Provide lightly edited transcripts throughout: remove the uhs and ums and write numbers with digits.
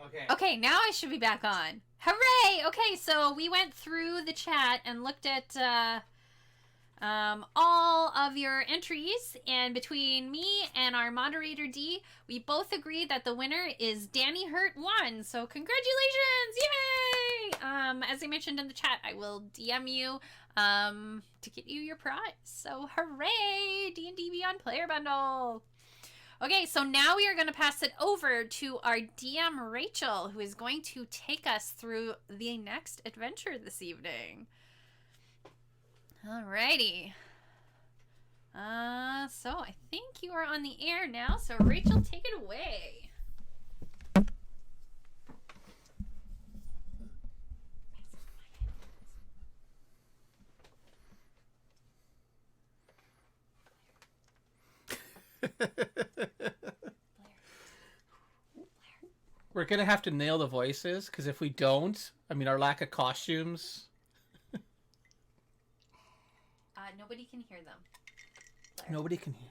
Okay. Okay, now I should be back on. Hooray! Okay, so we went through the chat and looked at all of your entries, and between me and our moderator D, we both agree that the winner is Danny Hurt 1. So congratulations! Yay! As I mentioned in the chat, I will DM you to get you your prize. So hooray! D&D Beyond Player Bundle. Okay, so now we are going to pass it over to our DM Rachel, who is going to take us through the next adventure this evening. Alrighty. So I think you are on the air now, so Rachel, take it away. We're gonna have to nail the voices, because if we don't, I mean, our lack of costumes. Nobody can hear them. Blair. Nobody can hear.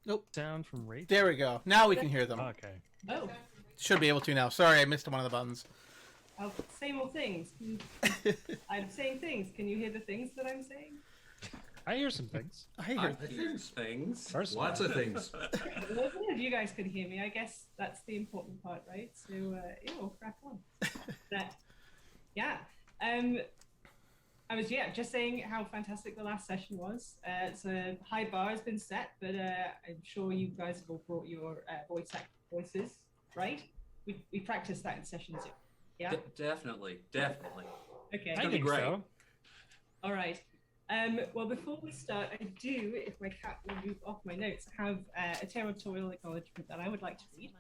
Nope. Sound from Rachel. There we go. Now we can hear them. Okay. Oh. Should be able to now. Sorry, I missed one of the buttons. Oh, same old things. I'm saying things. Can you hear the things that I'm saying? I hear some things. I hear things. First Lots of things. Well, if you guys could hear me, I guess that's the important part, right? So, we'll crack on. Yeah. I was just saying how fantastic the last session was. It's a high bar has been set, but I'm sure you guys have all brought your voices, right? We practiced that in session 2. Yeah. Definitely. Okay. I think great. so. All right. Well, before we start, I do, if my cat will move off my notes, have a territorial acknowledgement that I would like to read.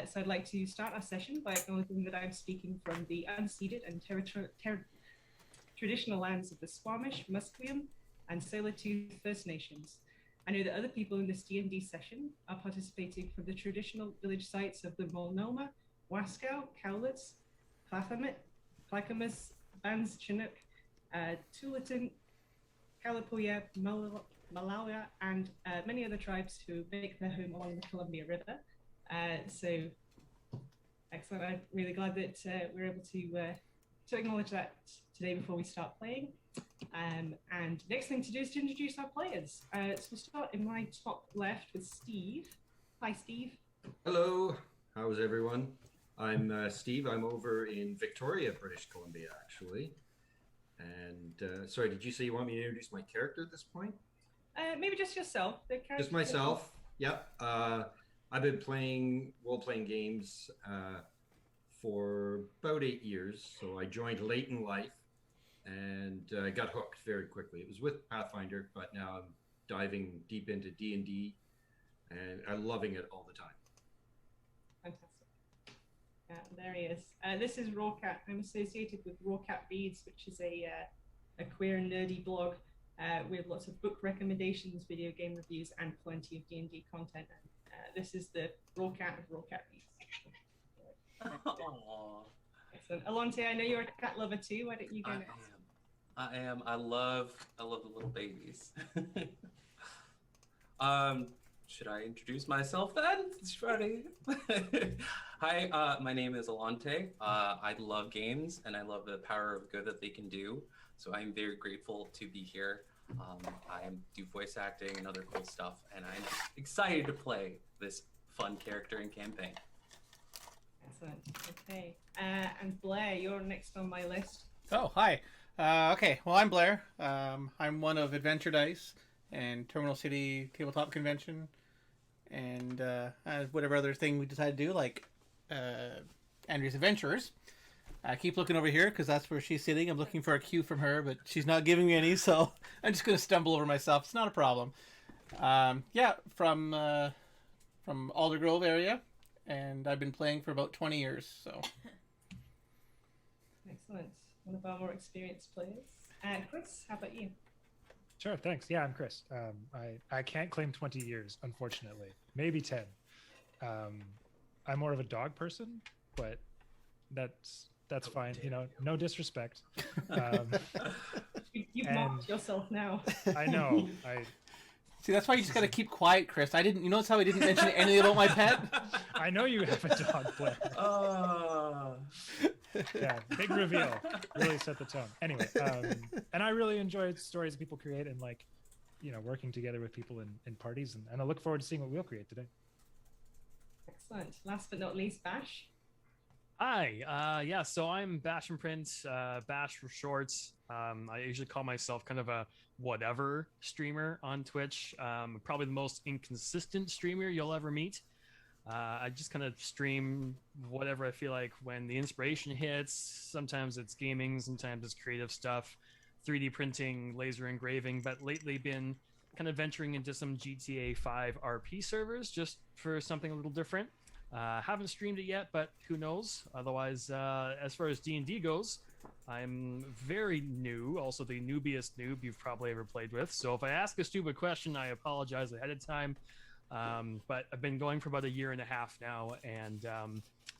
So I'd like to start our session by acknowledging that I'm speaking from the unceded and traditional lands of the Squamish, Musqueam, and Tsleil-Waututh First Nations. I know that other people in this D&D session are participating from the traditional village sites of the Multnomah, Wasco, Cowlitz, Clackamas, Bands, Chinook, Tualatin, Kalapuya, Malawi, and many other tribes who make their home along the Columbia River. So excellent. I'm really glad that we're able to acknowledge that today before we start playing. And next thing to do is to introduce our players. So we'll start in my top left with Steve. Hi, Steve. Hello. How's everyone? I'm Steve. I'm over in Victoria, British Columbia, actually. And sorry, did you say you want me to introduce my character at this point? Maybe just yourself. Just myself. Yep. I've been playing role-playing games for about 8 years. So I joined late in life and got hooked very quickly. It was with Pathfinder, but now I'm diving deep into D&D and I'm loving it all the time. Fantastic. Yeah, there he is. This is Rawcat. I'm associated with Rawcat Reads, which is a queer nerdy blog with lots of book recommendations, video game reviews, and plenty of D&D content. This is the Rawcat of Rawcat Reads. Aww. Excellent. Alonte, I know you're a cat lover too. Why don't you go next? I am. I love the little babies. Should I introduce myself then? It's Friday. Hi, my name is Alonte. I love games and I love the power of good that they can do. So I'm very grateful to be here. I do voice acting and other cool stuff, and I'm excited to play this fun character and campaign. Excellent. Okay. And Blair, you're next on my list. Oh, hi. Okay, well, I'm Blair. I'm one of Adventure Dice and Terminal City Tabletop Convention, and whatever other thing we decide to do, like Andrea's Adventurers. I keep looking over here because that's where she's sitting. I'm looking for a cue from her, but she's not giving me any, so I'm just going to stumble over myself. It's not a problem. Yeah, from Aldergrove area, and I've been playing for about 20 years. So. Excellent. One of our more experienced players. And Chris, how about you? Sure, thanks. Yeah, I'm Chris. I can't claim 20 years, unfortunately. Maybe 10. I'm more of a dog person, but that's fine. You know, no disrespect. You've mocked yourself now. I know. See, that's why you just got to keep quiet, Chris. I didn't. You notice how I didn't mention anything about my pet? I know you have a dog, Blair. Yeah, big reveal. Really set the tone. Anyway, and I really enjoy stories people create and like, working together with people in parties. And I look forward to seeing what we'll create today. Excellent. Last but not least, Bash. Hi, yeah, so I'm Bash and Prince, Bash for short. I usually call myself kind of a whatever streamer on Twitch. Probably the most inconsistent streamer you'll ever meet. I just kind of stream whatever I feel like when the inspiration hits. Sometimes it's gaming, sometimes it's creative stuff, 3D printing, laser engraving, but lately been kind of venturing into some GTA 5 RP servers just for something a little different. Haven't streamed it yet, but who knows? Otherwise, as far as D&D goes, I'm very new, also the noobiest noob you've probably ever played with. So if I ask a stupid question, I apologize ahead of time. But I've been going for about 1.5 years now, and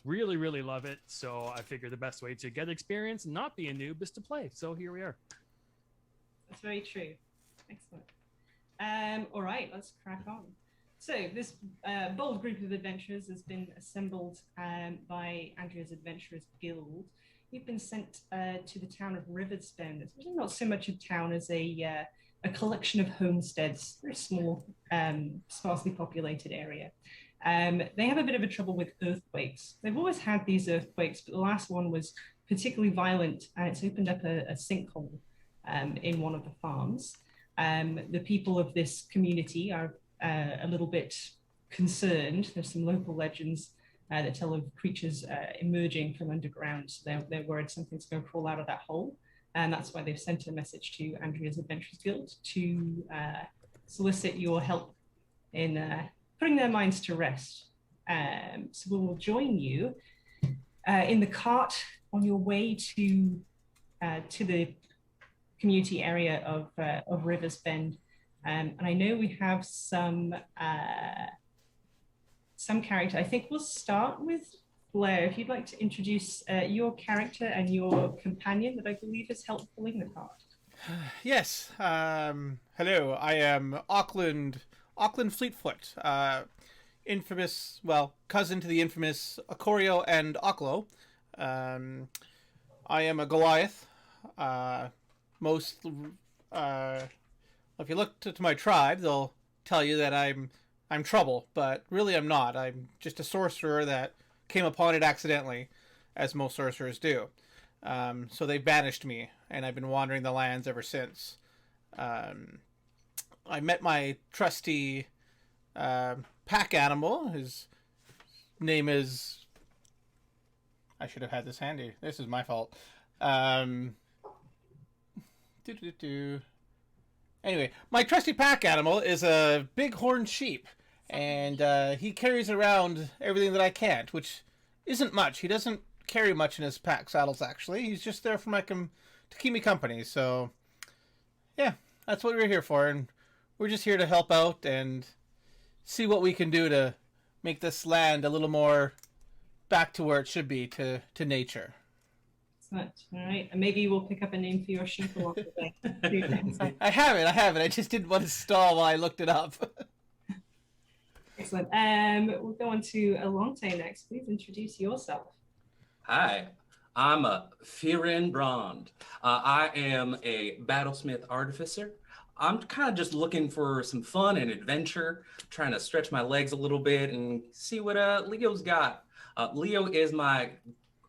really, really love it. So I figure the best way to get experience and not be a noob is to play. So here we are. That's very true. Excellent. All right, let's crack on. So this bold group of adventurers has been assembled by Andrea's Adventurers Guild. You've been sent to the town of Riversbend. It's really not so much a town as a collection of homesteads, very small, sparsely populated area. They have a bit of a trouble with earthquakes. They've always had these earthquakes, but the last one was particularly violent, and it's opened up a sinkhole in one of the farms. The people of this community are a little bit concerned. There's some local legends that tell of creatures emerging from underground. So they're worried something's going to crawl out of that hole. And that's why they've sent a message to Andrea's Adventurers Guild to solicit your help in putting their minds to rest. So we will join you in the cart on your way to the community area of Riversbend. And I know we have some character. I think we'll start with Blair. If you'd like to introduce your character and your companion that I believe is help pulling the cart. Yes. Hello. I am Auckland Fleetfoot, infamous, cousin to the infamous Ikorio and Oklo. I am a Goliath. If you look to my tribe, they'll tell you that I'm trouble, but really I'm not. I'm just a sorcerer that came upon it accidentally, as most sorcerers do. So they banished me, and I've been wandering the lands ever since. I met my trusty pack animal. His name is... I should have had this handy. This is my fault. Anyway, my trusty pack animal is a big horned sheep, and he carries around everything that I can't, which isn't much. He doesn't carry much in his pack saddles, actually. He's just there for to keep me company. So, yeah, that's what we're here for, and we're just here to help out and see what we can do to make this land a little more back to where it should be, to nature. Excellent. All right, and maybe we'll pick up a name for your sheep along the way. I have it. I just didn't want to stall while I looked it up. Excellent. We'll go on to Alonte next. Please introduce yourself. Hi, I'm Firin Brond. I am a battlesmith artificer. I'm kind of just looking for some fun and adventure, trying to stretch my legs a little bit and see what Leo's got. Leo is my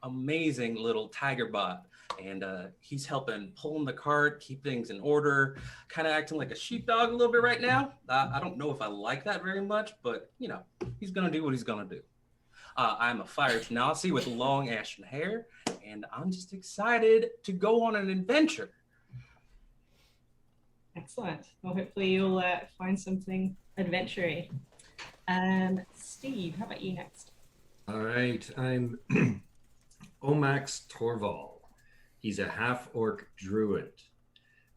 amazing little tiger bot, and he's helping pulling the cart, keep things in order, kind of acting like a sheepdog a little bit right now. I don't know if I like that very much, but he's gonna do what he's gonna do. I'm a fire genasi with long ashen hair, and I'm just excited to go on an adventure. Excellent. Well, hopefully you'll find something adventure-y. Steve, how about you next? All right, I'm Omax Torval. He's a half-orc druid,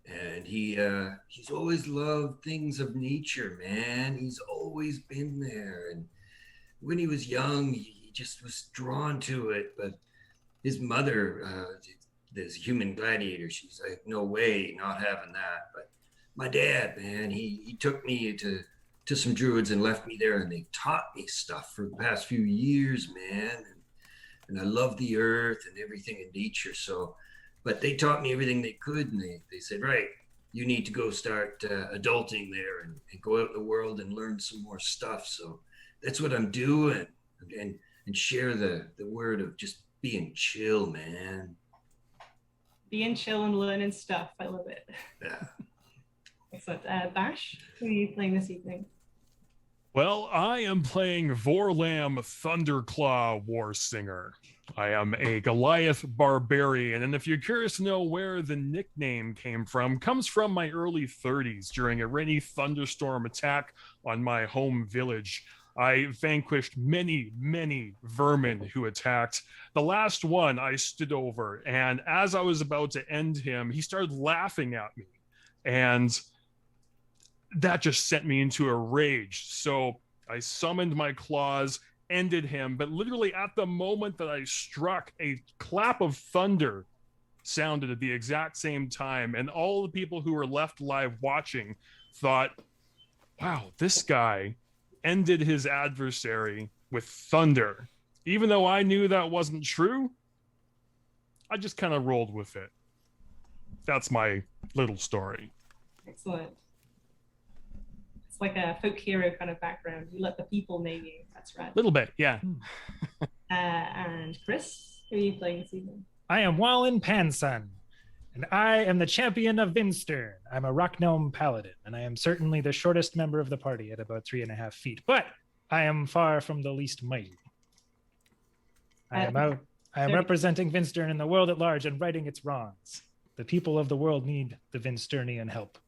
and he's always loved things of nature, man. He's always been there, and when he was young, he just was drawn to it. But his mother, this human gladiator, she's like, no way, not having that. But my dad, man, he took me to some druids and left me there, and they taught me stuff for the past few years, man. And I love the earth and everything in nature. So, but they taught me everything they could, and they said, right, you need to go start adulting there and go out in the world and learn some more stuff. So that's what I'm doing, and share the word of just being chill, man. Being chill and learning stuff. I love it. Yeah. Excellent. Bash, who are you playing this evening? Well, I am playing Vorlam Thunderclaw Warsinger. I am a Goliath barbarian, and if you're curious to know where the nickname came from, comes from my early 30s during a rainy thunderstorm attack on my home village. I vanquished many, many vermin who attacked. The last one I stood over, and as I was about to end him, he started laughing at me. And that just sent me into a rage. So I summoned my claws, ended him, but literally at the moment that I struck, a clap of thunder sounded at the exact same time. And all the people who were left alive watching thought, wow, this guy ended his adversary with thunder. Even though I knew that wasn't true, I just kind of rolled with it. That's my little story. Excellent. It's like a folk hero kind of background. You let the people know you. That's right. A little bit, yeah. And Chris, who are you playing this evening? I am Wallen Panson, and I am the champion of Vinstern. I'm a rock gnome paladin, and I am certainly the shortest member of the party at about 3.5 feet, but I am far from the least mighty. I am representing Vinstern in the world at large and righting its wrongs. The people of the world need the Vinsternian help.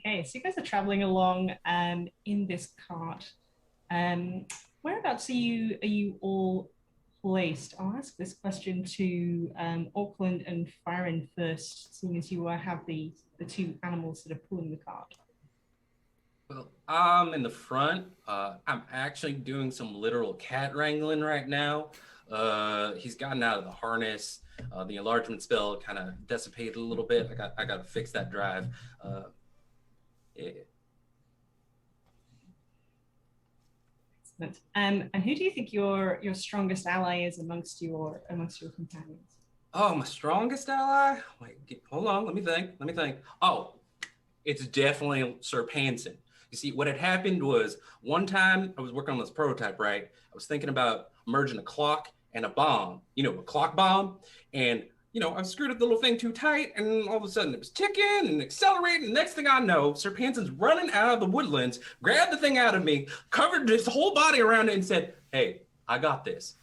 Okay, so you guys are traveling along in this cart. Whereabouts are you all placed? I'll ask this question to Auckland and Farron first, seeing as you have the two animals that are pulling the cart. Well, I'm in the front. I'm actually doing some literal cat wrangling right now. He's gotten out of the harness. The enlargement spell kind of dissipated a little bit. I got to fix that drive. Yeah. Excellent. And who do you think your strongest ally is amongst your companions? Oh, my strongest ally? Wait, hold on. Let me think. Oh, it's definitely Sir Panson. You see, what had happened was one time I was working on this prototype, right? I was thinking about merging a clock and a bomb, a clock bomb. And, I screwed up the little thing too tight, and all of a sudden it was ticking and accelerating. Next thing I know, Sir Panson's running out of the woodlands, grabbed the thing out of me, covered his whole body around it, and said, "Hey, I got this."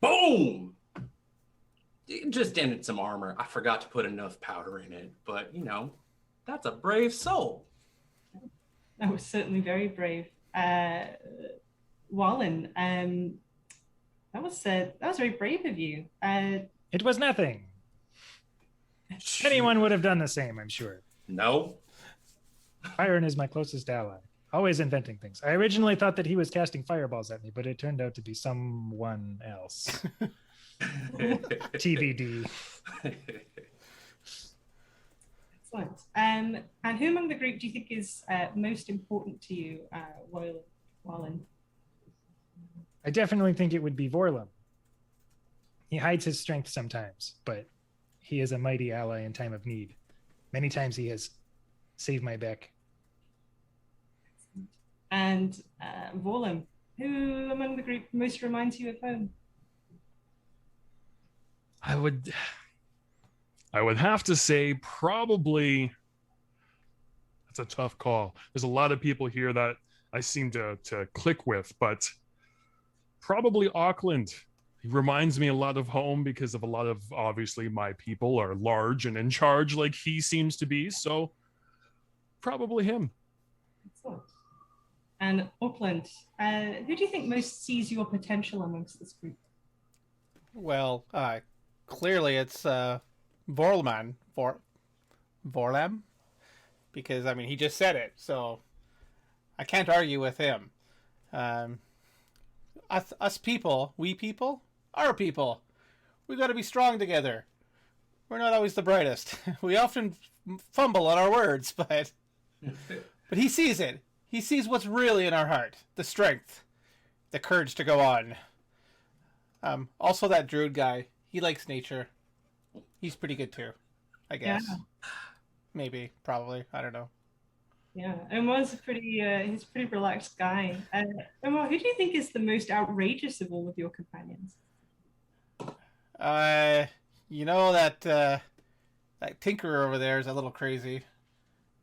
Boom! It just ended some armor. I forgot to put enough powder in it, but, that's a brave soul. That was certainly very brave. Wallen, that was very brave of you. It was nothing. Anyone would have done the same, I'm sure. No. Byron is my closest ally. Always inventing things. I originally thought that he was casting fireballs at me, but it turned out to be someone else. TBD. Excellent. And who among the group do you think is most important to you, Wallen? I definitely think it would be Vorlam. He hides his strength sometimes, but he is a mighty ally in time of need. Many times he has saved my back. And Vorlam, who among the group most reminds you of home? I would have to say probably, that's a tough call. There's a lot of people here that I seem to click with, but probably Auckland. He reminds me a lot of home because of a lot of, obviously, my people are large and in charge like he seems to be. So probably him. Excellent. And Auckland, who do you think most sees your potential amongst this group? Well, clearly it's Vorlam, because he just said it, so I can't argue with him. Us people, we people, our people, we got to be strong together. we're not always the brightest. We often fumble on our words, but he sees it. He sees what's really in our heart. The strength. The courage to go on. Also that druid guy. He likes nature. He's pretty good too, I guess. Yeah. Maybe. Probably. I don't know. Yeah, Omar's a he's a pretty relaxed guy. Omar, who do you think is the most outrageous of all of your companions? You know that tinkerer over there is a little crazy.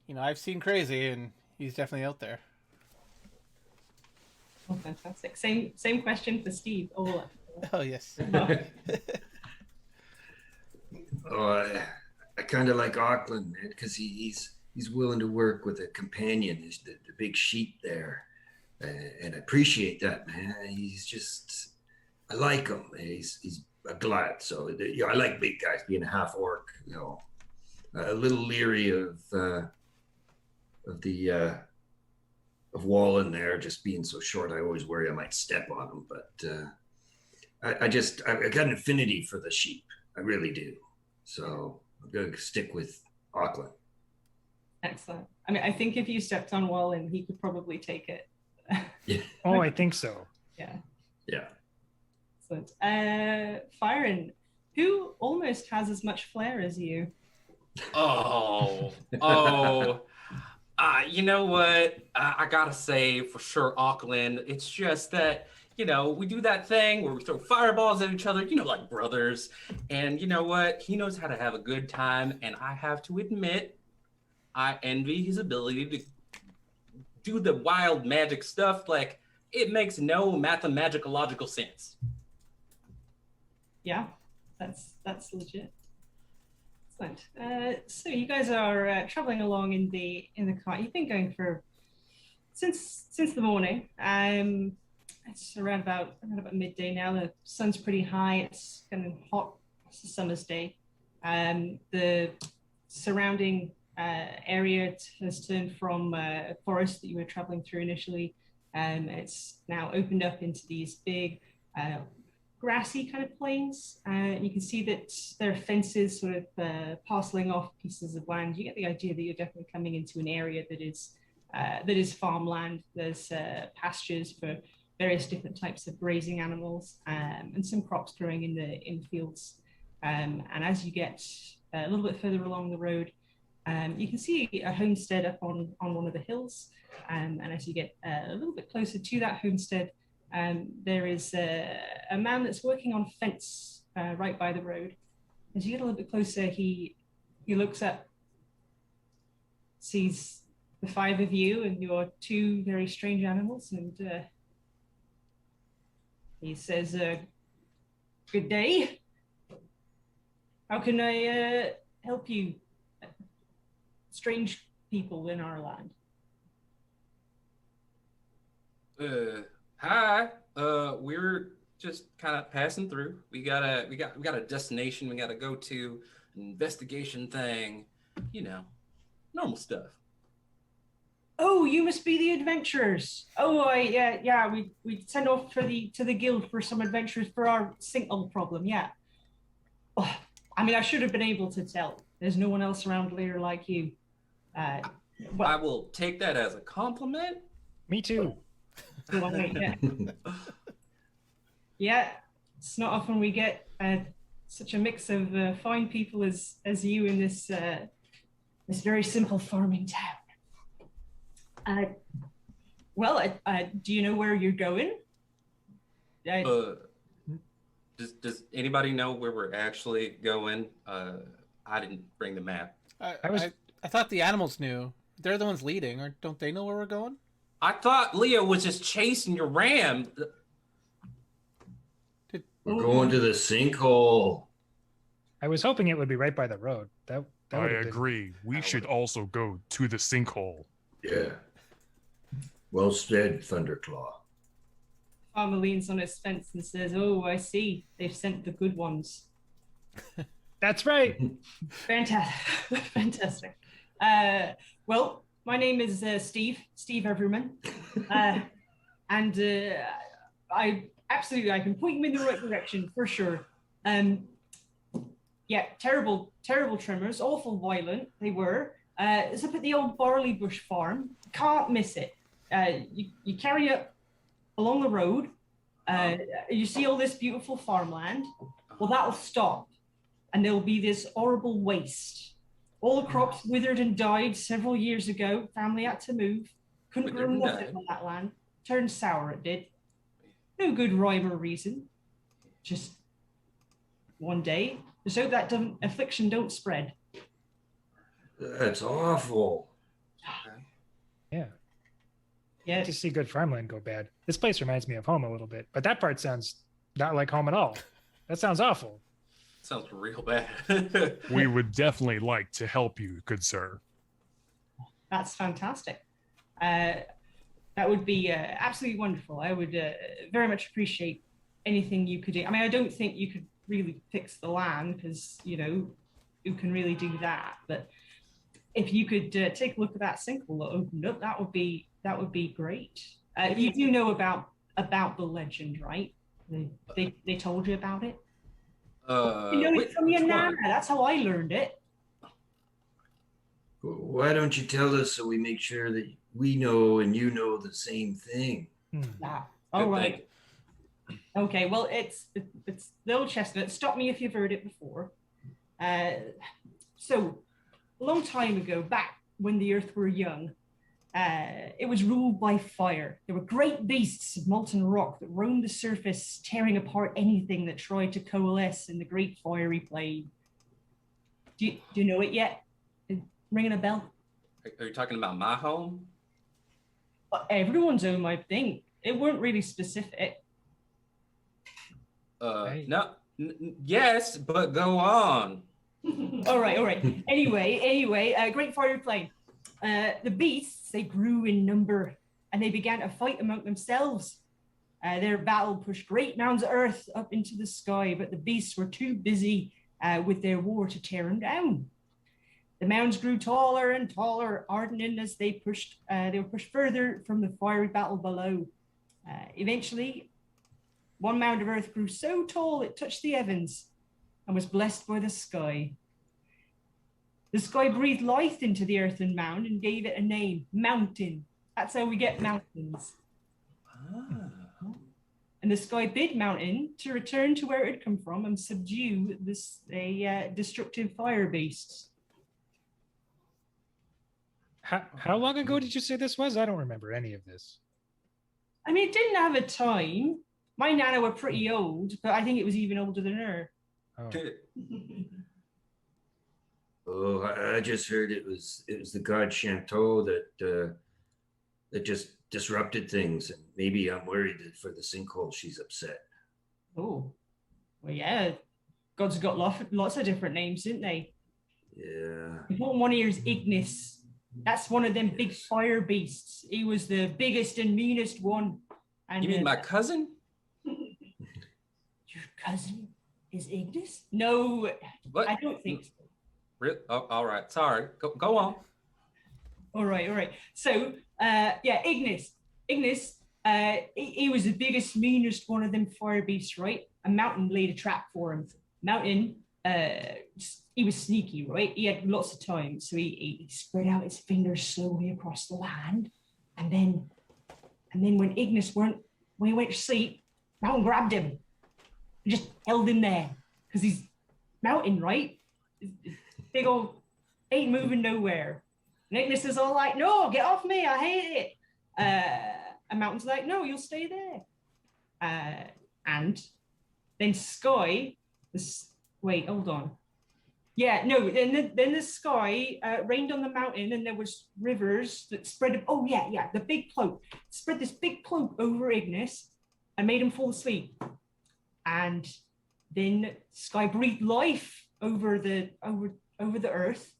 You know, I've seen crazy, and he's definitely out there. Oh, fantastic. Same question for Steve. Oh yes. I kind of like Auckland, man, because he's willing to work with a companion. He's the big sheep there, and I appreciate that, man. He's just, I like him. He's a glad. So I like big guys. Being a half orc, a little leery of Wallen there, just being so short. I always worry I might step on him, but I got an affinity for the sheep. I really do. So I'm going to stick with Auckland. Excellent. I mean, I think if you stepped on Wallen, he could probably take it. Yeah. Oh, I think so. Yeah. Yeah. Excellent. Fyron, who almost has as much flair as you. You know what? I gotta say for sure, Auckland. It's just that, we do that thing where we throw fireballs at each other, like brothers. And you know what? He knows how to have a good time. And I have to admit, I envy his ability to do the wild magic stuff. Like, it makes no mathematical sense. Yeah, that's legit. Excellent. So you guys are traveling along in the car. You've been going for since the morning. It's around about midday now. The sun's pretty high. It's kind of hot. It's a summer's day. The surrounding area has turned from forest that you were traveling through initially. It's now opened up into these big grassy kind of plains. You can see that there are fences sort of parceling off pieces of land. You get the idea that you're definitely coming into an area that is farmland. There's pastures for various different types of grazing animals, and some crops growing in the fields. And as you get a little bit further along the road, you can see a homestead up on one of the hills. And as you get a little bit closer to that homestead, there is a man that's working on a fence right by the road. As you get a little bit closer, he looks up, sees the five of you and your two very strange animals, and he says, "Good day. How can I help you, strange people in our land?" Hi. We're just kind of passing through. We got a destination we gotta go to, an investigation thing, normal stuff. Oh, you must be the adventurers. Oh, yeah. We sent off to the guild for some adventures for our sinkhole problem. Yeah. Oh, I mean, I should have been able to tell. There's no one else around here like you. I will take that as a compliment. Me too. Yeah. Yeah, it's not often we get such a mix of fine people as you in this very simple farming town. Do you know where you're going? Does anybody know where we're actually going? I didn't bring the map. I thought the animals knew. They're the ones leading, or don't they know where we're going? I thought Leo was just chasing your ram. We're going to the sinkhole. I was hoping it would be right by the road. That I agree. We should also go to the sinkhole. Yeah. Well said, Thunderclaw. Farmer leans on his fence and says, "Oh, I see. They've sent the good ones." That's right. Fantastic. Fantastic. Well, my name is Steve Everman. And I can point you in the right direction for sure. Yeah, terrible, terrible tremors, awful violent they were. It's up at the old Barleybush farm. Can't miss it. You carry up along the road. You see all this beautiful farmland. Well, that'll stop, and there'll be this horrible waste. All the crops withered and died several years ago. Family had to move. Couldn't grow nothing on that land. Turned sour, it did. No good rhyme or reason. Just one day. Just hope that affliction don't spread. That's awful. Yeah. Yeah. To see good farmland go bad. This place reminds me of home a little bit, but that part sounds not like home at all. That sounds awful. Sounds real bad. We would definitely like to help you, good sir. That's fantastic. That would be absolutely wonderful. I would very much appreciate anything you could do. I mean, I don't think you could really fix the land because, you know, who can really do that? But if you could take a look at that sinkhole that opened up, that would be great. You do know about the legend, right? They told you about it. You know it from your nana. That's how I learned it. Why don't you tell us so we make sure that we know and you know the same thing? Yeah. All right. Okay. Well, it's the old chestnut. Stop me if you've heard it before. So, a long time ago, back when the earth were young, it was ruled by fire. There were great beasts of molten rock that roamed the surface, tearing apart anything that tried to coalesce in the great fiery plague. Do you know it yet? Ringing a bell? Are you talking about my home? Everyone's home, I think. It weren't really specific. No. Yes, but go on. All right. Anyway, great fiery plague. The beasts, they grew in number and they began to fight among themselves. Their battle pushed great mounds of earth up into the sky, but the beasts were too busy with their war to tear them down. The mounds grew taller and taller, hardening as they were pushed further from the fiery battle below. Eventually, one mound of earth grew so tall it touched the heavens and was blessed by the sky. The sky breathed life into the earthen mound and gave it a name, Mountain. That's how we get mountains. And the sky bid Mountain to return to where it had come from and subdue a destructive fire beast. How long ago did you say this was? I don't remember any of this. I mean, it didn't have a time. My nana were pretty old, but I think it was even older than her. Oh, I just heard it was the god Shanto that just disrupted things, and maybe I'm worried that for the sinkhole she's upset. Oh, well, yeah. Gods have got lots of different names, didn't they? Yeah. Important one here is Ignis. That's one of them big fire beasts. He was the biggest and meanest one. And you mean my cousin? Your cousin is Ignis? No, what? I don't think so. Oh, all right. Sorry. Go on. All right. So, Ignis. He was the biggest, meanest one of them fire beasts, right? A Mountain laid a trap for him. Mountain, he was sneaky, right? He had lots of time, so he spread out his fingers slowly across the land, and then when Ignis when he went to sleep, Mountain grabbed him and just held him there because he's Mountain, right? Big old ain't moving nowhere. And Ignis is all like, "No, get off me! I hate it." And Mountain's like, "No, you'll stay there." And then Sky, wait, hold on. Yeah, no, then the sky rained on the mountain and there was rivers that spread. Oh, yeah, the big cloak. Spread this big cloak over Ignis and made him fall asleep. And then sky breathed life over the earth.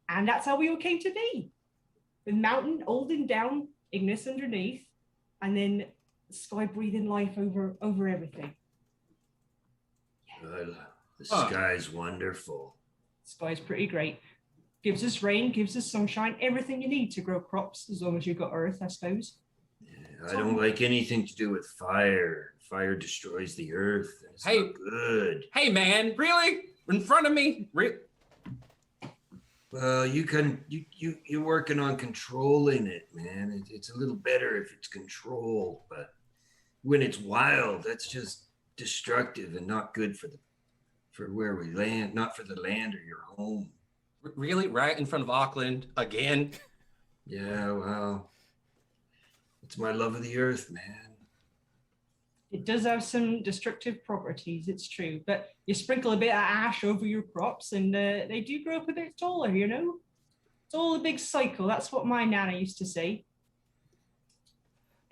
And that's how we all came to be. The mountain holding down Ignis underneath, and then sky breathing life over everything. Well, the sky's wonderful. Sky's pretty great. Gives us rain, gives us sunshine, everything you need to grow crops, as long as you've got earth, I suppose. Yeah, I don't like anything to do with fire. Fire destroys the earth. It's not good. Hey, man, really? in front of me. Well, you're working on controlling it, man. It's a little better if it's controlled, but when it's wild, that's just destructive and not good for where we land, not for the land or your home. Really? Right in front of Auckland again? Yeah, well, it's my love of the earth, man. It does have some destructive properties, it's true, but you sprinkle a bit of ash over your crops and they do grow up a bit taller, you know? It's all a big cycle. That's what my nana used to say.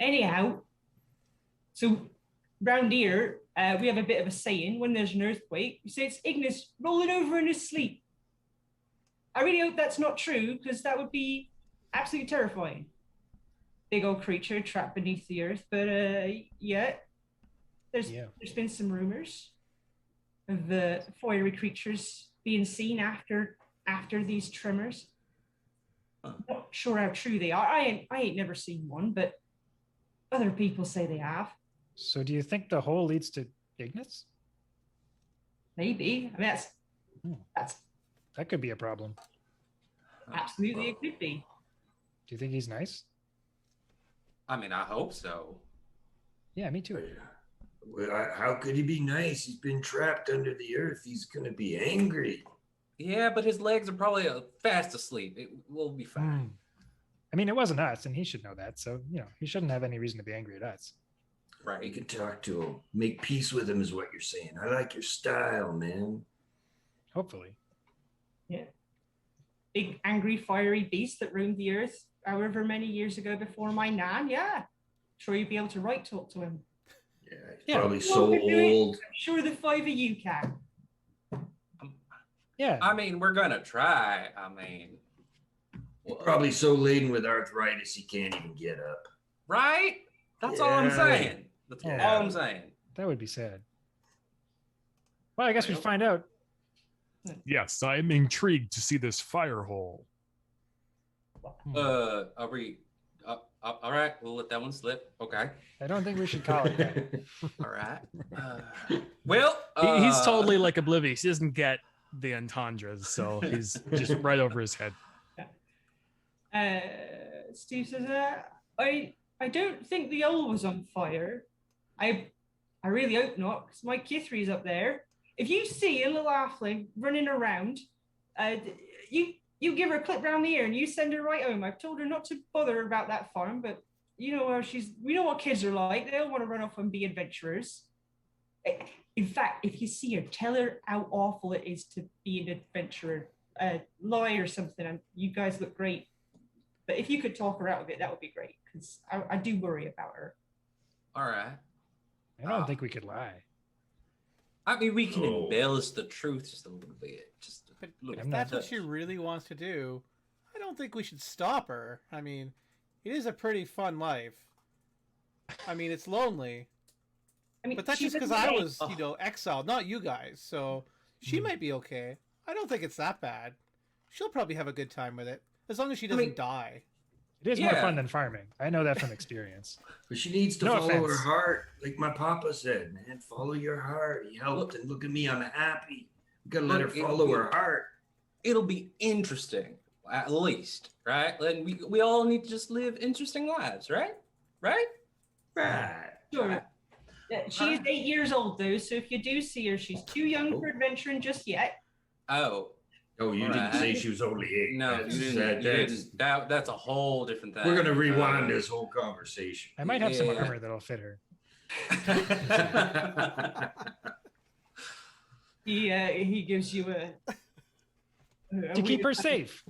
Anyhow, so round here, we have a bit of a saying when there's an earthquake. We say it's Ignis rolling over in his sleep. I really hope that's not true because that would be absolutely terrifying. Big old creature trapped beneath the earth, but yeah. There's been some rumors of the fiery creatures being seen after these tremors. Not sure how true they are. I ain't never seen one, but other people say they have. So do you think the hole leads to Ignis? Maybe. I mean that's That could be a problem. absolutely it could be. Do you think he's nice? I mean, I hope so. Yeah, me too. Well, how could he be nice? He's been trapped under the earth. He's gonna be angry. Yeah, but his legs are probably fast asleep. It will be fine. I mean, it wasn't us, and he should know that. So, he shouldn't have any reason to be angry at us. Right. You can talk to him. Make peace with him is what you're saying. I like your style, man. Hopefully. Yeah. Big, angry, fiery beast that roamed the earth however many years ago before my nan. Yeah. Sure you'd be able to talk to him. Yeah, he's probably so old. I'm sure the five of you can. Yeah. I mean, we're gonna try. I mean, Probably so laden with arthritis he can't even get up. Right? That's all I'm saying. That's all I'm saying. That would be sad. Well, I guess we'd find out. Yes, I'm intrigued to see this fire hole. Are we? All right, we'll let that one slip. Okay. I don't think we should call it that. All right. Well, He's totally like oblivious. He doesn't get the entendres, so he's just right over his head. Steve says, I don't think the owl was on fire. I really hope not, because my Kithri's up there. If you see a little halfling running around, you give her a clip round the ear and you send her right home. I've told her not to bother about that farm, but you know how we know what kids are like. They all want to run off and be adventurers. In fact, if you see her, tell her how awful it is to be an adventurer. Lie or something, and you guys look great. But if you could talk her out of it, that would be great, because I do worry about her. All right. I don't think we could lie. I mean, we can embellish the truth just a little bit. If that's what she really wants to do, I don't think we should stop her. I mean, it is a pretty fun life. I mean, it's lonely. I mean, but that's just because I was, exiled, not you guys. So she might be okay. I don't think it's that bad. She'll probably have a good time with it, as long as she doesn't die. It is more fun than farming. I know that from experience. But she needs to follow her heart, like my papa said, man. Follow your heart. He helped, and look at me, I'm happy. We gotta let her follow her heart. It'll be interesting, at least, right? And we all need to just live interesting lives, right? Right? Right. Sure. Yeah, she is 8 years old, though, so if you do see her, she's too young for adventuring just yet. Oh, you didn't say she was only 8. No, you didn't. That's a whole different thing. We're going to rewind this whole conversation. I might have some armor that'll fit her. He gives you a to keep her safe.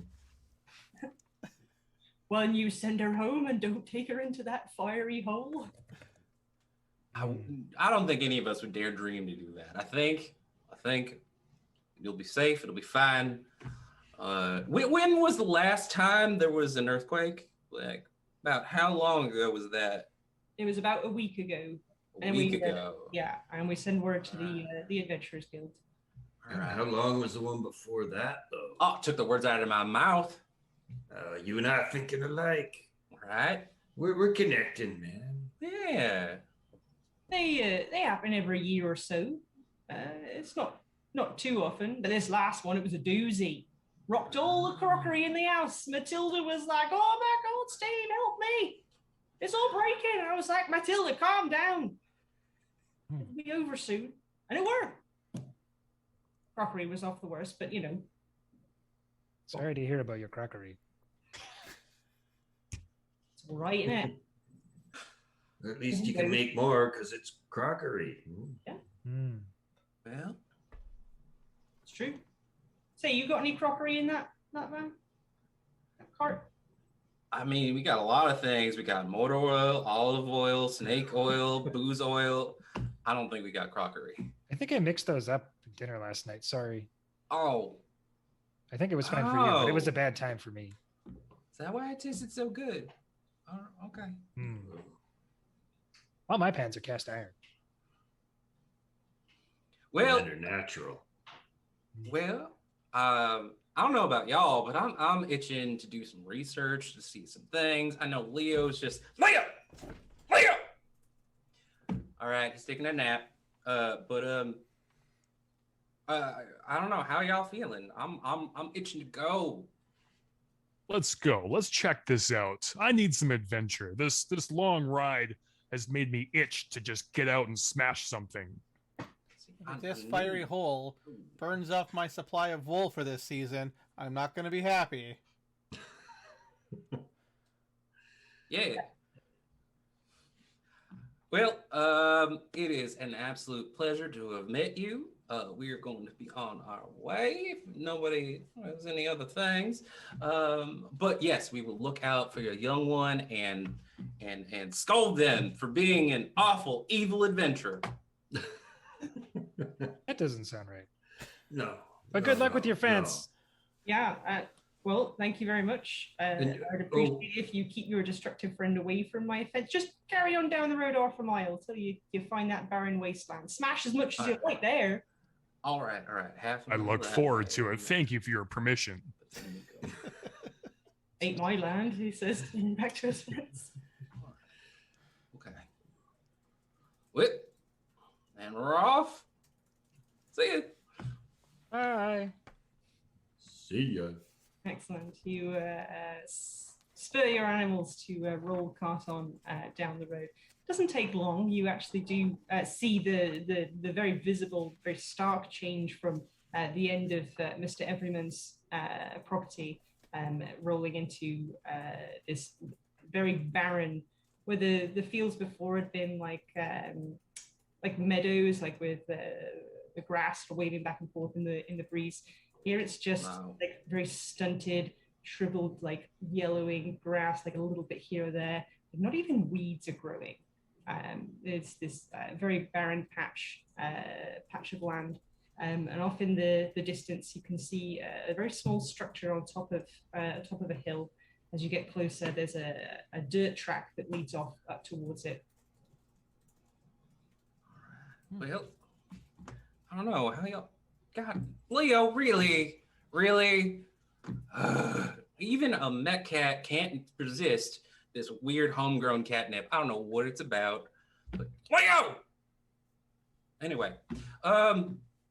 Well, and you send her home and don't take her into that fiery hole. I don't think any of us would dare dream to do that. I think you'll be safe. It'll be fine. When was the last time there was an earthquake? Like, about how long ago was that? It was about a week ago. A week ago. Yeah, and we send word to the Adventurers Guild. Right. How long was the one before that, though? Oh, took the words out of my mouth. You and I are thinking alike. Right? We're connecting, man. Yeah. They happen every year or so. It's not not too often, but this last one, it was a doozy. Rocked all the crockery in the house. Matilda was like, oh my God, Steve, help me. It's all breaking. And I was like, Matilda, calm down. It'll be over soon. And it worked. Crockery was off the worst, but you know. Sorry to hear about your crockery. It's all right, isn't it? At least you can make more because it's crockery. Yeah. Well, It's true. Say, you got any crockery in that van? That cart? I mean, we got a lot of things. We got motor oil, olive oil, snake oil, booze oil. I don't think we got crockery. I think I mixed those up at dinner last night. Sorry. Oh, I think it was fine for you, but it was a bad time for me. is that why it tasted so good? Oh, okay. All my pans are cast iron. Well, And they're natural. Well, I don't know about y'all, but I'm itching to do some research to see some things. I know Leo's just Leo. All right, he's taking a nap. I don't know how y'all feeling. I'm itching to go. Let's go. Let's check this out. I need some adventure. This long ride has made me itch to just get out and smash something. If this fiery hole burns off my supply of wool for this season, I'm not going to be happy. Yeah. Well, it is an absolute pleasure to have met you. We are going to be on our way if nobody has any other things. But yes, we will look out for your young one and scold them for being an awful, evil adventurer. That doesn't sound right. No. But good luck with your fence. Yeah. Well, thank you very much. I'd appreciate it if you keep your destructive friend away from my fence. Just carry on down the road half a mile till you find that barren wasteland. Smash as much as you like there. All right. I look forward to it. Thank you for your permission. Ain't my land, he says, back to his friends. Okay. Whip. And we're off. See you. Bye. See ya. Excellent. You spur your animals to roll the cart on down the road. Doesn't take long. You actually do see the very visible, very stark change from the end of Mr. Everyman's property, rolling into this very barren, where the fields before had been like meadows, like with the grass waving back and forth in the breeze. Here it's just like very stunted, shriveled, like yellowing grass, like a little bit here or there. Not even weeds are growing. It's this very barren patch of land, and off in the distance you can see a very small structure on top of a hill. As you get closer, there's a dirt track that leads off up towards it. Well, I don't know how y'all. God, Leo, really? Even a Met cat can't resist this weird homegrown catnip. I don't know what it's about, but Leo! Anyway, I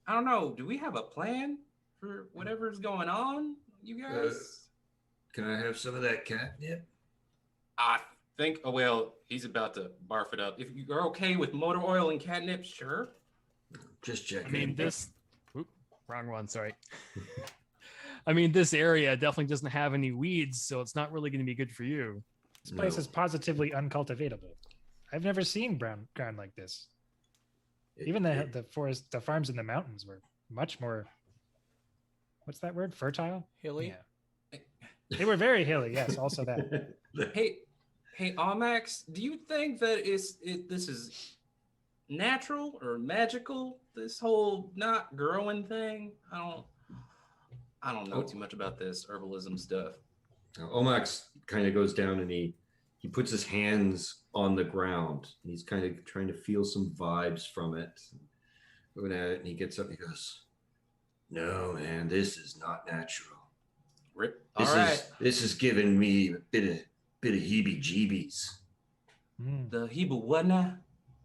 don't know. Do we have a plan for whatever's going on, you guys? Can I have some of that catnip? I think, well, he's about to barf it up. If you're okay with motor oil and catnip, sure. Just checking. I mean, wrong one, sorry. I mean, this area definitely doesn't have any weeds, so it's not really going to be good for you. This place is positively uncultivatable. I've never seen ground like this. Even the forest, the farms in the mountains were much more, what's that word? Fertile? Hilly? Yeah. They were very hilly, yes, also that. Hey, Almax, do you think that this is natural or magical? This whole not growing thing? I don't know too much about this herbalism stuff. Omax kind of goes down and he puts his hands on the ground. And he's kind of trying to feel some vibes from it. Looking at it, and he gets up and he goes, "No, man, this is not natural. Rip. All right. This is giving me a bit of heebie-jeebies. The Hebrew what now?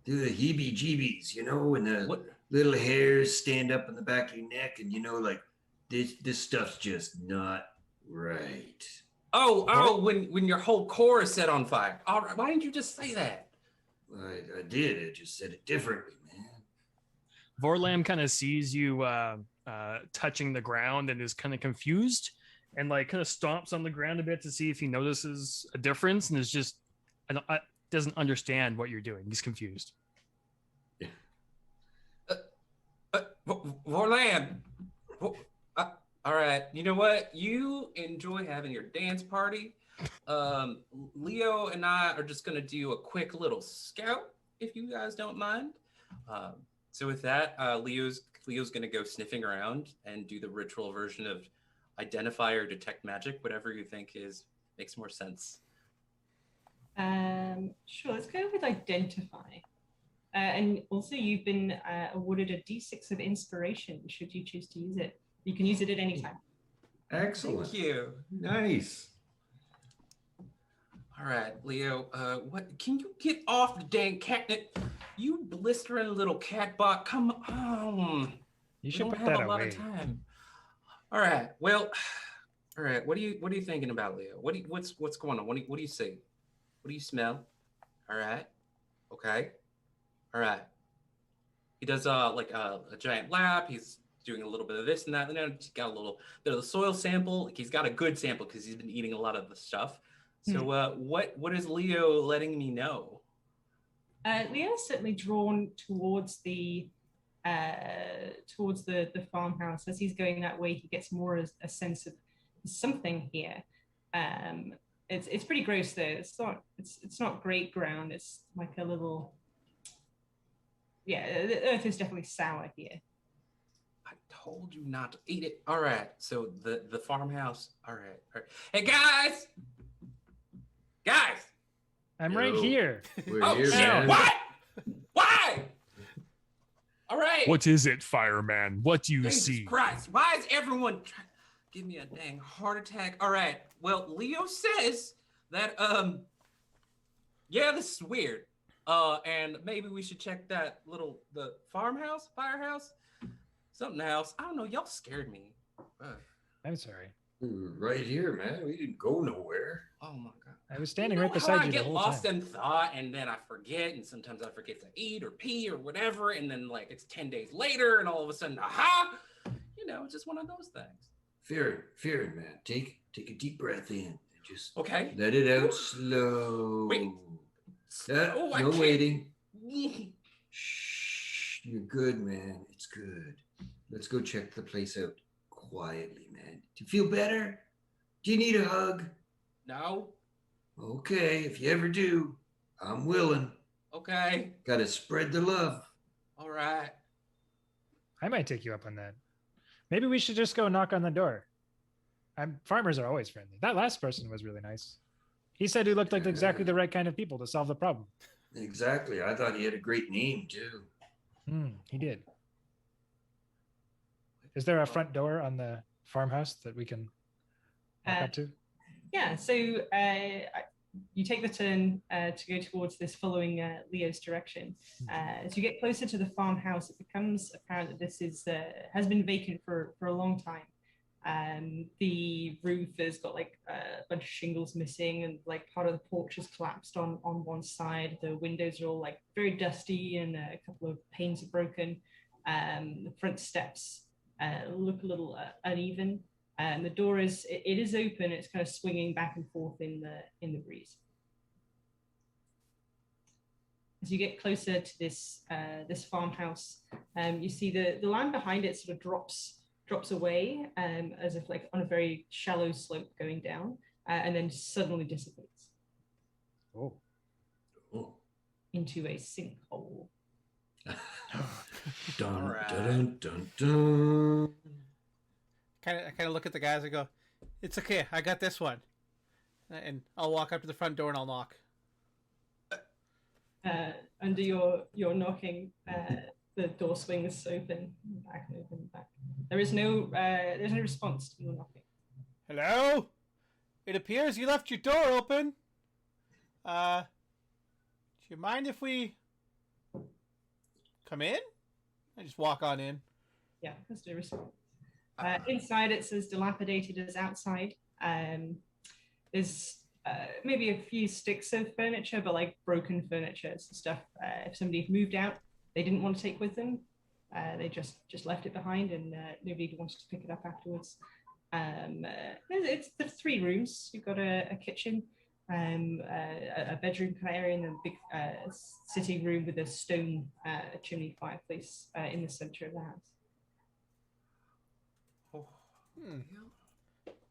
The heebie-jeebies, you know, when the little hairs stand up on the back of your neck, and like this stuff's just not right. Oh, when your whole core is set on fire. All right, why didn't you just say that? I did. I just said it differently, man. Vorlam kind of sees you touching the ground and is kind of confused and like kind of stomps on the ground a bit to see if he notices a difference and is just doesn't understand what you're doing. He's confused. Vorlam. All right, you know what? You enjoy having your dance party. Leo and I are just gonna do a quick little scout, if you guys don't mind. So with that, Leo's gonna go sniffing around and do the ritual version of identify or detect magic, whatever you think makes more sense. Sure, let's go with identify. And also, you've been awarded a D6 of inspiration. Should you choose to use it, you can use it at any time. Excellent. Thank you. Nice. All right, Leo. What? Can you get off the dang catnip? You blistering little catbot. Come on. You should put have that a lot away. of time. All right. Well. All right. What are you thinking about, Leo? What's going on? What do you see? What do you smell? All right. Okay. All right. He does like a giant lap. He's doing a little bit of this and that. And then he's got a little bit of the soil sample. Like he's got a good sample because he's been eating a lot of the stuff. So what is Leo letting me know? Leo's certainly drawn towards the farmhouse. As he's going that way, he gets more a sense of something here. It's pretty gross though. It's not great ground. It's like a little. Yeah, the earth is definitely sour here. I told you not to eat it. All right. So the farmhouse. All right. Hey guys. I'm right here. We're here, shit. man. What? Why? All right. What is it, fireman? What do you Jesus see? Christ. Why is everyone trying to give me a dang heart attack? All right. Well, Leo says that yeah, this is weird. And maybe we should check that the firehouse, something else. I don't know. Y'all scared me. I'm sorry. We were right here, man. We didn't go nowhere. Oh my God. I was standing You know right beside how you I the get whole lost time. in thought and then I forget, and sometimes I forget to eat or pee or whatever, and then like it's 10 days later and all of a sudden, aha! It's just one of those things. Fear, man. Take a deep breath in and just Okay. let it out slow. Wait. No can't. waiting. Shh. You're good, man. It's good. Let's go check the place out quietly, man. Do you feel better? Do you need a hug? No. Okay, if you ever do, I'm willing. Okay. Gotta spread the love. All right. I might take you up on that. Maybe we should just go knock on the door. Farmers are always friendly. That last person was really nice. He said he looked like exactly the right kind of people to solve the problem. Exactly. I thought he had a great name, too. He did. Is there a front door on the farmhouse that we can walk up to? Yeah, so you take the turn to go towards this following Leo's direction. As you get closer to the farmhouse, it becomes apparent that this has been vacant for a long time. The roof has got like a bunch of shingles missing, and like part of the porch is collapsed on one side. The windows are all like very dusty, and a couple of panes are broken. The front steps look a little uneven. And the door is open. It's kind of swinging back and forth in the breeze. As you get closer to this farmhouse, you see the land behind it sort of drops away, as if like on a very shallow slope going down, and then suddenly dissipates. Oh. Into a sinkhole. Dun, Alright. dun, dun, dun. I kind of look at the guys and go, "It's okay, I got this one." And I'll walk up to the front door and I'll knock. Under your knocking, the door swings open, back and open, back. There's no response to your knocking. Hello? It appears you left your door open. Do you mind if we come in? I just walk on in. Yeah, that's the response. Inside, it's as dilapidated as outside. There's maybe a few sticks of furniture, but like broken furniture. It's stuff if somebody had moved out, they didn't want to take with them. They just left it behind, and nobody wanted to pick it up afterwards. There's 3 rooms. You've got a kitchen, a bedroom kind of area, and a big sitting room with a stone chimney fireplace in the center of the house.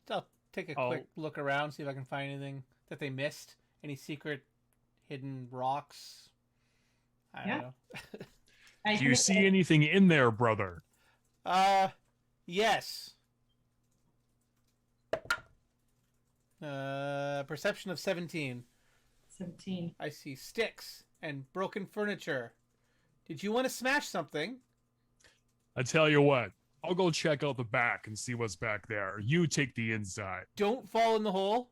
So I'll take a quick look around, see if I can find anything that they missed. Any secret hidden rocks? I don't know. Do you see anything in there, brother? Yes. Perception of 17. 17. I see sticks and broken furniture. Did you want to smash something? I tell you what, I'll go check out the back and see what's back there. You take the inside. Don't fall in the hole.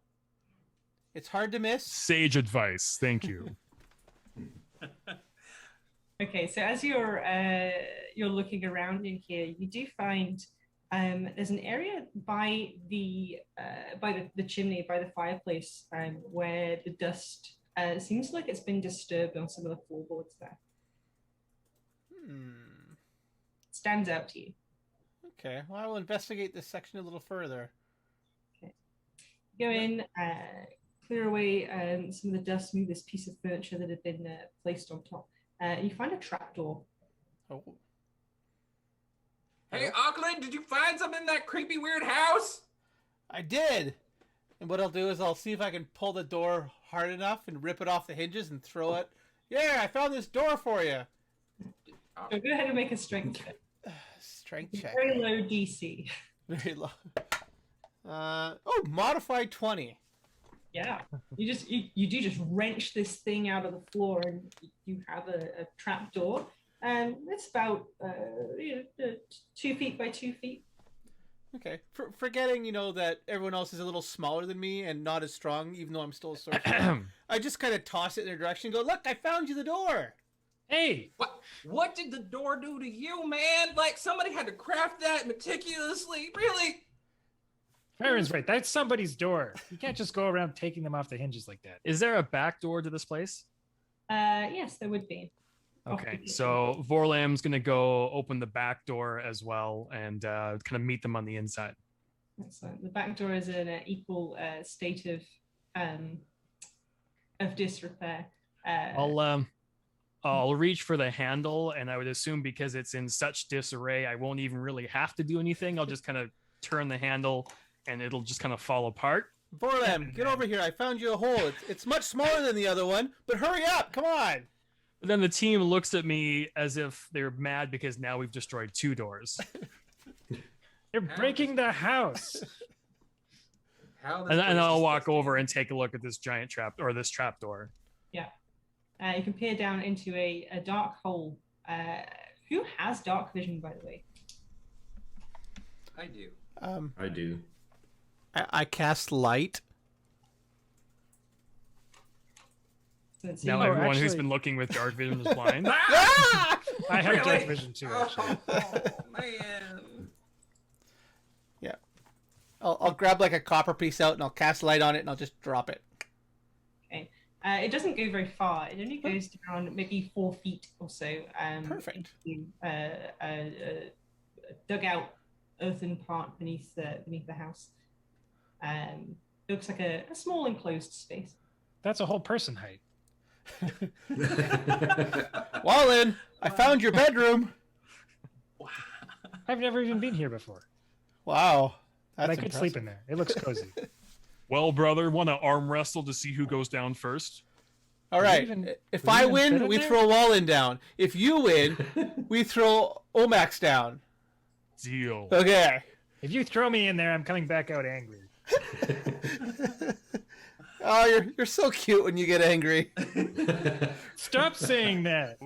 It's hard to miss. Sage advice. Thank you. Okay, so as you're looking around in here, you do find there's an area by the chimney, by the fireplace, where the dust seems like it's been disturbed on some of the floorboards there. Stands out to you. Okay, well, I will investigate this section a little further. Okay. Go in, clear away some of the dust, move this piece of furniture that had been placed on top. You find a trapdoor. Oh. Hey, Auckland, did you find something in that creepy, weird house? I did! And what I'll do is I'll see if I can pull the door hard enough and rip it off the hinges and throw it. Yeah, I found this door for you! So go ahead and make a strength check. Strength check. Very low DC. Very low. Modified 20. Yeah, you do just wrench this thing out of the floor, and you have a trap door, and it's about 2 feet by 2 feet. Okay, forgetting that everyone else is a little smaller than me and not as strong, even though I'm still a sorcerer. I just kind of toss it in their direction and go, "Look, I found you the door." Hey, what did the door do to you, man? Like somebody had to craft that meticulously, really? Farron's right. That's somebody's door. You can't just go around taking them off the hinges like that. is there a back door to this place? Yes, there would be. Okay, so Vorlam's going to go open the back door as well and kind of meet them on the inside. Excellent. The back door is in an equal state of disrepair. I'll reach for the handle, and I would assume because it's in such disarray, I won't even really have to do anything. I'll just kind of turn the handle, and it'll just kind of fall apart. Vorlam, get over here. I found you a hole. It's much smaller than the other one, but hurry up. Come on. But then the team looks at me as if they're mad because now we've destroyed 2 doors. They're breaking the house. And I'll walk over and take a look at this giant trap door. Yeah. You can peer down into a dark hole. Who has dark vision, by the way? I do. I do. I cast light. Now everyone who's been looking with dark vision is blind. I have dark vision too, actually. Oh, man. Yeah. I'll grab like a copper piece out and I'll cast light on it and I'll just drop it. Okay. It doesn't go very far. It only goes down maybe 4 feet or so. Perfect. Into, a dugout earthen part beneath the house. It looks like a small enclosed space. That's a whole person height. Wallen, I found your bedroom. I've never even been here before. Wow. But I could sleep in there. It looks cozy. Well, brother, want to arm wrestle to see who goes down first? All right. If I win, we throw Wallen down. If you win, we throw Omax down. Deal. Okay. If you throw me in there, I'm coming back out angry. Oh, you're so cute when you get angry. Stop saying that.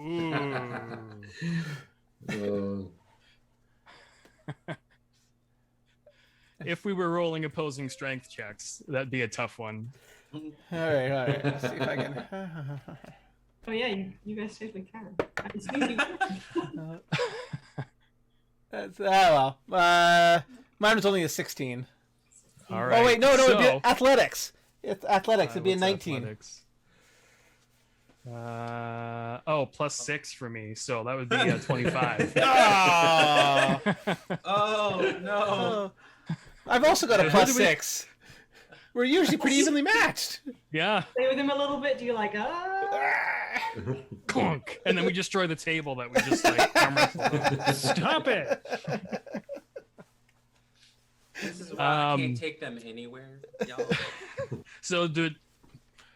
If we were rolling opposing strength checks, that'd be a tough one. All right. Let's see if I can. Oh yeah, you guys totally can. That's, oh well. Mine was only a 16. All right. Oh wait, no, it'd so, be athletics. It's athletics. It'd be a what's 19. athletics? +6 for me, so that would be 25. Oh. Oh no! Oh. I've also got a +6. We're usually pretty evenly matched. Yeah. Play with him a little bit. Do you like, Clunk. And then we destroy the table that we just like arm wrestled. Stop it! This is why I can't take them anywhere, y'all.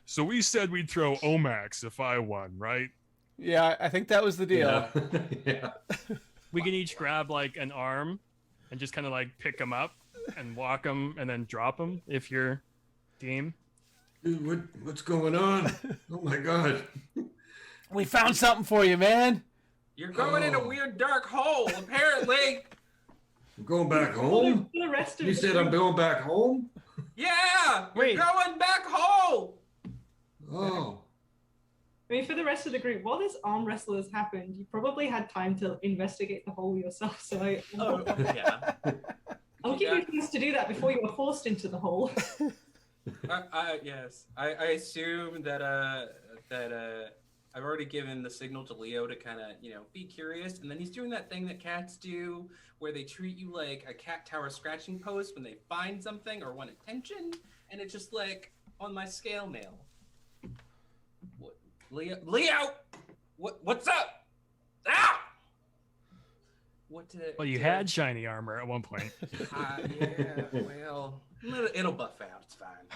So we said we'd throw Omax if I won, right? Yeah, I think that was the deal. Yeah. We can each grab like an arm and just kind of like pick them up and walk them and then drop them if you're game. Dude, what's going on? Oh my god. We found something for you, man. You're going in a weird dark hole, apparently. I'm going back home? for the rest of You the said group, I'm going back home? Yeah, Wait. we're going back home. Oh. I mean, for the rest of the group, while this arm wrestle has happened, you probably had time to investigate the hole yourself. So Yeah. I'll give you things to do that before you were forced into the hole. Yes. I assume that I've already given the signal to Leo to kind of, be curious, and then he's doing that thing that cats do where they treat you like a cat tower scratching post when they find something or want attention, and it's just like on my scale mail. What, Leo, what's up? Ah! Well, you had shiny armor at one point. Yeah, well, it'll buff out. It's fine.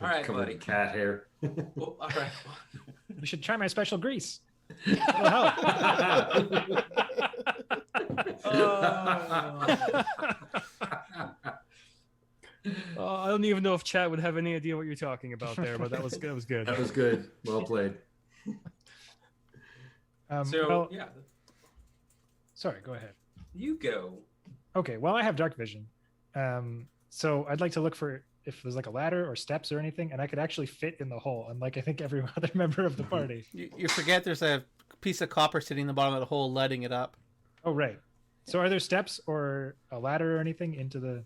All right, Covered buddy. in cat hair. Well, all right. You should try my special grease. It'll help. I don't even know if chat would have any idea what you're talking about there, but that was good. That was good. That was good. Well played. Well, Yeah, sorry, go ahead. you go. Okay, well, I have dark vision. So I'd like to look for if there's like a ladder or steps or anything, and I could actually fit in the hole, unlike I think every other member of the party. You forget there's a piece of copper sitting in the bottom of the hole, lighting it up. Oh, right. So are there steps or a ladder or anything into the...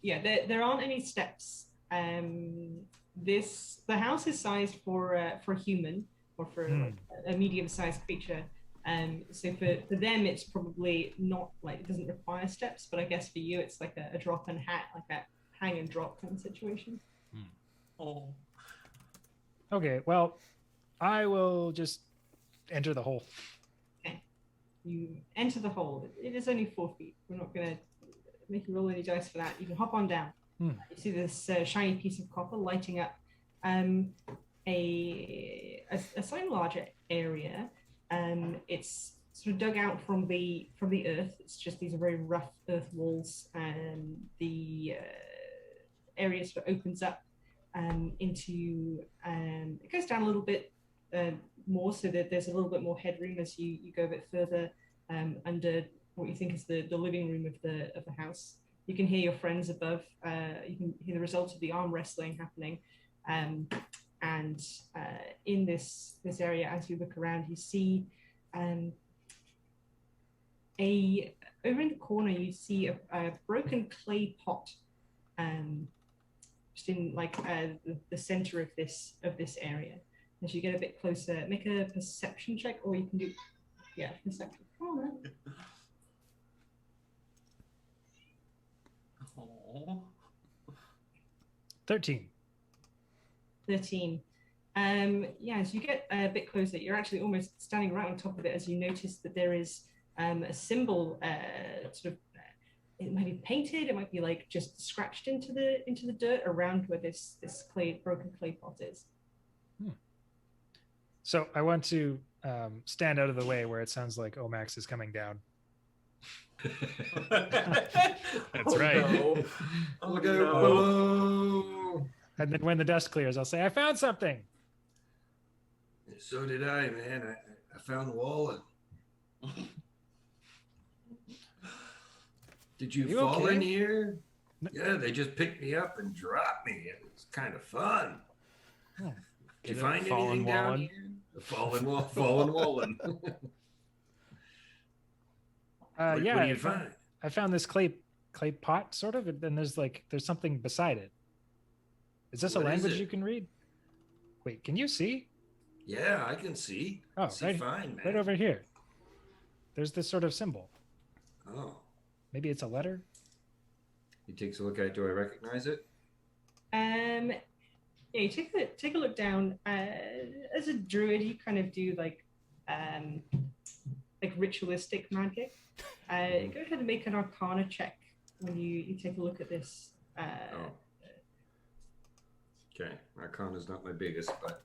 Yeah, there aren't any steps. The house is sized for a human or for like, a medium-sized creature. So for them, it's probably not like it doesn't require steps, but I guess for you, it's like a drop and hat, like a hang and drop kind of situation. Oh. Okay, well, I will just enter the hole. Okay. You enter the hole. It is only 4 feet. We're not going to make you roll any dice for that. You can hop on down. You see this shiny piece of copper lighting up a slightly larger area. It's sort of dug out from the earth. It's just these very rough earth walls, and the area sort of opens up into it goes down a little bit more, so that there's a little bit more headroom as you go a bit further under what you think is the living room of the house. You can hear your friends above. You can hear the results of the arm wrestling happening. And in this area, as you look around, you see over in the corner, you see a broken clay pot, just in like the center of this area. As you get a bit closer, make a perception check, or you can do perception. Oh, no. Oh. 13. 13. As you get a bit closer, you're actually almost standing right on top of it as you notice that there is a symbol, sort of. It might be painted. It might be like just scratched into the dirt around where this broken clay pot is. So I want to stand out of the way where it sounds like Omax is coming down. That's right. No. Oh, Look out no. below. And then when the dust clears, I'll say, I found something. So did I, man. I found Wallen. Did you fall okay? in here? Yeah, they just picked me up and dropped me. It was kind of fun. Did you find anything down here? The fallen Wallen. What do Yeah, you find? I found this clay pot, sort of, and then there's something beside it. Is this What a is language it? you can read? Wait, can you see? Yeah, I can see. Oh, See right, fine, man. right over here. There's this sort of symbol. Oh. Maybe it's a letter. He takes a look at it. Do I recognize it? Yeah, you take a look down. As a druid, you kind of do like ritualistic magic. Go ahead and make an Arcana check when you take a look at this. Okay, Arcana's not my biggest, but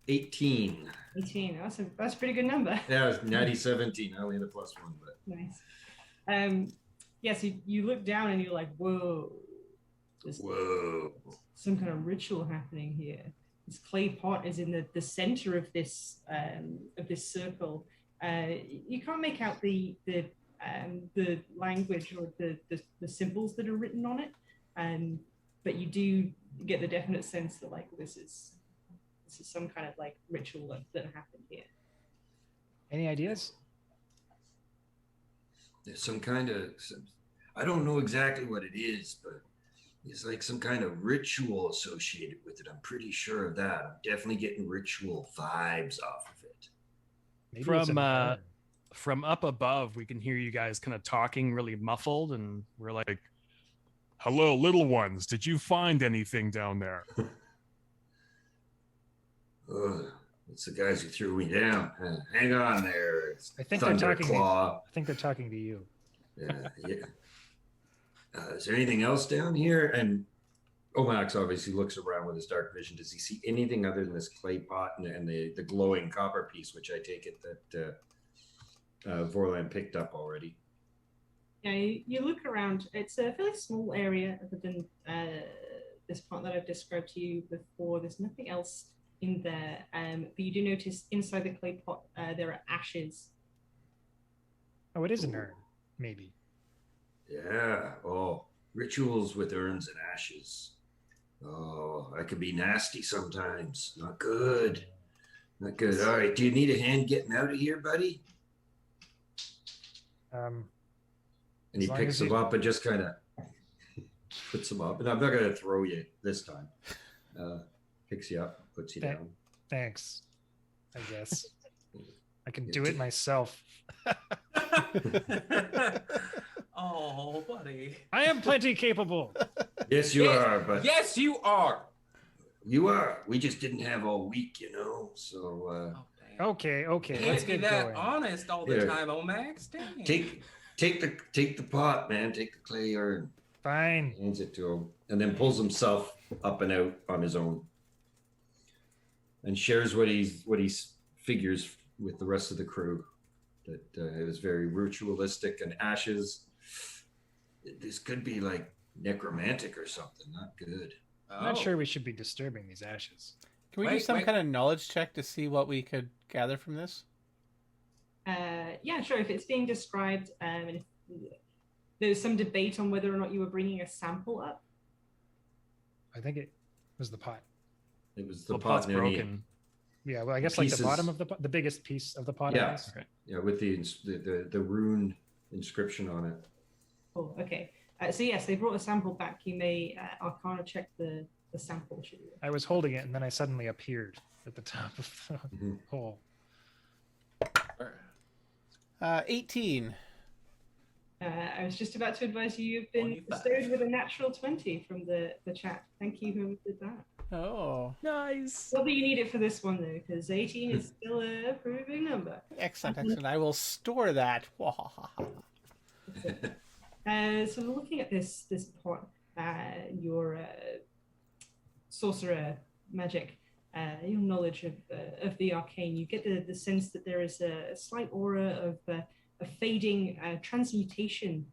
18. 18. That's a pretty good number. Yeah, it was natty 17. I only had a +1, but Nice. Yes, you look down and you're like, whoa. There's whoa. some kind of ritual happening here. This clay pot is in the center of this circle. You can't make out the language or the symbols that are written on it, but you do get the definite sense that like this is some kind of like ritual that happened here. Any ideas? There's some kind of, I don't know exactly what it is, but it's like some kind of ritual associated with it. I'm pretty sure of that. I'm definitely getting ritual vibes off of it. Maybe it's an urn. From up above, we can hear you guys kind of talking really muffled, and we're like, "Hello, little ones. Did you find anything down there?" It's the guys who threw me down. Hang on there. I think they're talking. Thunderclaw. I think they're talking to you. Yeah. Is there anything else down here? And Omax obviously looks around with his dark vision. Does he see anything other than this clay pot and the glowing copper piece, which I take it that Vorlan picked up already? Yeah, you look around. It's a fairly small area other than this part that I've described to you before. There's nothing else in there, but you do notice inside the clay pot there are ashes. Oh, it is an urn, maybe. Yeah. Oh, rituals with urns and ashes. Oh, that could be nasty sometimes. Not good. Not good. All right. Do you need a hand getting out of here, buddy? And he picks them up and just kind of puts them up. And I'm not going to throw you this time. Picks you up, puts you down. Thanks. I guess I can do it myself. Oh, buddy. I am plenty capable. Yes, you are. But yes, you are. You are. We just didn't have all week, So. Okay. Can't Let's be get that going. honest all the time, Omax. Dang. Take the pot, man. Take the clay urn. Fine. Hands it to him, and then pulls himself up and out on his own, and shares what he figures with the rest of the crew. That it was very ritualistic and ashes. This could be like necromantic or something. Not good. I'm not sure we should be disturbing these ashes. Can we do some kind of knowledge check to see what we could gather from this? Yeah, sure. If it's being described, and if there's some debate on whether or not you were bringing a sample up. I think it was the pot. It was the pot's pot broken. Yeah, well, I guess pieces. Like the bottom of the pot, the biggest piece of the pot. Yeah. Okay. Yeah, with the rune inscription on it. Oh, okay. So yes, they brought a sample back. You may Arcana check the sample. I was holding it, and then I suddenly appeared at the top of the hole. 18. I was just about to advise you've been bestowed with a natural 20 from the chat. Thank you, whoever did that. Oh. Nice. Not that you need it for this one, though, because 18 is still a pretty big number. Excellent. I will store that. So looking at this pot, your sorcerer magic, your knowledge of the arcane, you get the sense that there is a slight aura of a fading transmutation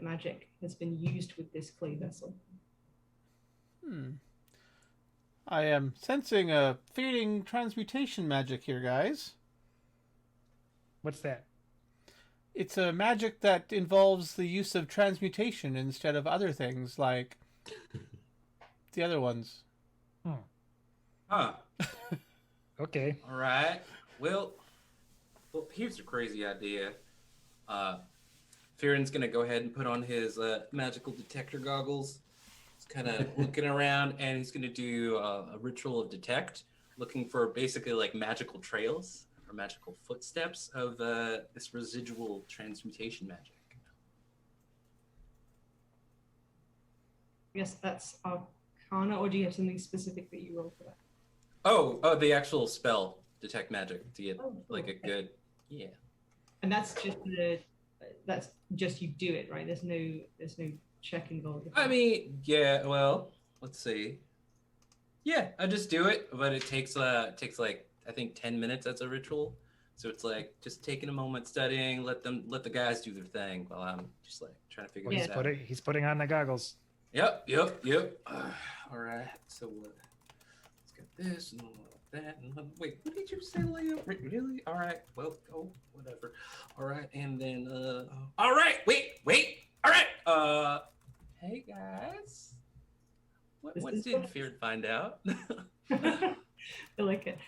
magic has been used with this clay vessel. I am sensing a fading transmutation magic here, guys. What's that? It's a magic that involves the use of transmutation instead of other things like the other ones. Huh. Okay. All right. Well, here's a crazy idea. Fearon's gonna go ahead and put on his magical detector goggles. He's kind of looking around, and he's gonna do a ritual of detect, looking for basically like magical trails or magical footsteps of this residual transmutation magic. Yes, that's Arcana, or do you have something specific that you roll for that? Oh, the actual spell, detect magic, to get Cool. like a good, yeah. And that's just you do it, right? There's no check involved. I mean, yeah. Well, let's see. Yeah, I just do it, but it takes like I think 10 minutes as a ritual. So it's like just taking a moment studying, let the guys do their thing while I'm just like trying to figure Well, this out. he's putting on the goggles. Yep. All right. So let's get this and that. And wait, what did you say, Leo? Really? All right. Well, whatever. All right, and then all right. Wait. All right. Hey guys. What did Fear find out? I like it.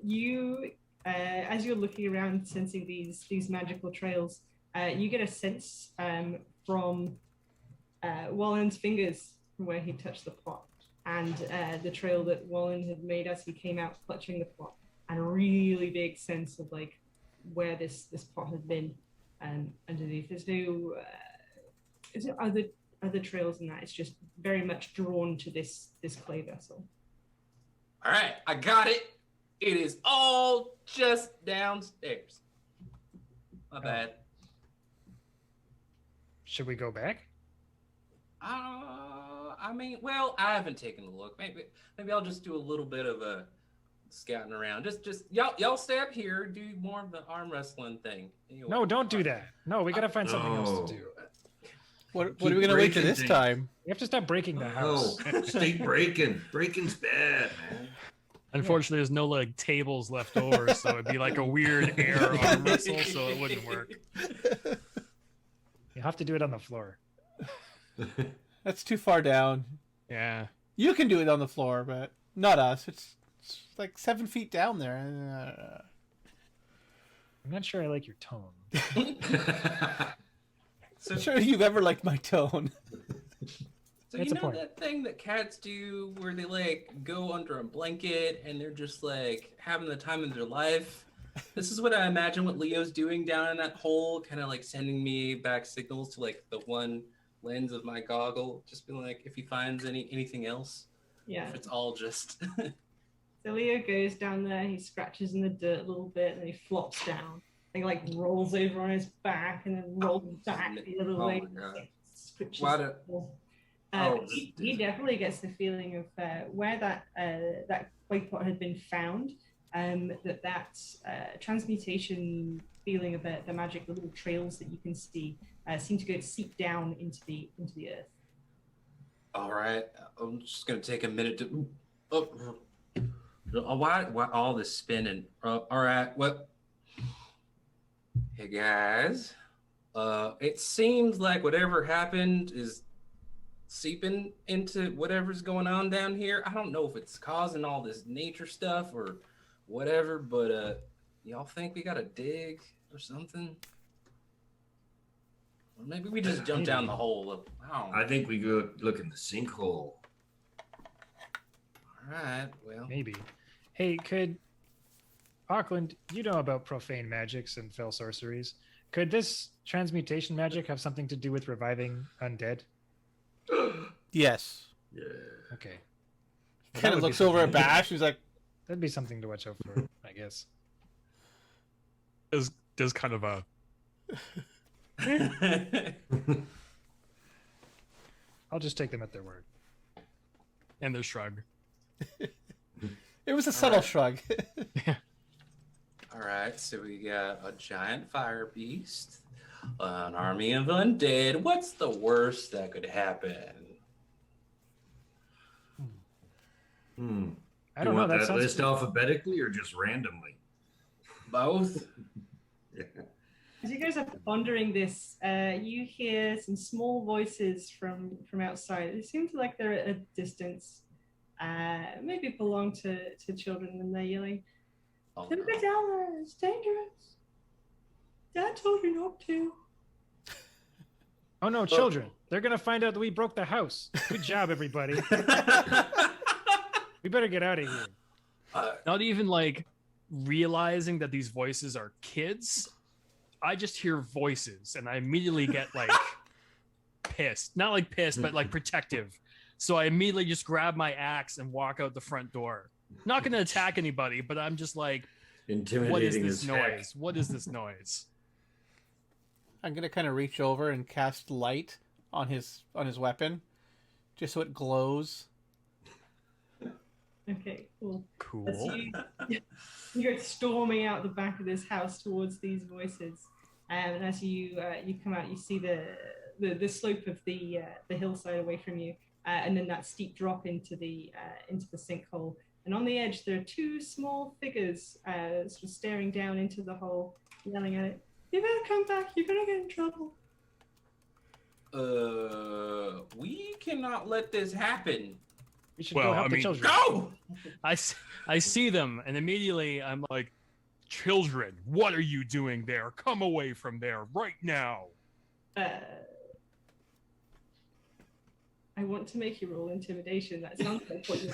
You, as you're looking around, sensing these magical trails, you get a sense from Wallen's fingers from where he touched the pot, and the trail that Wallen had made as he came out clutching the pot, and a really big sense of like where this pot had been underneath. There's no other trails than that. It's just very much drawn to this clay vessel. All right, I got it. It is all just downstairs. My bad. Should we go back? I mean, well, I haven't taken a look. Maybe I'll just do a little bit of a scouting around. Just y'all stay up here, do more of the arm wrestling thing. Anyway, No, don't do that. No, we gotta find something else to do. What are we gonna wait to this time? We have to stop breaking the house. Oh, stay breaking. Breaking's bad, man. Unfortunately, there's no like tables left over, so it'd be like a weird air arm wrestle, so it wouldn't work. You have to do it on the floor. That's too far down. Yeah. You can do it on the floor, but not us. It's like 7 feet down there. I'm not sure I like your tone. So, I'm sure you've ever liked my tone. So That's you a know point. that thing that cats do where they like go under a blanket and they're just like having the time of their life? This is what I imagine what Leo's doing down in that hole, kind of like sending me back signals to like the one lens of my goggle, just being like if he finds anything else. Yeah. If it's all just So Leo goes down there, he scratches in the dirt a little bit, and then he flops down. He like rolls over on his back and then rolls back the other way. my God. Scratches Why the wall. Oh, he definitely gets the feeling of where that clay pot had been found, that transmutation feeling of the magic, the little trails that you can see seem to go seep down into the earth. all right. I'm just gonna take a minute to. Why all this spinning? All right. What? Hey guys. It seems like whatever happened is seeping into whatever's going on down here. I don't know if it's causing all this nature stuff or whatever, but y'all think we gotta dig or something? Or maybe we just jump down the hole. I don't know. I think we go look in the sinkhole. All right. Well. Maybe. Hey, could Auckland, you know about profane magics and fell sorceries. Could this transmutation magic have something to do with reviving undead? Yes. Yeah. Okay. Kind of looks over at Bash. He's like, That'd be something to watch out for, I guess. Does kind of a I'll just take them at their word. and their shrug. it was a subtle shrug. All right, so we got a giant fire beast, an army of undead. What's the worst that could happen? I don't know. Want That that sounds list alphabetically or just randomly? Both? Yeah. As you guys are pondering this, you hear some small voices from outside. They seem to like they're at a distance. Maybe belong to children, and they're yelling, Oh, "Don't go down there, it's dangerous. Dad told you not to." Oh no, children! They're gonna find out that we broke the house. Good job, everybody. We better get out of here. Not even like realizing that these voices are kids. I just hear voices and I immediately get like pissed. Not like pissed, but like protective. So I immediately just grab my axe and walk out the front door. Not going to attack anybody, but I'm just like, Intimidating what is this as heck. noise? What is this noise? I'm gonna kind of reach over and cast light on his weapon, just so it glows. Okay, cool. Cool. As you go storming out the back of this house towards these voices, and as you come out, you see the slope of the hillside away from you, and then that steep drop into the sinkhole. And on the edge, there are two small figures sort of staring down into the hole, yelling at it. You better come back. You're gonna get in trouble. We cannot let this happen. We should Well, go help I the mean, children. Go! I see them and immediately I'm like, children, what are you doing there? Come away from there right now. I want to make you roll intimidation. That sounds like what you're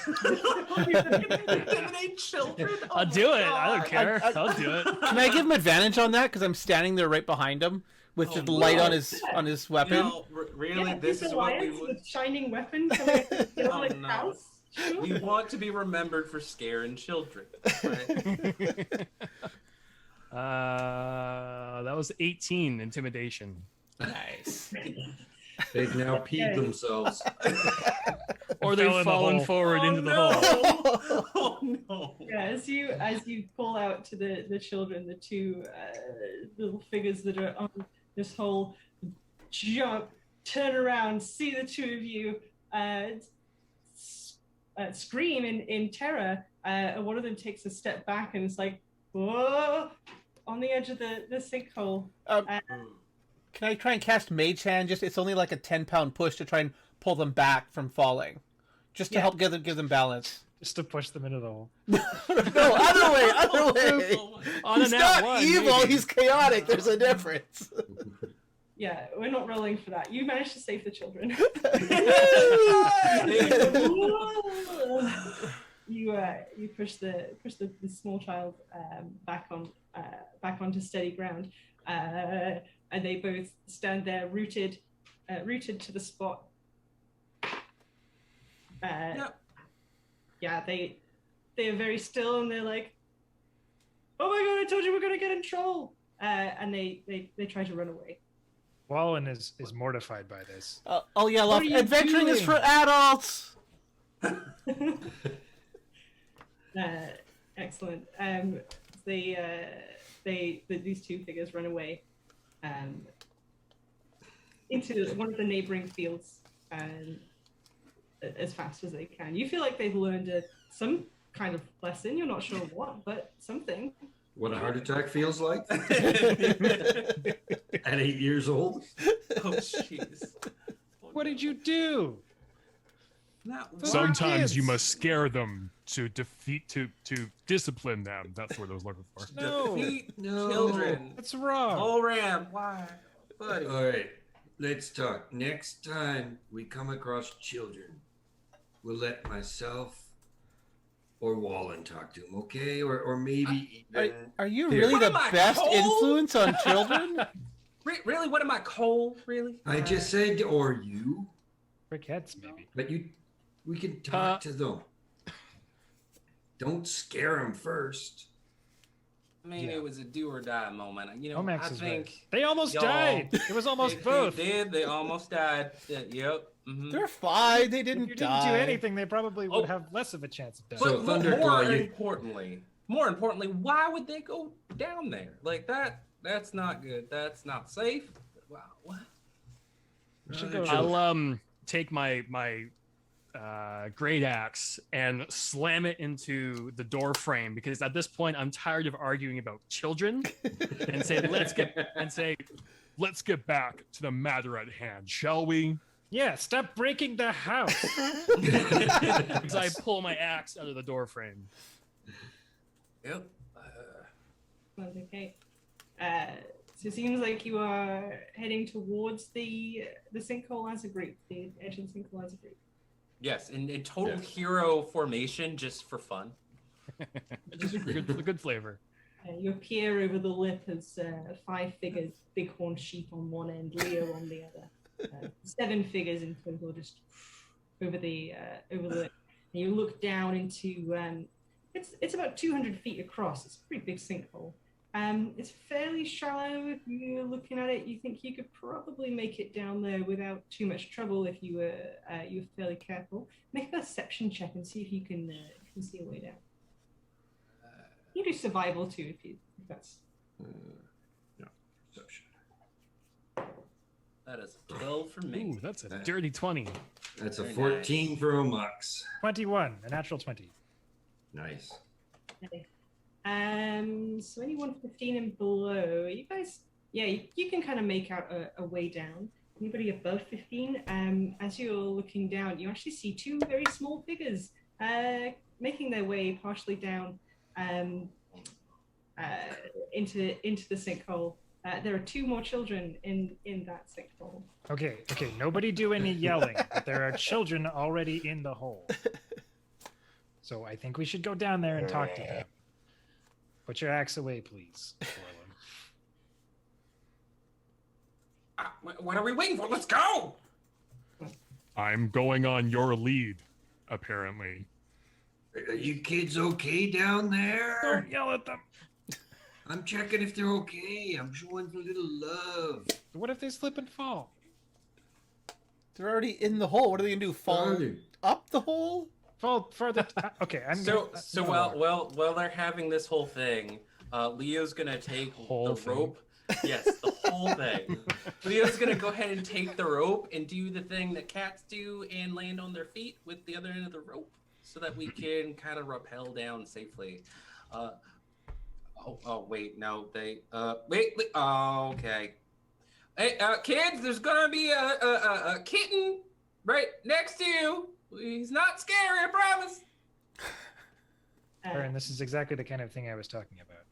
Intimidate children? Oh I'll my do it. I God. don't care. I'll do it. Can I give him advantage on that? Because I'm standing there right behind him with the light on his weapon. No, really, Yeah, this is what we with would. shining weapon coming Oh, like no. house. Sure. We want to be remembered for scaring children. Right? That was 18 intimidation. Nice. They've now peed themselves. Or Fell they've in the fallen hole. forward into the no. hole. Oh no! Yeah, as you call out to the children, the two little figures that are on this whole jump, turn around, see the two of you scream in terror. And one of them takes a step back and is like, whoa, on the edge of the sinkhole. Can I try and cast Mage Hand? It's only like a 10-pound push to try and pull them back from falling, just to help give them balance. Just to push them into the hole. No, other way. On He's a nat not one, evil. maybe. He's chaotic. There's a difference. Yeah, we're not rolling for that. You managed to save the children. You push the small child back onto steady ground, and they both stand there rooted to the spot. Yeah, they are very still, and they're like, "Oh my god! I told you we're gonna get in trouble!" And they try to run away. Wallen is mortified by this. I'll yell What off, are you adventuring is doing?" for adults! Excellent. These two figures run away into one of the neighboring fields as fast as they can. You feel like they've learned some kind of lesson. You're not sure what, but something. What a heart attack feels like at 8 years old. Oh jeez. What did you do? Sometimes you kids. must scare them to discipline them. That's what I was looking for. No. Defeat No. children. That's wrong. Oh Ram, why? Buddy. All right, let's talk. Next time we come across children, we'll let myself or Wallen talk to them, okay? Or maybe even. Are you Here. really What the am I, best cold? influence on children? Really? What am I, Cole? Really? I just said, or you, Briquettes, maybe. but we can talk to them. Don't scare them first. I mean, Yeah. it was a do or die moment. You know, Omax I is think right. They almost y'all- died. It was almost both. They did. They almost died. Yep. Mhm. They're fine. They If didn't you didn't die. do anything, they probably would Oh. have less of a chance of dying. So But Thunderclaw, more importantly, why would they go down there like that? That's not good. That's not safe. Wow. What? We should go. I'll take my great axe and slam it into the door frame because at this point I'm tired of arguing about children and say let's get back to the matter at hand, shall we? Yeah, stop breaking the house. As I pull my axe out of the door frame. Yep. Sounds okay. So it seems like you are heading towards the sinkhole as a group, the edge of the sinkhole as a group. Yes, in total hero formation, just for fun. Just for good flavor. You appear over the lip as 5 figures, bighorn sheep on one end, Leo on the other. 7 figures in total, just over the lip. And you look down into it's about 200 feet across. It's a pretty big sinkhole. It's fairly shallow. If you're looking at it, you think you could probably make it down there without too much trouble if you were fairly careful. Make a perception check and see if you can see a way down. You can do survival too if that's. No, perception. That is a 12 for me. Ooh, that's a dirty 20. That's a Very 14 nice. for Omux. 21, a natural 20. Nice. Okay. So anyone 15 and below, you guys, you can kind of make out a way down. Anybody above 15, as you're looking down, you actually see 2 very small figures making their way partially down into the sinkhole. There are 2 more children in that sinkhole. Okay, nobody do any yelling. But there are children already in the hole. So I think we should go down there and talk to them. Put your axe away, please. What are we waiting for? Let's go! I'm going on your lead, apparently. Are you kids okay down there? Don't yell at them. I'm checking if they're okay. I'm showing a little love. What if they slip and fall? They're already in the hole. What are they gonna do? Fall Farther. up the hole? Fall further. Okay, I'm So gonna, while they're having this whole thing, Leo's gonna take Whole the thing? rope. Yes, the whole thing. Leo's gonna go ahead and take the rope and do the thing that cats do and land on their feet with the other end of the rope, so that we can kind of rappel down safely. Wait, no, they oh, okay. Hey, kids, there's gonna be a kitten right next to you. He's not scary, I promise. Aaron, this is exactly the kind of thing I was talking about.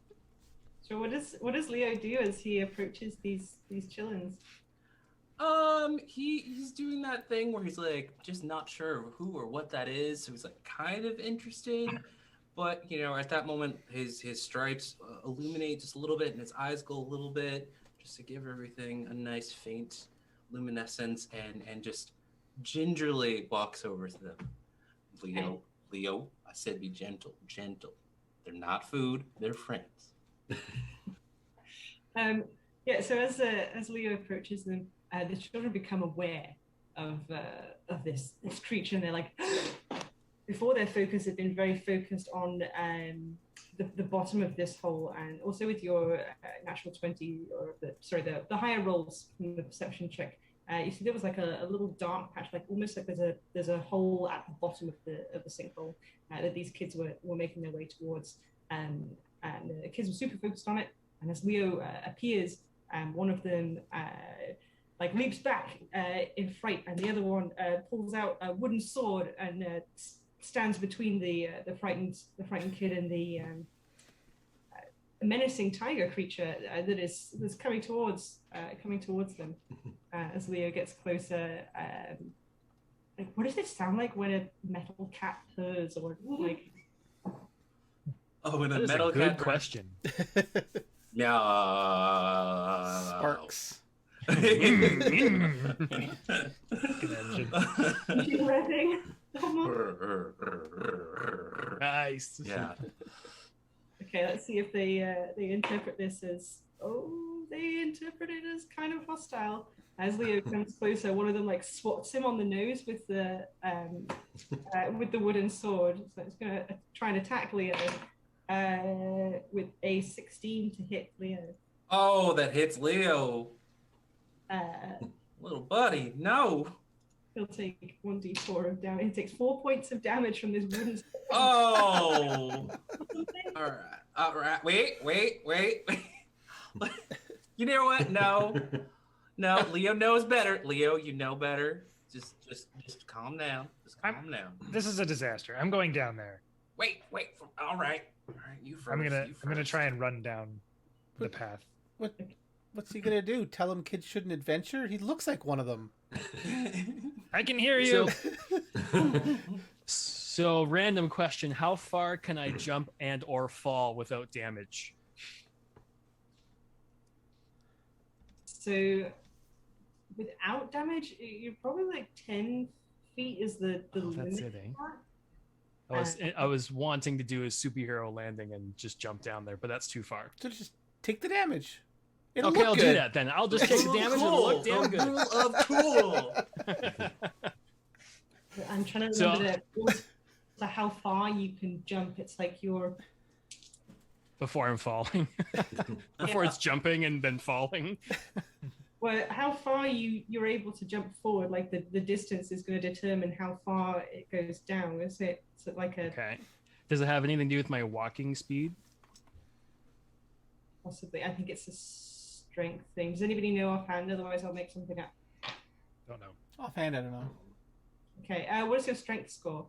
So what does Leo do as he approaches these chillins? He's doing that thing where he's like just not sure who or what that is, so he's like kind of interested, but at that moment his stripes illuminate just a little bit and his eyes go a little bit just to give everything a nice faint luminescence, and just gingerly walks over to them. Leo, I said be gentle. They're not food, they're friends. So as Leo approaches them, the children become aware of this creature, and they're like, before their focus had been very focused on the bottom of this hole, and also with your natural 20 or the higher rolls from the perception check, you see there was like a little dark patch, like almost like there's a hole at the bottom of the sinkhole that these kids were making their way towards, and the kids were super focused on it. And as Leo appears, one of them leaps back in fright, and the other one pulls out a wooden sword and stands between the frightened kid and the menacing tiger creature that's coming towards them. As Leo gets closer, what does it sound like when a metal cat purrs, or like? Oh, and That a is metal a good cat question. Yeah. Sparks. Revving. Nice. Yeah. Okay, let's see if they interpret this as, they interpret it as kind of hostile. As Leo comes closer, one of them swats him on the nose with the wooden sword. So it's gonna try and attack Leo with a 16 to hit Leo. Oh, that hits Leo. Little buddy, no. He'll take 1d4 of damage. He takes 4 points of damage from this wooden sword. Oh. All right. Wait. You know what? No. Leo knows better. Leo, you know better. Just calm down. Just calm down. This is a disaster. I'm going down there. Wait. All right. You first. I'm gonna try and run down the path. What's he gonna do? Tell him kids shouldn't adventure? He looks like one of them. I can hear you. So, random question: how far can I jump and or fall without damage? So, without damage, you're probably like 10 feet is the limit. That's it, eh? I was wanting to do a superhero landing and just jump down there, but that's too far. So just take the damage. It'll Okay, look I'll good. do that then. I'll just take the damage. It'll look damn The good. rule of cool. I'm trying to So- remember so how far you can jump. It's like you're Before I'm falling. Before it's jumping and then falling. well, how far you're able to jump forward. Like the distance is going to determine how far it goes down, isn't it? So like a Okay. Does it have anything to do with my walking speed? possibly. I think it's a strength thing. Does anybody know offhand? Otherwise, I'll make something up. Don't know. Offhand, I don't know. Okay. What is your strength score?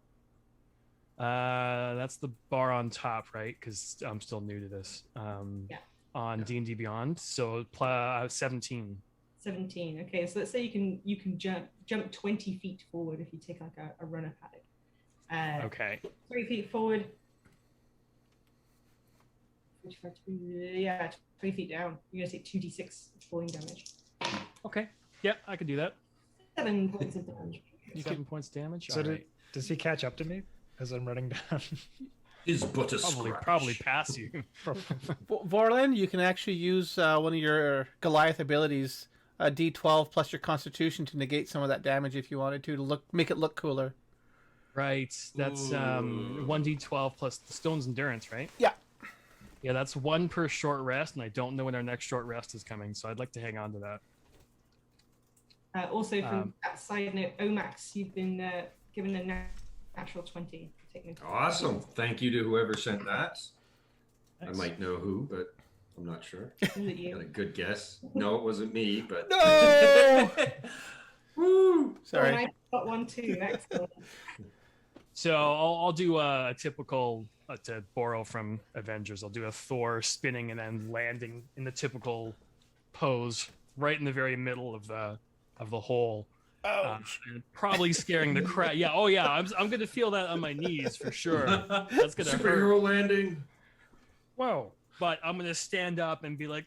That's the bar on top, right? Because I'm still new to this. Yeah. On D&D Beyond, so 17. 17. Okay, so let's say you can jump 20 feet forward if you take like a runner padded. Okay. 3 feet forward. 45, yeah, 3 feet down. You're gonna take 2d6 falling damage. Okay. Yeah, I could do that. 7 points of damage. 7 points damage. So All right. does he catch up to me as I'm running down? Is but a Probably pass you. Vorlin, you can actually use one of your Goliath abilities, D12 plus your Constitution, to negate some of that damage if you wanted to make it look cooler. Right. That's 1d12 plus the stone's endurance, right? Yeah. Yeah, that's 1 per short rest, and I don't know when our next short rest is coming, so I'd like to hang on to that. Also, from that side note, Omax, you've been given a natural 20. Awesome. Thank you to whoever sent that. Nice. I might know who, but I'm not sure. Was it you? Got a good guess. No, it wasn't me, but No! woo! Sorry. I got one too. Excellent. So I'll do a typical, to borrow from Avengers, I'll do a Thor spinning and then landing in the typical pose right in the very middle of the hole. And probably scaring the crap. Yeah, oh yeah, I'm gonna feel that on my knees for sure. That's gonna hurt. Superhero landing. Whoa. But I'm gonna stand up and be like,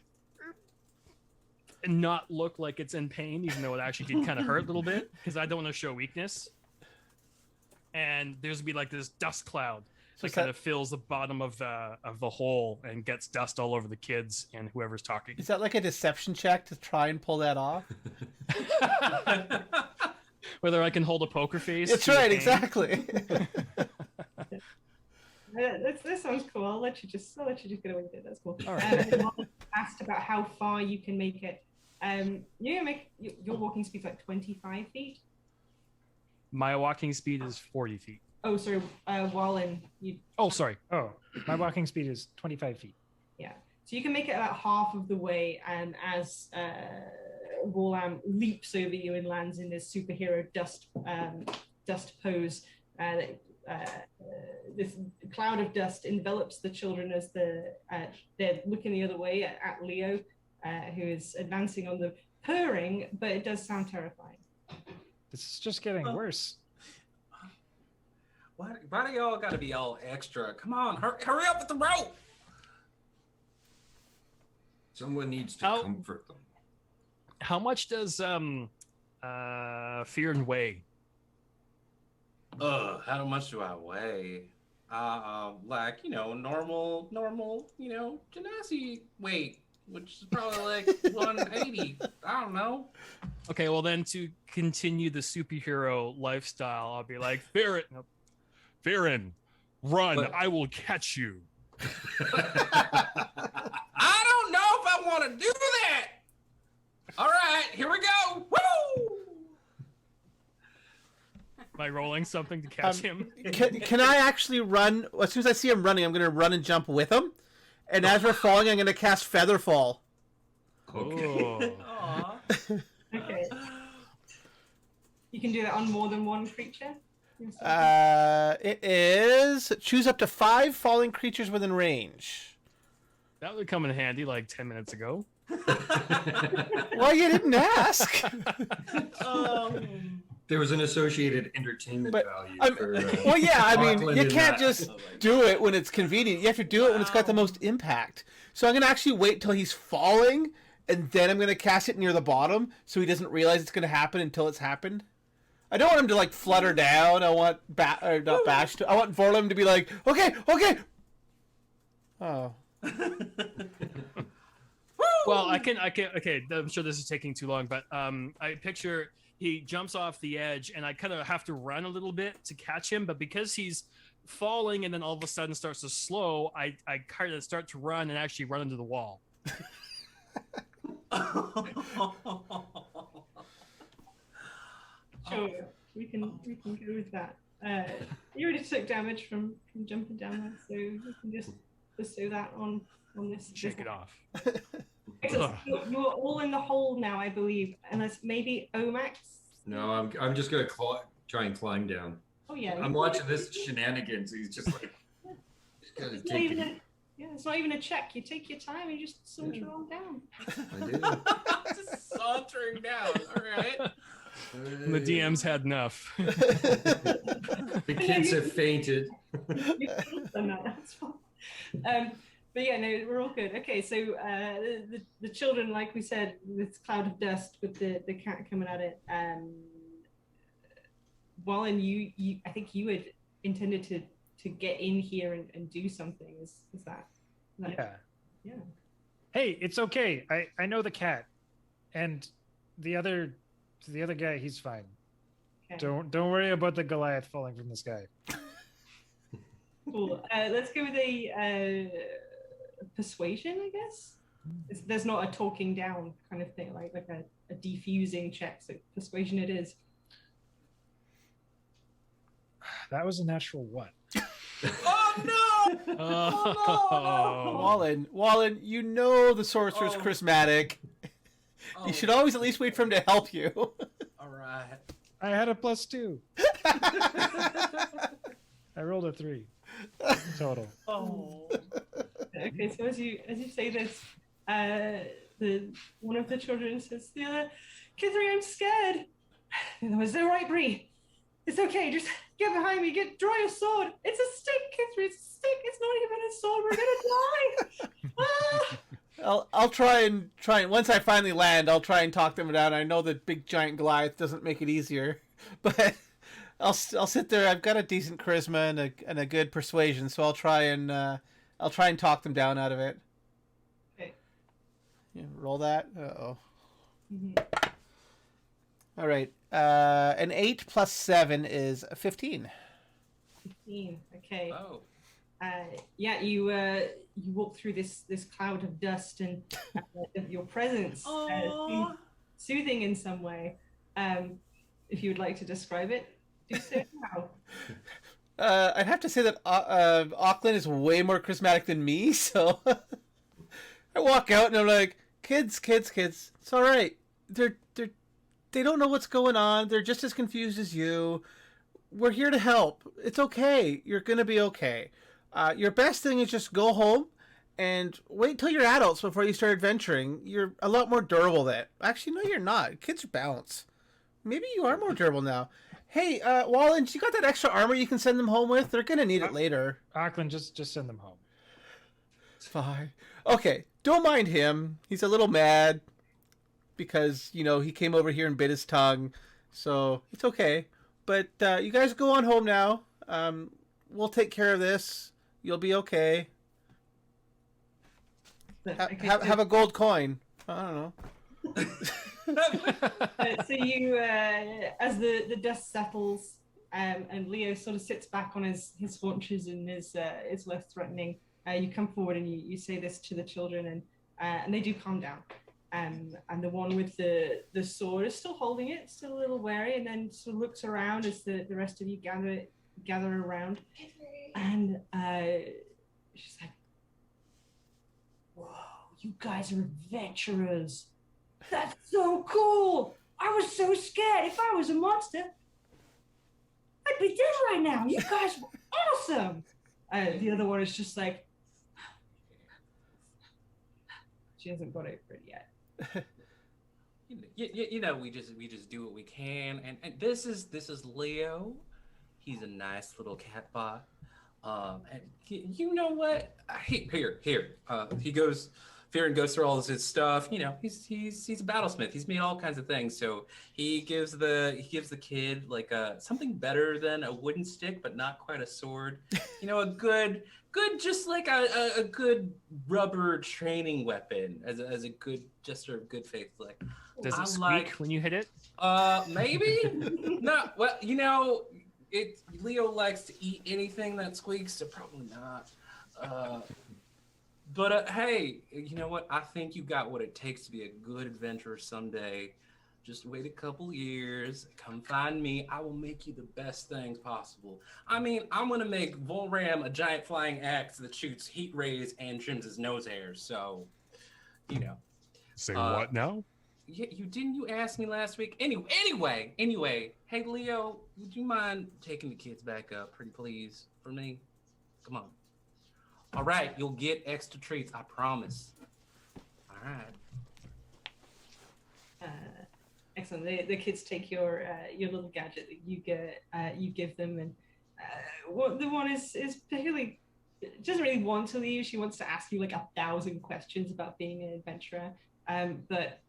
and not look like it's in pain, even though it actually did kind of hurt a little bit, because I don't want to show weakness. And there's gonna be like this dust cloud that kind of fills the bottom of the hole and gets dust all over the kids and whoever's talking. Is that like a deception check to try and pull that off? Whether I can hold a poker face. That's to the right, pain. exactly. That sounds cool. I'll let you just get away with it. That's cool. All right. Asked about how far you can make it. You're gonna make your walking speed's like 25 feet. My walking speed is 40 feet. Oh, sorry. Wallen, you. Oh, sorry. Oh, my walking speed is 25 feet. Yeah. So you can make it about half of the way, and as Warlam leaps over you and lands in this superhero dust pose, this cloud of dust envelops the children as they're looking the other way at Leo, who is advancing on the purring, but it does sound terrifying. This is just getting worse. Why do y'all gotta be all extra? Come on, hurry up with the rope! Someone needs to How- comfort them. How much does fear and weigh? How much do I weigh? Like, normal, Genasi weight, which is probably like 180. I don't know. Okay, well then to continue the superhero lifestyle, I'll be like, Farron, run! But- I will catch you. I don't know if I want to do that. All right, here we go. Woo! Am I rolling something to catch him? Can I actually run? As soon as I see him running, I'm going to run and jump with him. And as we're falling, I'm going to cast Featherfall. Okay. Oh. Aw. Okay. You can do that on more than one creature. It is choose up to 5 falling creatures within range. That would come in handy like 10 minutes ago. Well, you didn't ask. There was an associated entertainment But, value for. Well, yeah, I mean, Auckland you in can't that. just Oh my do it when it's convenient. You have to do it when it's got the Wow. most impact. So I'm going to actually wait till he's falling, and then I'm going to cast it near the bottom so he doesn't realize it's going to happen until it's happened. I don't want him to, like, flutter down. I want, not Bash to, I want Vorlem to be like, okay. Oh. Well, I can. Okay, I'm sure this is taking too long, but I picture he jumps off the edge, and I kind of have to run a little bit to catch him. But because he's falling, and then all of a sudden starts to slow, I kind of start to run and actually run into the wall. Sure, we can go with that. You already took damage from jumping down there, so you can just bestow that on this. Shake it off. So you're all in the hole now, I believe, unless maybe Omax. No, I'm just gonna try and climb down. Oh yeah. I'm watching this shenanigans. He's just like, just gotta It's not take even it. it's not even a check. You take your time and you just saunter on down. I do. Just sauntering down. All right. And the DM's had enough. The kids have fainted. That's fine. But yeah, no, we're all good. Okay, so the children, like we said, this cloud of dust with the cat coming at it. Wallen, you I think you had intended to get in here and do something. Is that? Yeah. Hey, it's okay. I know the cat, and the other guy. He's fine. Okay. Don't worry about the Goliath falling from the sky. Cool. Let's go with a persuasion, I guess. There's not a talking down kind of thing, like a defusing check. So persuasion it is. That was a natural 1. Oh no! Oh. Wallen, you know the sorcerer's Oh. charismatic. Oh, You should always at least wait for him to help you. All right. I had a +2. I rolled a 3 total. Oh. Okay, so as you say this, one of the children says, "The other, Kithri, I'm scared." And was the right, Bree. It's okay, just get behind me, draw your sword. It's a stick, Kithri, it's a stick. It's not even a sword. We're gonna die. Ah! I'll try and once I finally land, I'll try and talk them down. I know that big giant Goliath doesn't make it easier, but I'll sit there. I've got a decent charisma and a good persuasion, so I'll try and talk them down out of it. Okay. Yeah, roll that. Uh-oh. Mhm. All right. An 8 plus 7 is 15. 15. Okay. Oh. Yeah, you walk through this cloud of dust and your presence seems soothing in some way. If you would like to describe it, do so now. I'd have to say that Auckland is way more charismatic than me, so I walk out and I'm like, kids, it's all right. They don't know what's going on. They're just as confused as you. We're here to help. It's okay. You're gonna be okay. Your best thing is just go home and wait till you're adults before you start adventuring. You're a lot more durable then. Actually, no, you're not. Kids bounce. Maybe you are more durable now. Hey, Wallen, you got that extra armor you can send them home with? They're gonna need it later. Auckland, just send them home. Fine. Okay, don't mind him. He's a little mad because, he came over here and bit his tongue. So it's okay. But you guys go on home now. We'll take care of this. You'll be okay. Have a gold coin. I don't know. So you, as the dust settles, and Leo sort of sits back on his haunches and is less threatening, you come forward and you say this to the children, and they do calm down. And the one with the sword is still holding it, still a little wary, and then sort of looks around as the rest of you gather around, and she's like, "Whoa, you guys are adventurers! That's so cool! I was so scared. If I was a monster, I'd be dead right now. You guys were awesome." The other one is just like, She hasn't got over it yet. We just do what we can, and this is Leo. He's a nice little cat bot. And you know what? Here. He goes. Fearon goes through all of his stuff. He's a battlesmith. He's made all kinds of things. So he gives the kid like something better than a wooden stick, but not quite a sword. A good just like a good rubber training weapon as a good gesture of good faith. Like, does it squeak when you hit it? Maybe. No. Well, Leo likes to eat anything that squeaks, so probably not. But hey, you know what? I think you got what it takes to be a good adventurer someday. Just wait a couple years, come find me. I will make you the best things possible. I mean, I'm gonna make Volram a giant flying axe that shoots heat rays and trims his nose hairs. So, Say what now? Yeah, you ask me last week. Anyway. Hey, Leo, would you mind taking the kids back up, pretty please, for me? Come on. All right, you'll get extra treats, I promise. All right. Excellent. The kids take your little gadget that you give them, and the one is particularly doesn't really want to leave. She wants to ask you like 1,000 questions about being an adventurer. But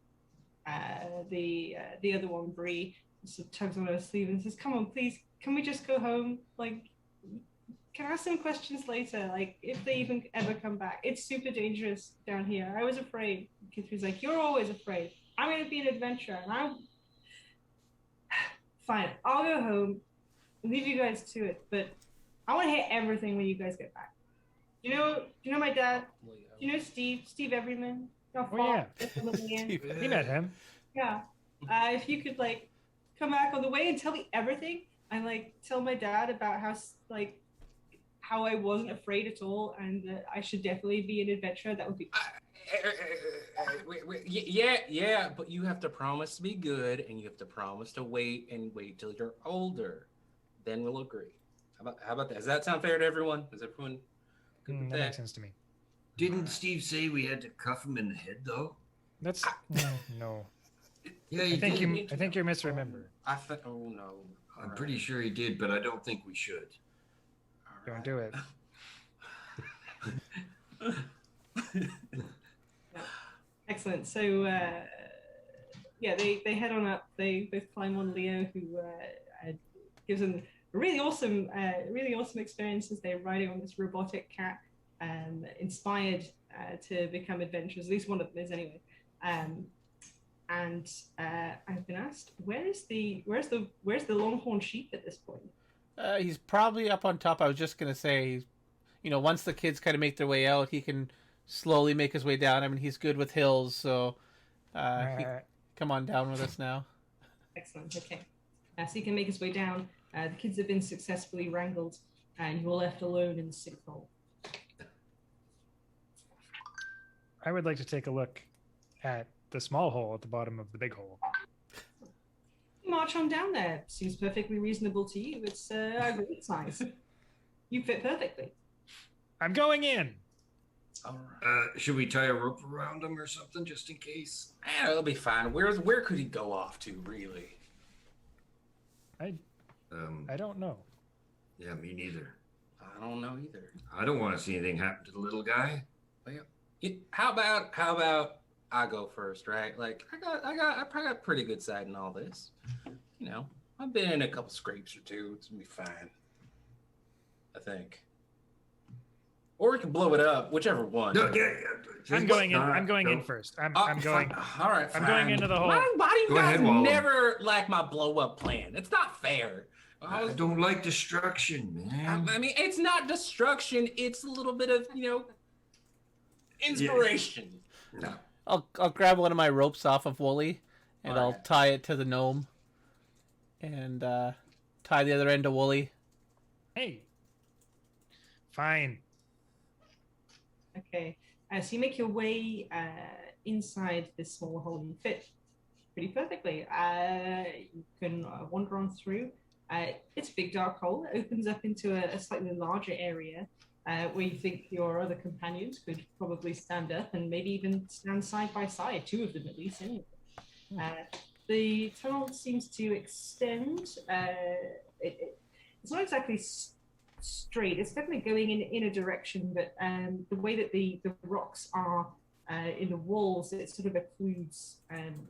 the other one, Bree, sort of tugs on her sleeve and says, "Come on, please, can we just go home? Like, can I ask some questions later? Like, if they even ever come back. It's super dangerous down here. I was afraid." Kitty's like, "You're always afraid. I'm going to be an adventurer, and I'm fine. I'll go home, leave you guys to it, but I want to hear everything when you guys get back. Do you know my dad? Do you know Steve Everyman? Oh yeah, he met him. Yeah. If you could like come back on the way and tell me everything, and like tell my dad about how I wasn't afraid at all, and that I should definitely be an adventurer. That would be. Yeah, but you have to promise to be good, and you have to promise to wait till you're older. Then we'll agree. How about that? Does that sound fair to everyone? Is everyone good with that makes sense to me. Didn't Steve say we had to cuff him in the head, though? That's no. Yeah, I think you're misremembering. Oh no. I'm pretty sure he did, but I don't think we should. Don't do it. Excellent. So they head on up. They both climb on Leo, who gives them a really awesome experience as they're riding on this robotic cat, inspired to become adventurers. At least one of them is anyway. And I've been asked, where's the longhorn sheep at this point? He's probably up on top. I was just gonna say, once the kids kind of make their way out, he can slowly make his way down. I mean, he's good with hills, so come on down with us now. Excellent. Okay. So he can make his way down. The kids have been successfully wrangled, and you're left alone in the sinkhole. I would like to take a look at the small hole at the bottom of the big hole. March on down there. Seems perfectly reasonable to you. It's a great size. You fit perfectly. I'm going in. All right. Should we tie a rope around him or something, just in case? It'll be fine. Where could he go off to, really? I don't know. Yeah, me neither. I don't know either. I don't want to see anything happen to the little guy. Well, how about I go first, right? Like I probably got pretty good side in all this. I've been in a couple scrapes or two. It's gonna be fine, I think. Or we can blow it up, whichever one. No, I'm going in. I'm going in first. I'm going. Fine. All right, fine. I'm going into the hole. Why do you guys Wallen. never like my blow up plan? It's not fair. I don't like destruction, man. I mean, it's not destruction. It's a little bit of inspiration. No. I'll grab one of my ropes off of Wooly, and All I'll right. tie it to the gnome, and tie the other end to Wooly. Hey. Fine. Okay. So you make your way inside this small hole. You fit pretty perfectly. You can wander on through. It's a big dark hole. It opens up into a slightly larger area. where you think your other companions could probably stand up and maybe even stand side by side, two of them at least. Anyway. The tunnel seems to extend. It's not exactly straight. It's definitely going in a direction, but the way that the rocks are in the walls, it sort of occludes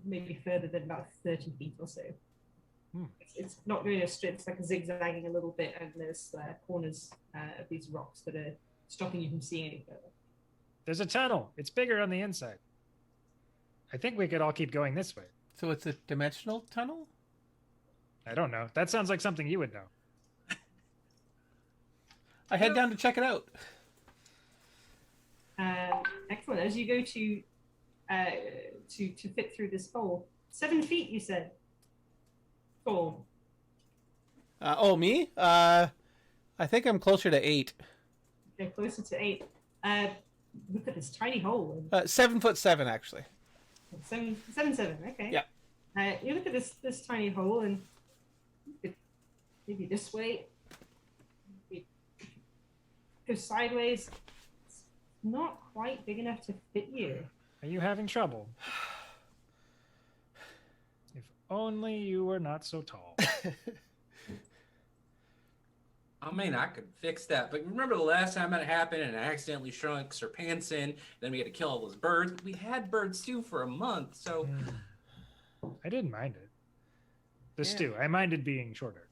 maybe further than about 30 feet or so. It's not really a straight, it's like a zigzagging a little bit, and there's corners of these rocks that are stopping you from seeing any further. There's a tunnel. It's bigger on the inside. I think we could all keep going this way. So it's a dimensional tunnel? I don't know. That sounds like something you would know. I head down to check it out. Excellent. As you go to fit through this hole, 7 feet, you said. Cool. Oh, me? I think I'm closer to 8. Okay, closer to 8. Look at this tiny hole. 7'7", actually. 7'7", okay. Yeah. You look at this tiny hole, and maybe this way. Go sideways. It's not quite big enough to fit you. Are you having trouble? If only you were not so tall. I mean, I could fix that, but remember the last time that happened and I accidentally shrunk Sir Panson, then we had to kill all those birds? We had birds too for a month, so... I didn't mind it. The stew. I minded being shorter.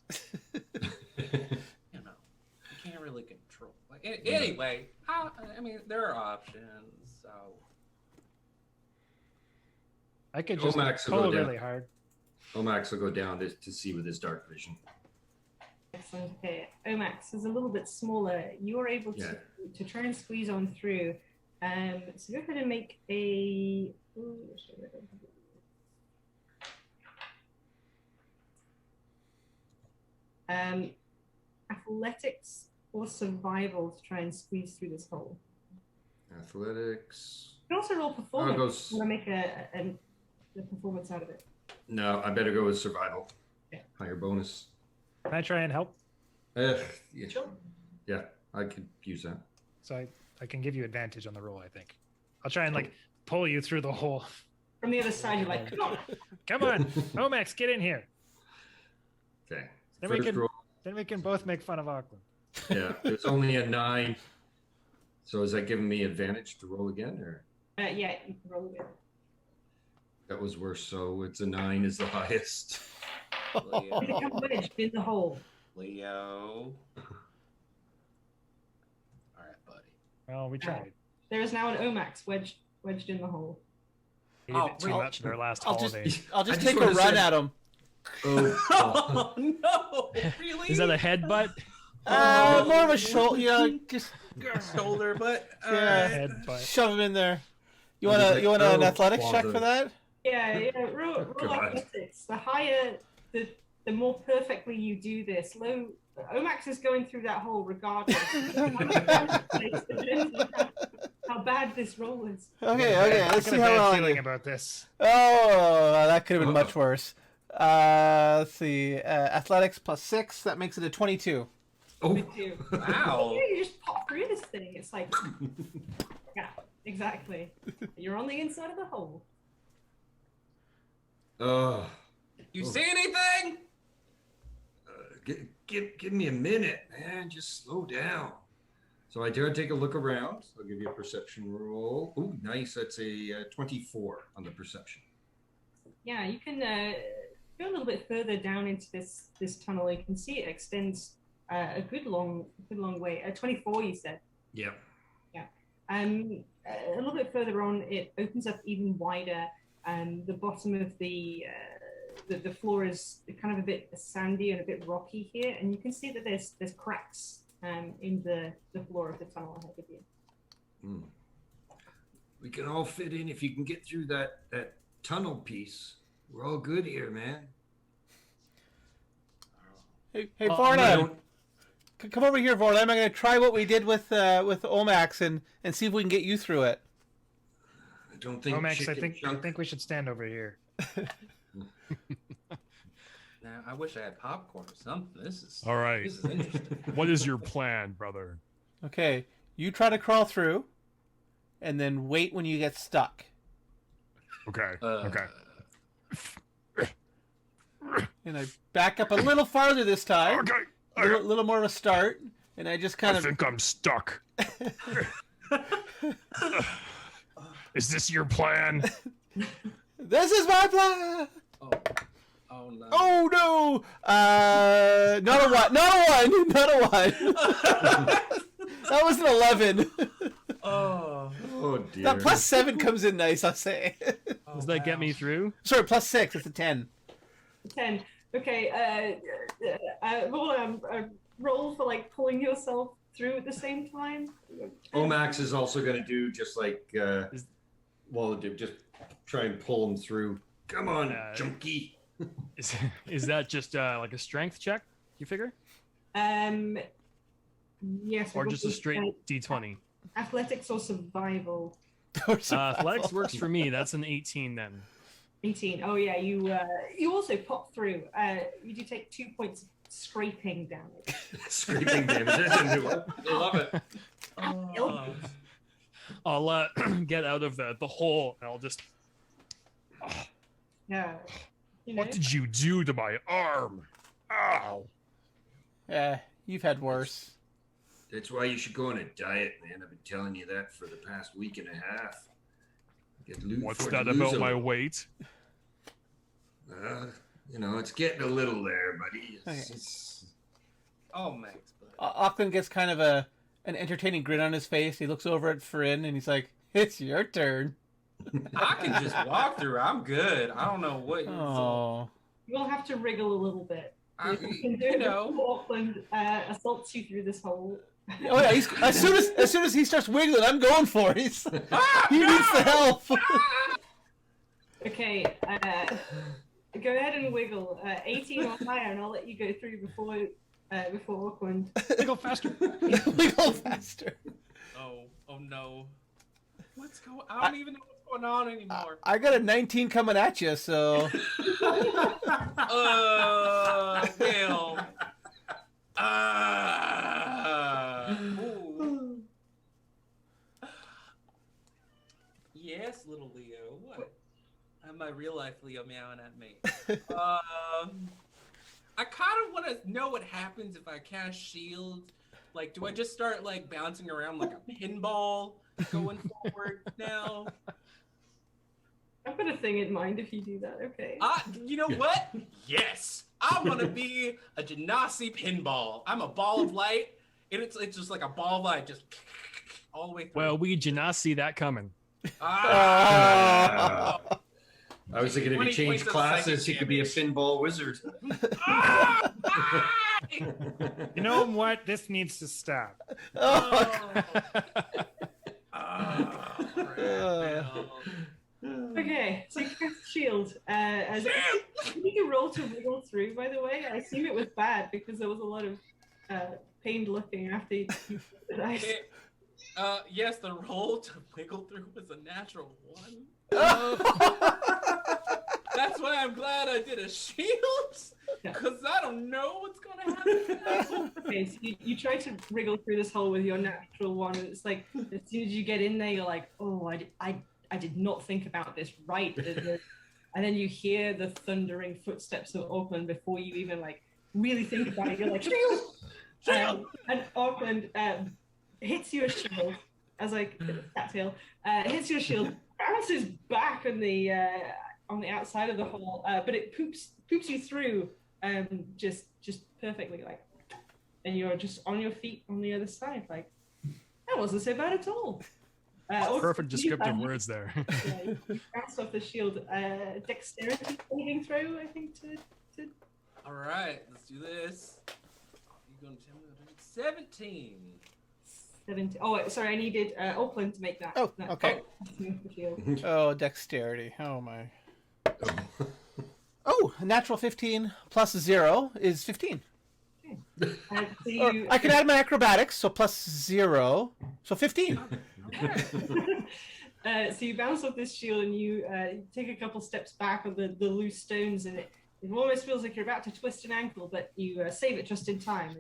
You know, you can't really control. Like, anyway, I mean, there are options, so... I could just Omax will pull go down. really hard. Omax will go down to see with his dark vision. Excellent. Okay, Omax is a little bit smaller. You are able to try and squeeze on through. So go ahead and make a... athletics or survival to try and squeeze through this hole. Athletics. You can also roll performance. Goes... You want to make a performance out of it. No, I better go with survival. Yeah. Higher bonus. Can I try and help? Yeah. Sure. Yeah, I could use that. So I can give you advantage on the roll, I think. I'll try and like pull you through the hole. From the other side, you're like, come on. Come on, Omax, get in here. Okay. Then First roll. Then we can both make fun of Auckland. Yeah, there's only a 9. So is that giving me advantage to roll again, or? Yeah, you can roll again. That was worse. So it's a 9 is the highest. Leo. You become wedged in the hole. Leo. All right, buddy. Well, we tried. There is now an Omax wedged in the hole. We did it too much their last I'll holiday. I'll just I just take a wanna run say- at him. Oh, Oh no! Really? Is that a headbutt? More of a shoulder, just shoulder? But Yeah. Headbutt. shove him in there. You I'll want just you want like, an oh, athletics check bother. for that? Yeah, roll God. athletics. The higher, the more perfectly you do this. Omax is going through that hole regardless. How bad this roll is. Okay, I let's got see a how bad well I feeling do. about this. Oh, that could have been much worse. Let's see. Athletics plus 6. That makes it a 22. oh. Me too. wow. Yeah, you just pop through this thing. It's like, yeah, exactly. You're on the inside of the hole. You see anything? Give me a minute, man. Just slow down. So I dare take a look around. I'll give you a perception roll. Oh, nice. That's a 24 on the perception. Yeah, you can go a little bit further down into this tunnel. You can see it extends a good long way. 24, you said. Yep. A little bit further on, it opens up even wider. The bottom of the floor is kind of a bit sandy and a bit rocky here, and you can see that there's cracks in the floor of the tunnel ahead of you. We can all fit in if you can get through that tunnel piece. We're all good here, man. Hey, Vorlan, come over here, Vorlan. I'm going to try what we did with Omax and see if we can get you through it. I don't think. Omax, I Chicken think we should stand over here. Now, I wish I had popcorn or something. This is All right. This is interesting. What is your plan, brother? Okay, you try to crawl through, and then wait when you get stuck. Okay. Okay. And I back up a little farther this time. Okay. A little more of a start, and I just kind I of... think I'm stuck. Is this your plan? This is my plan! Oh no. Oh no! Not a one. Not a one. Not a one. That was an 11. Oh. Oh dear. That plus 7 comes in nice, I'll say. Does that get me through? Sorry, plus 6. It's a 10. 10. Okay. Roll for like pulling yourself through at the same time. Omax is also going to do just like Walladude, just try and pull him through. Come on, junkie. Is that just like a strength check? You figure? Yes. Or just a straight D20? Athletics or survival. Athletics works for me. That's an 18 then. 18. Oh yeah, you also pop through. You do take 2 points of scraping damage. Scraping damage. I love it. I'll get out of the hole and I'll just... Yeah. You know? What did you do to my arm? Ow. You've had worse. That's why you should go on a diet, man. I've been telling you that for the past week and a half. What's that about my weight? It's getting a little there, buddy. Oh, Max. Auckland gets kind of an entertaining grin on his face. He looks over at Fryn and he's like, "It's your turn." I can just walk through. I'm good. I don't know what. Oh. You'll have to wriggle a little bit. You can do it before Auckland assaults you through this hole. Oh yeah, as soon as he starts wiggling, I'm going for it. He needs the help. Okay, go ahead and wiggle. 18 or higher, and I'll let you go through before Auckland. Wiggle faster. Wiggle faster. Oh no. I don't even know what's going on anymore. I got a 19 coming at you, so. Will. Yes, little Leo. What? My real life Leo meowing at me. I kind of want to know what happens if I cast shield. Like, do I just start like bouncing around like a pinball going forward now? I've got a thing in mind if you do that. Okay. You know what? Yes, I want to be a Genasi pinball. I'm a ball of light, and it's just like a ball of light, just all the way through. Well, we did not see that coming. I was thinking if he 20 changed points of classes, he psychic could be a pinball wizard. You know what? This needs to stop. Okay, so you cast shield. As you need to roll to wiggle through. By the way, I assume it was bad because there was a lot of pained looking after you did the dice. Yes, the roll to wiggle through was a natural 1. That's why I'm glad I did a shield, because I don't know what's gonna happen. Okay, so you try to wriggle through this hole with your natural 1, and it's like as soon as you get in there, you're like, oh, I did not think about this right, and then you hear the thundering footsteps of Auckland before you even like really think about it. You're like, shield! And Auckland hits your shield as like cattail, hits your shield, bounces back on the outside of the hole, but it poops you through just perfectly, like, and you're just on your feet on the other side. Like, that wasn't so bad at all. Perfect descriptive words there. Yeah, you bounce off the shield. Dexterity saving throw, I think, to All right, let's do this. You're going to tell me what to do. 17. 17. Oh, sorry, I needed Auckland to make that. Oh, okay. The shield. Oh, dexterity. Oh my. Oh, a natural 15 plus 0 is 15. So Or you, I can add my acrobatics, so plus 0, so 15. so you bounce off this shield and you take a couple steps back on the loose stones, and it almost feels like you're about to twist an ankle, but you save it just in time.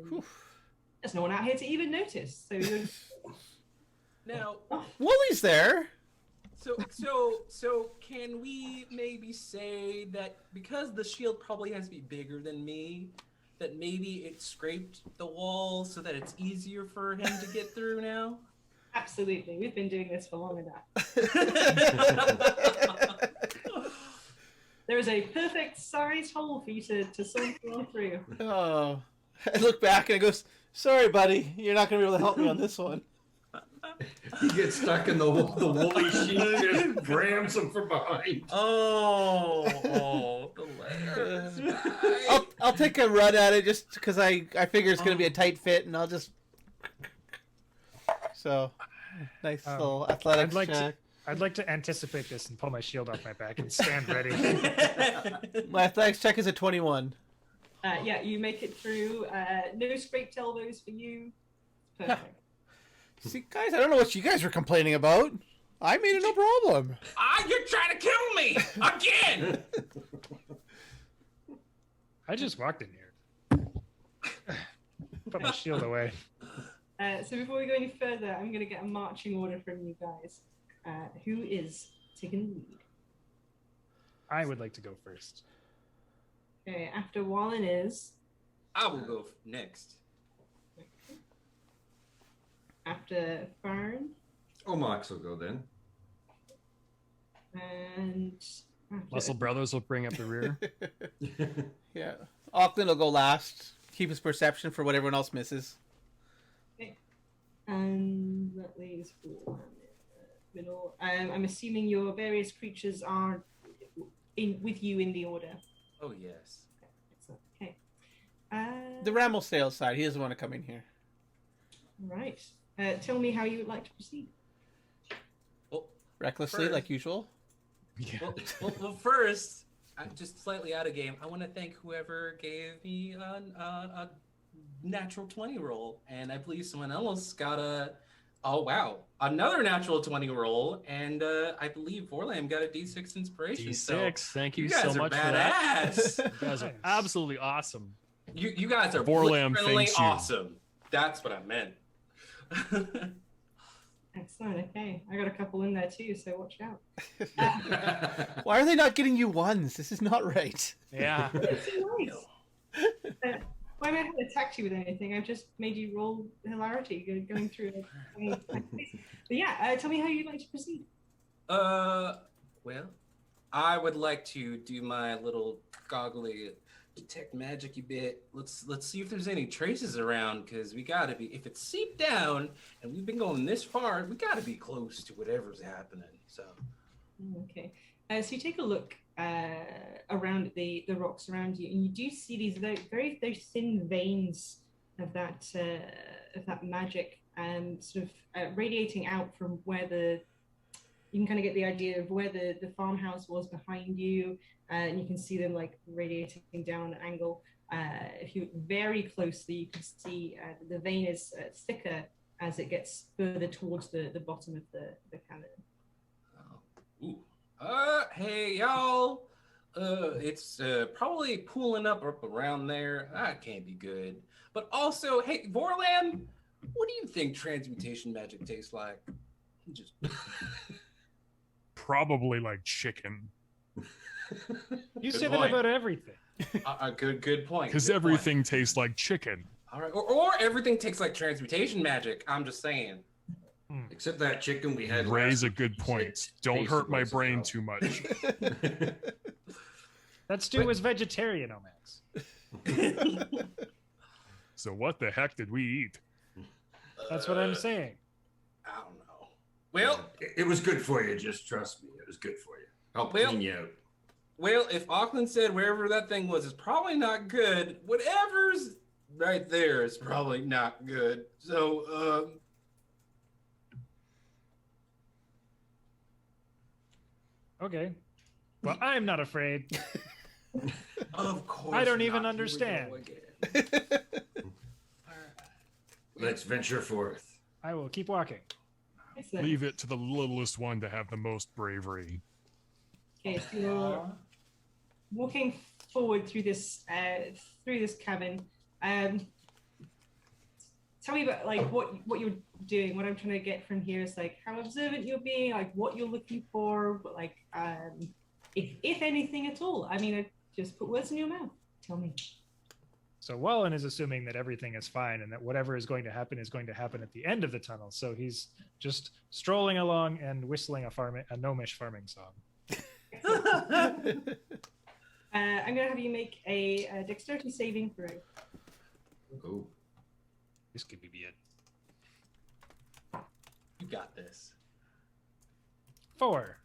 And There's no one out here to even notice. So you're Now, Wooly's there. so can we maybe say that because the shield probably has to be bigger than me, that maybe it scraped the wall so that it's easier for him to get through now? absolutely. We've been doing this for long enough. There is a perfect sized hole for you to saunter through. Oh, I look back and it goes, "Sorry, buddy, you're not gonna be able to help me on this one." He gets stuck in the woolly sheet, just grabs him from behind. Oh, the legs. I'll take a run at it just because I figure it's gonna be a tight fit, and I'll just. So, nice little athletics check. I'd like to anticipate this and pull my shield off my back and stand ready. My athletics check is a 21. Yeah, you make it through. No scraped elbows for you. Perfect. See, guys, I don't know what you guys were complaining about. I made it no problem. You're trying to kill me again. I just walked in here. Put my shield away. So before we go any further, I'm going to get a marching order from you guys. Who is taking the lead? I would like to go first. Okay, after Wallen is. I will go next. After Farn. Omax will go then. And. After Muscle Brothers will bring up the rear. Yeah. Auckland will go last. Keep his perception for what everyone else misses. Okay. And that leaves Wallen in the middle. I'm assuming your various creatures are with you in the order. Oh, yes. Excellent. Okay. The Ram will stay outside. He doesn't want to come in here. Right. Tell me how you would like to proceed. Well, Recklessly, first- like usual. Yeah. well, first, I'm just slightly out of game. I want to thank whoever gave me a natural 20 roll, and I believe someone else got another natural 20 roll, and I believe Vorlam got a D6 inspiration. D6. So Thank you, you guys so are much for that. badass. You guys are absolutely awesome. you guys are Vorlam literally thanks you. awesome. That's what I meant. Excellent. Okay. I got a couple in there too, so watch out. Why are they not getting you ones? This is not right. Yeah. It's nice. Why am I haven't attacked you with anything? I've just made you roll hilarity going through it. But yeah, tell me how you'd like to proceed. Well, I would like to do my little goggly detect magic-y bit. Let's see if there's any traces around, because we gotta be, if it's seeped down and we've been going this far, we gotta be close to whatever's happening. So Okay. So you take a look around the rocks around you, and you do see these very thin veins of that magic, sort of radiating out from where you can kind of get the idea of where the farmhouse was behind you, and you can see them like radiating down an angle. If you look very closely, you can see the vein is thicker as it gets further towards the bottom of the cannon. ooh. Hey y'all. It's probably pooling up around there. That can't be good. But also, hey, Vorlam, what do you think transmutation magic tastes like? Just Probably like chicken. You Good say point. that about everything. good point. Because good everything point. tastes like chicken. All right, or everything tastes like transmutation magic. I'm just saying. Except that chicken we had. Raise last a week, good you point. said Don't tasted hurt my like brain something too much. else. That stew was vegetarian, Omax. So what the heck did we eat? That's what I'm saying. I don't know. Well, It was good for you. Just trust me. It was good for you. Help Well- clean you out. if Auckland said wherever that thing was is probably not good, whatever's right there is probably not good. So, Okay. Well, I'm not afraid. of course. I don't even not. Here we go understand. again. Let's venture forth. I will keep walking. Excellent. Leave it to the littlest one to have the most bravery. Okay, so you're walking forward through this cabin. tell me about like what you're doing. What I'm trying to get from here is like how observant you're being, like what you're looking for, like if anything at all. I mean, I just put words in your mouth. Tell me. So Wallen is assuming that everything is fine and that whatever is going to happen at the end of the tunnel. So he's just strolling along and whistling a gnomish farming song. I'm gonna have you make a dexterity saving throw. Oh. This could be it. You got this. 4.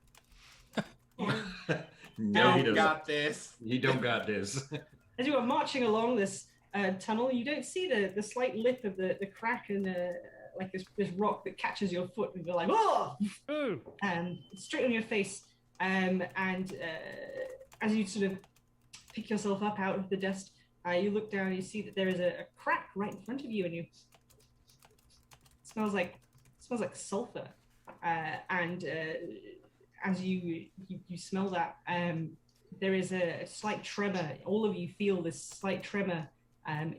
No, he You doesn't. got this. He don't got this. As you are marching along this tunnel, you don't see the slight lip of the crack and like this rock that catches your foot, and you're like, oh! Ooh. Straight on your face. And as you sort of pick yourself up out of the dust, you look down and you see that there is a crack right in front of you, and it smells like sulfur. And as you smell that, there is a slight tremor. All of you feel this slight tremor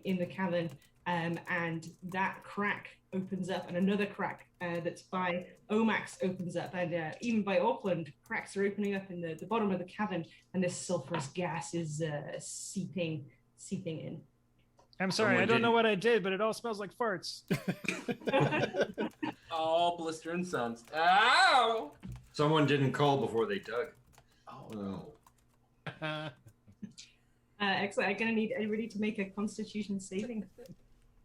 in the cavern, and that crack opens up, and another crack that's by Omax opens up, and even by Auckland, cracks are opening up in the bottom of the cavern, and this sulfurous gas is seeping in. I'm sorry, Someone I don't know didn't- what I did, but it all smells like farts. Oh, blistering sounds. Ow! Someone didn't call before they dug. Oh no. Excellent. I'm gonna need everybody to make a Constitution saving.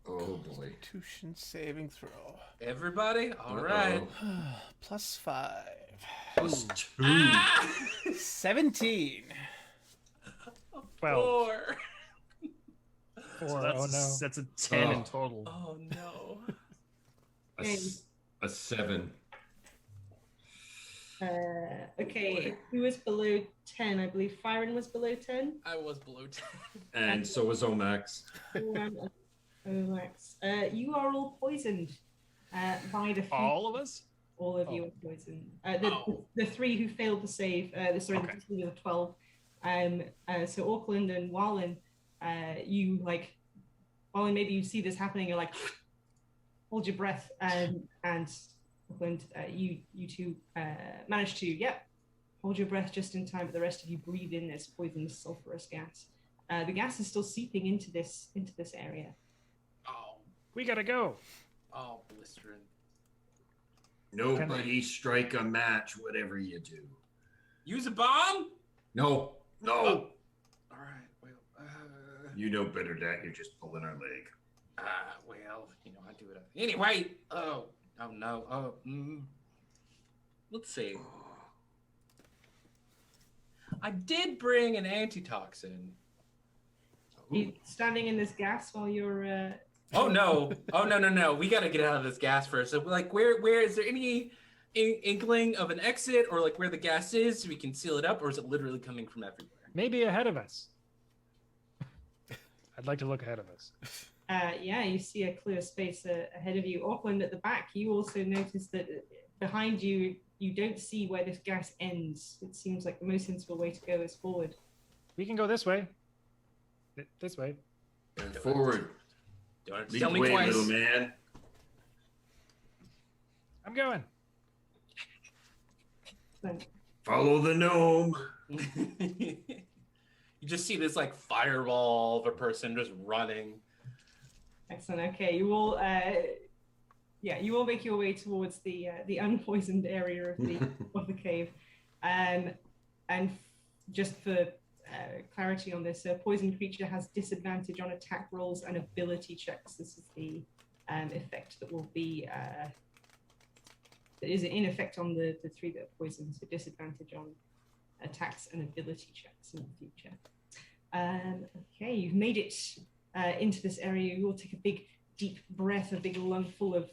Oh boy. Constitution saving throw. Everybody? All right. +5. Plus 2. Ah! 17. 12. 4. 4. So that's, Oh no. that's a 10 in Oh. total. Oh no. A 7. Okay, who was below 10? I believe Fyron was below 10. I was below 10. And so was Omax. Max. You are all poisoned by the few. All of us? All of you are poisoned. The 3 who failed to save. Okay. The 3 of the 12. So Auckland and Wallen, you like. Wallen, maybe you see this happening. You're like, hold your breath, and Auckland, you two manage to hold your breath just in time, but the rest of you breathe in this poisonous sulfurous gas. The gas is still seeping into this area. Oh, We gotta go. blistering. Nobody strike a match, whatever you do. Use a bomb? No. No. All right. Well, You know better than that. You're just pulling our leg. well, I do it. Anyway. Oh no. Let's see. I did bring an antitoxin. You standing in this gas while you're. Oh no! Oh no! We gotta get out of this gas first. So, like, where is there any inkling of an exit, or like where the gas is, so we can seal it up, or is it literally coming from everywhere? Maybe ahead of us. I'd like to look ahead of us. You see a clear space ahead of you. Auckland at the back, you also notice that behind you, you don't see where this gas ends. It seems like the most sensible way to go is forward. We can go this way. This way. And forward. Don't have to Lead tell the me way, twice. little man. I'm going. So, Follow the gnome. You just see this like fireball of a person just running. excellent. Okay, you all make your way towards the unpoisoned area of the cave, and just for clarity on this, a poisoned creature has disadvantage on attack rolls and ability checks. This is the effect that will be that is in effect on the 3 that are poisoned. So disadvantage on attacks and ability checks in the future. Okay, you've made it into this area. You will take a big, deep breath, a big lung full of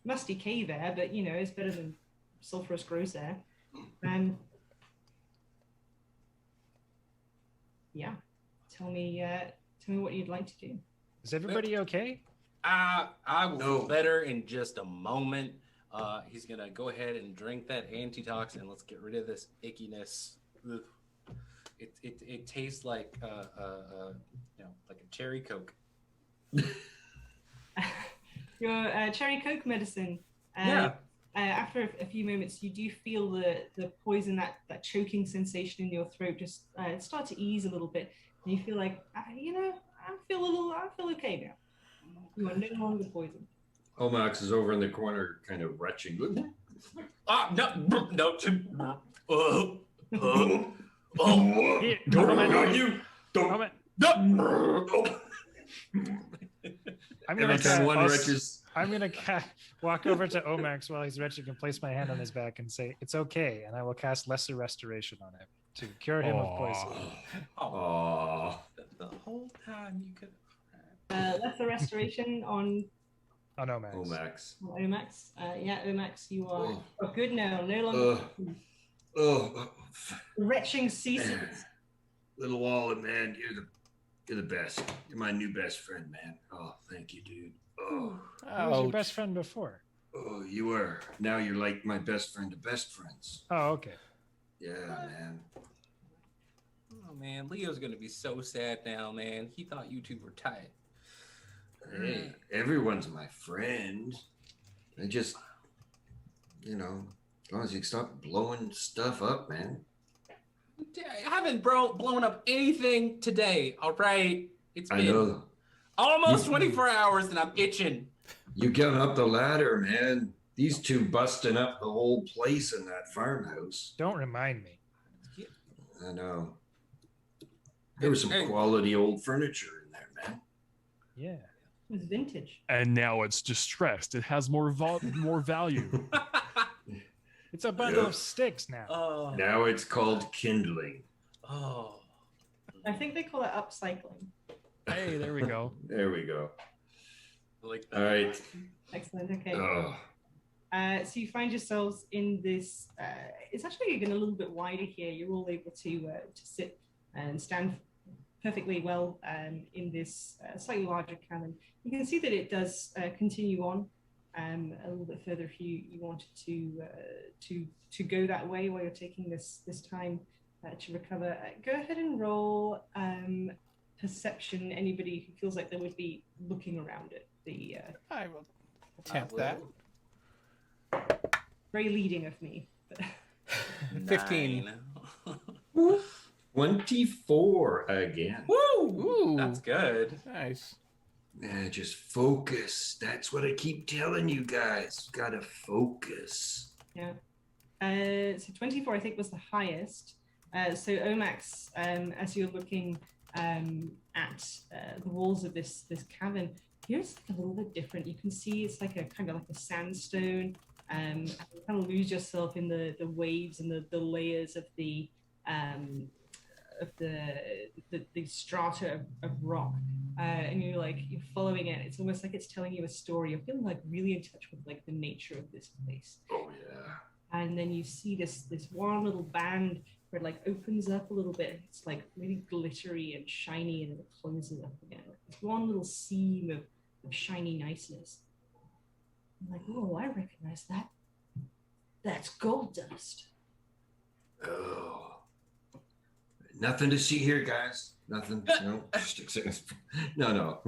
musty cave air, but it's better than sulfurous gross air. Tell me what you'd like to do. Is everybody okay? I will No. feel better in just a moment. He's gonna go ahead and drink that antitoxin. Let's get rid of this ickiness. Ugh. It tastes like like a cherry Coke. Your cherry coke medicine. Yeah. After a few moments, you do feel the poison, that choking sensation in your throat, just start to ease a little bit, and you feel like, I feel okay now. You are no longer poisoned. Omax is over in the corner, kind of retching. No. Here, Don't Omac, not you. Don't. Omac, I'm Every gonna time one cast- retches, I'm gonna walk over to Omax while he's retching and place my hand on his back and say, "It's okay," and I will cast Lesser Restoration on him to cure him of poison. Aww. The whole time you could. Lesser restoration on On Omax. Omax. Omax. Yeah, Omax, you are Oh. good now. No longer Oh, retching ceases. little Wallet, man, you're the best. You're my new best friend, man. Oh, thank you, dude. Oh, Who was your best friend before? oh, you were. Now you're like my best friend of best friends. Oh, okay. Yeah, man. Oh man, Leo's gonna be so sad now, man. He thought you two were tight. Hey, everyone's my friend. I just, as long as you stop blowing stuff up, man. I haven't blown up anything today. All right, it's I been know. almost You- 24 hours, and I'm itching. You getting up the ladder, man. These two busting up the whole place in that farmhouse. Don't remind me. I know. There was some quality old furniture in there, man. Yeah. It was vintage. And now it's distressed. It has more value. It's a bundle Yep. of sticks now. Oh, Now it's called kindling. oh. I think they call it upcycling. Hey, there we go. There we go. Like All right. Excellent. Okay. Oh, So you find yourselves in this. It's actually getting a little bit wider here. You're all able to sit and stand perfectly well in this slightly larger cabin. You can see that it does continue on a little bit further if you wanted to go that way while you're taking this time to recover. Go ahead and roll perception. Anybody who feels like they would be looking around it. I will attempt that. Very leading of me. But 15. 24 again. Woo! Ooh. That's good. Nice. Just focus. That's what I keep telling you guys. Gotta focus. Yeah. So 24, I think, was the highest. So Omax, as you're looking at the walls of this cavern, here's like a little bit different. You can see it's like a kind of like a sandstone. And you kind of lose yourself in the waves and the layers of the strata of rock. And you're following it. It's almost like it's telling you a story. You're feeling like really in touch with like the nature of this place. Oh, yeah. And then you see this one little band where it like opens up a little bit. It's like really glittery and shiny, and then it closes up again. Like this one little seam of shiny niceness. I'm like, oh, I recognize that. That's gold dust. Oh. Nothing to see here, guys. Nothing. No. No.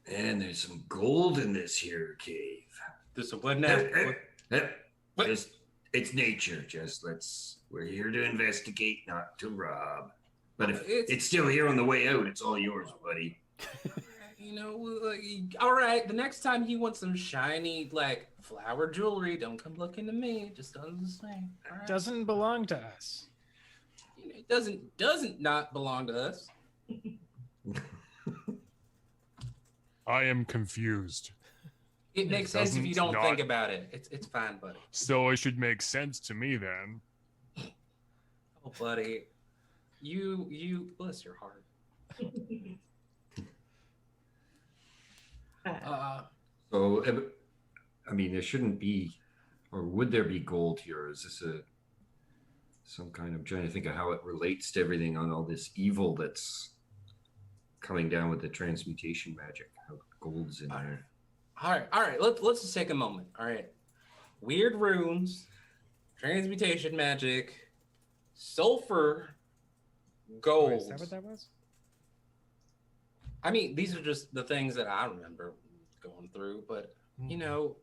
And there's some gold in this here cave. This wouldn't have. What? It's nature. We're here to investigate, not to rob. But if it's still here on the way out, it's all yours, buddy. All right. The next time you want some shiny, like flower jewelry, don't come looking to me. It just doesn't say. Right? Doesn't belong to us. It doesn't not belong to us. I am confused. It makes sense if you Doesn't don't think not- about it. It's fine, buddy. So it should make sense to me then. Oh, buddy, you bless your heart. So, there shouldn't be, or would there be gold here? Is this some kind of, trying to think of how it relates to everything on all this evil that's coming down with the transmutation magic? How gold's in there. All right. Let's just take a moment. All right. Weird rooms, transmutation magic, sulfur, gold. Is that what that was? I mean, these are just the things that I remember. going through, but you know,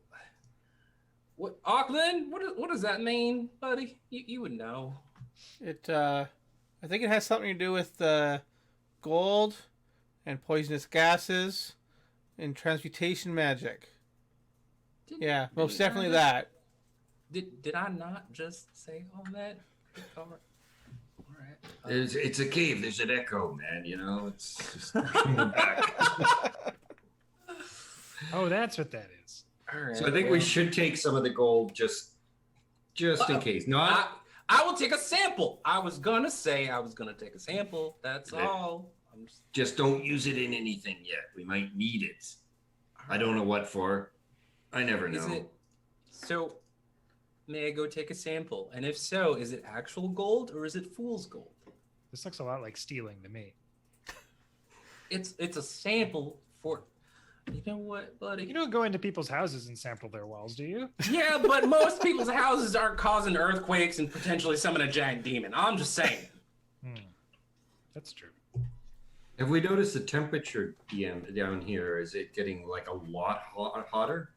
what Auckland? What does that mean, buddy? You would know. I think it has something to do with gold and poisonous gases and transmutation magic. Yeah, most definitely that. Did I not just say all that? All right. It's a cave. There's an echo, man. You know, it's just coming back. Oh, that's what that is. All right. So I think we should take some of the gold just in case. Not. I will take a sample. I was gonna say I was gonna take a sample. That's all. Just don't use it in anything yet. We might need it. I don't know what for. I never know. So, may I go take a sample? And if so, is it actual gold or is it fool's gold? This looks a lot like stealing to me. It's a sample for. You know what, buddy? You don't go into people's houses and sample their walls, do you? Yeah, but most people's houses aren't causing earthquakes and potentially summon a giant demon. I'm just saying. That's true. Have we noticed the temperature down here? Is it getting like a lot hotter?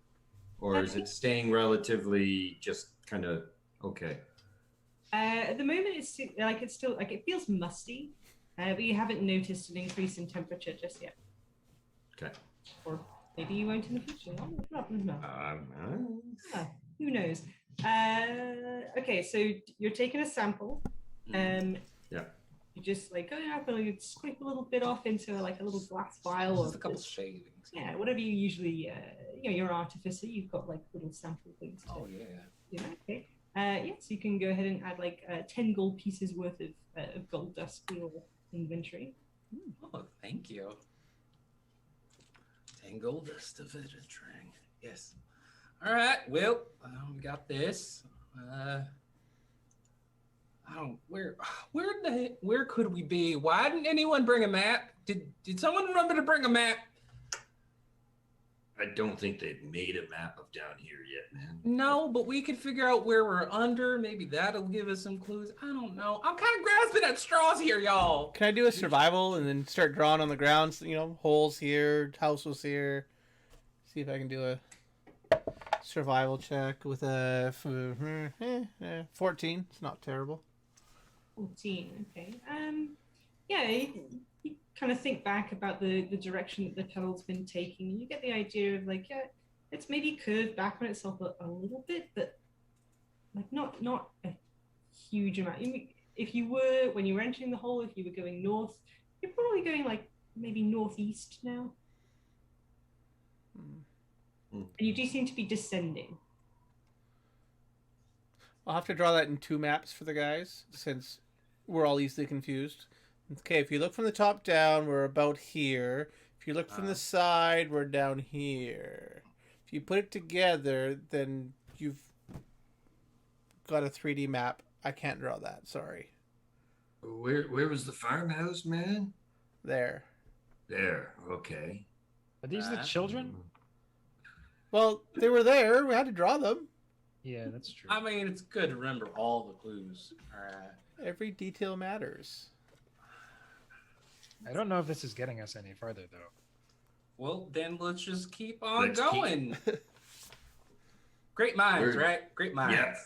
Or is it staying relatively just kind of okay? At the moment, it's still like it feels musty, but you haven't noticed an increase in temperature just yet. Okay. Or maybe you won't in the future. No. Who knows? Okay, so you're taking a sample. Yeah. You just like go up and you scrape a little bit off into like a little glass vial Just or a couple shavings. yeah, whatever you usually. You're an artificer. You've got like little sample things. Oh yeah. Yeah. Okay. So you can go ahead and add like 10 gold pieces worth of gold dust to your inventory. Oh, thank you. 10 gold dust of it, yes. All right. Well, we got this. Where could we be? Why didn't anyone bring a map? Did someone remember to bring a map? I don't think they've made a map of down here yet, man. No, but we could figure out where we're under. Maybe that'll give us some clues. I don't know. I'm kind of grasping at straws here, y'all. Can I do a survival and then start drawing on the ground? You know, holes here, house was here. See if I can do a survival check with a 14. It's not terrible. 14. Okay. Yeah. You kind of think back about the direction that the tunnel's been taking. You get the idea of like, yeah, it's maybe curved back on itself a little bit, but like not a huge amount. If you were, when you were entering the hole, if you were going north, you're probably going like maybe northeast now. And you do seem to be descending. I'll have to draw that in 2 maps for the guys, since we're all easily confused. Okay, if you look from the top down, we're about here. If you look from the side, we're down here. If you put it together, then you've got a 3D map. I can't draw that, sorry. Where was the farmhouse, man? There. There, okay. Are these the children? Well, they were there. We had to draw them. Yeah, that's true. I mean, it's good to remember all the clues. All right. Every detail matters. I don't know if this is getting us any farther, though. Well, then let's just keep on Let's going. Great minds, right? Great minds.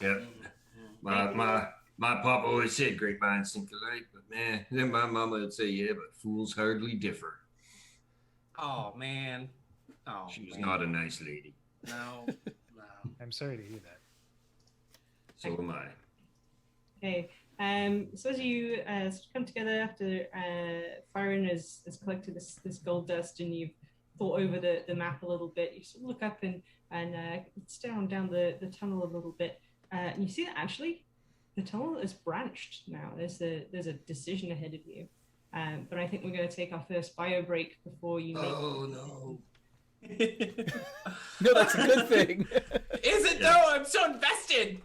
Yeah. My papa always said great minds think alike, but man, then my mama would say, yeah, but fools hardly differ. Oh, man. Oh, She's man. not a nice lady. No. I'm sorry to hear that. So am I. Okay. So as you come together after Firen has collected this gold dust and you've thought over the map a little bit, you sort of look up and stare down the tunnel a little bit, and you see that actually the tunnel is branched now. There's a decision ahead of you, but I think we're going to take our first bio break before you make. Oh no. No, that's a good thing. Is it though? I'm so invested.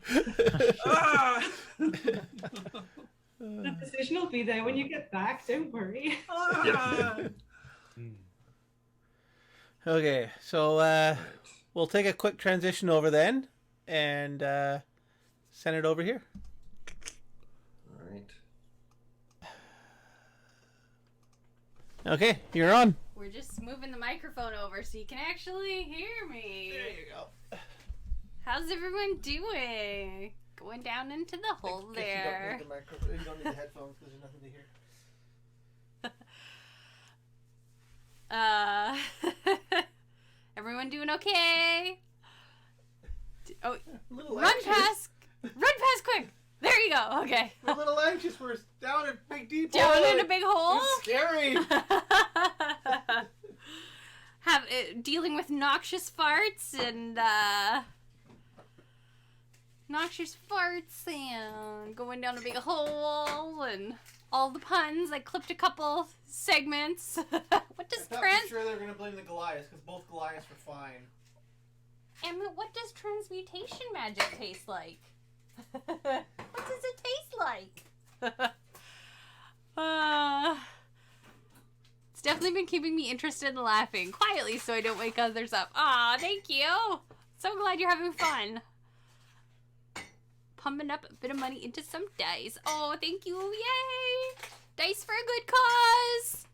The decision will be there when you get back. Don't worry. Okay, so we'll take a quick transition over then and send it over here. All right. Okay, you're on. We're just moving the microphone over so you can actually hear me. There you go. How's everyone doing? Going down into the hole there. You don't need the microphone. You don't need the headphones because there's nothing to hear. Everyone doing okay? Oh, Run past quick. There you go. Okay. We're a little anxious. We're down in a big deep hole. Down in a big hole. It's scary. Dealing with noxious farts and going down a big hole and all the puns. I clipped a couple segments. What does I thought for sure they were gonna blame the Goliaths because both Goliaths were fine. And what does transmutation magic taste like? What does it taste like? It's definitely been keeping me interested and laughing quietly so I don't wake others up. Aw, thank you. So glad you're having fun. Pumping up a bit of money into some dice. Oh, thank you. Yay. Dice for a good cause.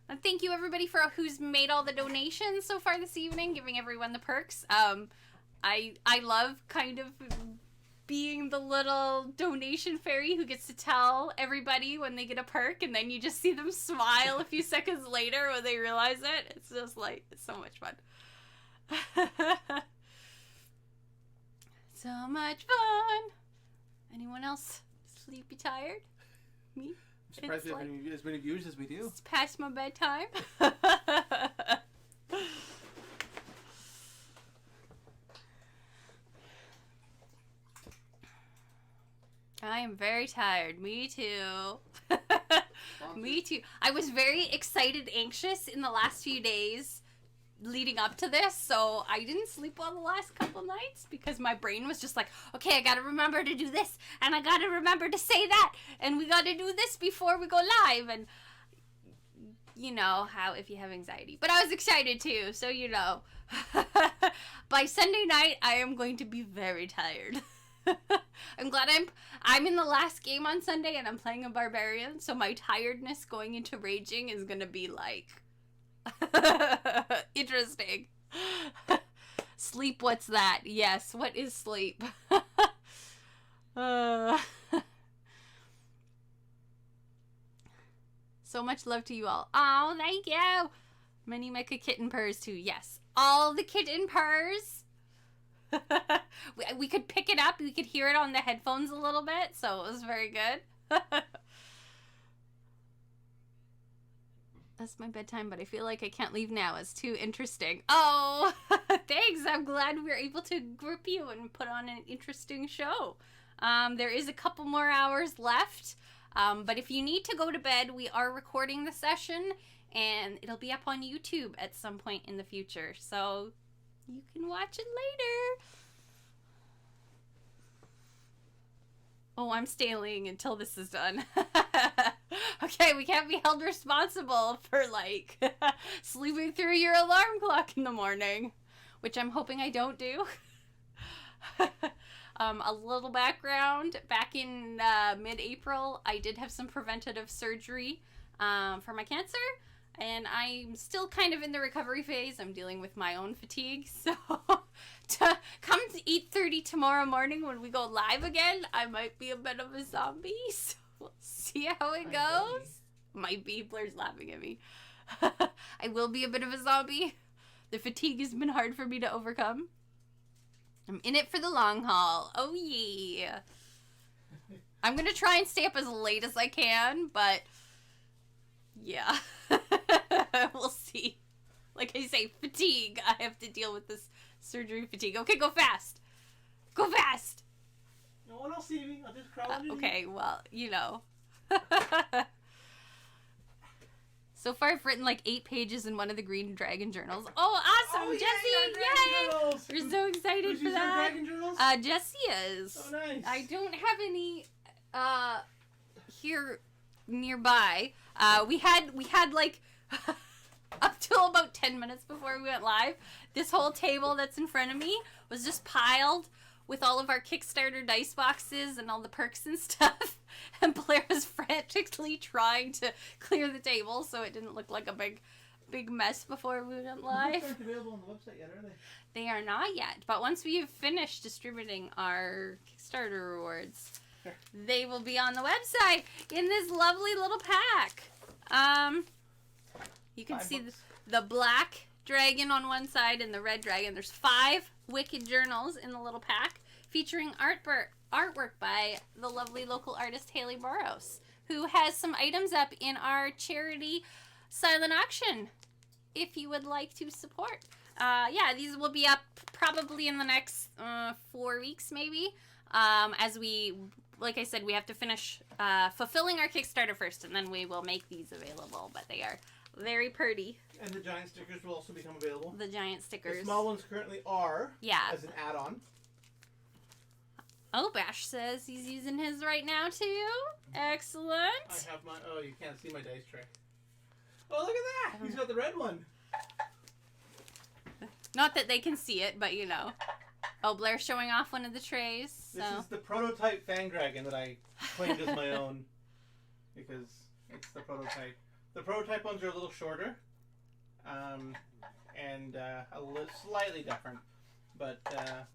And thank you everybody for who's made all the donations so far this evening, giving everyone the perks. I love kind of being the little donation fairy who gets to tell everybody when they get a perk, and then you just see them smile a few seconds later when they realize it. It's just like, it's so much fun. So much fun. Anyone else sleepy tired? Me? I'm surprised we have as many views as we do. It's past my bedtime. I am very tired. Me too. Me too. I was very excited, anxious in the last few days leading up to this, so I didn't sleep well the last couple nights because my brain was just like, okay, I gotta remember to do this, and I gotta remember to say that, and we gotta do this before we go live, and you know how if you have anxiety. But I was excited too, so you know. By Sunday night, I am going to be very tired. I'm glad I'm in the last game on Sunday, and I'm playing a barbarian, so my tiredness going into raging is gonna be like interesting. Sleep, what's that? Yes, what is sleep? So much love to you all. Oh, thank you. Many mecha kitten purrs too. Yes, all the kitten purrs. We could pick it up. We could hear it on the headphones a little bit, so it was very good. That's my bedtime, but I feel like I can't leave now. It's too interesting. Oh, thanks. I'm glad we were able to group you and put on an interesting show. There is a couple more hours left, but if you need to go to bed, we are recording the session, and it'll be up on YouTube at some point in the future, so you can watch it later. Oh, I'm staying until this is done. Okay, we can't be held responsible for, like, sleeping through your alarm clock in the morning, which I'm hoping I don't do. A little background. Back in mid-April, I did have some preventative surgery for my cancer, and I'm still kind of in the recovery phase. I'm dealing with my own fatigue, so to come to 8:30 tomorrow morning when we go live again, I might be a bit of a zombie, so we'll see how it goes. Might be. Blair's laughing at me. I will be a bit of a zombie. The fatigue has been hard for me to overcome. I'm in it for the long haul. Oh, yeah. I'm going to try and stay up as late as I can, but yeah. We'll see. Like I say, fatigue. I have to deal with this surgery fatigue. Okay, go fast. Go fast. No one will see me. I'll just crawl underneath. Okay, well, you know. So far, I've written like 8 pages in one of the Green Dragon journals. Oh, awesome, Oh, Jesse! Yay! We're so excited Who's for using that. Dragon journals? Jesse is. Oh, nice. I don't have any here nearby. We had like up till about 10 minutes before we went live, this whole table that's in front of me was just piled with all of our Kickstarter dice boxes and all the perks and stuff. And Blair was frantically trying to clear the table so it didn't look like a big big mess before we went These live. aren't available on the website yet, are they? They are not yet, but once we've finished distributing our Kickstarter rewards, Sure. they will be on the website in this lovely little pack. You can see the black dragon on one side and the red dragon. There's 5 wicked journals in the little pack featuring artwork by the lovely local artist Haley Boros, who has some items up in our charity silent auction if you would like to support. Yeah, these will be up probably in the next 4 weeks maybe. As we, like I said, we have to finish fulfilling our Kickstarter first, and then we will make these available. But they are very pretty. And the giant stickers will also become available. The giant stickers. The small ones currently are. Yeah. As an add-on. Oh, Bash says he's using his right now too. Excellent. I have my. Oh, you can't see my dice tray. Oh, look at that! He's got the red one. Not that they can see it, but you know. Oh, Blair's showing off one of the trays. So. This is the prototype Fang Dragon that I claimed as my own because it's the prototype. The prototype ones are a little shorter, and a little slightly different. But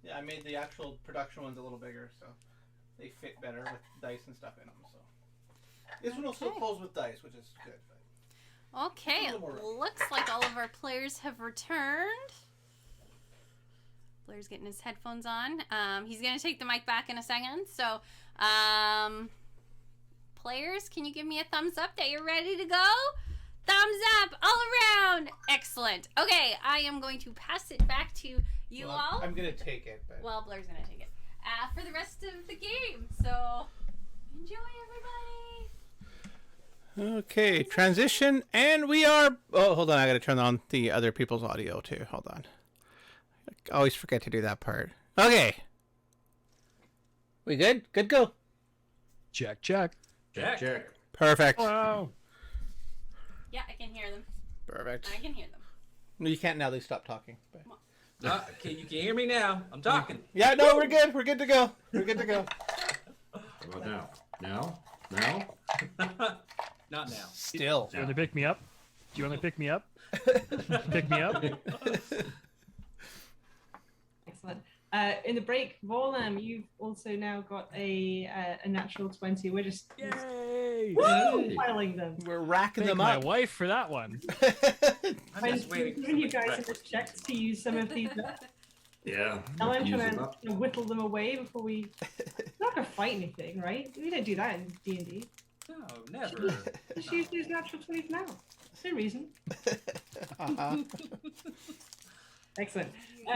yeah, I made the actual production ones a little bigger, so they fit better with dice and stuff in them. So this one will still close with dice, which is good. But okay, it looks like all of our players have returned. Blair's getting his headphones on. He's going to take the mic back in a second. So, players, can you give me a thumbs up that you're ready to go? Thumbs up all around. Excellent. Okay, I am going to pass it back to you all. I'm going to take it. But... Well, Blair's going to take it for the rest of the game. So, enjoy, everybody. Okay, transition, and we are... Oh, hold on. I got to turn on the other people's audio, too. Hold on. I always forget to do that part. Okay. We good? Good go. Check, check. Jack. Check. Perfect. Wow. Yeah, I can hear them. Perfect. I can hear them. No, you can't now. They stopped talking. But... Okay, you can hear me now. I'm talking. Yeah, no, we're good. We're good to go. We're good to go. How about now? Now? Now? Not now. Still. Do you want to pick me up? Do you want to pick me up? Pick me up? Excellent. In the break, Volem, you've also now got a natural 20. We're just Yay! piling them. We're racking Thank them my up. wife for that one. I'm just waiting for Giving you somebody guys to some checks to use some of these. Yeah. Now I'm use trying them up. to whittle them away before we. We're not gonna fight anything, right? We don't do that in D&D. No, never. Just use these natural 20s now. No reason. Uh-huh. Excellent.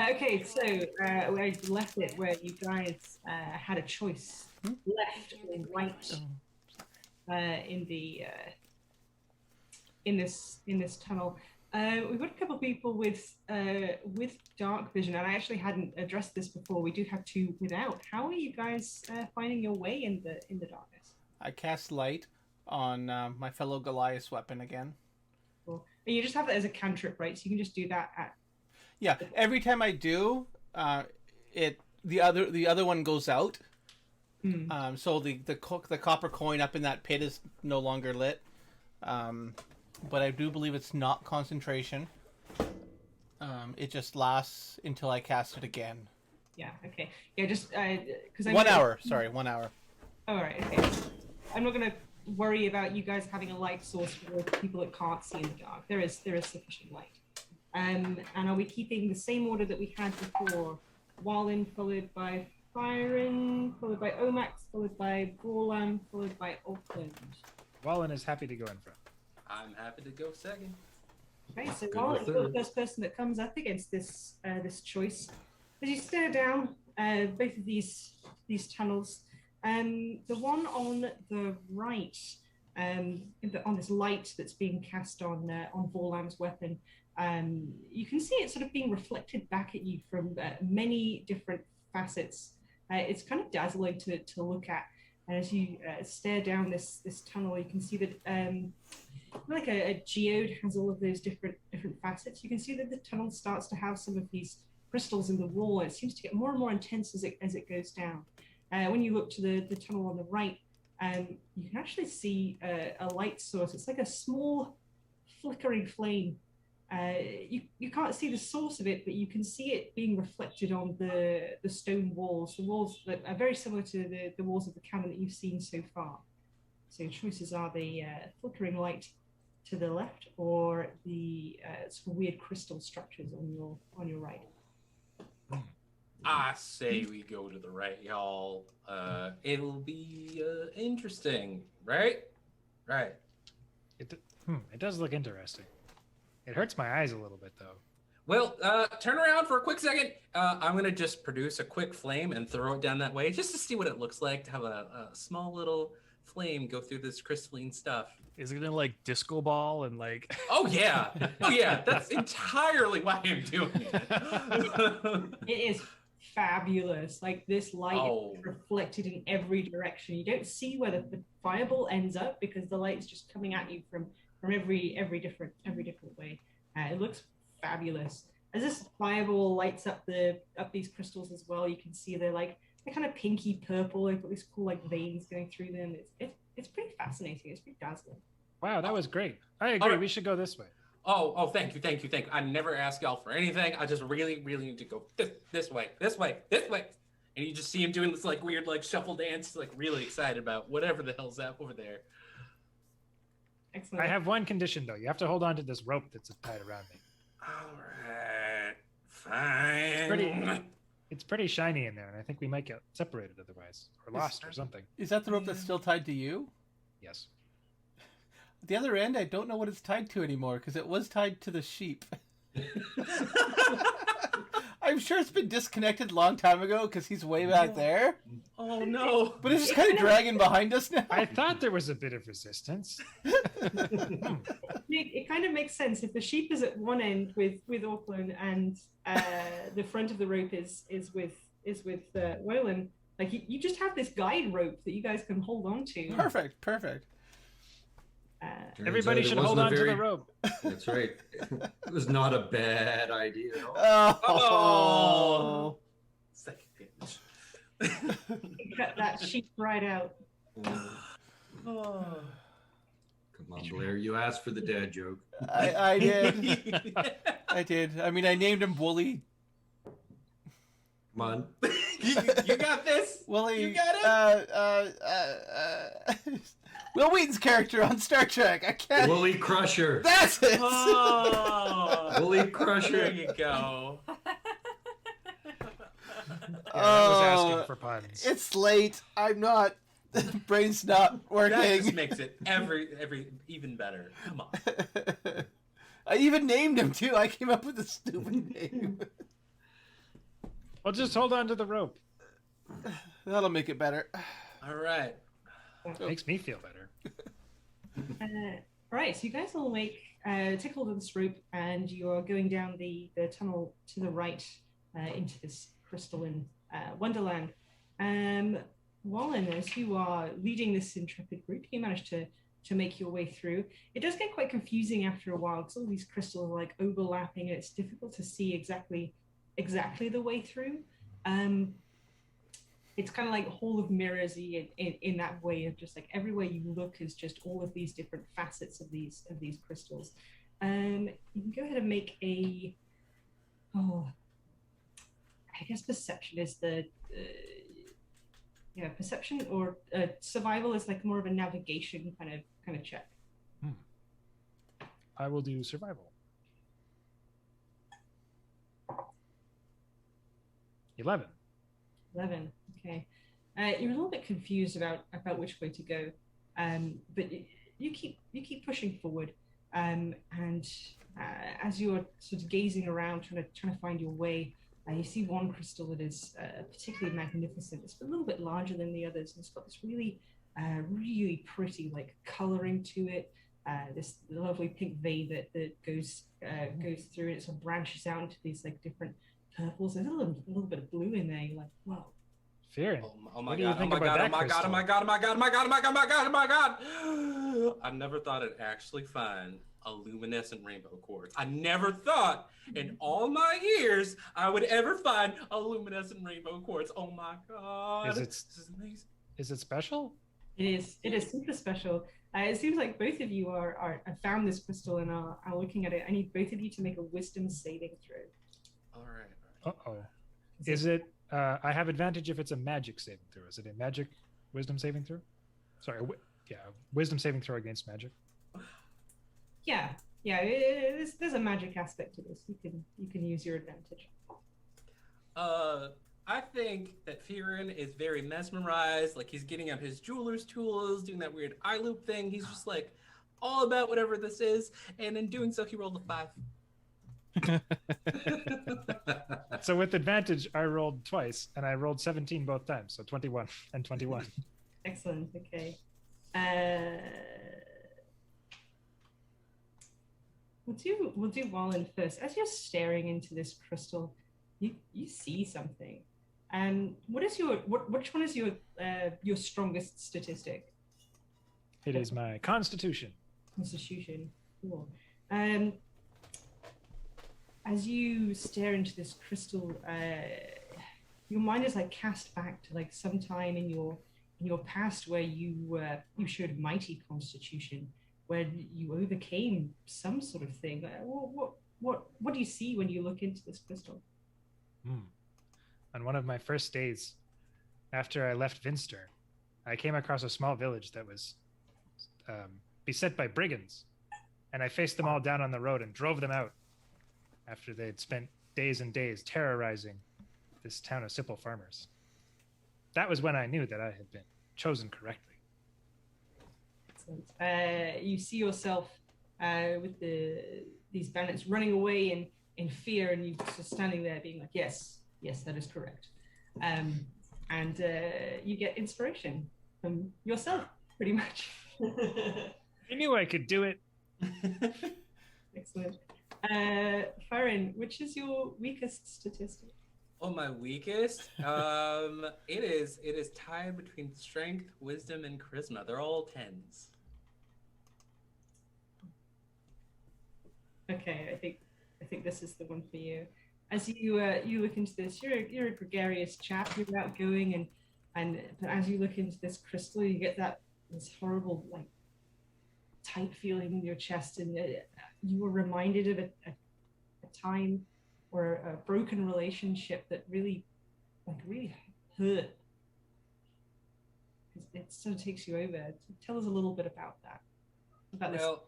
Okay, so I left it where you guys had a choice, left or right, in the in this tunnel. We've got a couple of people with dark vision, and I actually hadn't addressed this before. We do have 2 without. How are you guys finding your way in the darkness? I cast light on my fellow Goliath's weapon again. Cool. And you just have that as a cantrip, right? So you can just do that at. Yeah, every time I do, the other one goes out. So the copper coin up in that pit is no longer lit. But I do believe it's not concentration. It just lasts until I cast it again. Yeah. Okay. Yeah. Just because 1 hour. Sorry, 1 hour. All right. Okay. I'm not gonna worry about you guys having a light source for people that can't see in the dark. There is sufficient light. And are we keeping the same order that we had before? Wallin followed by Byron, followed by Omax, followed by Borlam, followed by Auckland. Wallen is happy to go in front. I'm happy to go second. Okay, so Good Wallin, with you're the third. first person that comes up against this choice. As you stare down both of these tunnels, the one on the right, on this light that's being cast on Borlam's weapon, you can see it sort of being reflected back at you from many different facets. It's kind of dazzling to look at. And as you stare down this tunnel, you can see that like a geode has all of those different facets. You can see that the tunnel starts to have some of these crystals in the wall. It seems to get more and more intense as it goes down. When you look to the tunnel on the right, you can actually see a light source. It's like a small flickering flame you can't see the source of it, but you can see it being reflected on the stone walls. The walls that are very similar to the walls of the cabin that you've seen so far. So your choices are the flickering light to the left, or the sort of weird crystal structures on your right. I say we go to the right, y'all. It'll be interesting, right? Right. It does look interesting. It hurts my eyes a little bit, though. Well, turn around for a quick second. I'm going to just produce a quick flame and throw it down that way just to see what it looks like to have a small little flame go through this crystalline stuff. Is it gonna like disco ball and like? Oh yeah, oh yeah. That's entirely why I'm doing it. It is fabulous. Like this light is reflected in every direction. You don't see where the fireball ends up because the light's just coming at you from every different way. It looks fabulous. As this fireball lights up these crystals as well, you can see they're kind of pinky purple. They've got these cool like veins going through them. It's pretty fascinating. It's pretty dazzling. Wow, that was great. I agree. We should go this way. Oh, thank you. I never ask y'all for anything. I just really need to go this way. And you just see him doing this like weird like shuffle dance, like really excited about whatever the hell's that over there. Excellent. I have one condition though. You have to hold on to this rope that's tied around me. All right, fine. It's pretty shiny in there, and I think we might get separated otherwise, or lost, or something. Is that the rope that's still tied to you? Yes. The other end, I don't know what it's tied to anymore, because it was tied to the sheep. I'm sure it's been disconnected a long time ago, because he's way back there. Oh, no. But it's just kind of dragging behind us now. I thought there was a bit of resistance. It kind of makes sense. If the sheep is at one end with Auckland, and the front of the rope is with Waylon, like you just have this guide rope that you guys can hold on to. Perfect. Everybody should hold on to the rope. That's right. It was not a bad idea at all. Oh. Second damage. Cut that sheep right out. Oh. Come on, Blair. You asked for the dad joke. I did. I did. I mean, I named him Wooly. Come on. You got this. Wooly. You got it. Will Wheaton's character on Star Trek. I can't. Wooly Crusher. That's it. Oh. Wooly Crusher. There you go. I was asking for puns. It's late. I'm not. Brain's not working. That just makes it every even better. Come on. I even named him too. I came up with a stupid name. Well, just hold on to the rope. That'll make it better. All right. Makes me feel better. Right, so you guys all take hold of this rope, and you are going down the tunnel to the right into this crystalline wonderland. Wallen, as you are leading this intrepid group, you manage to make your way through. It does get quite confusing after a while because all these crystals are like overlapping, and it's difficult to see exactly the way through. It's kind of like Hall of Mirrors-y in that way of just like everywhere you look is just all of these different facets of these crystals. You can go ahead and make I guess perception is the perception, or survival is like more of a navigation kind of check. I will do survival. 11. Okay. You're a little bit confused about which way to go, but you keep pushing forward, and as you're sort of gazing around, trying to find your way, you see one crystal that is particularly magnificent. It's a little bit larger than the others, and it's got this really pretty like coloring to it. This lovely pink vein that goes through it. It sort of branches out into these like different purples. There's a little bit of blue in there. You're like, wow. Fearing. Oh my god! I never thought I'd actually find a luminescent rainbow quartz. I never thought in all my years I would ever find a luminescent rainbow quartz. Oh my god! This is amazing. Is it special? It is. It is super special. It seems like both of you are have found this crystal and are looking at it. I need both of you to make a wisdom saving throw. All right. Uh-oh. Is it, I have advantage if it's a magic saving throw. Is it a magic wisdom saving throw? Sorry, yeah, wisdom saving throw against magic. Yeah, yeah. There's a magic aspect to this. You can use your advantage. I think that Firen is very mesmerized. Like he's getting out his jeweler's tools, doing that weird eye loop thing. He's just like all about whatever this is, and in doing so, he rolled a 5. So with advantage, I rolled twice, and I rolled 17 both times, so 21 and 21. Excellent. Okay. We'll do Wallen first. As you're staring into this crystal, you see something. And which one is your strongest statistic? It is my constitution. Constitution. Cool. As you stare into this crystal, your mind is like cast back to like some time in your past where you showed mighty constitution, where you overcame some sort of thing. What do you see when you look into this crystal? On one of my first days, after I left Vinster, I came across a small village that was beset by brigands, and I faced them all down on the road and drove them out after they had spent days and days terrorizing this town of Sipple farmers. That was when I knew that I had been chosen correctly. Excellent. You see yourself with these bandits running away in fear, and you just standing there being like, yes, that is correct. And you get inspiration from yourself, pretty much. I knew I could do it. Excellent. Farron, which is your weakest statistic? Oh, my weakest? It is tied between strength, wisdom, and charisma. They're all 10s. Okay, I think this is the one for you. As you look into this, you're a gregarious chap. You're outgoing, but as you look into this crystal, you get this horrible like tight feeling in your chest, and you were reminded of a time or a broken relationship that really hurt. It sort of takes you over. Tell us a little bit about that. Well,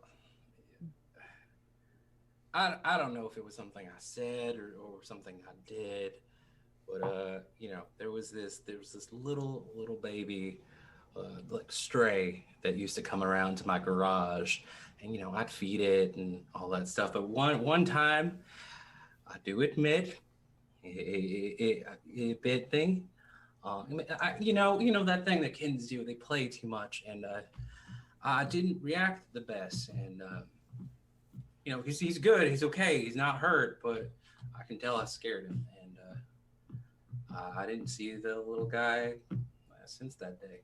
I don't know if it was something I said or something I did, but there was this little baby like stray that used to come around to my garage, and I'd feed it and all that stuff. But one time, I do admit, a bit thing. That thing that kids do, they play too much, and I didn't react the best, and he's good, he's okay, he's not hurt, but I can tell I scared him, and I didn't see the little guy since that day.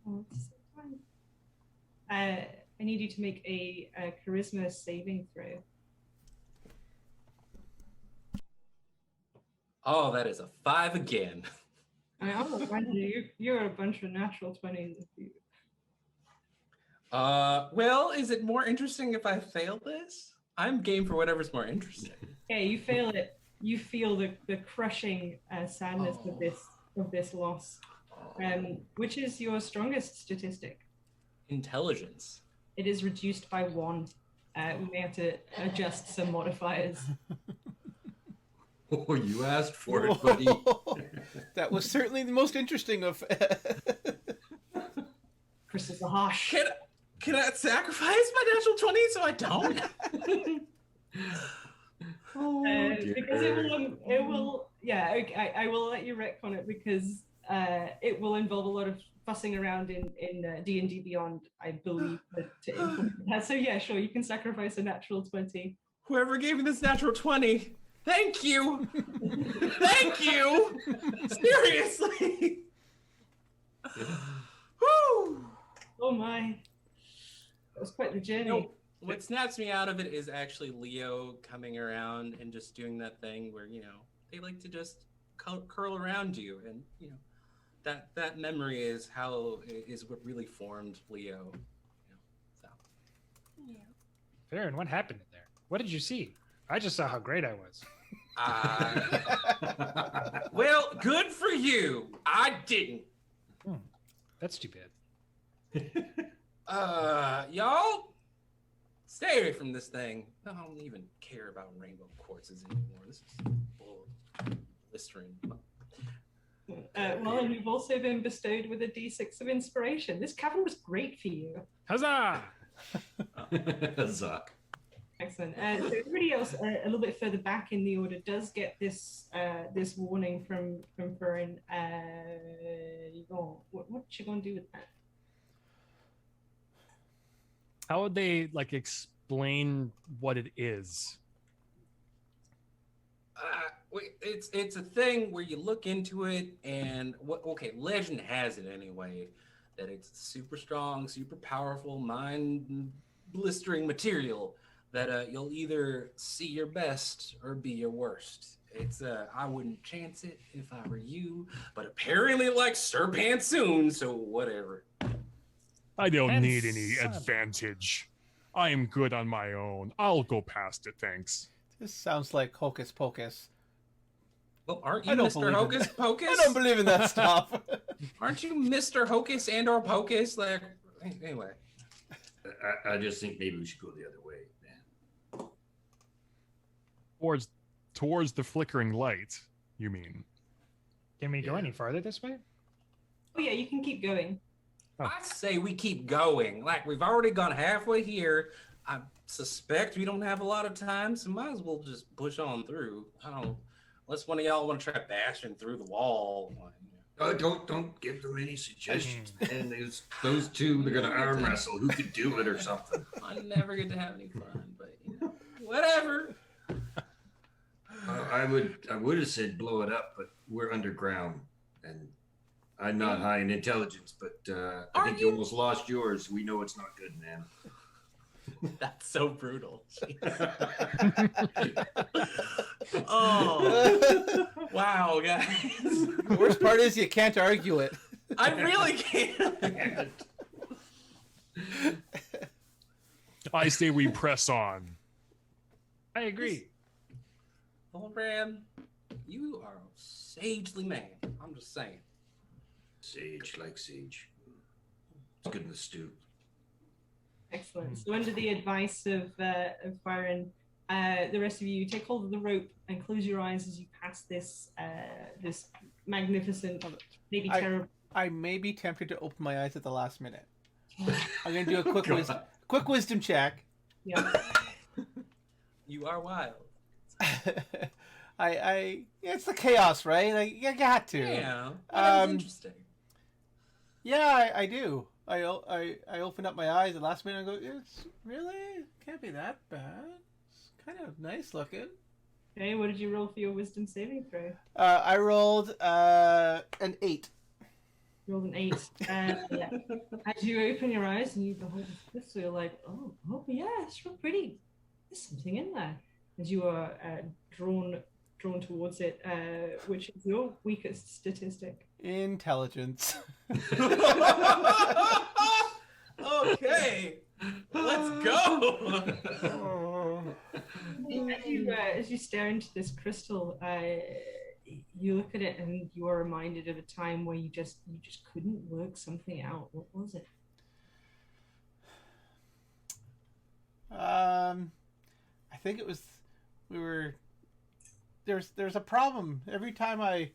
Oh, it's so fun. I need you to make a charisma saving throw. Oh, that is a 5 again. I'm reminding you're a bunch of natural 20s. Well, is it more interesting if I fail this? I'm game for whatever's more interesting. Okay, you fail it. You feel the crushing sadness of this loss. Which is your strongest statistic? Intelligence. It is reduced by 1. We may have to adjust some modifiers. Oh, you asked for it, buddy. That was certainly the most interesting of. Crystals are harsh. Can I sacrifice my natural 20 so I don't? Because it will. Yeah, okay, I will let you retcon it because it will involve a lot of fussing around in D&D Beyond, I believe, to implement that. So yeah, sure, you can sacrifice a natural 20. Whoever gave me this natural 20, thank you. Thank you. Seriously. Woo. Oh my. That was quite the journey. What snaps me out of it is actually Leo coming around and just doing that thing where, they like to just curl around you and, that memory is what really formed Leo. So. Farron, what happened in there? What did you see? I just saw how great I was. Well, good for you. I didn't. That's too bad. Y'all, stay away from this thing. I don't even care about rainbow quartzes anymore. This is bull blistering. Well, and you've also been bestowed with a D6 of inspiration. This cavern was great for you. Huzzah! Huzzah. Excellent. So everybody else, a little bit further back in the order, does get this this warning from Furin. What you gonna do with that? How would they like explain what it is? It's a thing where you look into it, and legend has it anyway that it's super strong, super powerful, mind blistering material that you'll either see your best or be your worst. It's I wouldn't chance it if I were you, but apparently it likes Sir Pantsoon, so whatever. I don't need any advantage. I am good on my own. I'll go past it, thanks. This sounds like Hocus Pocus. Well, aren't you Mr. Hocus Pocus? I don't believe in that stuff. Aren't you Mr. Hocus and or Pocus? Like, anyway. I just think maybe we should go the other way, man. Towards the flickering light, you mean? Can we go any farther this way? Oh yeah, you can keep going. I say we keep going. Like, we've already gone halfway here. I suspect we don't have a lot of time, so might as well just push on through. I don't, unless one of y'all want to try bashing through the wall. Don't give them any suggestions, man. Those two, they're gonna arm wrestle. Who could do it or something? I never get to have any fun, but whatever. I would have said blow it up, but we're underground, and I'm not high in intelligence. But I think you almost lost yours. We know it's not good, man. That's so brutal. Oh, wow, guys. The worst part is you can't argue it. I really can't. I say we press on. I agree. Oh, Ram, you are a sagely man. I'm just saying. Sage like sage. It's good in the stew. Excellent. So under the advice of Byron, the rest of you take hold of the rope and close your eyes as you pass this this magnificent, maybe terrible. I may be tempted to open my eyes at the last minute. I'm gonna do a quick wisdom check. Yeah. You are wild. It's the chaos, right? Like, you got to. Yeah. That was interesting. Yeah, I do. I opened up my eyes at the last minute and go, it's really can't be that bad. It's kind of nice looking. Okay, what did you roll for your wisdom saving throw? I rolled an 8. You rolled an 8. Yeah. As you open your eyes and you behold this, so you're like, oh yeah, it's real pretty. There's something in there. As you are drawn towards it, which is your weakest statistic. Intelligence. Okay, let's go. As you stare into this crystal, you look at it and you are reminded of a time where you just couldn't work something out. What was it? I think it was there's a problem every time I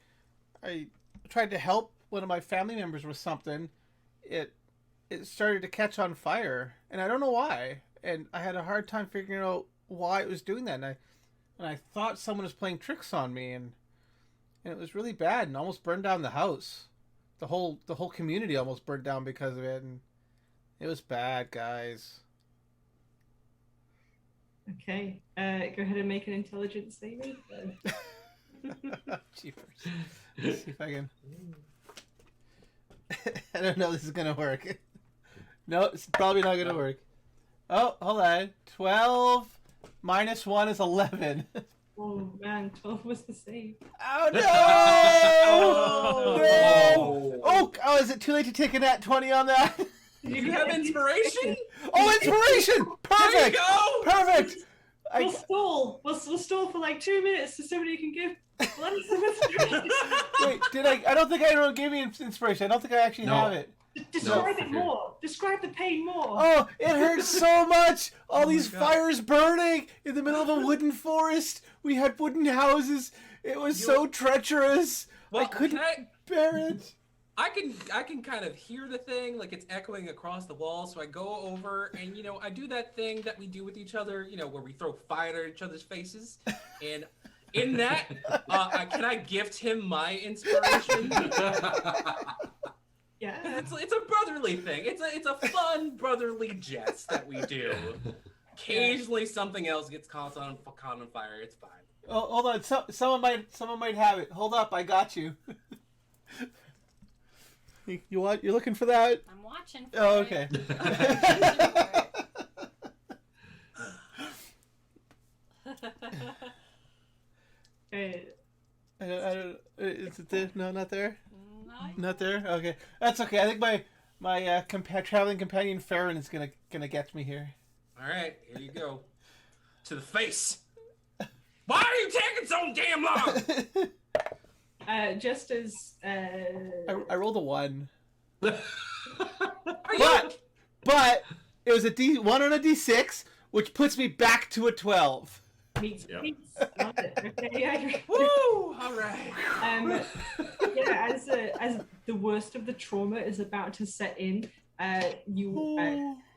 tried to help one of my family members with something. It started to catch on fire, and I don't know why. And I had a hard time figuring out why it was doing that. And I thought someone was playing tricks on me, and it was really bad, and almost burned down the house. The whole community almost burned down because of it, and it was bad, guys. Okay, go ahead and make an intelligence saving. Jeepers. Let's see if I can. I don't know if this is gonna work. No, it's probably not gonna work. Oh, hold on. 12 minus 1 is 11. Oh man, 12 was the save. Oh no! Oh, it too late to take a nat 20 on that? You have inspiration? Oh, inspiration! There you Perfect! go! Perfect! We'll stall. We'll stall for like 2 minutes so somebody can give Glenn some inspiration. Wait, I don't think anyone gave me inspiration. I don't think I actually have it. Describe it more. Describe the pain more. Oh, it hurts so much! All these fires burning in the middle of a wooden forest. We had wooden houses. It was so treacherous. Well, I couldn't bear it. I can kind of hear the thing, like it's echoing across the wall, so I go over and, I do that thing that we do with each other, where we throw fire at each other's faces. And in that, can I gift him my inspiration? Yeah. It's a brotherly thing. It's a fun brotherly jest that we do. Occasionally something else gets caught on fire. It's fine. Oh, hold on. Someone might have it. Hold up, I got you. You're looking for that? I'm watching. Oh, okay. I don't. Is it there? No, not there. Not there. Okay, that's okay. I think my traveling companion Farron is gonna get me here. All right, here you go. To the face. Why are you taking so damn long? Just as I rolled a 1. But it was a D1 on a D6, which puts me back to a 12. meets. Love it. Okay, yeah. Woo! All right. Yeah, as the worst of the trauma is about to set in,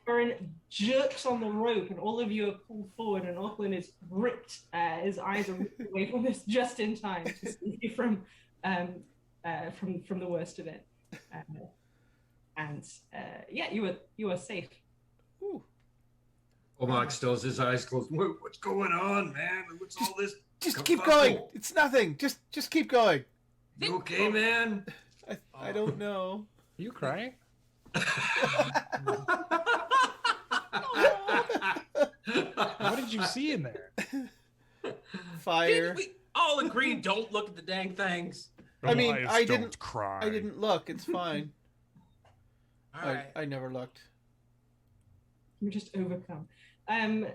Farron jerks on the rope, and all of you are pulled forward, and Auckland is ripped. His eyes are ripped away from this just in time to save you from the worst of it. You are safe. Ooh. Omak still has his eyes closed. What's going on, man? What's all this? Just keep going. It's nothing. Just keep going. You okay, man? I don't know. Are you crying? What did you see in there? Fire. Didn't we all agree don't look at the dang things? I mean, I don't didn't cry. I didn't look. It's fine. All right. I never looked. You're just overcome. I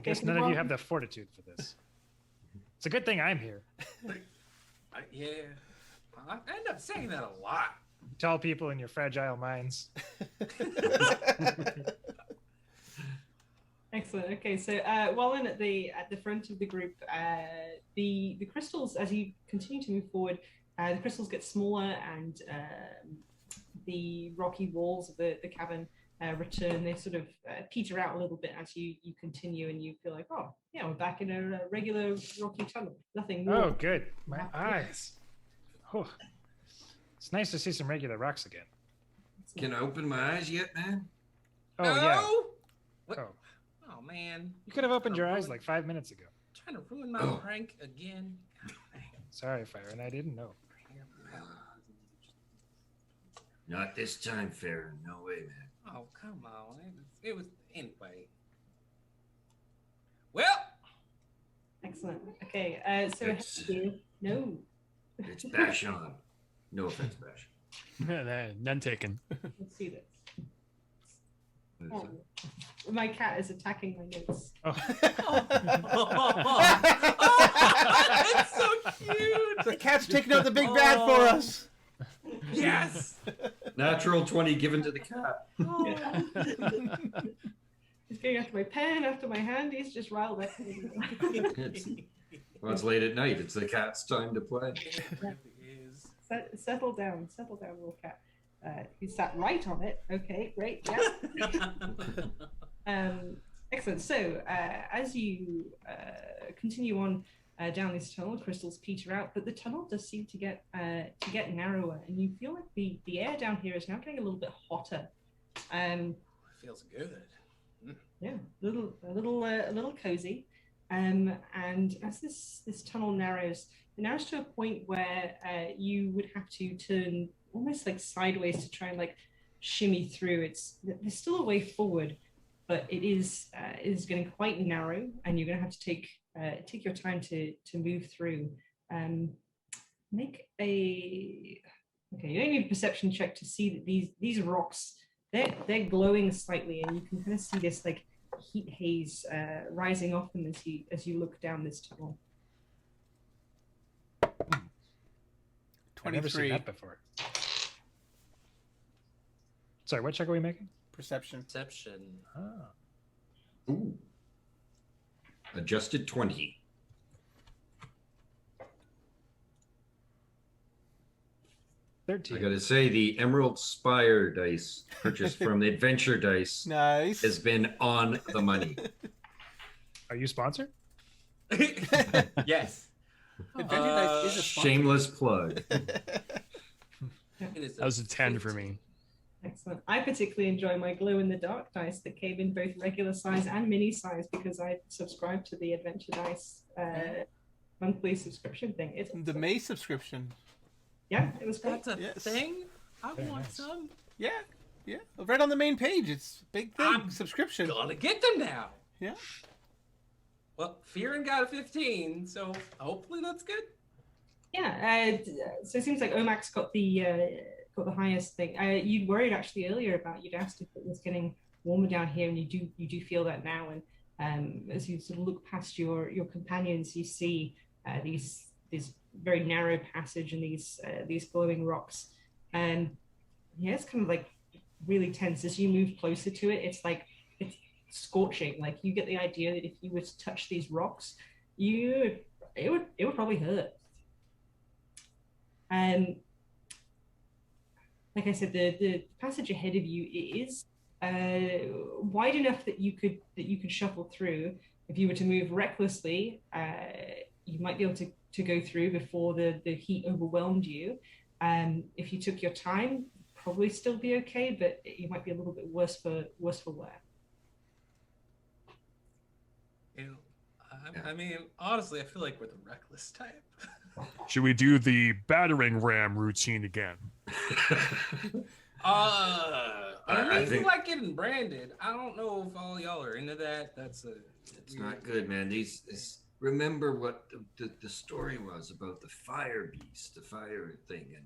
guess none of you have the fortitude for this. It's a good thing I'm here. Yeah. I end up saying that a lot. Tell people in your fragile minds. Excellent. Okay, so while in at the front of the group, the crystals, as you continue to move forward, the crystals get smaller, and the rocky walls of the cavern return. They sort of peter out a little bit as you continue, and you feel like, oh, yeah, we're back in a regular rocky tunnel. Nothing more. Oh, good. My eyes. Oh. It's nice to see some regular rocks again. Can I open my eyes yet, man? Oh, No! yeah. What? Oh. Oh, man. You could have opened your eyes like 5 minutes ago. Trying to ruin my prank again. Sorry, Farron. I didn't know. Not this time, Farron. No way, man. Oh, come on. It was anyway. Well. Excellent. Okay, so It's- no. It's Bashon. No offense, Bashon. None taken. Let's do this. What is Oh, my cat is attacking my notes. That's so cute. The cat's taking out the big bad for us. Yes. it? Natural 20 given to the cat. He's going after my pen, after my hand. He's just riled up. Well, it's late at night. It's the cat's time to play. It really is. Settle down, little cat. He sat right on it. Okay, great. Yeah. Excellent. So as you continue on down this tunnel, crystals peter out, but the tunnel does seem to get narrower, and you feel like the air down here is now getting a little bit hotter. It feels good. Yeah, a little cozy. And as this tunnel narrows, it narrows to a point where you would have to turn almost like sideways to try and like shimmy through. There's still a way forward, but it is getting quite narrow, and you're going to have to take your time to move through. Make a Okay, you don't need a perception check to see that these rocks, they're glowing slightly, and you can kind of see this like heat haze rising off them as you look down this tunnel. I've never seen 23 that before. Sorry, what check are we making? perception. Perception. Ah. Ooh. Adjusted 20. I 13. gotta say, the Emerald Spire dice purchased from the Adventure Dice Nice. has been on the money. Are you sponsored? Yes. Adventure Dice is a sponsor. Shameless plug. It is That was a 10 for me. Excellent. I particularly enjoy my glow-in-the-dark dice that came in both regular size and mini size because I subscribe to the Adventure Dice monthly subscription thing. It's The May subscription. yeah, it was great. That's a Yes. thing? I Very want nice. some. Yeah. Right on the main page. It's a big thing. I'm Subscription. Gonna get them now. Yeah. Well, Fearon got a 15, so hopefully that's good. Yeah, so it seems like Omax got the highest thing. You'd worried actually earlier about you'd asked if it was getting warmer down here, and you do feel that now. And as you sort of look past your companions, you see these very narrow passage and these glowing rocks, and yeah, it's kind of like really tense as you move closer to it. It's like it's scorching. Like you get the idea that if you were to touch these rocks, it would probably hurt. Like I said, the passage ahead of you is wide enough that you could shuffle through. If you were to move recklessly, you might be able to go through before the heat overwhelmed you. If you took your time, probably still be okay, but you might be a little bit worse for wear. Ew. I mean, honestly, I feel like we're the reckless type. Should we do the battering ram routine again? I think- like getting branded. I don't know if all y'all are into that. It's not good, man. Remember what the story was about the fire beast, the fire thing, and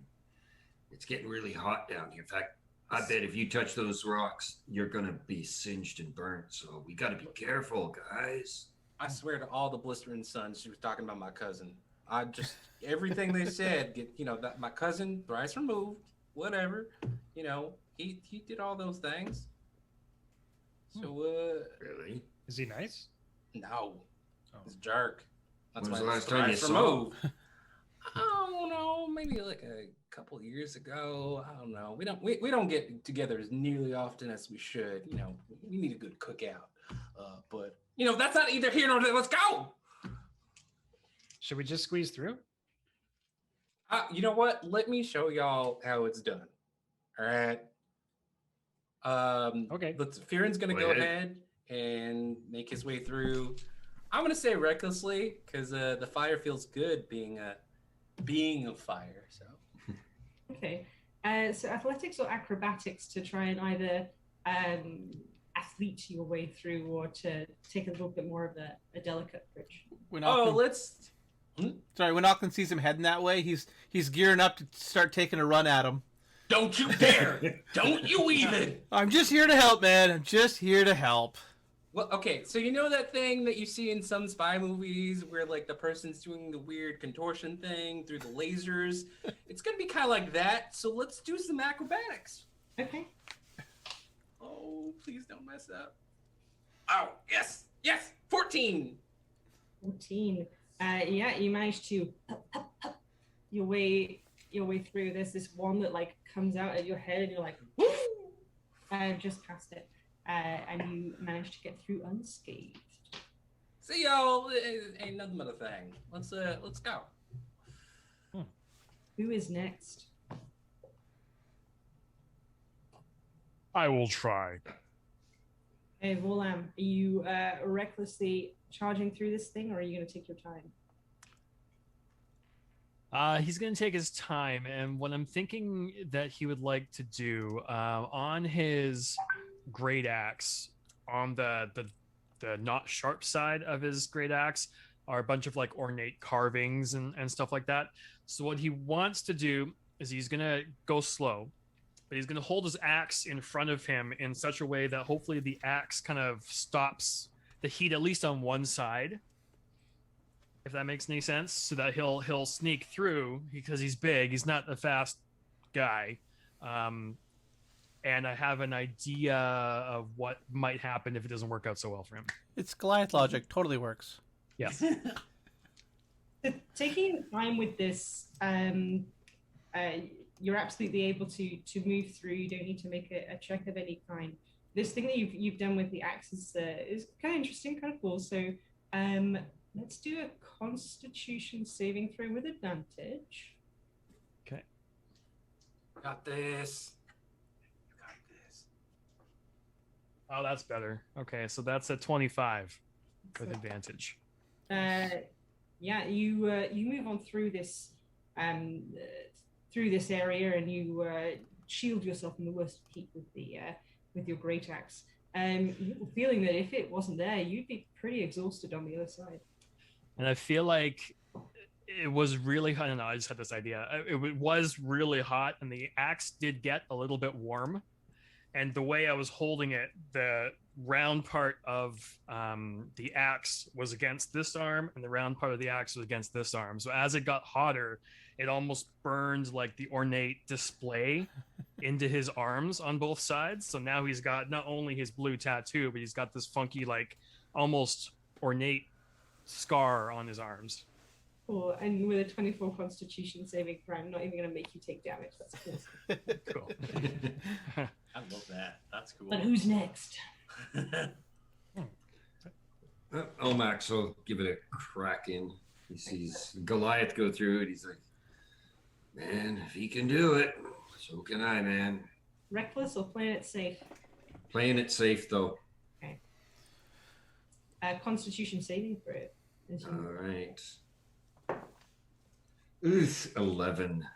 it's getting really hot down here. In fact, I bet if you touch those rocks, you're gonna be singed and burnt. So we gotta be careful, guys. I swear to all the blistering suns, she was talking about my cousin. I just everything they said, that my cousin thrice removed, whatever. He did all those things. So Really? Is he nice? no, Oh. he's a jerk. That's When was why the it's last time you thrice saw him? removed. I don't know, maybe like a couple of years ago. I don't know. We don't get together as nearly often as we should. We need a good cookout. But that's not either here nor there. Let's go. Should we just squeeze through? You know what? Let me show y'all how it's done. All right. Okay. Fearon's gonna Go go ahead. ahead and make his way through. I'm gonna say recklessly because the fire feels good being a fire. So Okay. So athletics or acrobatics to try and either athlete your way through or to take a little bit more of a delicate bridge. When oh, Auckland, let's. when Auckland sees him heading that way, he's gearing up to start taking a run at him. Don't you dare! Don't you even! I'm just here to help, man. I'm just here to help. Well, okay, so you know that thing that you see in some spy movies where like the person's doing the weird contortion thing through the lasers? It's gonna be kind of like that. So let's do some acrobatics. Okay. Oh, please don't mess up. Oh, yes, 14. 14. Yeah, you managed to your way through. There's this one that like comes out at your head, and you're like, woo! Just past it, and you managed to get through unscathed. See y'all. It ain't nothing but a thing. Let's go. Who is next? I will try. Hey, Volam, are you recklessly charging through this thing, or are you going to take your time? He's going to take his time, and what I'm thinking that he would like to do on his great axe, on the not sharp side of his great axe, are a bunch of like ornate carvings and stuff like that. So what he wants to do is he's gonna go slow, but he's gonna hold his axe in front of him in such a way that hopefully the axe kind of stops the heat at least on one side, if that makes any sense, so that he'll sneak through because he's big. He's not a fast guy. And I have an idea of what might happen if it doesn't work out so well for him. It's Goliath logic. Totally works. Yes. Taking time with this, you're absolutely able to move through. You don't need to make a check of any kind. This thing that you've done with the axe is kind of interesting, kind of cool. So let's do a Constitution saving throw with advantage. Okay. Got this. Oh, that's better. Okay, so that's a 25 with advantage. Yeah, you move on through this area, and you shield yourself from the worst heat with your great axe. You're feeling that if it wasn't there, you'd be pretty exhausted on the other side. And I feel like it was really hot. I don't know, I just had this idea. It was really hot, and the axe did get a little bit warm. And the way I was holding it, the round part of the axe was against this arm, and the round part of the axe was against this arm. So as it got hotter, it almost burned like the ornate display into his arms on both sides. So now he's got not only his blue tattoo, but he's got this funky, like almost ornate scar on his arms. Cool. And with a 24 Constitution saving throw, I'm not even going to make you take damage. That's cool. Cool. I love that. That's cool. But who's next? Omax will give it a crack in. He sees Goliath go through it. He's like, man, if he can do it, so can I, man. Reckless or playing it safe? Playing it safe, though. Okay. Constitution saving throw. All right. Oof, 11.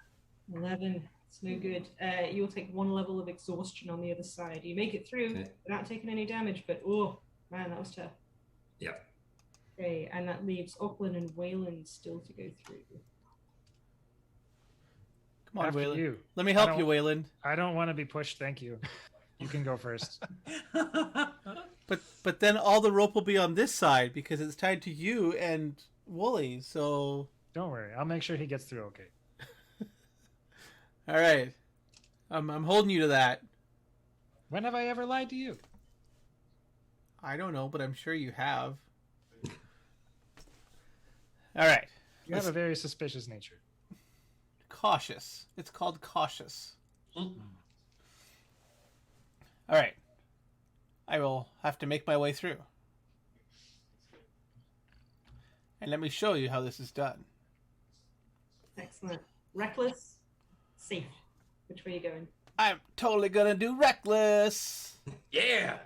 11. It's no good. You'll take 1 level of exhaustion on the other side. You make it through without taking any damage, but oh, man, that was tough. Yep. Okay, and that leaves Auckland and Wayland still to go through. Come on, After Wayland. you. Let me help you, Wayland. I don't want to be pushed. Thank you. You can go first. But then all the rope will be on this side because it's tied to you and Wooly. So Don't worry. I'll make sure he gets through okay. all right, I'm holding you to that. When have I ever lied to you? I don't know, but I'm sure you have. All right. You have a very suspicious nature. Cautious. It's called cautious. All right. I will have to make my way through. And let me show you how this is done. Excellent. Reckless, safe. Which way are you going? I'm totally gonna do reckless. Yeah.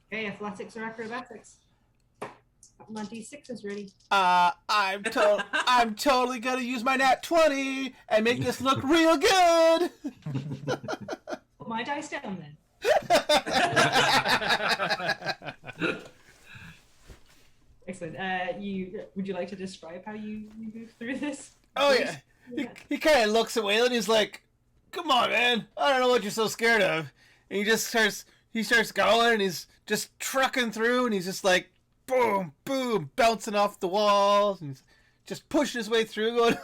Okay, athletics or acrobatics? My D6 is ready. I'm totally gonna use my nat 20 and make this look real good. Put my dice down then. Excellent. Would you like to describe how you move through this? Oh yeah. He kind of looks at Waylon. He's like, "Come on, man! I don't know what you're so scared of." And he starts going, and he's just trucking through, and he's just like, boom, boom, bouncing off the walls, and he's just pushing his way through, going,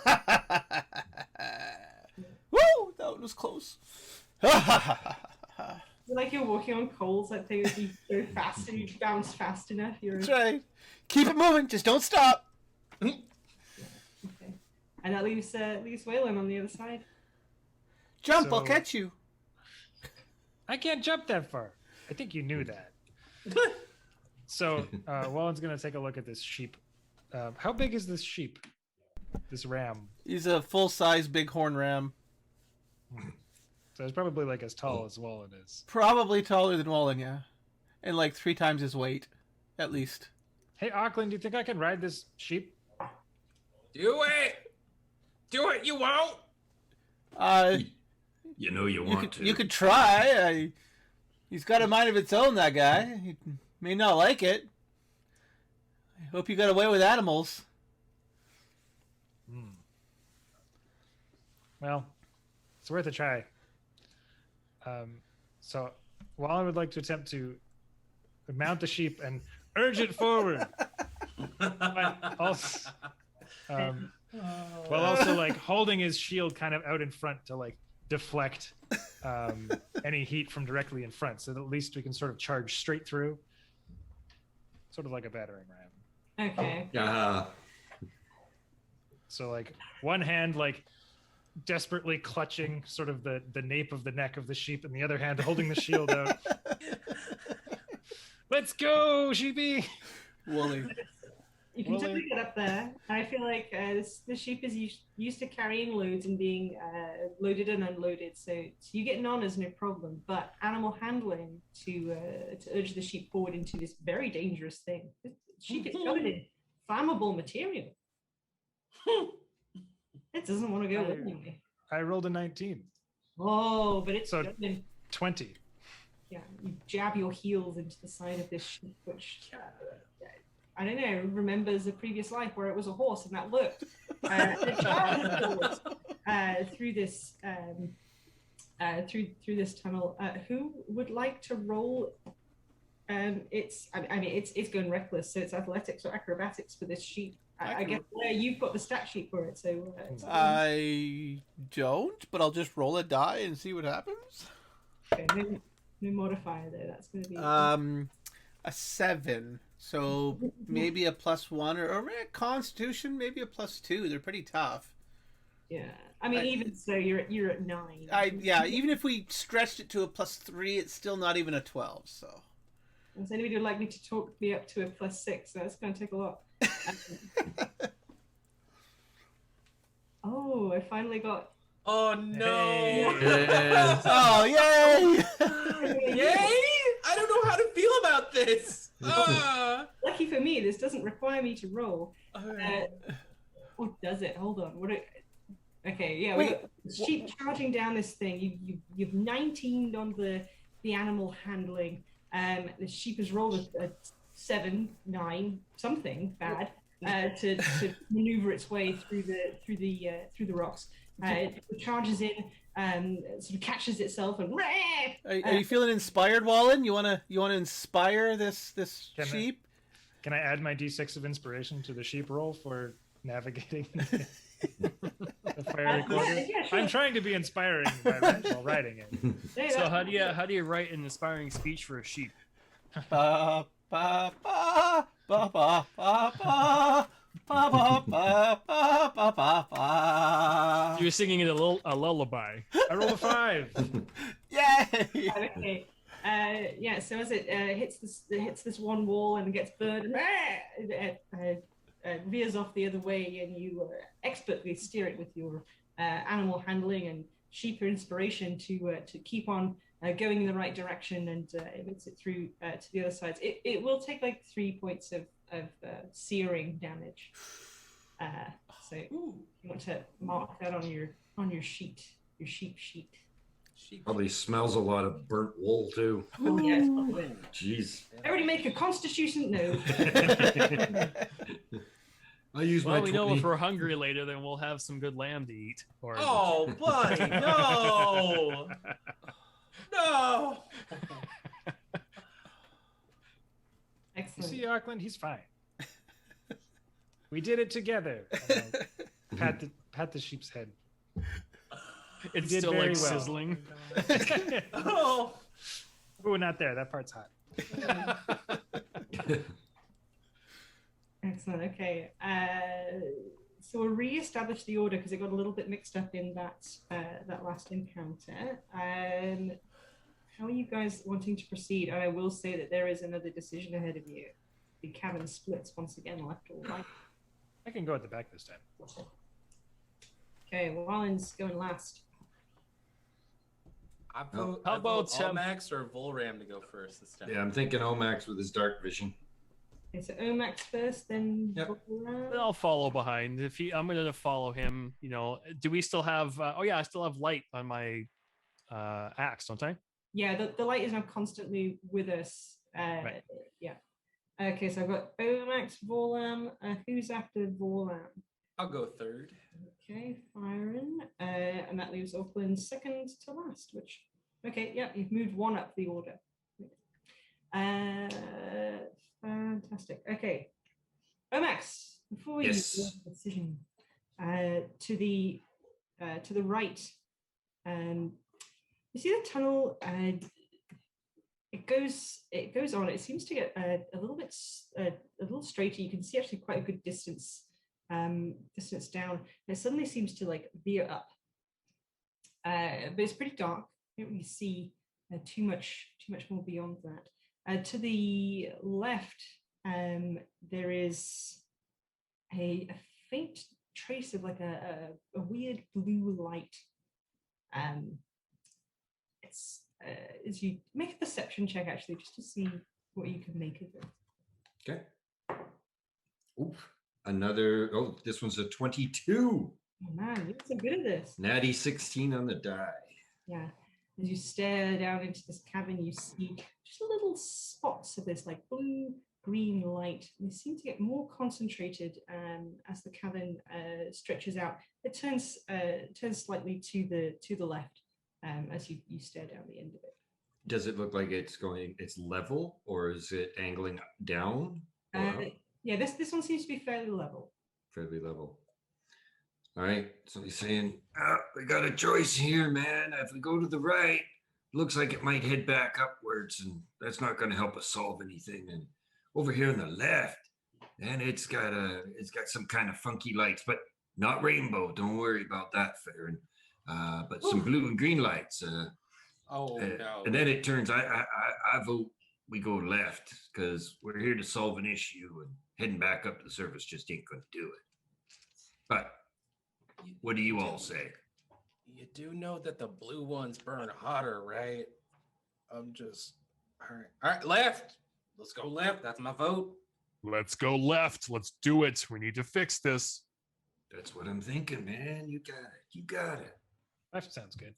"Woo! That one was close." Like you're walking on coals, like things you go fast and you bounce fast enough. That's right. Keep it moving. Just don't stop. Okay. And that leaves Waylon on the other side. Jump! I'll catch you. I can't jump that far. I think you knew that. So, Wallen's going to take a look at this sheep. How big is this sheep? This ram? He's a full-size bighorn ram. So it's probably like as tall as Wallen is. Probably taller than Wallen, yeah. And like 3 times his weight, at least. Hey, Auckland, do you think I can ride this sheep? Do it. Do it. You won't. You know you want to. You could try. He's got a mind of its own, that guy. He may not like it. I hope you got away with animals. Well, It's worth a try. So while I would like to attempt to mount the sheep and urge it forward, but also, while also like holding his shield kind of out in front to like deflect any heat from directly in front, so that at least we can sort of charge straight through, sort of like a battering ram. Okay. Yeah. So like one hand like desperately clutching sort of the nape of the neck of the sheep, and the other hand holding the shield out. Let's go, sheepy! Wooly. You can totally get up there. I feel like the sheep is used to carrying loads and being loaded and unloaded, so you getting on is no problem. But animal handling to urge the sheep forward into this very dangerous thing. The sheep is covered in flammable material. It doesn't want to go willingly. I rolled a 19. Oh, but it's So good. 20. Yeah, you jab your heels into the side of this sheep, which I don't know, remembers a previous life where it was a horse and that worked. It charges forward through this through this tunnel. Who would like to roll? It's going reckless, so it's athletics or acrobatics for this sheep. I guess you've got the stat sheet for it, so I don't, but I'll just roll a die and see what happens. okay, no modifier there. That's going to be A 7. So maybe a +1 or Constitution, maybe a +2. They're pretty tough. yeah. I mean, even so, you're at 9. Even if we stretched it to a +3, it's still not even a 12. So. Does anybody would like me to talk me up to a +6? That's going to take a lot. Oh, I finally got. Oh no! Hey. Oh yay! Yay! I don't know how to feel about this. Lucky for me, this doesn't require me to roll. Or does it? Hold on. Okay, yeah. We got sheep charging down this thing. You've 19'd on the animal handling. The sheep has rolled a 7, 9, something bad to maneuver its way through the rocks. It charges in, sort of catches itself, and Are you feeling inspired, Wallen? You wanna inspire this sheep? Can I add my D6 of inspiration to the sheep roll for navigating the fiery quarters? Yeah, sure. I'm trying to be inspiring while writing it. Hey, So that's how do you write an inspiring speech for a sheep? Ba ba ba ba ba ba ba. Ba, ba, ba, ba, ba, ba, ba. You're singing it a lullaby. I rolled a 5. Yay! okay. Yeah. So as it hits this one wall and gets burned, and veers off the other way, and you expertly steer it with your animal handling and sheep inspiration to keep on going in the right direction, and it makes it through to the other sides. It will take like 3 points of searing damage. So you want to mark that on your sheep sheet. Probably smells a lot of burnt wool too. Oh, yes. Jeez. Everybody make a constitution no. I use my. Well, we know if we're hungry later, then we'll have some good lamb to eat. Or Oh, buddy, no! No! You Excellent. see, Auckland, he's fine. We did it together. Pat the sheep's head. it's did still very like well. sizzling. Oh! Ooh, not there. That part's hot. Excellent. Okay. So we'll re-establish the order because it got a little bit mixed up in that last encounter. How are you guys wanting to proceed? And I will say that there is another decision ahead of you. The cabin splits once again, left or right. I can go at the back this time. Okay, Wallen's going last. How How about, Almax or Volram to go first this time? Yeah, I'm thinking Omax with his dark vision. Okay, so Omax first, then Yep. Then I'll follow behind. I'm gonna follow him. You know, do we still have? I still have light on my axe, don't I? Yeah, the light is now constantly with us. Right. Yeah. Okay, so I've got Omax, Vorlam. Who's after Vorlam? I'll go third. Okay, firing. And that leaves Auckland second to last, which, okay, yeah, you've moved one up the order. Fantastic. Okay. Omax, before you Yes. make a decision, to the right, you see the tunnel, it goes on. It seems to get a little straighter. You can see actually quite a good distance down. It suddenly seems to like veer up, but it's pretty dark. You don't really see too much more beyond that. To the left, there is a faint trace of like a weird blue light. It's as you make a perception check actually, just to see what you can make of it. Okay. Oof. Another. Oh, this one's a 22. Oh man, you're so good at this. Natty 16 on the die. Yeah. As you stare down into this cavern, you see just little spots of this like blue-green light. They seem to get more concentrated as the cavern stretches out. It turns slightly to the left as you stare down the end of it. Does it look like it's level, or is it angling down? Yeah, this one seems to be fairly level. Fairly level. All right. So he's saying, we got a choice here, man. If we go to the right, looks like it might head back upwards, and that's not going to help us solve anything. And over here on the left, and it's got some kind of funky lights, but not rainbow. Don't worry about that, Farron. But some blue and green lights. No. And then it turns. I vote we go left because we're here to solve an issue, and heading back up to the surface just ain't going to do it. But what do you all say? You do know that the blue ones burn hotter, right? I'm just all right, left. Let's go left. That's my vote. Let's go left. Let's do it. We need to fix this. That's what I'm thinking, man. You got it. You got it. Left sounds good.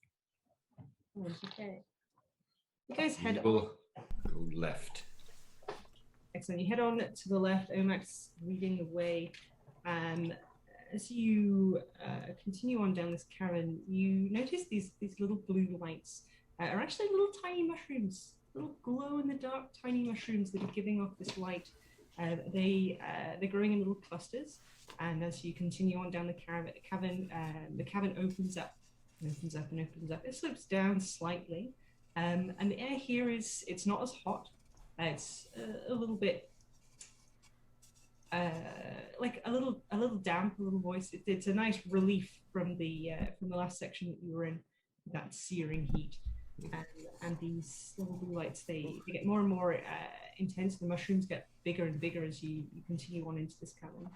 Okay. You guys head on. Go left. Excellent. You head on to the left. Omax leading the way. As you continue on down this cavern, you notice these little blue lights are actually little tiny mushrooms, little glow-in-the-dark tiny mushrooms that are giving off this light. They're growing in little clusters, and as you continue on down the cavern, the cavern opens up, and opens up and opens up. It slopes down slightly, and the air here it's not as hot. It's a little bit. Like a little damp, a little moist. It's a nice relief from the last section that you were in, that searing heat. And these little blue lights, they get more and more intense. The mushrooms get bigger and bigger as you continue on into this cavern.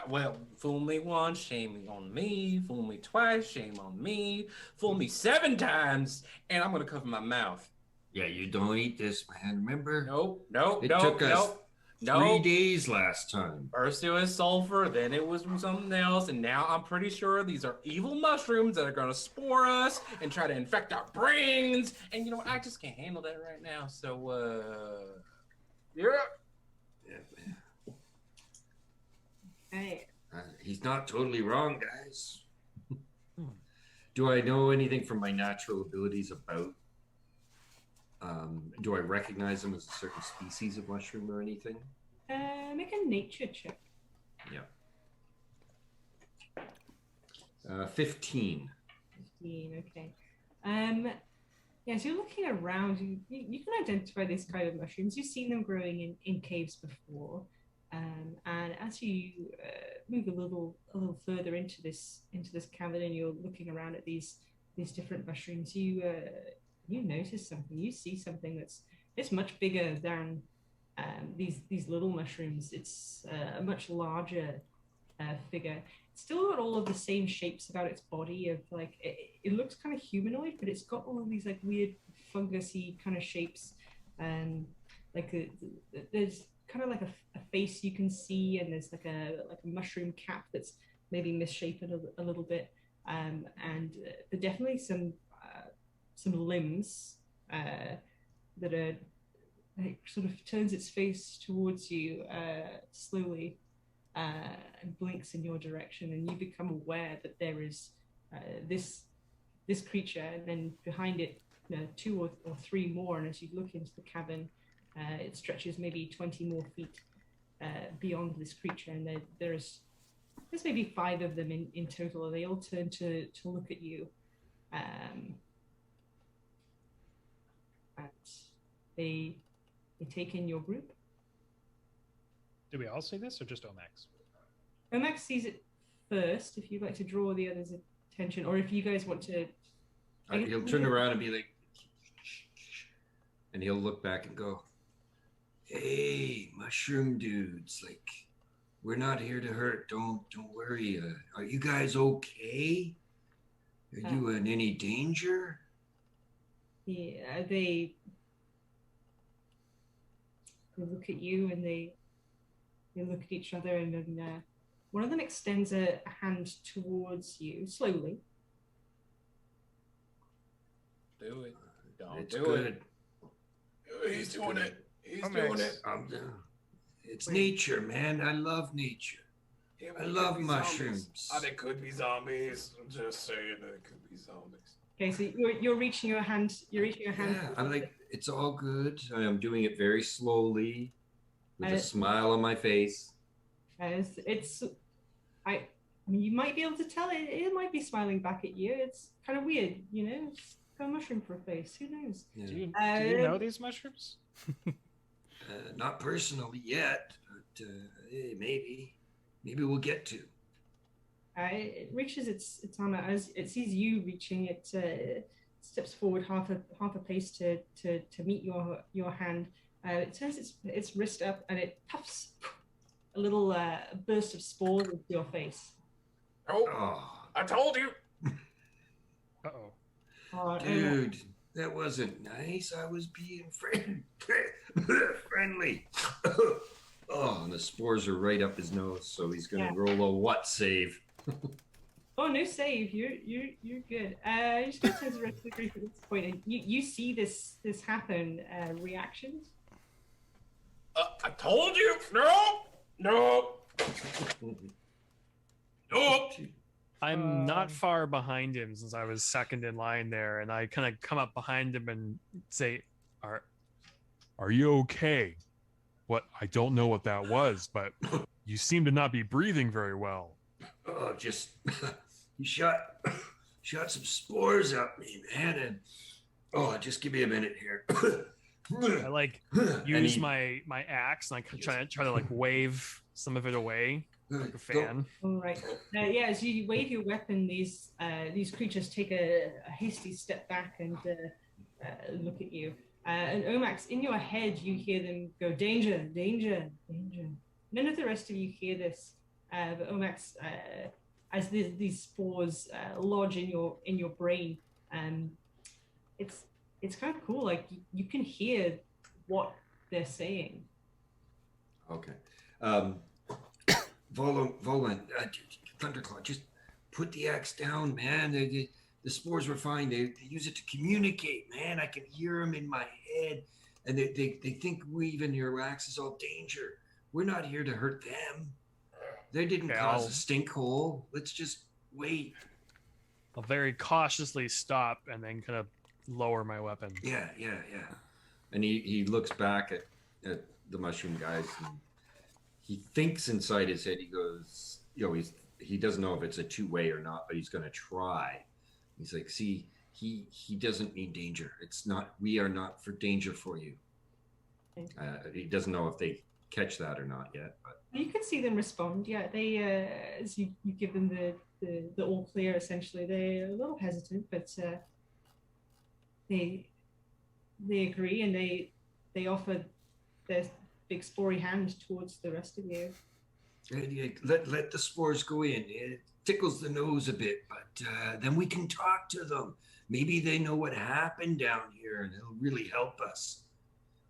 Well, fool me once, shame on me. Fool me twice, shame on me. Fool me 7 times, and I'm gonna cover my mouth. Yeah, you don't eat this, man. Remember? Nope. It took us 3 days last time. First it was sulfur, then it was something else, and now I'm pretty sure these are evil mushrooms that are gonna spore us and try to infect our brains. And you know what? I just can't handle that right now. So, you're up. Yeah, man. Hey. He's not totally wrong, guys. Do I know anything from my natural abilities about? Do I recognize them as a certain species of mushroom or anything? Make a nature check. Yeah. 15. 15, okay. Yeah, so you're looking around, you can identify these kind of mushrooms. You've seen them growing in caves before. And as you move a little further into this cavern, and you're looking around at these different mushrooms, you notice something. You see something it's much bigger than these little mushrooms. It's a much larger figure. It's still got all of the same shapes about its body. Of like it looks kind of humanoid, but it's got all of these like weird fungusy kind of shapes. There's kind of like a face you can see, and there's like a mushroom cap that's maybe misshapen a little bit. And there definitely some limbs that are. It sort of turns its face towards you slowly, and blinks in your direction, and you become aware that there is this creature, and then behind it, two or three more. And as you look into the cavern, it stretches maybe 20 more feet beyond this creature, and there's maybe 5 of them in total. And they all turn to look at you, and they take in your group. Do we all see this, or just Omax? Omax sees it first. If you'd like to draw the others' attention, or if you guys want to, he'll turn around and be like, and he'll look back and go, "Hey, mushroom dudes, like, we're not here to hurt. Don't worry. Are you guys okay? Are you in any danger?" Yeah, they look at you, and they look at each other, and then one of them extends a hand towards you slowly. Do it. Don't It's do good. it. He's doing it. He's Omax. doing it. It's nature, man. I love nature. Yeah, I but it love could be mushrooms. zombies. They could be zombies. I'm just saying that it could be zombies. Okay, so you're reaching your hand. You're reaching your hand. Yeah, I'm like, it's all good. I'm doing it very slowly, with a smile on my face. I mean, you might be able to tell it might be smiling back at you. It's kind of weird, It's got a mushroom for a face. Who knows? Yeah. Do you know these mushrooms? Not personally yet, but maybe we'll get to. It reaches its arm out. As it sees you reaching, it steps forward half a pace to meet your hand. It turns its wrist up, and it puffs a little burst of spores into your face. Oh, I told you. Uh-oh. Dude, that wasn't nice. I was being friendly. Oh, and the spores are right up his nose, so he's gonna roll a what save? Oh, no save. You're good. You're just gonna turn the rest of the group at this point, and you see this happen. Reactions. I told you. No. I'm not far behind him since I was second in line there, and I kind of come up behind him and say, Are you okay? What? I don't know what that was, but you seem to not be breathing very well. Oh, just he shot some spores up me, man, and just give me a minute here. I use my axe, and I try to wave some of it away like a fan. All right. As you wave your weapon, these creatures take a hasty step back and look at you. And Omax, in your head, you hear them go, "Danger, danger, danger." None of the rest of you hear this, but Omax, as these spores lodge in your brain, it's kind of cool. Like you can hear what they're saying. Okay. Volan, Thunderclaw, just put the axe down, man. The spores were fine. They use it to communicate, man. I can hear them in my head, and they think your axe is all danger. We're not here to hurt them. They didn't cause a stink hole. Let's just wait. I'll very cautiously stop and then kind of lower my weapon. Yeah. And he looks back at the mushroom guys, and he thinks inside his head, he goes, he doesn't know if it's a two-way or not, but he's going to try. He's like, see, he doesn't mean danger. It's not, we are not for danger for you. He doesn't know if they catch that or not yet, but you can see them respond. Yeah, they as you give them the all clear, essentially, they're a little hesitant, but they agree, and they offer their big spory hand towards the rest of you. Let the spores go in. It tickles the nose a bit, but then we can talk to them. Maybe they know what happened down here, and it'll really help us.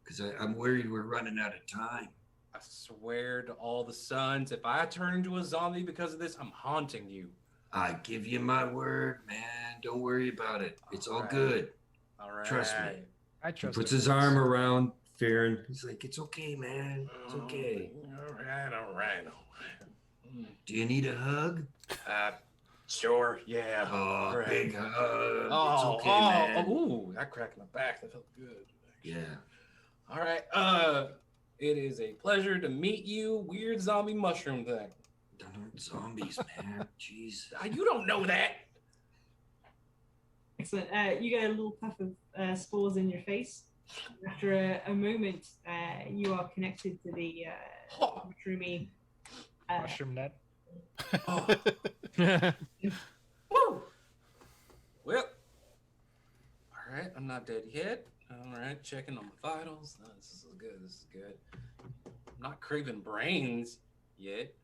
Because I'm worried we're running out of time. I swear to all the suns, if I turn into a zombie because of this, I'm haunting you. I give you my word, man. Don't worry about it. It's all right. good. All right. Trust me. I trust. He puts his arm around Farron. He's like, "It's okay, man. It's okay." All right. Do you need a hug? Sure. Yeah. Oh, Right. big hug. It's Oh, okay, oh, man. Ooh, that cracked my back. That felt good. Yeah. All right. It is a pleasure to meet you, weird zombie mushroom thing. They're not zombies, man. Jeez. You don't know that. Excellent. You get a little puff of spores in your face. After a moment, you are connected to the mushroomy. Mushroom net. Woo! Well, all right. I'm not dead yet. All right, checking on my vitals. Oh, this is good. This is good. I'm not craving brains yet.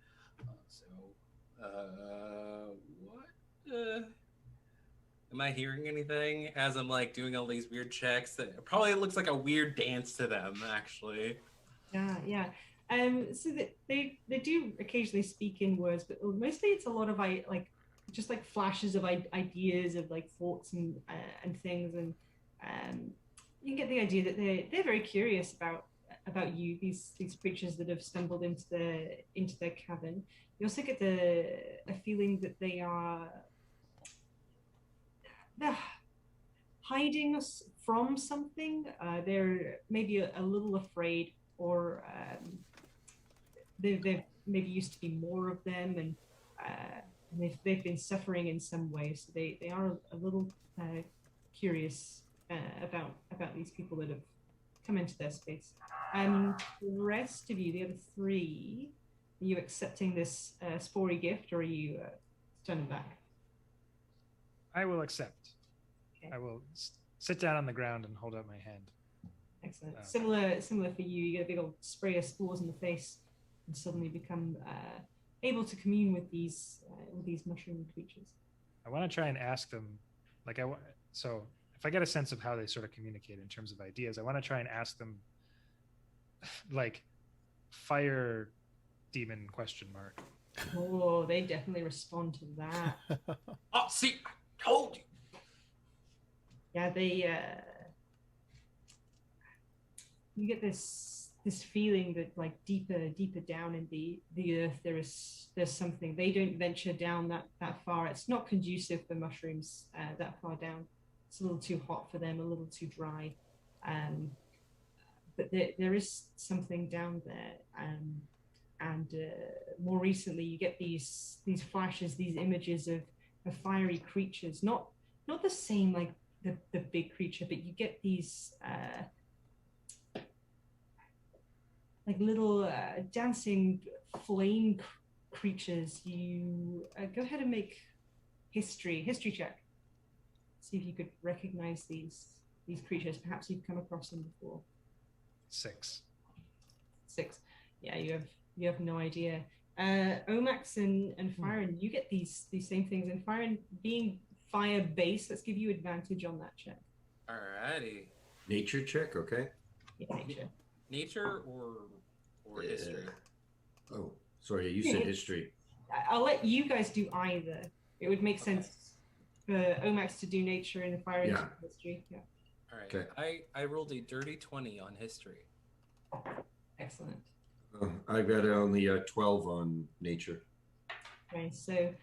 What? Am I hearing anything as I'm like doing all these weird checks? That probably looks like a weird dance to them, actually. Yeah. So they do occasionally speak in words, but mostly it's a lot of just like flashes of ideas of like thoughts and things, and you get the idea that they're very curious about you, these creatures that have stumbled into their cabin. You also get a feeling that they're hiding us from something. They're maybe a little afraid, or they've maybe used to be more of them, and they've been suffering in some way. So they are a little curious about these people that have come into their space. The rest of you, the other three, are you accepting this spory gift, or are you turning back? I will accept. Okay. I will sit down on the ground and hold out my hand. Excellent. Similar for you. You get a big old spray of spores in the face, and suddenly become able to commune with these mushroom creatures. I want to try and ask them, so if I get a sense of how they sort of communicate in terms of ideas, I want to try and ask them, like, fire demon ? Oh, they definitely respond to that. Oh, see, I told you. Yeah, they. You get this feeling that, like, deeper down in the earth, there's something. They don't venture down that far. It's not conducive for mushrooms that far down. It's a little too hot for them, a little too dry. But there is something down there. And more recently, you get these flashes, these images of fiery creatures. Not the same like the big creature, but you get these like little dancing flame creatures. You go ahead and make history check. See if you could recognize these creatures. Perhaps you've come across them before. 6. Yeah, you have no idea. Omax and Firen, you get these same things. And Firen, being fire based, let's give you advantage on that check. Alrighty. Nature check, okay? Yeah, nature. Nature or history? Oh, sorry, you said history. I'll let you guys do either. It would make sense for Omax to do nature and Firen to do history. Yeah. All right. Okay. I rolled a dirty 20 on history. Excellent. I got only a 12 on nature. Okay, so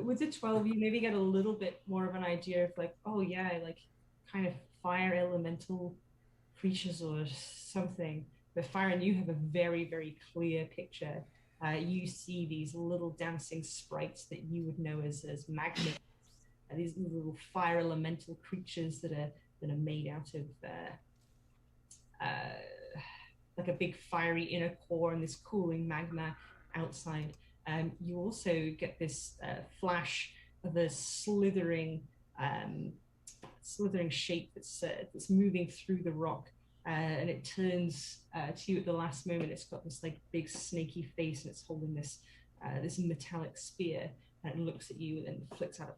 with the 12, you maybe get a little bit more of an idea of like, oh yeah, like kind of fire elemental creatures or something. But Firen, you have a very, very clear picture. You see these little dancing sprites that you would know as magnets. These little fire elemental creatures that are made out of like a big fiery inner core and this cooling magma outside. You also get this flash of a slithering shape that's moving through the rock, and it turns to you at the last moment. It's got this like big snaky face, and it's holding this metallic spear, and it looks at you and flicks out a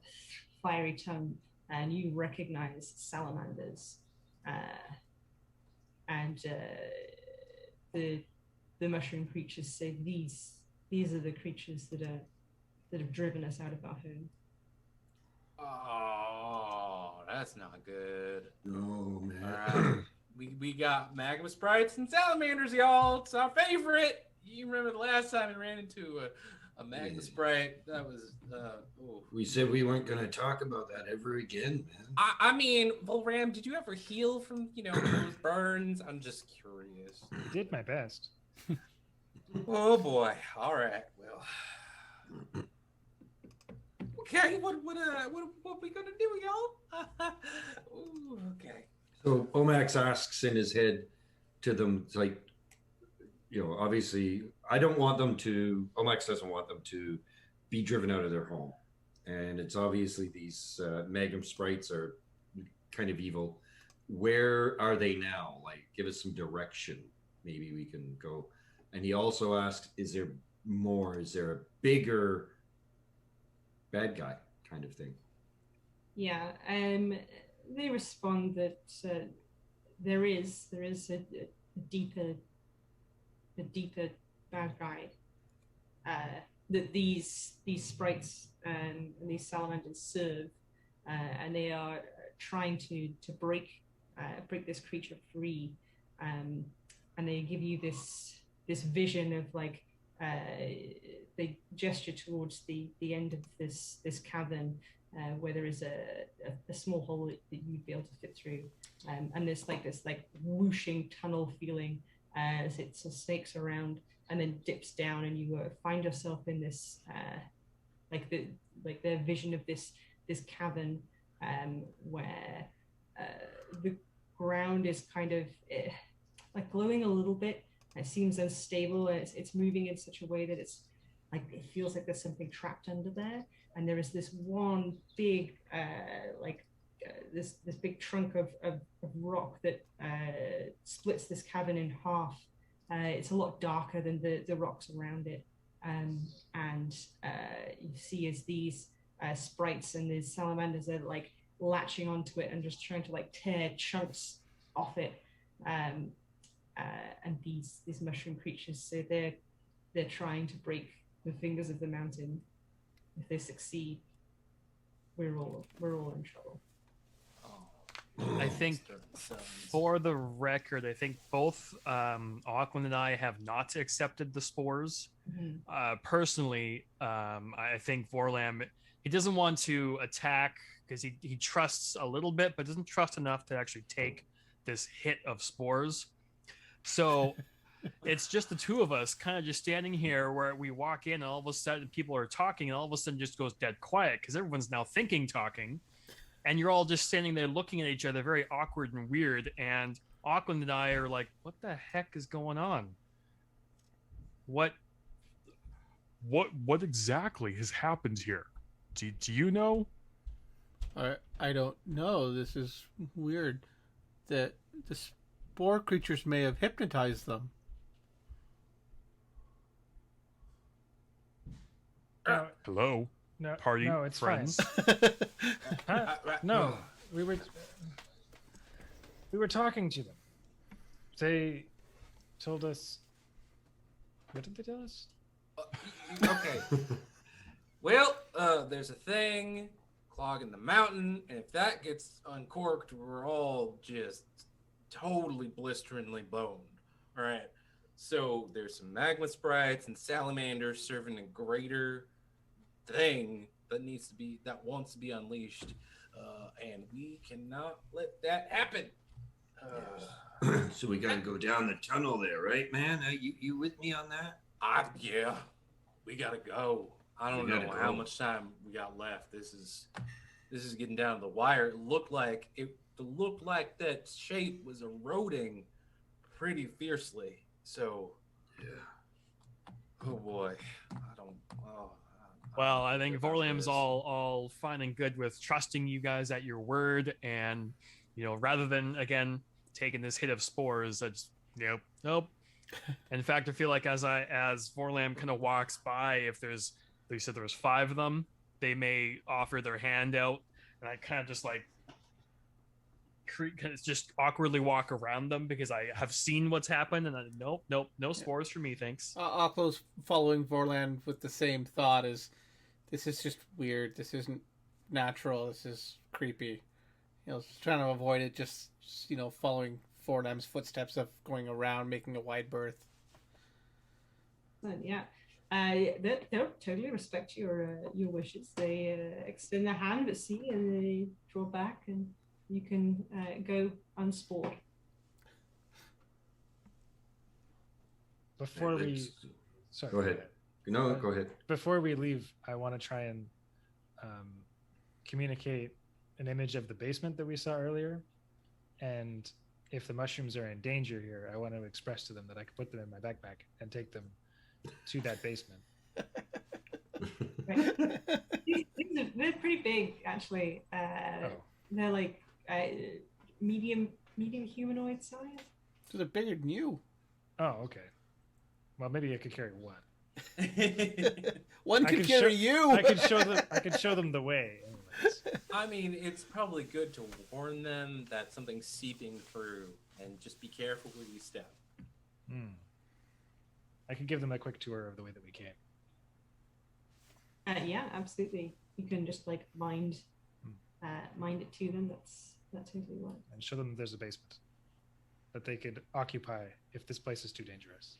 fiery tongue, and you recognize salamanders. And the mushroom creatures say these are the creatures that have driven us out of our home. Oh, that's not good. No, man. All right. we got magma sprites and salamanders, y'all. It's our favorite. You remember the last time we ran into A Magma Sprite. That was. Ooh. We said we weren't going to talk about that ever again, man. I mean, Volram, did you ever heal from those burns? I'm just curious. I did my best. Oh boy. All right. Well. Okay. What we gonna do, y'all? Ooh, okay. So Omax asks in his head to them, it's like, obviously, Omax doesn't want them to be driven out of their home. And it's obviously these Magnum sprites are kind of evil. Where are they now? Like, give us some direction. Maybe we can go. And he also asks, is there more? Is there a bigger bad guy kind of thing? Yeah, they respond that there is a deeper bad guy that these sprites and these salamanders serve, and they are trying to break this creature free, and they give you this vision of like they gesture towards the end of this cavern, where there is a small hole that you'd be able to fit through, and there's this whooshing tunnel feeling as it snakes around and then dips down, and you find yourself in this their vision of this cavern, where the ground is kind of like glowing a little bit. It seems unstable. It's moving in such a way that it's like it feels like there's something trapped under there. And there is this one big, this big trunk of rock that splits this cavern in half. It's a lot darker than the rocks around it. And you see as these sprites and these salamanders are like latching onto it and just trying to like tear chunks off it. And these mushroom creatures, so they're trying to break the fingers of the mountain. If they succeed, we're all in trouble. I think, for the record, I think both Auckland and I have not accepted the spores. Mm-hmm. Personally, I think Vorlam, he doesn't want to attack because he trusts a little bit, but doesn't trust enough to actually take this hit of spores. So it's just the two of us kind of just standing here where we walk in and all of a sudden people are talking and all of a sudden just goes dead quiet because everyone's now talking. And you're all just standing there looking at each other very awkward and weird. And Auckland and I are like, what the heck is going on? What exactly has happened here? Do you know? I don't know. This is weird. That the spore creatures may have hypnotized them. Hello? No, Party no, it's friends? fine. Huh? No, we were talking to them. They told us. What did they tell us? Okay. Well, there's a thing clogging the mountain, and if that gets uncorked, we're all just totally blisteringly boned. All right. So there's some magma sprites and salamanders serving a greater thing that wants to be unleashed, and we cannot let that happen. So we gotta go down the tunnel there, right, man? You with me on that? Yeah, we gotta go. I don't know how much time we got left. This is getting down to the wire. It looked like that shape was eroding pretty fiercely. So yeah. Oh boy, Well, I think Vorlam's all fine and good with trusting you guys at your word, and rather than again taking this hit of spores, I just nope. In fact, I feel like as Vorlam kind of walks by, if they said there was 5 of them, they may offer their hand out, and I kind of just like just awkwardly walk around them because I have seen what's happened, and nope, no spores for me, thanks. Aklo's following Vorland with the same thought as, this is just weird. This isn't natural. This is creepy. Trying to avoid it, just following Vorlam's footsteps of going around, making a wide berth. Yeah. They'll totally respect your wishes. They extend their hand at sea and they draw back, and you can go unspored. Before we, Let's- sorry. Go ahead. No, go ahead. Before we leave, I want to try and communicate an image of the basement that we saw earlier, and if the mushrooms are in danger here, I want to express to them that I can put them in my backpack and take them to that basement. They're pretty big, actually. They're like medium humanoid size. So they're bigger than you. Oh, okay. Well, maybe I could carry one. One I could could carry you. I could show them the way. Anyways. I mean, it's probably good to warn them that something's seeping through, and just be careful where you step. I could give them a quick tour of the way that we came. Yeah, absolutely. You can just like mind it to them. That's totally right. And show them there's a basement that they could occupy if this place is too dangerous.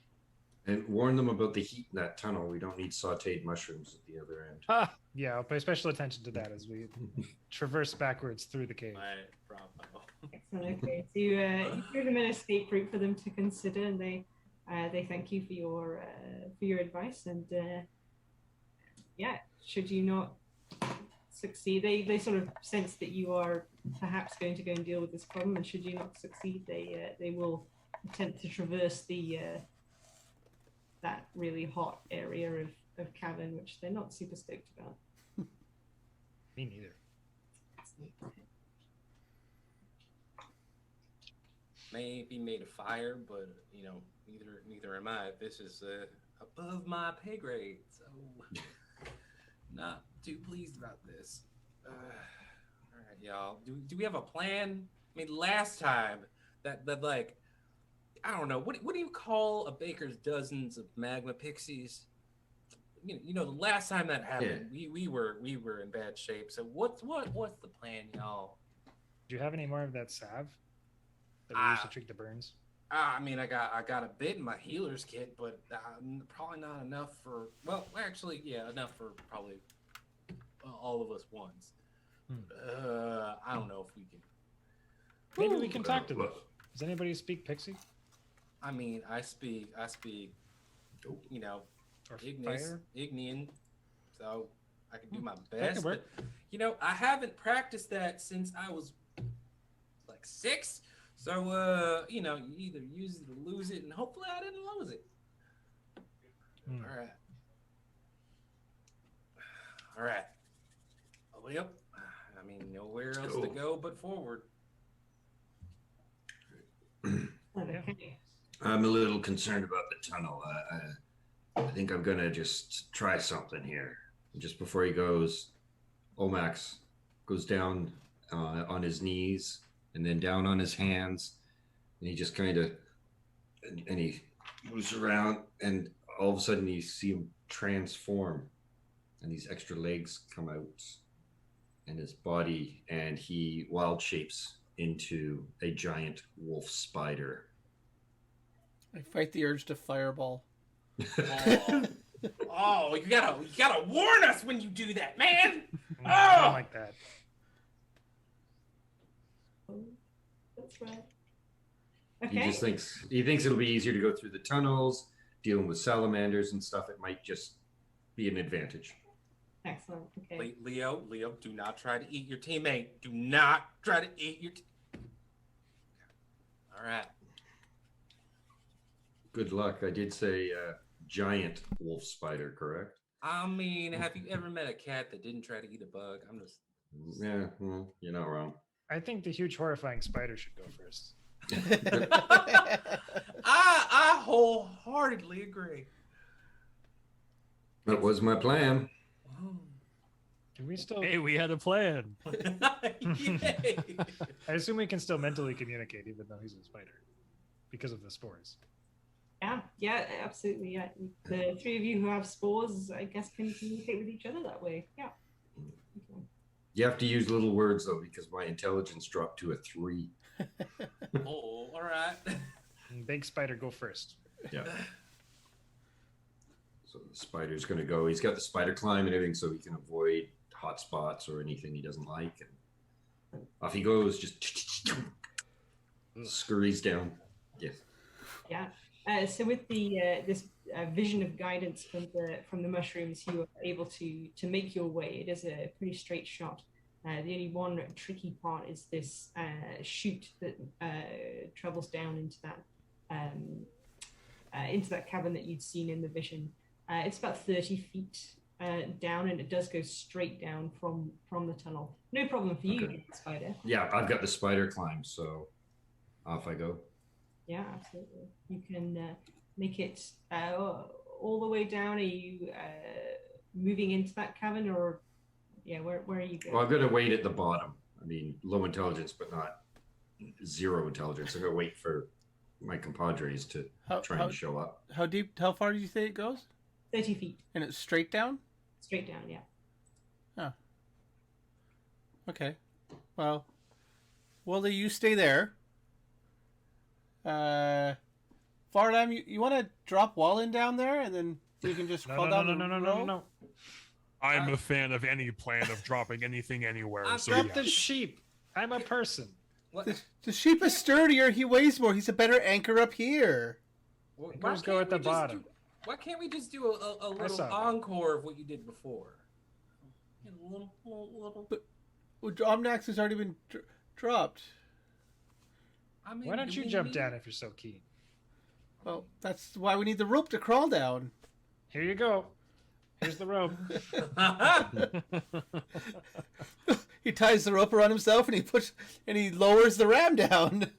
And warn them about the heat in that tunnel. We don't need sauteed mushrooms at the other end. Yeah, I'll pay special attention to that as we traverse backwards through the cave. Right, bravo. Excellent. Okay, so you threw them an escape route for them to consider, and they thank you for your advice. And yeah, should you not succeed, they sort of sense that you are perhaps going to go and deal with this problem, and should you not succeed, they will attempt to traverse the that really hot area of cavern, which they're not super stoked about. Me neither. May be made of fire, but you know, neither am I. This is above my pay grade, so not too pleased about this. All right, y'all. Do we have a plan? I mean, last time that like, I don't know, what do you call a baker's dozens of magma pixies? You know, the last time that happened, we were in bad shape. So what's the plan, y'all? Do you have any more of that salve that we used to treat the burns? I mean, I got a bit in my healer's kit, but probably not enough for. Well, actually, yeah, enough for probably all of us once. I don't know if we can. Maybe we can talk to them. Does anybody speak pixie? I mean, I speak. You know, Or Ignis, fire? Ignian, so I can do my That best. could work. But, you know, I haven't practiced that since I was like 6. So, you know, you either use it or lose it, and hopefully I didn't lose it. All right. Well, I mean, nowhere else to go but forward. Okay. I'm a little concerned about the tunnel. I think I'm gonna just try something here. Just before he goes, Omax goes down on his knees and then down on his hands, and he just kind of and he moves around, and all of a sudden you see him transform, and these extra legs come out, and his body, and he wild shapes into a giant wolf spider. I fight the urge to fireball. Oh, you gotta warn us when you do that, man. I don't like that. That's right. He Okay. just thinks it'll be easier to go through the tunnels, dealing with salamanders and stuff. It might just be an advantage. Excellent. Okay. Leo, do not try to eat your teammate. Do not try to eat your. All right. Good luck. I did say giant wolf spider, correct? I mean, have you ever met a cat that didn't try to eat a bug? I'm just. Yeah, well, you're not wrong. I think the huge horrifying spider should go first. I wholeheartedly agree. That was my plan. Can we still? Hey, we had a plan. Yay. I assume we can still mentally communicate, even though he's a spider, because of the spores. Yeah, absolutely. Yeah. The three of you who have spores, I guess, can communicate with each other that way. Yeah. Okay. You have to use little words though, because my intelligence dropped to a 3. Oh, all right. And big spider, go first. Yeah. So the spider's going to go. He's got the spider climb and everything, so he can avoid hot spots or anything he doesn't like. And off he goes, just scurries down. Yes. Yeah. So with the this vision of guidance from the mushrooms, you are able to make your way. It is a pretty straight shot. The only one tricky part is this chute that travels down into that cavern that you'd seen in the vision. It's about 30 feet down, and it does go straight down from the tunnel. No problem for you, Okay. Spider. Yeah, I've got the spider climb, so off I go. Yeah, absolutely. You can make it all the way down. Are you moving into that cavern, or where are you going? Well, I'm going to wait at the bottom. I mean, low intelligence, but not zero intelligence. I'm going to wait for my compadres to try and show up. How deep? How far did you say it goes? 30 feet. And it's straight down? Straight down, yeah. Oh. Okay. Well, Wooly, you stay there. Fardam, you want to drop Wallen down there, and then we can just fall down the road? No. I'm a fan of any plan of dropping anything anywhere. So Drop yeah. the sheep. I'm a person. What? The sheep is sturdier. He weighs more. He's a better anchor up here. Why Anchors go can't at the we just bottom. Why can't we just do a little saw that. encore of what you did before? A little. Well, Omnax has already been dropped. I mean, Why don't do you we jump need- down if you're so keen? Well, that's why we need the rope to crawl down. Here you go. Here's the rope. He ties the rope around himself and he lowers the ram down.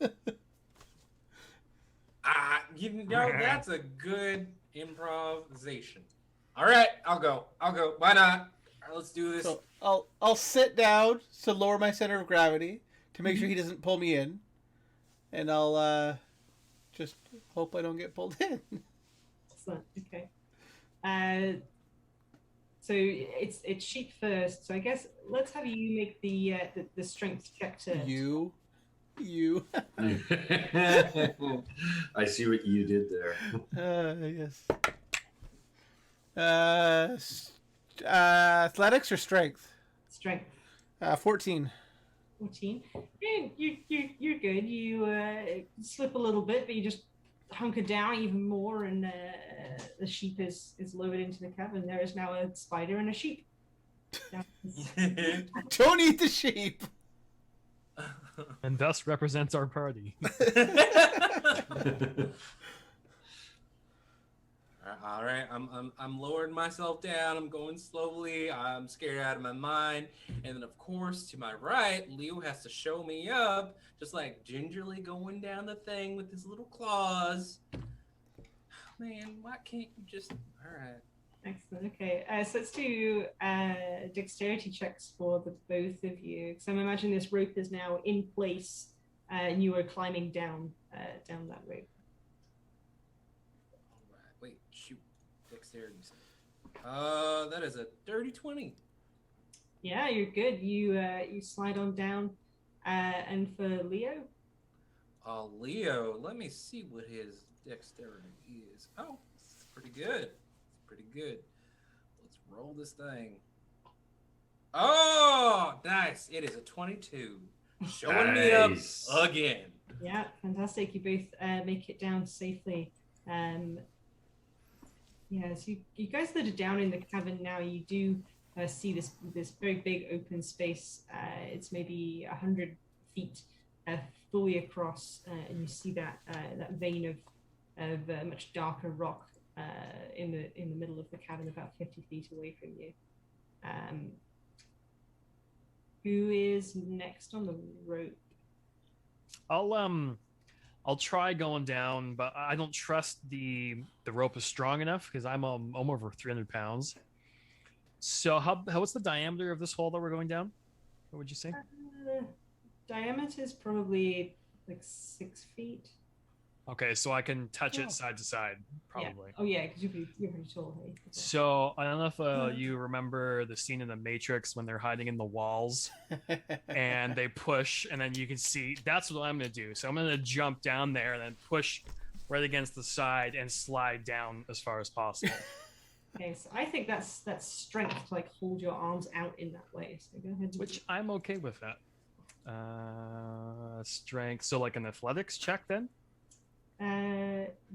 That's a good improvisation. All right, I'll go. Why not? All right, let's do this. So I'll sit down to lower my center of gravity to make sure he doesn't pull me in, and I'll just hope I don't get pulled in. Excellent. Okay. So it's sheep first. So I guess let's have you make the strength check to. You. I see what you did there. Yes. Athletics or strength? Strength. 14. 14. Yeah, you're good. You slip a little bit, but you just hunker down even more, and the sheep is lowered into the cavern. There is now a spider and a sheep. Don't eat the sheep. And thus represents our party. All right, I'm lowering myself down. I'm going slowly. I'm scared out of my mind. And then, of course, to my right, Leo has to show me up, just like gingerly going down the thing with his little claws. Man, why can't you just? All right. Excellent. Okay, so let's do dexterity checks for the both of you. So I'm imagining this rope is now in place, and you are climbing down that rope. All right. Wait. Shoot. Dexterity. That is a dirty 20. Yeah, you're good. You slide on down, and for Leo. Leo. Let me see what his dexterity is. Oh, it's pretty good. Pretty good. Let's roll this thing. Oh, nice. It is a 22. Showing me up Nice. again. Yeah, fantastic. You both make it down safely. Yeah, so you guys that are down in the cavern now, you do see this very big open space. It's maybe 100 feet fully across, and you see that vein of much darker rock in the middle of the cavern, about 50 feet away from you. Who is next on the rope? I'll try going down, but I don't trust the rope is strong enough because I'm over 300 pounds. So what's the diameter of this hole that we're going down? What would you say? Diameter is probably like 6 feet. Okay, so I can touch it side to side, probably. Yeah. Oh yeah, because you're pretty tall. Hey? So I don't know if you remember the scene in The Matrix when they're hiding in the walls and they push, and then you can see. That's what I'm going to do. So I'm going to jump down there and then push right against the side and slide down as far as possible. Okay, so I think that's strength to like hold your arms out in that way. So go ahead. And Which I'm okay with that. Strength. So like an athletics check then?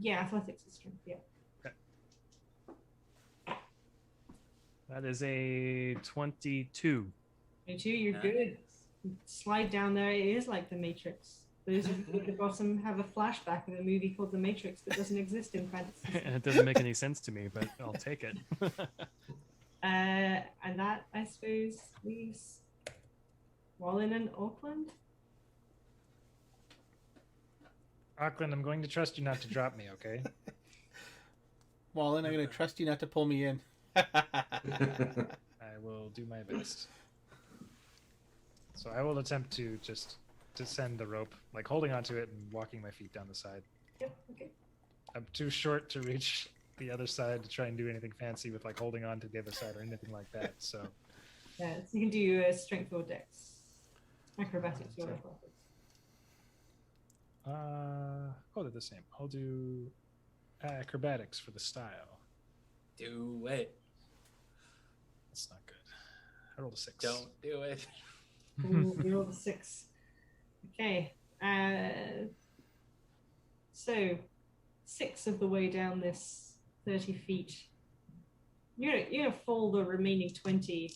yeah, athletics is strength. Yeah. That is a 22. 22, you're good. Slide down there. It is like the Matrix. Those of you at the bottom have a flashback of a movie called The Matrix that doesn't exist in fantasy. It doesn't make any sense to me, but I'll take it. And that, I suppose, leaves Wallen and Auckland. Auckland, I'm going to trust you not to drop me, okay? Wallen, I'm going to trust you not to pull me in. I will do my best. So I will attempt to just descend the rope, like holding onto it and walking my feet down the side. Yep, okay. I'm too short to reach the other side to try and do anything fancy with like holding on to the other side or anything like that. So Yeah, so you can do strength or dex. Acrobatics or athletics. oh, they're the same. I'll do acrobatics for the style. Do it. That's not good. I rolled a 6. Don't do it. Ooh, you rolled a 6. Okay. So 6 of the way down this 30 feet. You're gonna fall the remaining 20.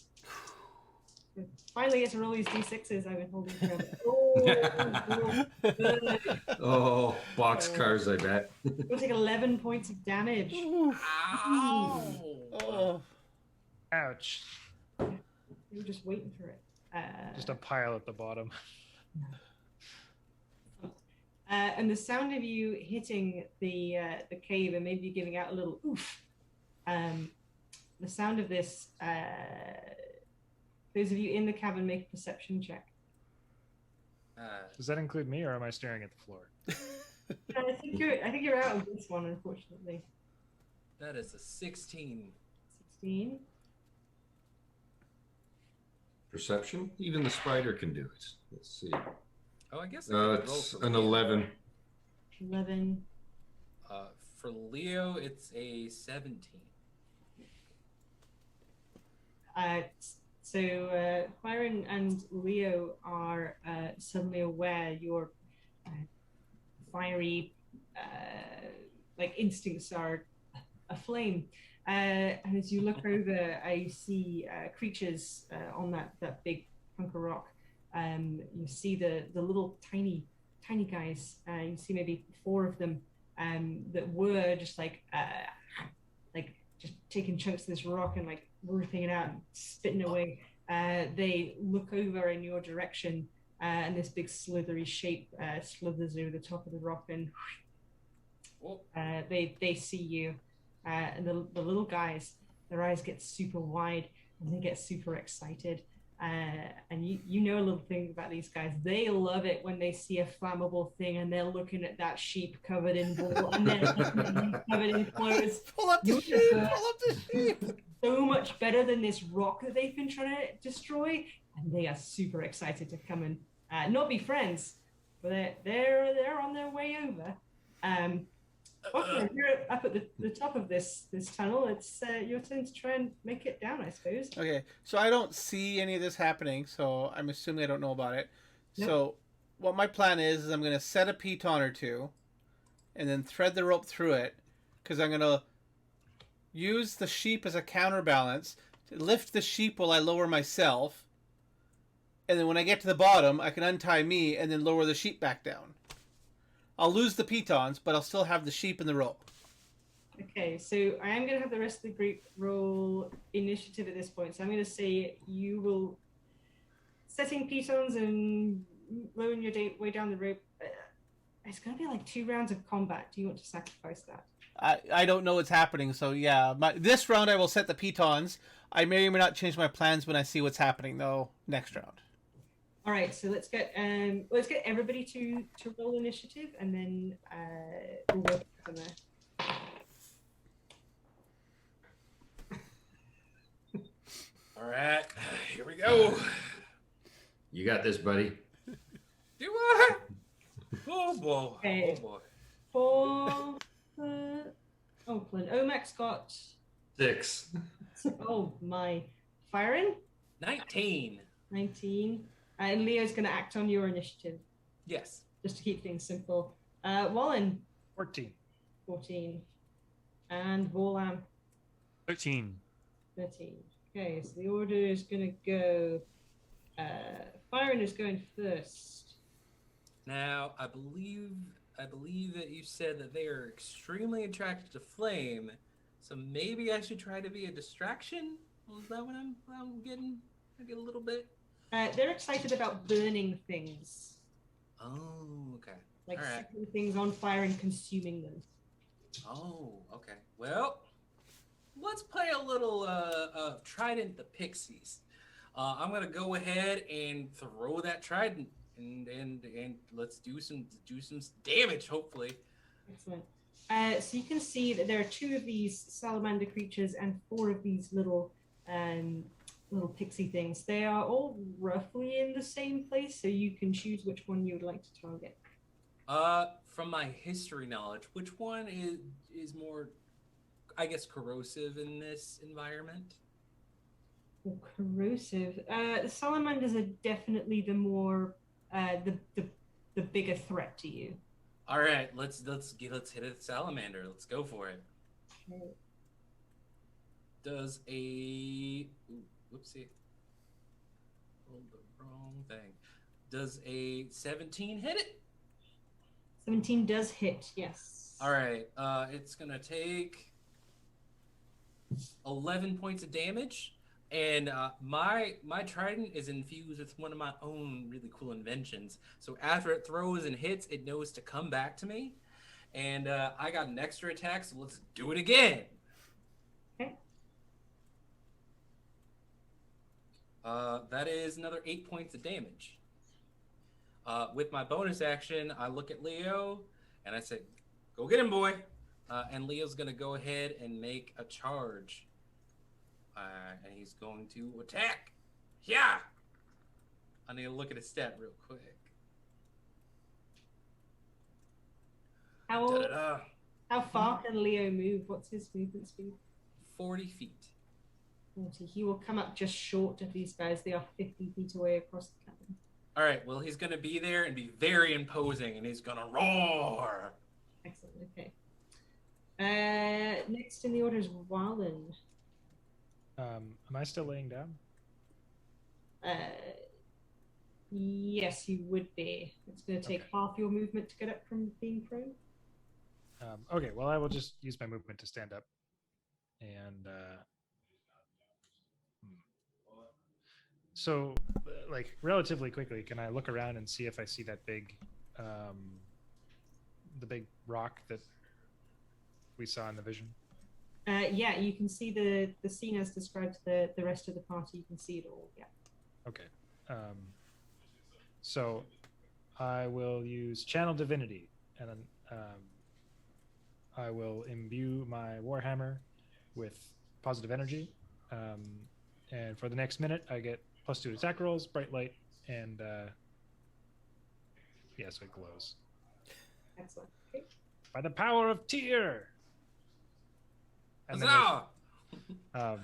Finally get to roll these d6s I've been holding forever. Oh, boxcars, I bet. You'll take 11 points of damage. Ow! Oh. Ouch. You were just waiting for it. Just a pile at the bottom. And the sound of you hitting the cave and maybe giving out a little oof. The sound of this. Those of you in the cabin, make a perception check. Does that include me, or am I staring at the floor? I think you're out of this one, unfortunately. That is a 16. 16. Perception? Even the spider can do it. Let's see. Oh, I guess I could roll It's for an Leo. 11. 11. For Leo, it's a 17. So Byron and Leo are suddenly aware your fiery like instincts are aflame. And as you look over, I see creatures on that big hunk of rock. You see the little tiny guys. You see maybe 4 of them that were just like just taking chunks of this rock and like ripping it out and spitting away. They look over in your direction, and this big slithery shape slithers over the top of the rock, and they see you. And the little guys, their eyes get super wide and they get super excited. And you know a little thing about these guys. They love it when they see a flammable thing and they're looking at that sheep covered in wool and then covered in clothes. Pull up the sheep! Pull up the sheep! So much better than this rock that they've been trying to destroy. And they are super excited to come and not be friends, but they're on their way over. Okay, you're up at the top of this tunnel. It's your turn to try and make it down, I suppose. Okay, so I don't see any of this happening, so I'm assuming I don't know about it. Nope. So what my plan is I'm going to set a piton or two and then thread the rope through it, because I'm going to use the sheep as a counterbalance to lift the sheep while I lower myself, and then when I get to the bottom, I can untie me and then lower the sheep back down. I'll lose the pitons, but I'll still have the sheep and the rope. Okay, so I am going to have the rest of the group roll initiative at this point. So I'm going to say you will setting pitons and lowering your way down the rope. It's going to be like 2 rounds of combat. Do you want to sacrifice that? I don't know what's happening, so yeah. This round I will set the pitons. I may or may not change my plans when I see what's happening, though, next round. All right, so let's get everybody to roll initiative, and then we'll go from there. All right, here we go. You got this, buddy. Do I? Oh boy. Okay. Oh boy. For Oakland, Omax got 6. Oh my. Firing? 19. 19. And Leo's going to act on your initiative, Yes. just to keep things simple. Wallen, 14. 14. And Vorlam, 13. 13. Okay, so the order is going to go... Firing is going first. Now, I believe that you said that they are extremely attracted to flame, so maybe I should try to be a distraction? Is that what I'm getting? I get a little bit. They're excited about burning things, Oh, okay. like All right. setting things on fire and consuming them. Oh, okay. Well, let's play a little Trident the Pixies. I'm gonna go ahead and throw that Trident, and let's do some damage, hopefully. Excellent. So you can see that there are 2 of these salamander creatures and 4 of these little pixie things. They are all roughly in the same place, so you can choose which one you would like to target. From my history knowledge, which one is more, I guess, corrosive in this environment? Or corrosive. The salamanders are definitely the more the bigger threat to you. All right, let's hit a salamander. Let's go for it. Okay. Does a whoopsie. Rolled the wrong thing. Does a 17 hit it? 17 does hit, yes. All right. It's gonna take 11 points of damage, and my trident is infused with one of my own really cool inventions. So after it throws and hits, it knows to come back to me, and I got an extra attack. So let's do it again. Okay. That is another 8 points of damage. With my bonus action, I look at Leo and I say, "Go get him, boy!" And Leo's gonna go ahead and make a charge, and he's going to attack. Yeah. I need to look at his stat real quick. How far can Leo move? What's his movement speed? 40 feet. 40. He will come up just short of these guys. They are 50 feet away across the cabin. All right. Well, he's gonna be there and be very imposing, and he's gonna roar. Excellent. Okay. Next in the order is Wallen. Am I still laying down? Yes, you would be. It's going to take half your movement to get up from being prone. Okay, well, I will just use my movement to stand up. And so, like, relatively quickly, can I look around and see if I see that big, the big rock that we saw in the vision? Yeah, you can see the scene as described to the rest of the party. You can see it all. Yeah. Okay. So I will use Channel Divinity, and then I will imbue my Warhammer with positive energy. And for the next minute, I get +2 attack rolls, bright light, and yeah, so it glows. Excellent. Okay. By the power of Tyr! And then Huzzah!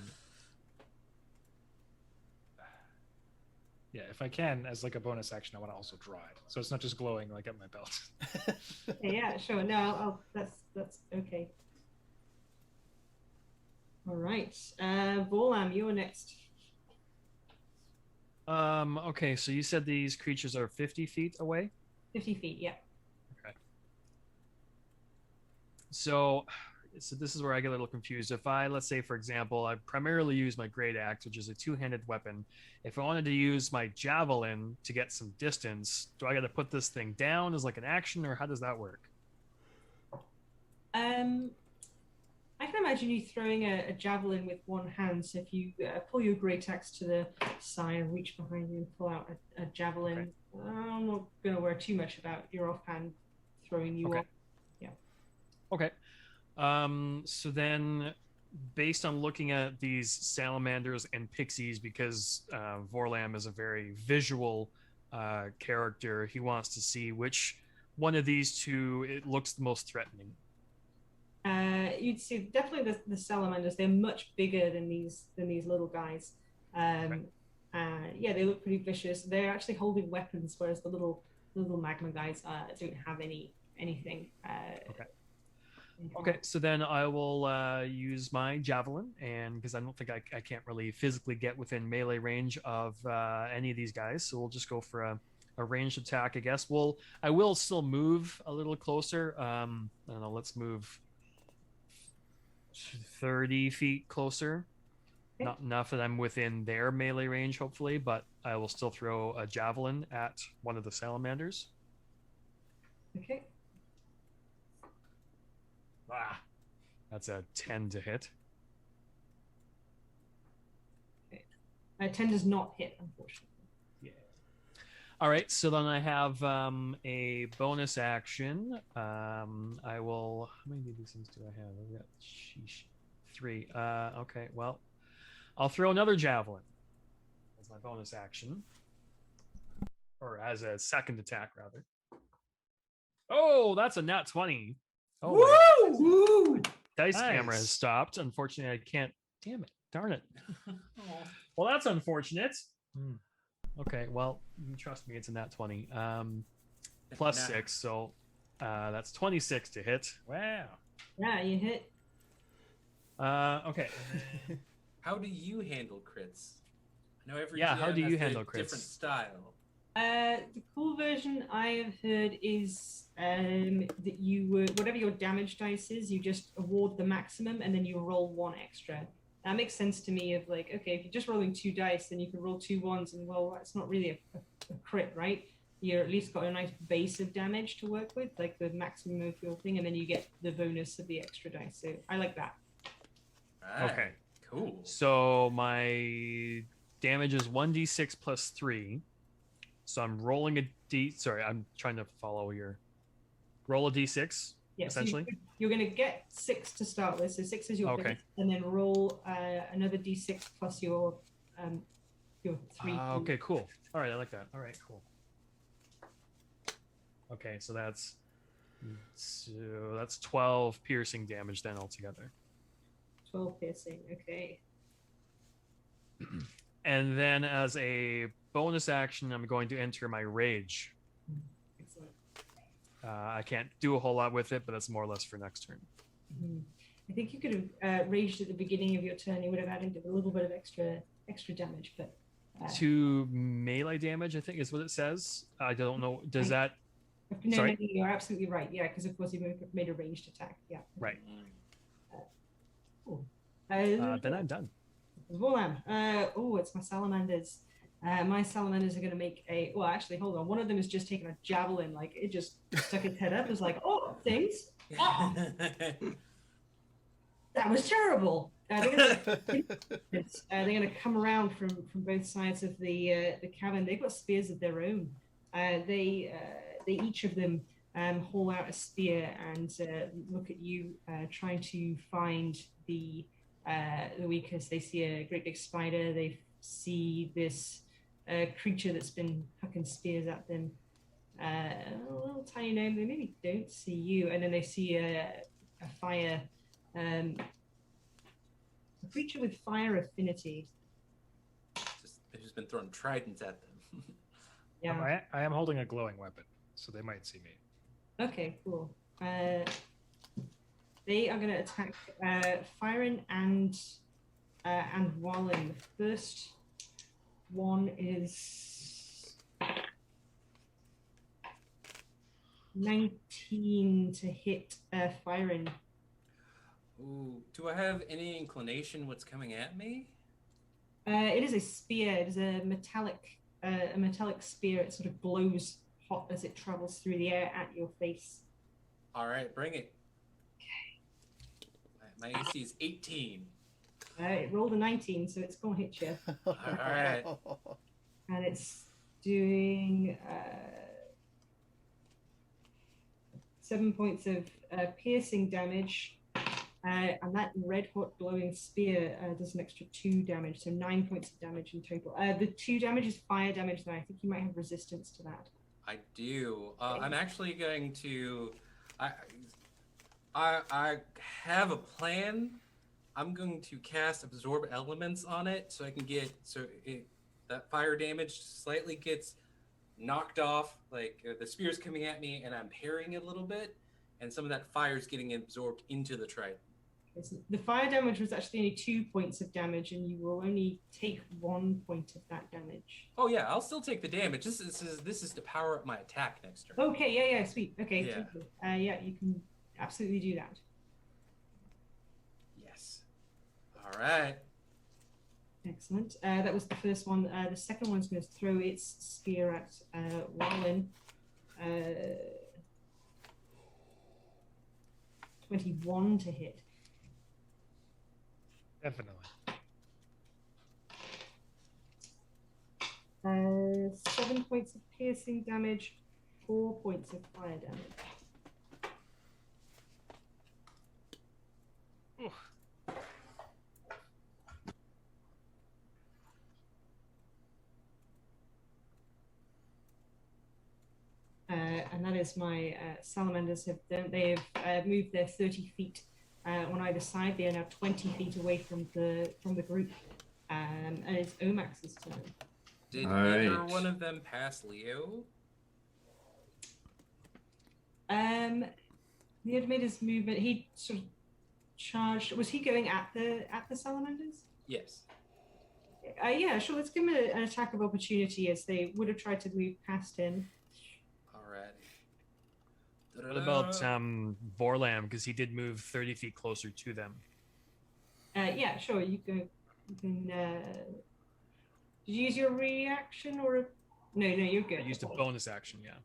yeah, if I can, as like a bonus action, I want to also draw it, so it's not just glowing like at my belt. Yeah, sure. No, that's okay. All right, Volam, you're next. Okay, so you said these creatures are 50 feet away? 50 feet, yeah. Okay. So this is where I get a little confused. If I, let's say, for example, I primarily use my great axe, which is a two-handed weapon. If I wanted to use my javelin to get some distance, do I got to put this thing down as like an action, or how does that work? I can imagine you throwing a javelin with one hand. So if you pull your great axe to the side and reach behind you and pull out a javelin, Okay. I'm not going to worry too much about your offhand throwing you Okay. off. Yeah. Okay. So then, based on looking at these salamanders and pixies, because Vorlam is a very visual character, he wants to see which one of these two it looks the most threatening. you'd see definitely the salamanders. They're much bigger than these little guys. Yeah, they look pretty vicious. They're actually holding weapons, whereas the little magma guys don't have anything. Okay, so then I will use my javelin, and because I don't think I can't really physically get within melee range of any of these guys, so we'll just go for a ranged attack, I guess. I will still move a little closer. I don't know, let's move 30 feet closer. Okay. Not enough that I'm within their melee range, hopefully, but I will still throw a javelin at one of the salamanders. Okay. Ah, that's a 10 to hit. 10 does not hit, unfortunately. Yeah. All right, so then I have a bonus action. I will. How many of these things do I have? I've got 3. Okay, well, I'll throw another javelin as my bonus action, or as a second attack, rather. Oh, that's a nat 20. Oh, Woo! dice Nice. camera has stopped. Unfortunately, I can't. Damn it! Darn it! Well, that's unfortunate. Okay, well, trust me, it's a nat 20. Plus 6, so that's 26 to hit. Wow. Yeah, you hit. Okay. How do you handle crits? I know every Yeah, GM how do has you their handle crits? different style. The cool version I have heard is that you would, whatever your damage dice is, you just award the maximum and then you roll 1 extra. That makes sense to me of like, okay, if you're just rolling 2 dice, then you can roll 2 ones and well, that's not really a crit, right? You're at least got a nice base of damage to work with, like the maximum of your thing, and then you get the bonus of the extra dice. So I like that. Right. Okay. Cool. So my damage is 1d6 plus 3. So I'm rolling a d. Sorry, I'm trying to follow your. Roll a d6. Yeah, essentially. So you're going to get 6 to start with. So 6 is your Okay. base, and then roll another d6 plus your 3. Okay, cool. All right, I like that. All right, cool. Okay, so that's 12 piercing damage then altogether. 12 piercing. Okay. And then as a bonus action, I'm going to enter my rage. Excellent. I can't do a whole lot with it, but that's more or less for next turn. Mm-hmm. I think you could have raged at the beginning of your turn. You would have added a little bit of extra damage, but 2 melee damage, I think, is what it says. I don't know. Does that? No, Sorry? you're absolutely right. Yeah, because of course you made a ranged attack. Yeah. Right. Cool. Then I'm done. Volam. It's my salamanders. My salamanders are going to make a. Well, actually, hold on. One of them has just taken a javelin. Like it just stuck its head up. It's like, oh, things. Oh, that was terrible. They're going to come around from both sides of the cabin. They've got spears of their own. They each of them haul out a spear and look at you, trying to find the weakest. They see a great big spider. They see this creature that's been hucking spears at them. A little tiny gnome. They maybe don't see you, and then they see a fire. A creature with fire affinity. They've just been throwing tridents at them. Yeah. I am holding a glowing weapon, so they might see me. Okay, cool. They are going to attack Firen and Wallen. The first one is 19 to hit Firen. Ooh, do I have any inclination what's coming at me? It is a spear. It is a metallic spear. It sort of glows hot as it travels through the air at your face. All right, bring it. Okay. My AC is 18. It rolled a 19, so it's going to hit you. All right. And it's doing 7 points of piercing damage. And that red hot glowing spear does an extra 2 damage, so 9 points of damage in total. The 2 damage is fire damage, though. I think you might have resistance to that. I do. I'm actually going to. I have a plan. I'm going to cast absorb elements on it so I can get that fire damage slightly gets knocked off. Like the spear's coming at me and I'm parrying it a little bit, and some of that fire is getting absorbed into the trident. The fire damage was actually only 2 points of damage, and you will only take 1 point of that damage. Oh yeah, I'll still take the damage. This is to power up my attack next turn. Okay, yeah, sweet. Okay, Yeah. yeah, you can absolutely do that. Yes. All right. Excellent. That was the first one. The second one's going to throw its spear at Wallen. 21 to hit. Definitely. 7 points of piercing damage, 4 points of fire damage. And that is my salamanders have done. They have moved their 30 feet on either side. They are now 20 feet away from the group. And it's Omax's turn. Did either one of them pass Leo? Leo made his movement. He sort of charged. Was he going at the salamanders? Yes. Yeah, sure. Let's give him an attack of opportunity, as they would have tried to move past him. Alright. What about Vorlam? Because he did move 30 feet closer to them. Yeah, sure. You can. Did you use your reaction or? No, you're good. I used a bonus action, yeah.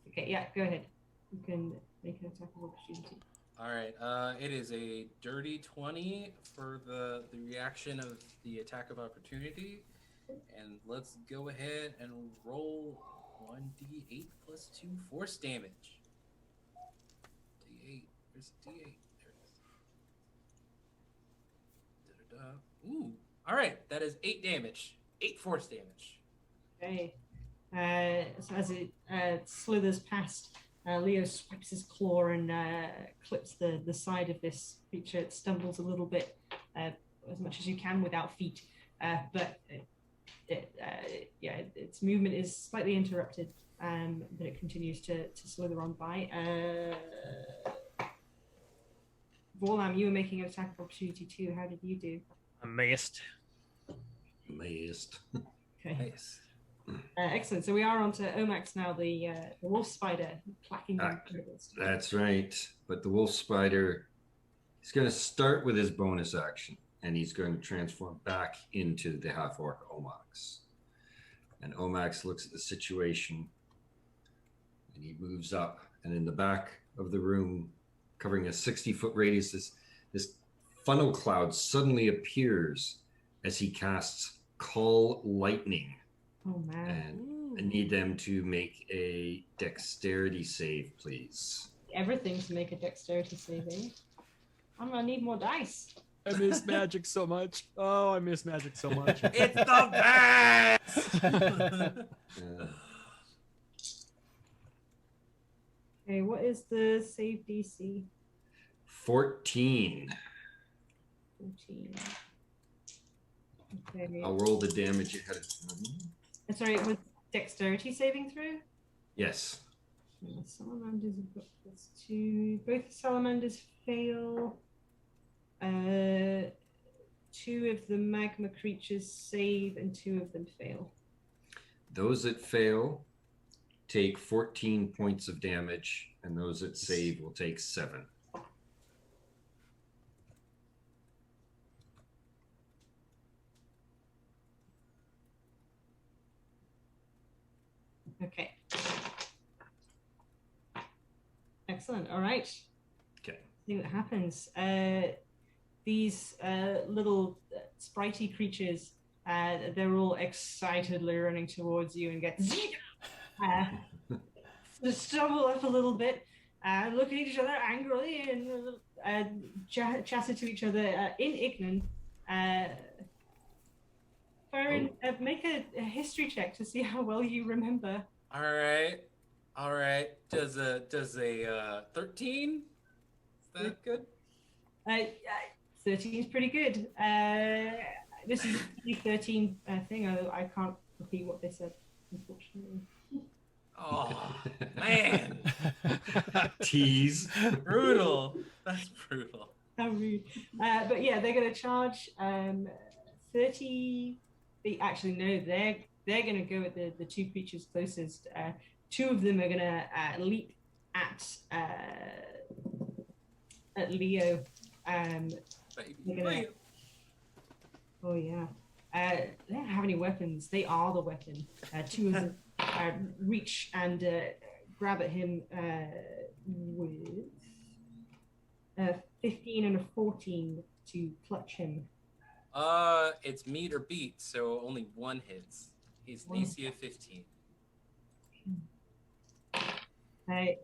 Okay, yeah, go ahead. You can make an attack of opportunity. All right. It is a dirty 20 for the reaction of the attack of opportunity, and let's go ahead and roll 1d8 plus 2 force damage. D8. Where's the D8? There it is. Da-da-da. Ooh. All right. That is 8 damage. 8 force damage. Okay. So as it slithers past, Leo swipes his claw and clips the side of this creature. It stumbles a little bit, as much as you can without feet, but its movement is slightly interrupted, but it continues to slither on by. Vorlam, you were making an attack of opportunity too. How did you do? I missed. Okay. Nice. Excellent. So we are on to Omax now, the wolf spider clacking down. That's right. But the wolf spider, he's going to start with his bonus action, and he's going to transform back into the half-orc Omax. And Omax looks at the situation, and he moves up. And in the back of the room, covering a 60-foot radius, this funnel cloud suddenly appears as he casts Call Lightning. Oh, man. And I need them to make a dexterity save, please. Everything to make a dexterity saving. I'm going to need more dice. I miss magic so much. Oh, I miss magic so much. It's the best! Okay, what is the save DC? 14. 14. Okay. I'll roll the damage ahead of time. Sorry, it was dexterity saving throw? Yes. Salamanders have got +2. Both salamanders fail. 2 of the magma creatures save and 2 of them fail. Those that fail take 14 points of damage, and those that save will take 7. Okay. Excellent. All right. Okay. See what happens. These little spritey creatures, they're all excitedly running towards you and get stumble up a little bit, look at each other angrily and chatter to each other in Ignan. Byron, make a history check to see how well you remember. All right. Does a 13? that good? 13 is pretty good. This is the 13 thing. I can't repeat what they said, unfortunately. Oh, man. Tease. Brutal. That's brutal. How rude. But yeah, they're going to charge 30. Actually, no, they're going to go at the two creatures closest. Two of them are going to leap at Leo. Wait. Oh yeah. They don't have any weapons. They are the weapon. Two of them reach and grab at him with 15 and a 14 to clutch him. It's meet or beat, so only one hits. He's an AC of 15.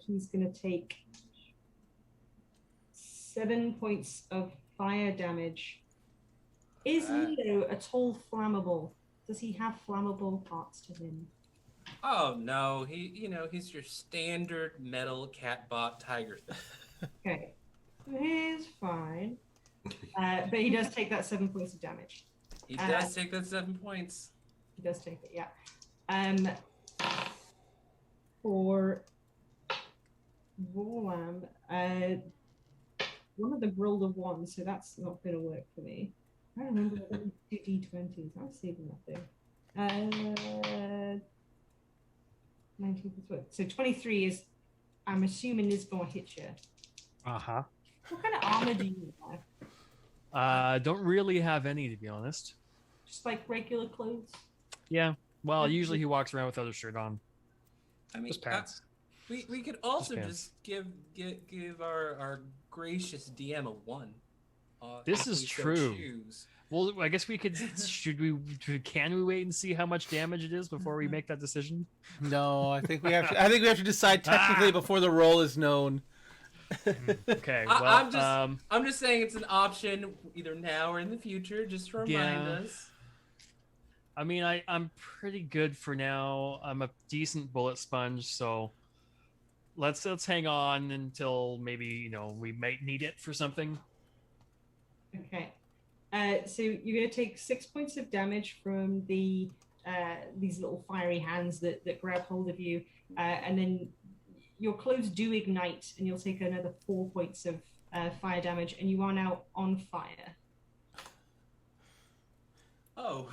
He's gonna take 7 points of fire damage. Is Leo at all flammable? Does he have flammable parts to him? Oh no, he's your standard metal catbot tiger thing. Okay, he's fine. But he does take that 7 points of damage. He does take that 7 points. He does take it, yeah. For Warlam, one of them rolled a 1, so that's not going to work for me. I don't remember what the D20s. I'll save them up there. 19 plus what? So 23 is, I'm assuming, is going to hit you. Uh-huh. What kind of armor do you have? Don't really have any, to be honest. Just like regular clothes? Yeah. Well, usually he walks around without a shirt on. I mean, Just pants. we could also pants. just give our gracious DM a 1. This if is we so true. choose. Well, I guess we could. Can we wait and see how much damage it is before we make that decision? No, I think we have to. I think we have to decide technically before the roll is known. Okay. Well, I'm just saying it's an option either now or in the future, just to remind us. I mean, I'm pretty good for now. I'm a decent bullet sponge, so let's hang on until maybe we might need it for something. Okay. So you're going to take 6 points of damage from these little fiery hands that grab hold of you, and then your clothes do ignite, and you'll take another 4 points of fire damage, and you are now on fire. Oh.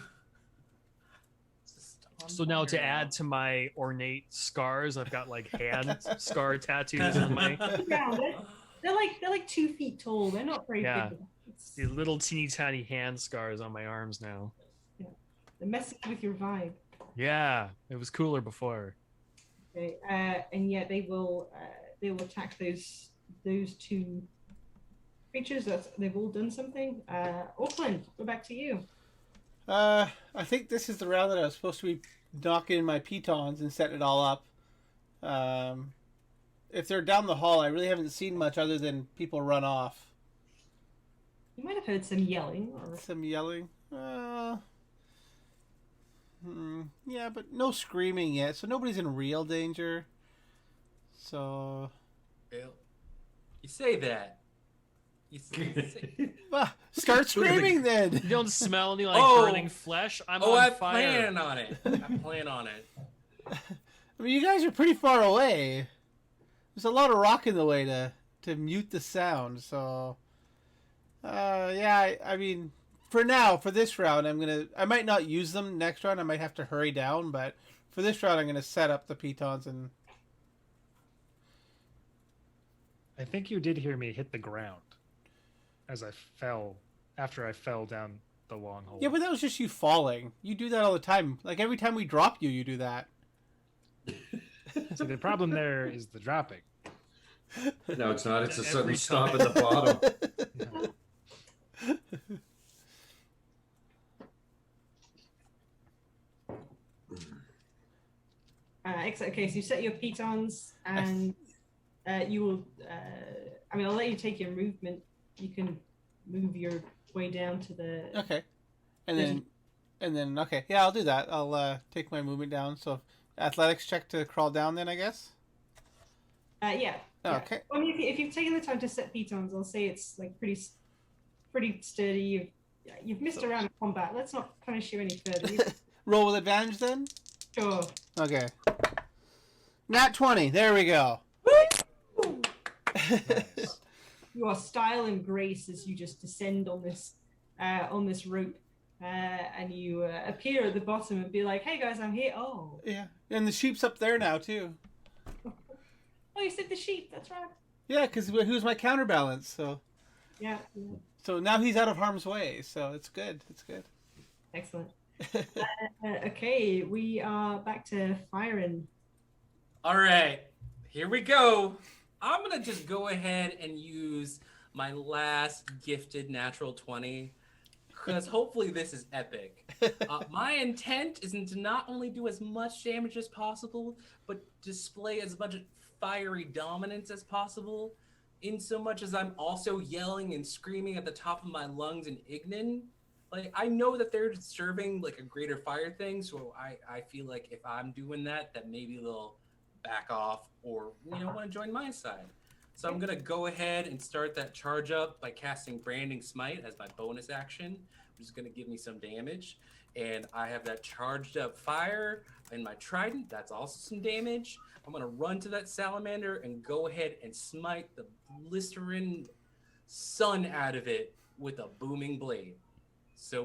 So now to add to my ornate scars, I've got like hand scar tattoos on my. Yeah, they're like 2 feet tall. They're not very big. The little teeny tiny hand scars on my arms now. Yeah, they're messing with your vibe. Yeah, it was cooler before. Okay, and yeah, they will attack those 2 creatures. They've all done something. Auckland, go back to you. I think this is the round that I was supposed to be knocking my pitons and setting it all up. If they're down the hall, I really haven't seen much other than people run off. You might have heard some yelling. Some yelling? Yeah, but no screaming yet, so nobody's in real danger. So... Well, you say that. You say... Well, start screaming then! You don't smell any burning flesh? I'm on I fire. plan on it. I plan on it. I mean, you guys are pretty far away. There's a lot of rock in the way to mute the sound, so... yeah, I mean, for now, for this round, I might not use them next round. I might have to hurry down, but for this round, I'm going to set up the pitons and... I think you did hear me hit the ground as I fell, after I fell down the long hole. Yeah, but that was just you falling. You do that all the time. Like, every time we drop you, you do that. So the problem there is the dropping. No, it's not. It's a sudden Every stop time. at the bottom. Okay, so you set your pitons, and you will. I'll let you take your movement. You can move your way down to the. Okay. And then, okay. Yeah, I'll do that. I'll take my movement down. So, athletics check to crawl down then, I guess? Yeah. Okay. I mean, if you've taken the time to set pitons, I'll say it's like pretty sturdy. You've missed around in combat. Let's not punish you any further. Roll with advantage then? Sure. Okay. Nat 20. There we go. Nice. Your style and grace as you just descend on this rope, and you appear at the bottom and be like, "Hey guys, I'm here." Oh, Yeah. And the sheep's up there now, too. oh, you said the sheep. That's right. Yeah, because who's my counterbalance? So Yeah. so now he's out of harm's way. So it's good. It's good. Excellent. Okay, we are back to firing. All right, here we go. I'm gonna just go ahead and use my last gifted natural 20, because hopefully this is epic. My intent is to not only do as much damage as possible, but display as much fiery dominance as possible, in so much as I'm also yelling and screaming at the top of my lungs in Ignan. Like, I know that they're serving like a greater fire thing, so I feel like if I'm doing that, that maybe they'll back off or, want to join my side. So I'm going to go ahead and start that charge up by casting Branding Smite as my bonus action, which is going to give me some damage. And I have that charged up fire in my trident. That's also some damage. I'm going to run to that salamander and go ahead and smite the blistering sun out of it with a booming blade. So,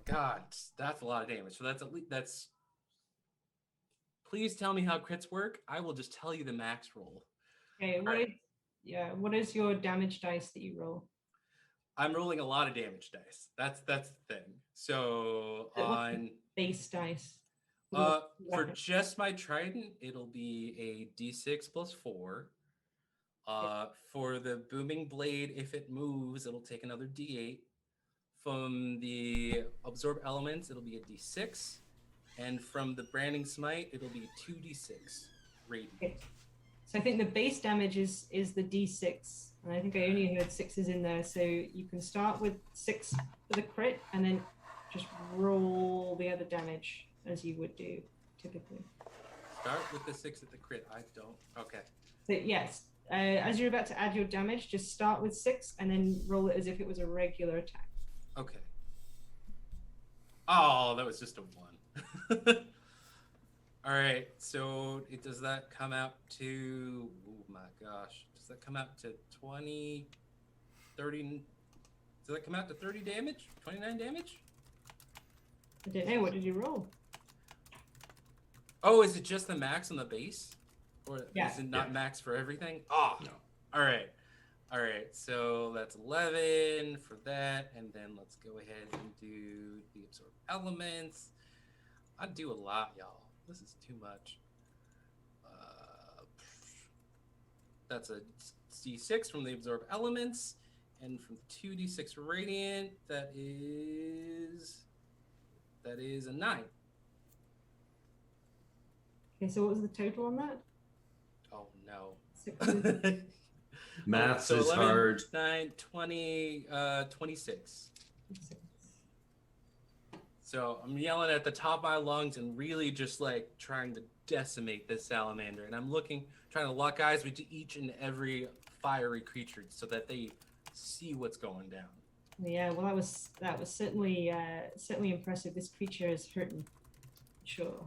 God, that's a lot of damage. So that's. Please tell me how crits work. I will just tell you the max roll. Okay, what is your damage dice that you roll? I'm rolling a lot of damage dice. That's the thing. So on base dice. for just my trident, it'll be a D6 plus 4. For the booming blade, if it moves, it'll take another D8. From the absorb elements, it'll be a D6. And from the branding smite, it'll be 2d6 radiant. Okay. So I think the base damage is the d6, and I think I only heard 6s in there. So you can start with 6 for the crit, and then just roll the other damage as you would do typically. Start with the 6 at the crit. I don't. Okay. So yes, as you're about to add your damage, just start with 6 and then roll it as if it was a regular attack. Okay. Oh, that was just a 1. All right, so does that come out to, oh my gosh, does that come out to 20, 30, does that come out to 30 damage, 29 damage? I don't know, what did you roll? Oh, is it just the max on the base? Or is it not Yeah. max for everything? Oh, No. All right, so that's 11 for that, and then let's go ahead and do the absorb elements. I do a lot, y'all. This is too much. That's a D6 from the absorb elements, and from 2d6 radiant, that is a 9. Okay, so what was the total on that? Oh no. 6. Maths So is 11, hard. 9, 20, 26. So I'm yelling at the top of my lungs and really just like trying to decimate this salamander. And I'm trying to lock eyes with each and every fiery creature so that they see what's going down. Yeah, well, that was certainly impressive. This creature is hurting, sure.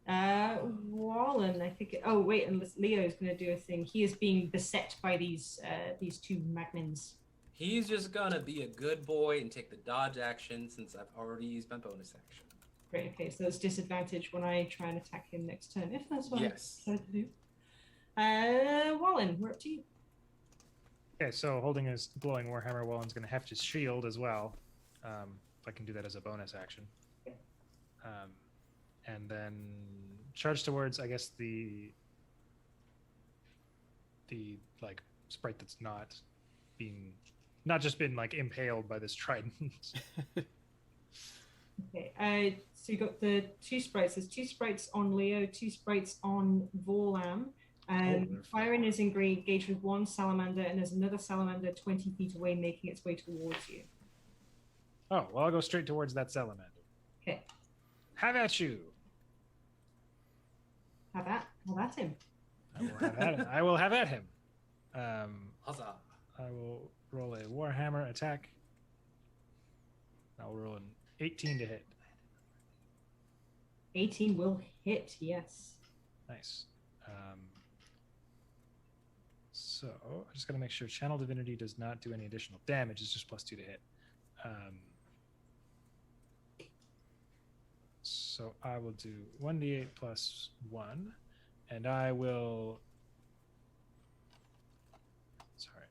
Wallen, I think. Oh wait, and Leo is going to do a thing. He is being beset by these 2 magnins. He's just gonna be a good boy and take the dodge action since I've already used my bonus action. Great. Okay, so it's disadvantage when I try and attack him next turn, if that's what Yes. I decide to do. Wallen, we're up to you. Okay, so holding his glowing warhammer, Wallen's going to heft his shield as well. If I can do that as a bonus action. And then charge towards, I guess, the like sprite that's not just been like impaled by this trident. Okay. So you got the 2 sprites. There's 2 sprites on Leo, 2 sprites on Vorlam. Firing is engaged with 1 salamander, and there's another salamander 20 feet away, making its way towards you. Oh, well, I'll go straight towards that salamander. Okay. Have at you. Have at him. I will have at him. Huzzah. I will roll a Warhammer attack. I'll roll an 18 to hit. 18 will hit, yes. Nice. So I just got to make sure Channel Divinity does not do any additional damage. It's just +2 to hit. So I will do 1d8 plus 1, and I will. Sorry.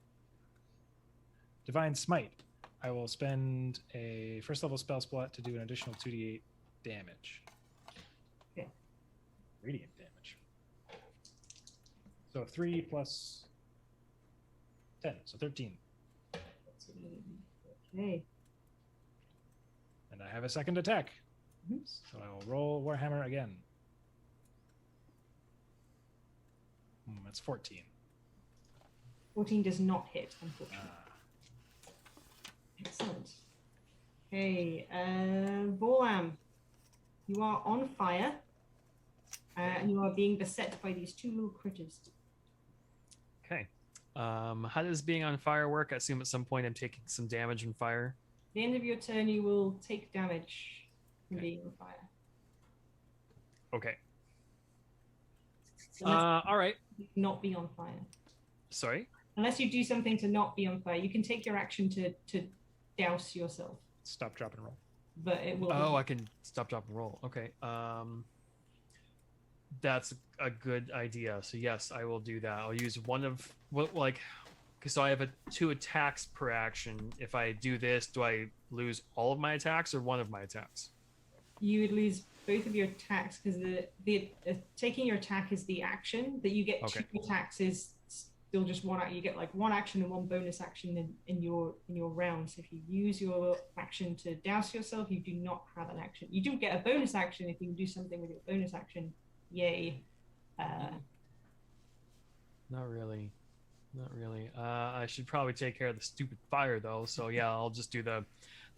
Divine Smite. I will spend a first level spell slot to do an additional 2d8 damage. Okay. Radiant damage. So 3 plus 10, so 13. Okay. And I have a second attack. Mhm. So I will roll Warhammer again. That's 14. 14 does not hit, unfortunately. Excellent. Okay, Volam, you are on fire, and you are being beset by these two little critters. Okay. How does being on fire work? I assume at some point I'm taking some damage from fire. At the end of your turn, you will take damage from Okay. being on fire. Okay. Unless All right. you not be on fire. Sorry. Unless you do something to not be on fire, you can take your action to douse yourself, Stop, drop, and roll. but it will. Oh, I can stop, drop, and roll. Okay. That's a good idea. So yes, I will do that. I'll use one of so I have 2 attacks per action. If I do this, do I lose all of my attacks or one of my attacks? You would lose both of your attacks because the taking your attack is the action that you get. Okay. 2 attacks is still just one. You get like 1 action and 1 bonus action in your round. So if you use your action to douse yourself, you do not have an action. You do get a bonus action if you can do something with your bonus action. Yay! Not really. Not really. I should probably take care of the stupid fire though. So yeah, I'll just do the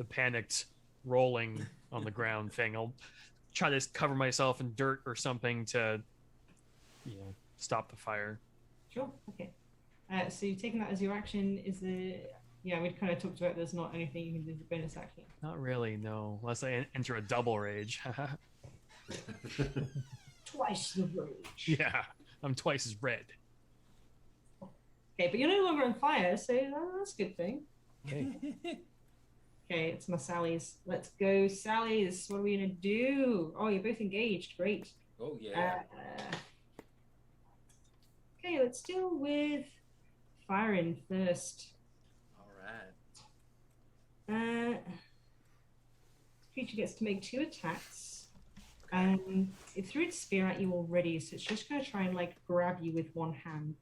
panicked rolling on the ground thing. I'll try to cover myself in dirt or something to, stop the fire. Sure. Okay. So you've taken that as your action. Is the we kind of talked about there's not anything you can do as a bonus action. Not really, no. Unless I enter a double rage. Twice the rage. Yeah, I'm twice as red. Okay, but you're no longer on fire, so that's a good thing. Okay. Okay, it's my Sally's. Let's go, Sally's. What are we gonna do? Oh, you're both engaged. Great. Oh yeah. Okay, let's deal with firing first. All right. Creature gets to make 2 attacks. It threw its spear at you already, so it's just gonna try and grab you with one hand.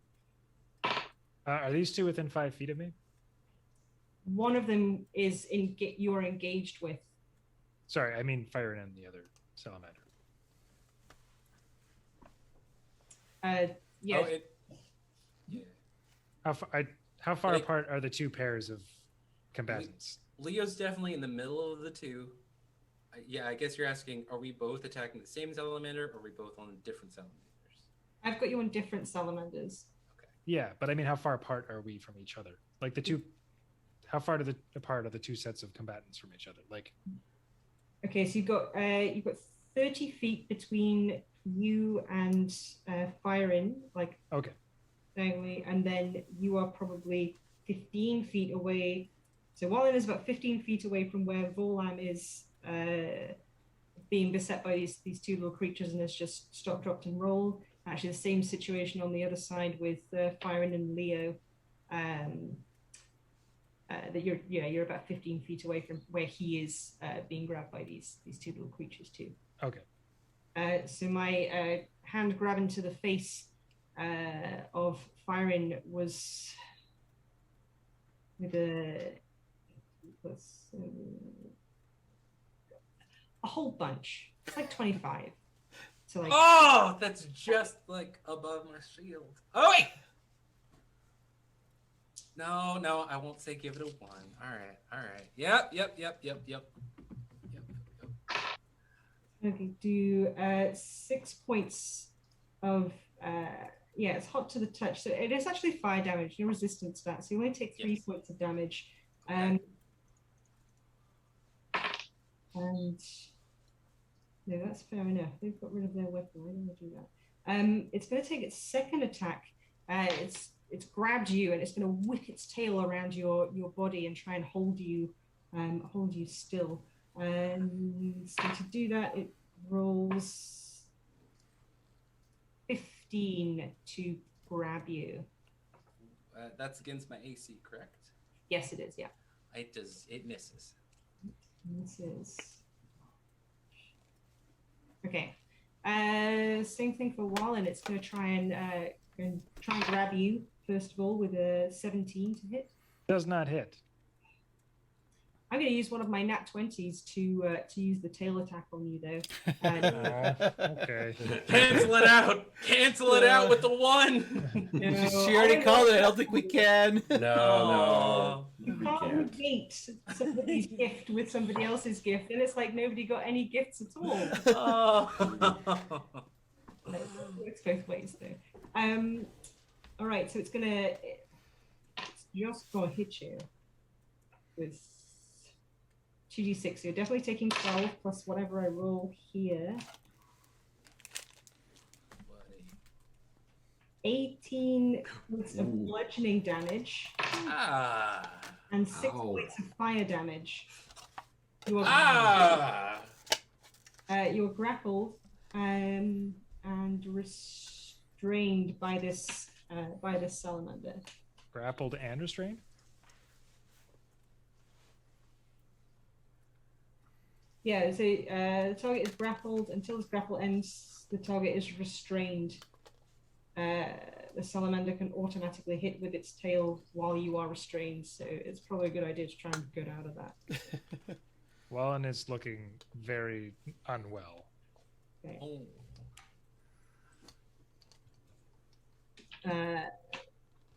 Are these 2 within 5 feet of me? One of them is you're engaged with. Sorry, I mean firing in the other salamander. Yeah. Oh, yeah. How far Like- apart are the 2 pairs of combatants? Leo's definitely in the middle of the 2. Yeah, I guess you're asking, are we both attacking the same salamander, or are we both on different salamanders? I've got you on different salamanders. Yeah, but I mean, how far apart are we from each other? Like the 2, how far apart are the 2 sets of combatants from each other? Like, okay, so you've got 30 feet between you and firing, okay, diagonally, and then you are probably 15 feet away. So Wallen is about 15 feet away from where Volam is being beset by these 2 little creatures, and has just stop, dropped, and roll. Actually, the same situation on the other side with Firen and Leo. That you're about 15 feet away from where he is being grabbed by these 2 little creatures too. okay. So my hand grab into the face of Firen was with a whole bunch. It's like 25. So Oh, that's just above my shield. Oh wait. No, I won't say give it a 1. All right. Yep. Okay, do 6 points of yeah, it's hot to the touch. So it is actually fire damage, no resistance to that. So you only take 3 Yes. points of damage. Okay. And no, that's fair enough. They've got rid of their weapon. I don't want to do that. It's going to take its second attack. It's grabbed you and it's going to whip its tail around your body and try and hold you still. So to do that, it rolls 15 to grab you. That's against my AC, correct? Yes, it is. Yeah. It misses. This is okay. Same thing for Wallen. It's going to try and grab you first of all with a 17 to hit. Does not hit. I'm going to use one of my nat 20s to use the tail attack on you though. Okay. Cancel it out. Cancel it out with the 1. No, She already called it. I don't think we can. No. You We can't can't. negate somebody's gift with somebody else's gift, and it's like nobody got any gifts at all. Oh. It works both ways though. All right, so it's just gonna hit you with 2d6. So you're definitely taking 12 plus whatever I roll here. 18 points of bludgeoning damage and 6 Ow. points of fire damage. You are grappled and restrained by this salamander. Grappled and restrained? Yeah, so the target is grappled. Until this grapple ends, the target is restrained. The salamander can automatically hit with its tail while you are restrained, so it's probably a good idea to try and get out of that. Wallen is looking very unwell. Okay. Oh.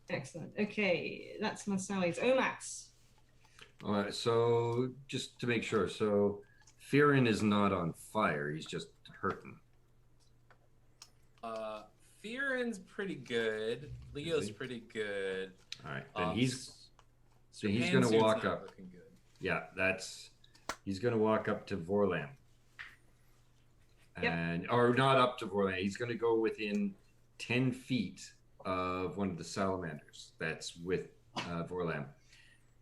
Excellent. Okay, that's my sallies. Omax. All right, so just to make sure, so Fearin is not on fire, he's just hurting. Fearin's pretty good. Leo's he? pretty good. All right, then he's Pansuit's gonna walk not up. looking good. Yeah, he's gonna walk up to Vorlam. And or not up to Vorlam, he's gonna go within 10 feet of one of the salamanders that's with Vorlam.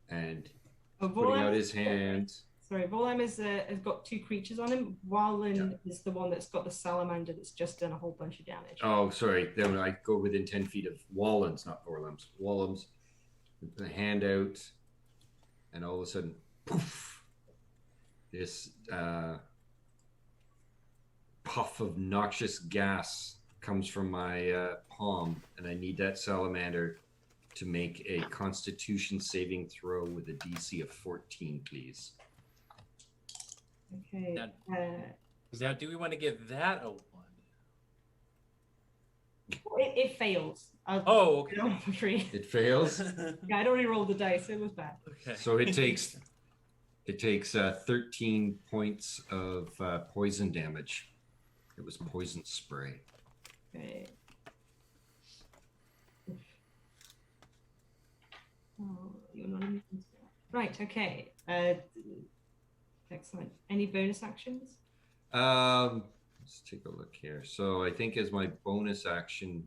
And putting out his hand. Sorry, Volem has got 2 creatures on him. Wallen is the one that's got the salamander that's just done a whole bunch of damage. Oh, sorry. Then I go within 10 feet of Wallen's, not Vorlam's. Wallen's, the hand out, and all of a sudden, poof! This puff of noxious gas comes from my palm, and I need that salamander to make a Constitution saving throw with a DC of 14, please. Okay. Now, do we want to give that a 1? It fails. Okay. It fails. Yeah, I'd already rolled the dice. It was bad. Okay. So it takes 13 points of poison damage. It was poison spray. Okay. Oh, you're not immune to that. Right. Okay. Excellent. Any bonus actions? Let's take a look here. So I think as my bonus action,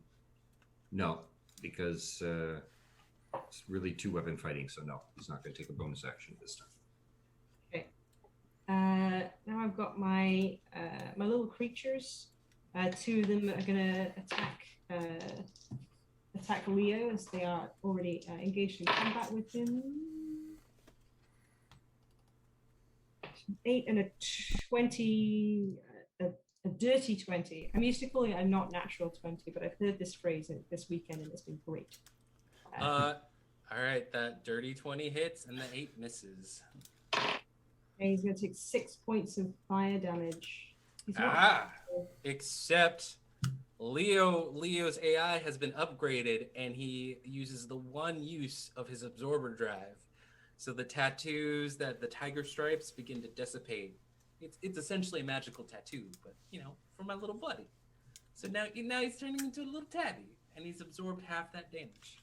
no, because it's really 2-weapon fighting. So no, he's not going to take a bonus action this time. Okay. Now I've got my my little creatures. 2 of them are going to attack Leo as they are already engaged in combat with him. 8 and a 20, a dirty 20. I'm used to calling it a not natural 20, but I've heard this phrase this weekend and it's been great. All right, that dirty 20 hits and the 8 misses. And he's going to take 6 points of fire damage. He's not Except Leo's AI has been upgraded and he uses the 1 use of his absorber drive. So the tattoos that the tiger stripes begin to dissipate. It's essentially a magical tattoo, but for my little buddy. So now he's turning into a little tabby. and he's absorbed half that damage.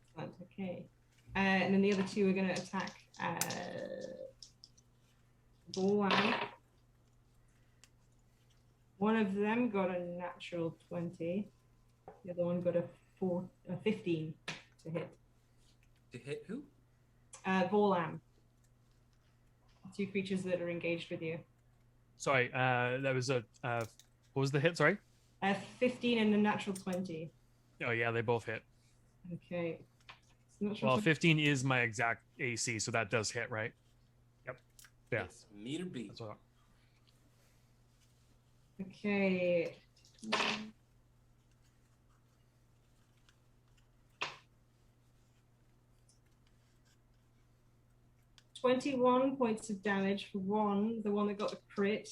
Excellent, okay. And then the other two are going to attack Bolan. One of them got a natural 20. The other one got a 15 to hit. To hit who? Bolan. Two creatures that are engaged with you. Sorry, that was a what was the hit? Sorry. 15 and a natural 20. Oh yeah, they both hit. Okay. Not sure Well, if 15 is my exact AC, so that does hit, right? Yep. Yeah. Yes, meter B. That's what. Okay. 21 points of damage for one, the one that got the crit.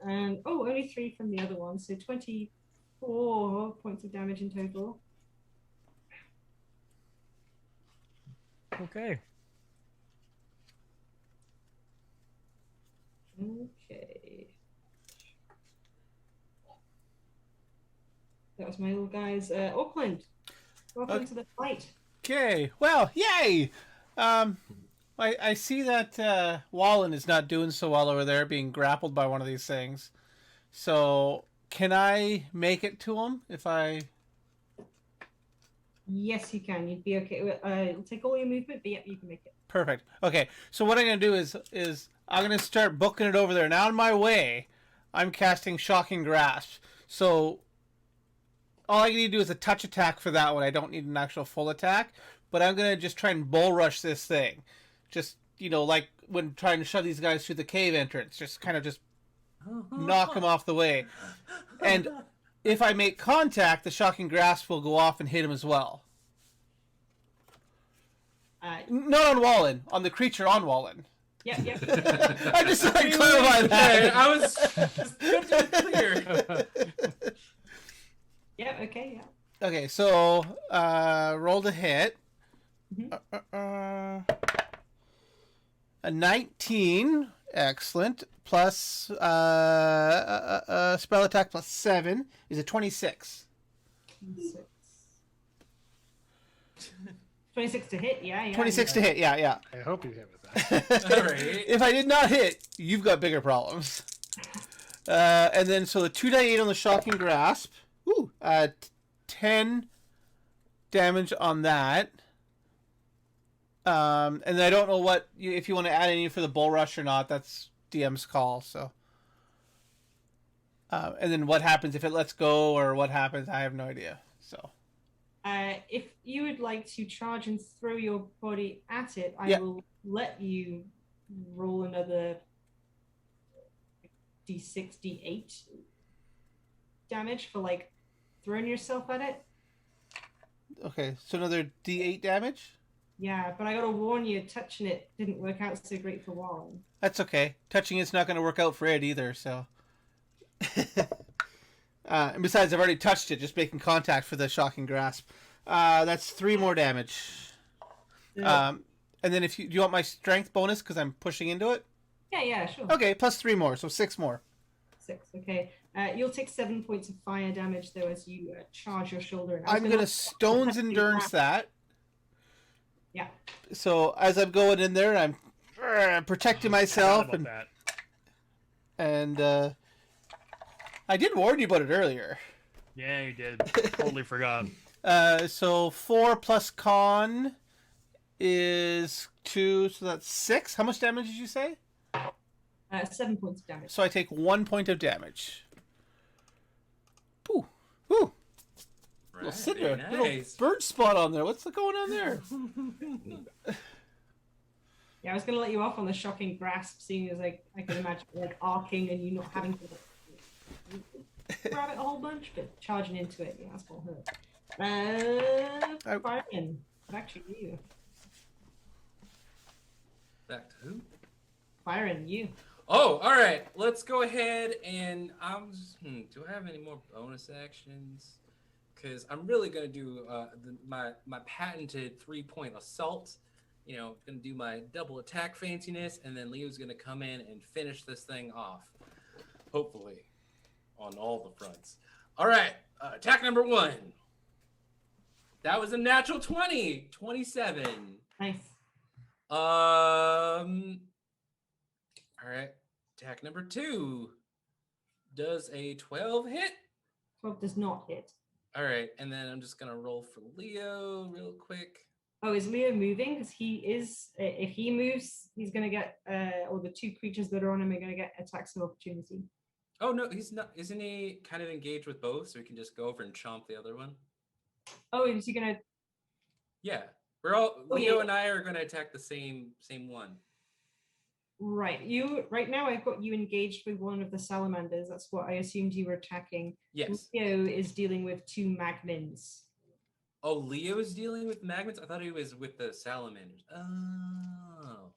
And only 3 from the other one, so 24 points of damage in total. Okay. Okay. That was my little guys. Auckland, welcome to the fight. Okay. Well, yay! I see that Wallen is not doing so well over there, being grappled by one of these things. So, can I make it to him if I... Yes, you can. You'd be okay. It'll take all your movement, but yep, you can make it. Perfect. Okay, so what I'm going to do is I'm going to start booking it over there. Now on my way, I'm casting Shocking Grasp. So, all I need to do is a touch attack for that one. I don't need an actual full attack. But I'm going to just try and bull rush this thing. Just, like when trying to shove these guys through the cave entrance. Just kind of just knock them off the way. And if I make contact, the Shocking Grasp will go off and hit him as well. Not on Wallen. On the creature on Wallen. Yep. I just thought I'd clarify that. I was just good to be clear. Yep, okay, yeah. Okay, so roll to hit. Mm-hmm. A 19, excellent. Plus spell attack plus 7 is a 26. 26 to hit, yeah. 26 to hit, yeah. I hope you hit with that. All right. If I did not hit, you've got bigger problems. And then, so the 2d8 on the Shocking Grasp. Ooh, 10 damage on that. And then I don't know if you want to add any for the Bull Rush or not. That's DM's call. So, and then what happens if it lets go or what happens? I have no idea. So, if you would like to charge and throw your body at it, I will let you roll another d6, d8 damage for throwing yourself at it. Okay, so another d8 damage. Yeah, but I gotta warn you, touching it didn't work out so great for Wallen. That's okay. Touching it's not going to work out for Ed either, so. And besides, I've already touched it, just making contact for the Shocking Grasp. That's 3 more damage. And then do you want my strength bonus because I'm pushing into it? Yeah, sure. Okay, plus 3 more, so 6 more. 6, okay. You'll take 7 points of fire damage, though, as you charge your shoulder. And I'm going to Stone's Endurance that. Yeah. So as I'm going in there, I'm protecting myself. And I did warn you about it earlier. Yeah, you did. Totally forgot. So 4 plus con is 2, so that's 6. How much damage did you say? 7 points of damage. So I take 1 point of damage. Ooh. Little cinder, Nice. little bird spot on there. What's going on there? Yeah, I was gonna let you off on the Shocking Grasp, seeing as I can imagine arcing and you not having to grab it a whole bunch, but charging into it, that's what hurt. Byron, back to you. Back to who? Byron, you. Oh, all right. Let's go ahead and do I have any more bonus actions? Because I'm really gonna do my patented 3-point assault. Gonna do my double attack fanciness, and then Leo's gonna come in and finish this thing off. Hopefully, on all the fronts. All right. Attack number 1. That was a natural 20. 27. Nice. All right. Attack number 2. Does a 12 hit? 12 does not hit. All right, and then I'm just gonna roll for Leo real quick. Oh, is Leo moving? Because he is. If he moves, he's gonna get. Or the 2 creatures that are on him are gonna get attacks of opportunity. Oh no, he's not. Isn't he kind of engaged with both? So we can just go over and chomp the other one. Oh, is he gonna? Yeah, we're all Oh, Leo yeah. and I are gonna attack the same one. Right. You right now. I've got you engaged with one of the salamanders. That's what I assumed you were attacking. Yes. Leo is dealing with 2 magmins. Oh, Leo is dealing with magments? I thought he was with the salamanders. Oh.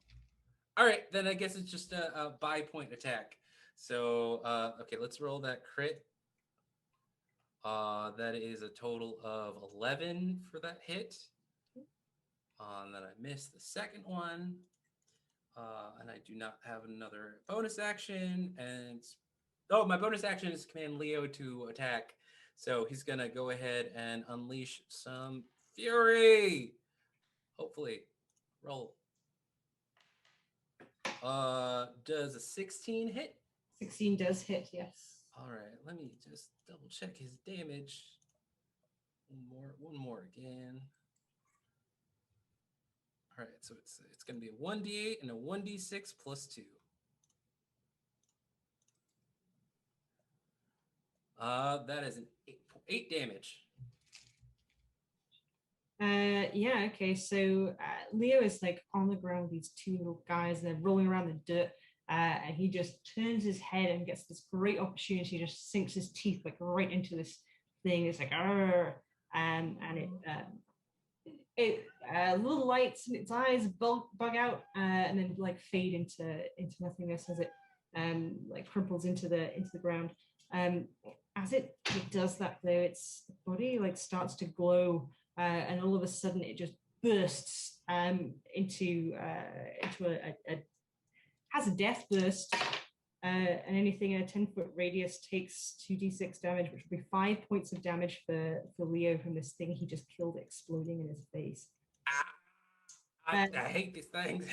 All right, then I guess it's just a by-point attack. So, okay, let's roll that crit. That is a total of 11 for that hit. And then I missed the second one. And I do not have another bonus action. And my bonus action is command Leo to attack. So he's gonna go ahead and unleash some fury. Hopefully, roll. Does a 16 hit? 16 does hit. Yes. All right, let me just double check his damage. One more again. All right, so it's going to be a 1d8 and a 1d6 plus 2. That is an 8 damage. Yeah, okay. So Leo is like on the ground, these 2 little guys, and they're rolling around the dirt. And he just turns his head and gets this great opportunity, just sinks his teeth like right into this thing. It's like, and it little lights in its eyes bug out, and then like fade into nothingness as it like crumples into the ground. As it does that though, its body like starts to glow, and all of a sudden it just bursts into a has a death burst, and anything in a 10-foot radius takes 2d6 damage, which would be 5 points of damage for Leo from this thing he just killed exploding in his face. I hate these things.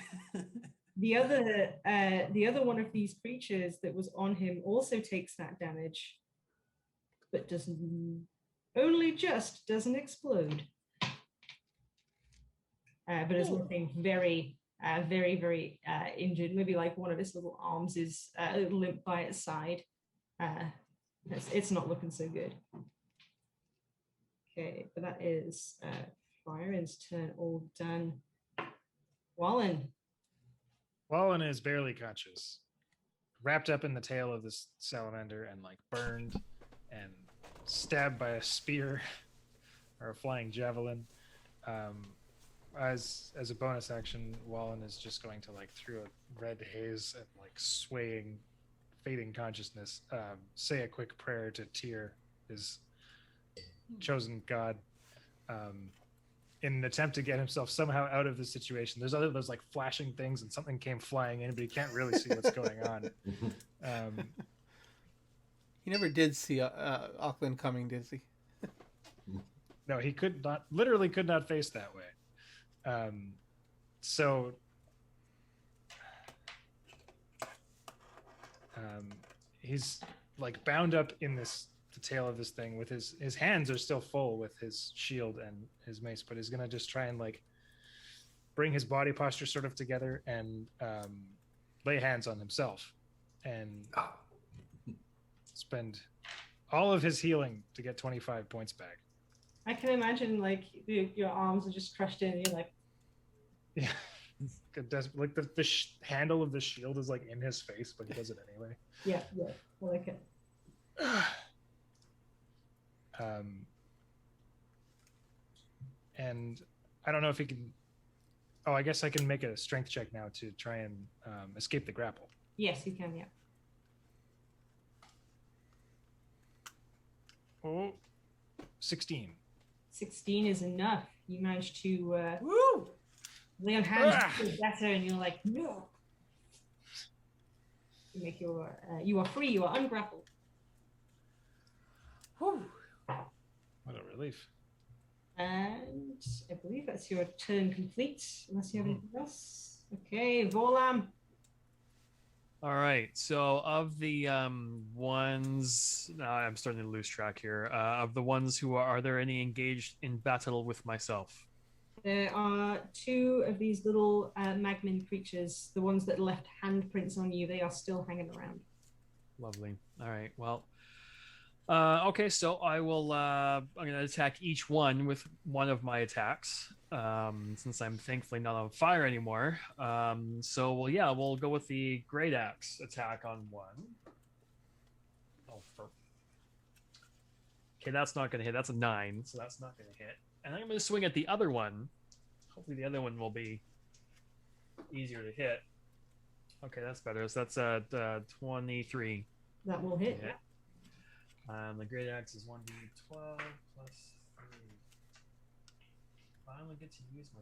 The other one of these creatures that was on him also takes that damage, but doesn't explode. But is looking very injured. Maybe like one of his little arms is limp by its side. It's not looking so good. Okay, but that is Byron's turn all done. Wallen is barely conscious, wrapped up in the tail of this salamander and like burned and stabbed by a spear or a flying javelin. As a bonus action, Wallen is just going to like through a red haze and like swaying, fading consciousness, say a quick prayer to Tyr, his chosen god, in an attempt to get himself somehow out of the situation. There's those like flashing things, and something came flying in, but he can't really see what's going on. He never did see Auckland coming, did he? No, he could not face that way. So he's like bound up in the tail of this thing with his hands are still full with his shield and his mace, but he's gonna just try and like bring his body posture sort of together and lay hands on himself and spend all of his healing to get 25 points back. I can imagine like your arms are just crushed in and you're like, yeah, like the handle of the shield is like in his face, but he does it anyway. Yeah, I like it. And I don't know if he can. Oh, I guess I can make a strength check now to try and escape the grapple. Yes, you can. Yeah. Oh, 16. 16 is enough. You managed to Woo! lay on hands better, and you're like, no. You make you are free. You are ungrappled. Whew. belief. And I believe that's your turn complete, unless you have anything else. Okay, Volam. All right. So of the ones, I'm starting to lose track here. Of the ones who are there any engaged in battle with myself? There are two of these little magmin creatures, the ones that left handprints on you. They are still hanging around. Lovely. All right. Well, okay. So I will. I'm going to attack each one with one of my attacks. Since I'm thankfully not on fire anymore. So we'll go with the great axe attack on one. Okay, that's not going to hit. That's a 9, so that's not going to hit. And I'm going to swing at the other one. Hopefully, the other one will be easier to hit. Okay, that's better. So that's 23. That will hit. Yeah. The great axe is 1d12 plus 3. Finally get to use my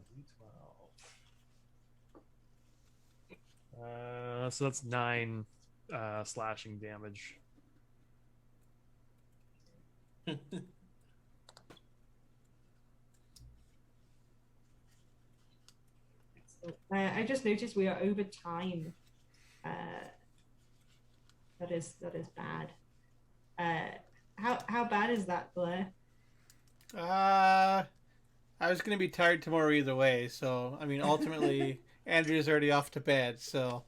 d12. So that's 9 slashing damage. I just noticed we are over time. That is bad. How bad is that, Blair? I was going to be tired tomorrow either way, so I mean, ultimately, Andrea's already off to bed, so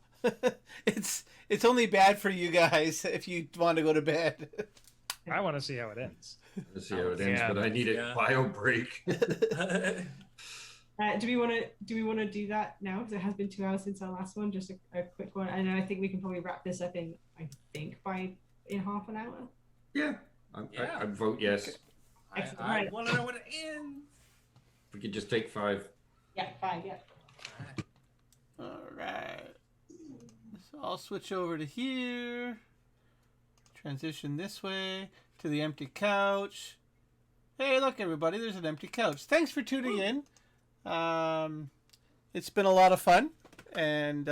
it's only bad for you guys if you want to go to bed. I want to see how it ends. Let's see how it ends, Yeah. but I need a bio break. Do we want to do that now? Because it has been 2 hours since our last one. Just a quick one, and I think we can probably wrap this up in half an hour. Yeah, I vote yes. Excellent. I Right. want to know what it ends. We could just take 5. Yeah, 5. Yeah. All right. So I'll switch over to here. Transition this way to the empty couch. Hey, look, everybody, there's an empty couch. Thanks for tuning in. It's been a lot of fun. And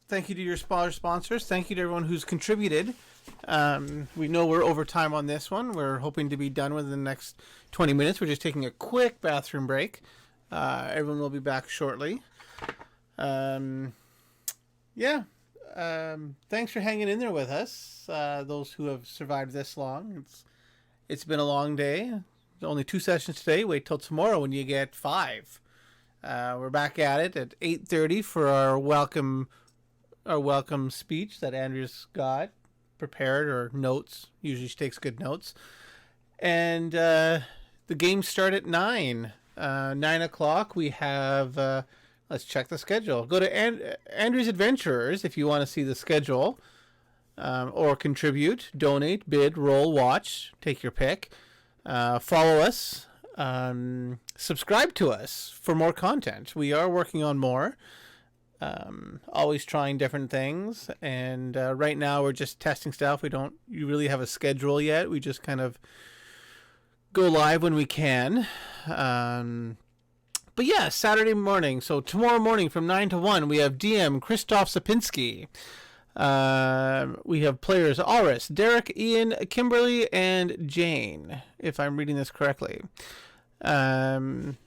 thank you to your sponsors. Thank you to everyone who's contributed. We know we're over time on this one. We're hoping to be done within the next 20 minutes. We're just taking a quick bathroom break. Everyone will be back shortly. Thanks for hanging in there with us. Those who have survived this long. It's been a long day. Only 2 sessions today. Wait till tomorrow when you get 5. We're back at it at 8:30 for our welcome speech that Andrea's got prepared, or notes. Usually she takes good notes. And the games start at 9. 9 o'clock we have... let's check the schedule. Go to Andrew's Adventurers if you want to see the schedule, or contribute, donate, bid, roll, watch. Take your pick. Follow us. Subscribe to us for more content. We are working on more. Always trying different things. And right now we're just testing stuff. You really have a schedule yet. We just kind of go live when we can. But yeah, Saturday morning. So tomorrow morning from 9 to 1, we have DM Christoph Sapinski. We have players Auris, Derek, Ian, Kimberly, and Jane, if I'm reading this correctly. After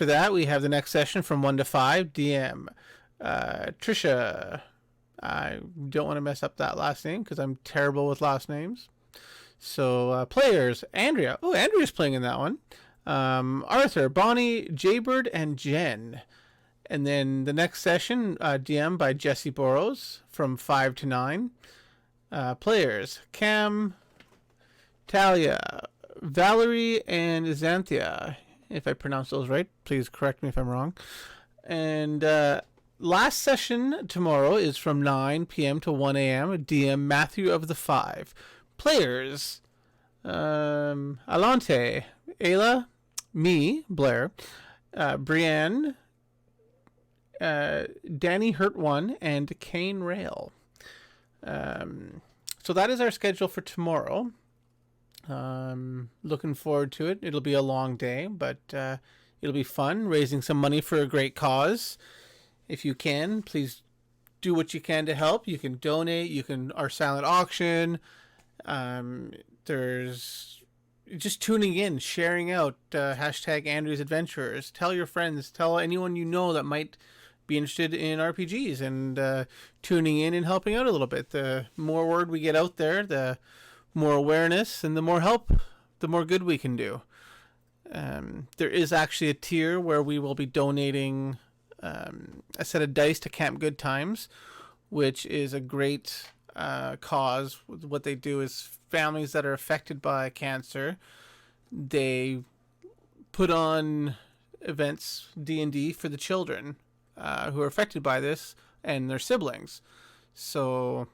that, we have the next session from 1 to 5. DM Trisha. I don't want to mess up that last name because I'm terrible with last names. So players Andrea. Oh, Andrea's playing in that one. Arthur, Bonnie, Jaybird, and Jen. And then the next session, DM by Jesse Burrows from 5 to 9. Players, Cam, Talia, Valerie, and Xanthia. If I pronounce those right, please correct me if I'm wrong. And last session tomorrow is from 9 p.m. to 1 a.m. DM Matthew of the 5. Players, Alante, Ayla, me, Blair, Brienne, Danny Hurt One, and Kane Rail. So that is our schedule for tomorrow. Looking forward to it. It'll be a long day, but it'll be fun, raising some money for a great cause. If you can, please do what you can to help. You can donate. You can our silent auction. There's just tuning in, sharing out, hashtag Andrew's Adventurers. Tell your friends, tell anyone you know that might be interested in RPGs, and tuning in and helping out a little bit. The more word we get out there, the more awareness and the more help, the more good we can do. There is actually a tier where we will be donating a set of dice to Camp Good Times, which is a great cause. What they do is families that are affected by cancer, they put on events, D&D, for the children who are affected by this and their siblings. So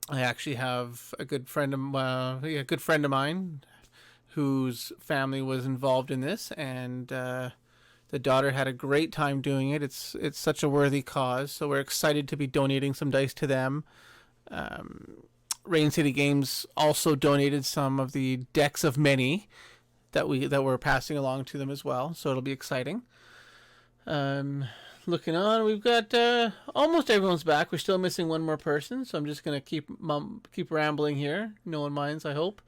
I actually have a good friend of mine whose family was involved in this, and the daughter had a great time doing it. It's such a worthy cause, so we're excited to be donating some dice to them. Rain City Games also donated some of the decks of many that we're passing along to them as well, so it'll be exciting. Looking on, we've got almost everyone's back. We're still missing one more person, so I'm just gonna keep rambling here. No one minds, I hope.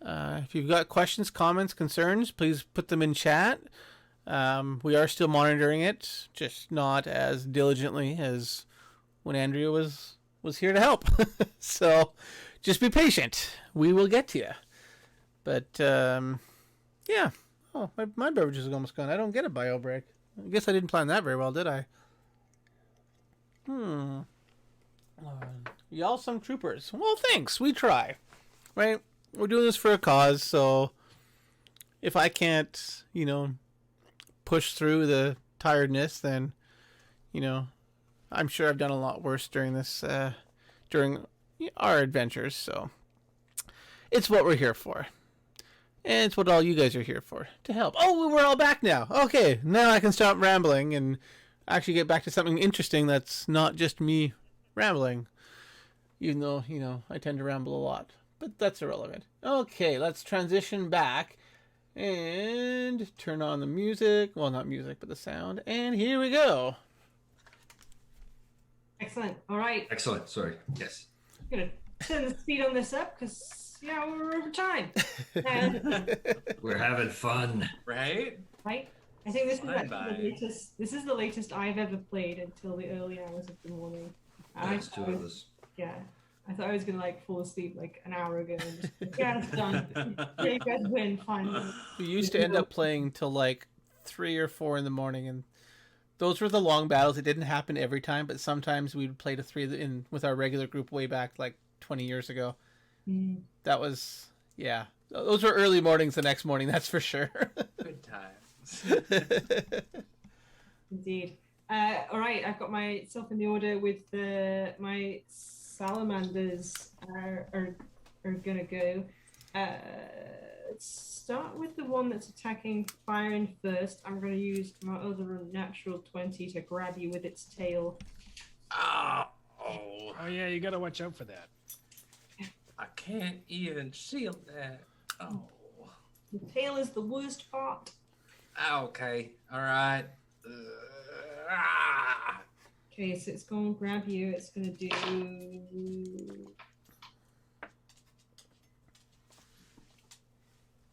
If you've got questions, comments, concerns, please put them in chat. We are still monitoring it, just not as diligently as when Andrea was here to help. So just be patient. We will get to you. But yeah. Oh, my beverage is almost gone. I don't get a bio break. I guess I didn't plan that very well, did I? Y'all some troopers. Well, thanks. We try. Right? We're doing this for a cause, so if I can't, push through the tiredness, then, I'm sure I've done a lot worse during our adventures, so it's what we're here for. And it's what all you guys are here for, to help. Oh, we're all back now. Okay, now I can stop rambling and actually get back to something interesting that's not just me rambling. Even though, I tend to ramble a lot. But that's irrelevant. Okay, let's transition back and turn on the music. Well, not music, but the sound. And here we go. Excellent. All right. Excellent. Sorry. Yes. I'm going to turn the speed on this up because, we're over time. And, We're having fun. Right? right? I think this is Flying actually the latest. This is the latest I've ever played until the early hours of the morning. That's two of us. Yeah. I thought I was going to fall asleep an hour ago. And just, yeah, it's done. Yeah, you guys win. Fine. We used to end up playing till 3 or 4 in the morning, and those were the long battles. It didn't happen every time, but sometimes we'd play to 3 with our regular group way back 20 years ago. Mm. That was, yeah. Those were early mornings the next morning, that's for sure. Good times. Indeed. All right, I've got myself in the order with my salamanders are gonna go. Let's start with the one that's attacking firing first. I'm gonna use my other natural 20 to grab you with its tail. Oh, Oh yeah, you gotta watch out for that. I can't even shield that. Oh. The tail is the worst part. Okay. All right. Okay, so it's going to grab you. It's going to do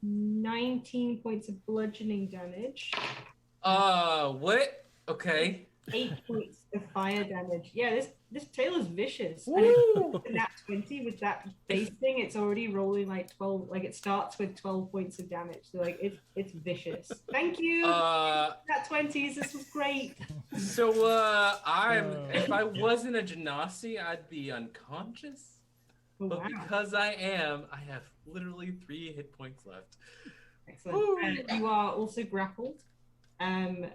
19 points of bludgeoning damage. What? Okay. 8 points of fire damage. Yeah, this tail is vicious. Woo! And it's nat 20 with that base thing. It's already rolling 12. It starts with 12 points of damage. So it's vicious. Thank you. Nat 20s. This was great. So if I wasn't a genasi, I'd be unconscious. Oh, But wow. because I have literally 3 hit points left. Excellent. You are also grappled, and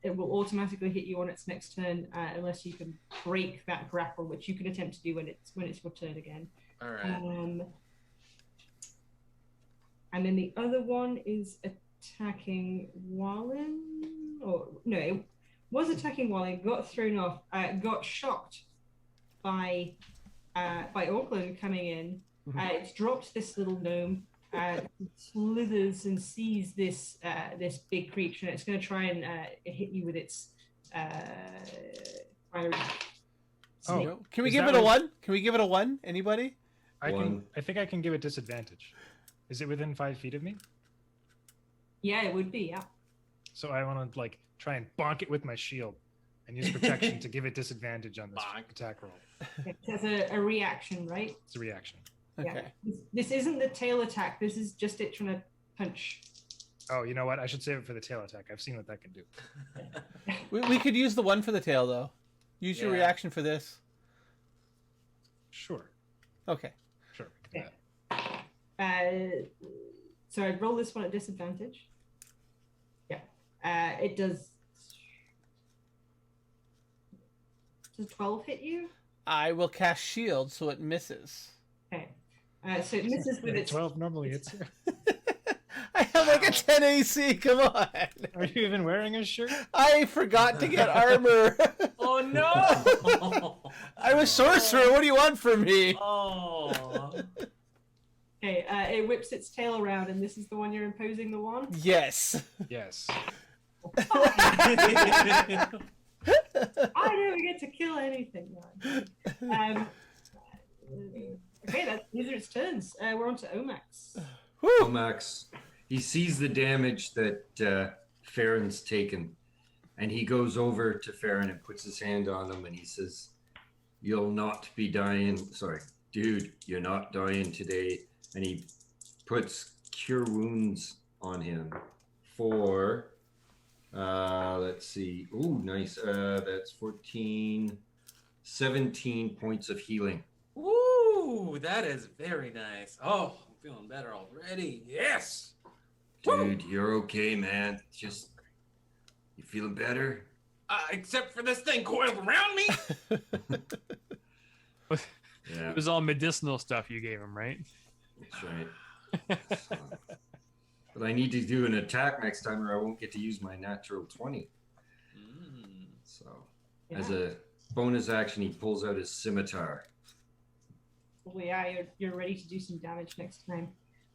it will automatically hit you on its next turn unless you can break that grapple, which you can attempt to do when it's your turn again. All right. And then the other one is attacking Wallen. Or no, it was attacking Wallen. Got thrown off. Got shocked by Auckland coming in. It's dropped this little gnome. Slithers and sees this big creature, and it's going to try and hit you with its fiery. Can we give it a 1? Can we give it a 1? Anybody? I think I can give it disadvantage. Is it within 5 feet of me? Yeah, it would be. Yeah. So I want to like try and bonk it with my shield and use protection to give it disadvantage on this attack roll. It has a reaction, right? It's a reaction. Okay. Yeah. This isn't the tail attack. This is just it trying to punch. Oh, you know what? I should save it for the tail attack. I've seen what that can do. We could use the one for the tail, though. Use your Yeah. reaction for this. Sure. Okay. Sure. We can do that. So I'd roll this one at disadvantage. Yeah. It does. Does 12 hit you? I will cast shield so it misses. Okay. So it misses with its 12 normally hits you. I have like a 10 AC. Come on. Are you even wearing a shirt? I forgot to get armor. Oh no! I'm a sorcerer. What do you want from me? Oh. Okay, it whips its tail around, and this is the one you're imposing the one. Yes. Yes. I never get to kill anything. Okay, these are its turns. We're on to Omax. Whew. Max, he sees the damage that Farron's taken, and he goes over to Farron and puts his hand on him, and he says, "You'll not be dying. Sorry, dude, you're not dying today." And he puts Cure Wounds on him for, let's see. Ooh, nice. That's 14, 17 points of healing. Ooh, that is very nice. Oh, I'm feeling better already. Yes. Dude, you're okay, man. Just, you feeling better? Except for this thing coiled around me. Yeah, It was all medicinal stuff you gave him, right? that's right. So, but I need to do an attack next time or I won't get to use my natural 20. So, as a bonus action, he pulls out his scimitar. Well, yeah, you're ready to do some damage next time.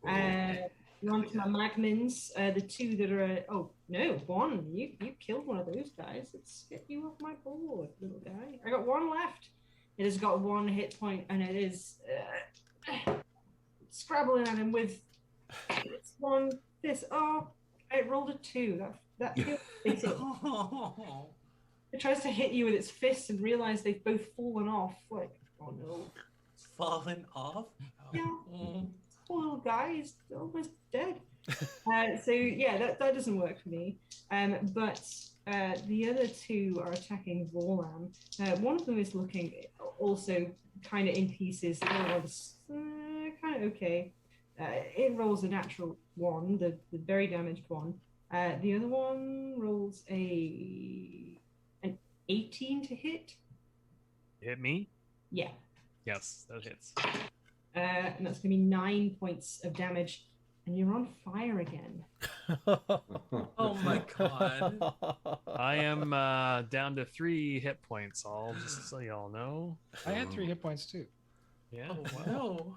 Oh. You're on to my Magmins. The two that are... oh, no, one. You killed one of those guys. Let's get you off my board, little guy. I got one left. It has got 1 hit point, and it is scrabbling at him with its one fist. Oh, it rolled a 2. That feels basic. It tries to hit you with its fists and realize they've both fallen off. Like, oh no. Falling off? Yeah. Mm. Poor little guy, he's almost dead. So yeah, that doesn't work for me. But the other two are attacking Vorlam. One of them is looking also kind of in pieces. The other one's kind of okay. It rolls a natural 1, the very damaged one. The other one rolls an 18 to hit. Hit me? Yeah. Yes, that hits. And that's going to be 9 points of damage. And you're on fire again. Oh my god. I am down to 3 hit points. All just so y'all know. I had 3 hit points too. Yeah. Oh wow.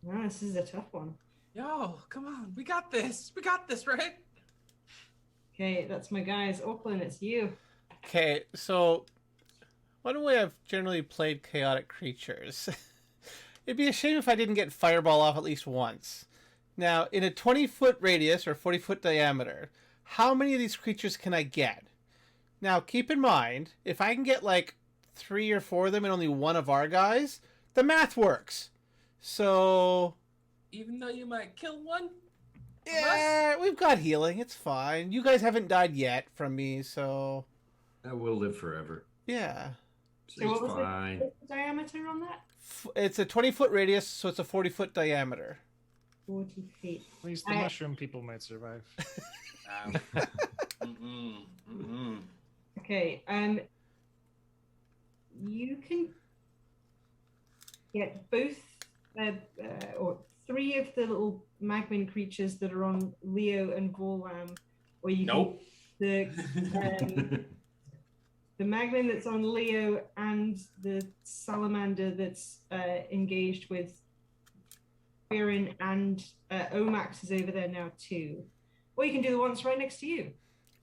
Wow, this is a tough one. Yo, come on. We got this. We got this, right? Okay, that's my guys. Auckland, it's you. Okay, so one way I've generally played chaotic creatures. It'd be a shame if I didn't get Fireball off at least once. Now, in a 20-foot radius or 40-foot diameter, how many of these creatures can I get? Now, keep in mind, if I can get like 3 or 4 of them and only one of our guys, the math works. So, Even though you might kill one? yeah, we've got healing. It's fine. You guys haven't died yet from me, so That will live forever. yeah. So what It's was fine. the diameter on that? It's a 20-foot radius, so it's a 40-foot diameter. 40 feet. At least the mushroom people might survive. Okay, you can get both, or 3 of the little Magmin creatures that are on Leo and Vorlam, or you Nope. can the Magmin that's on Leo and the Salamander that's engaged with Viren, and Omax is over there now too. Or you can do the one that's right next to you.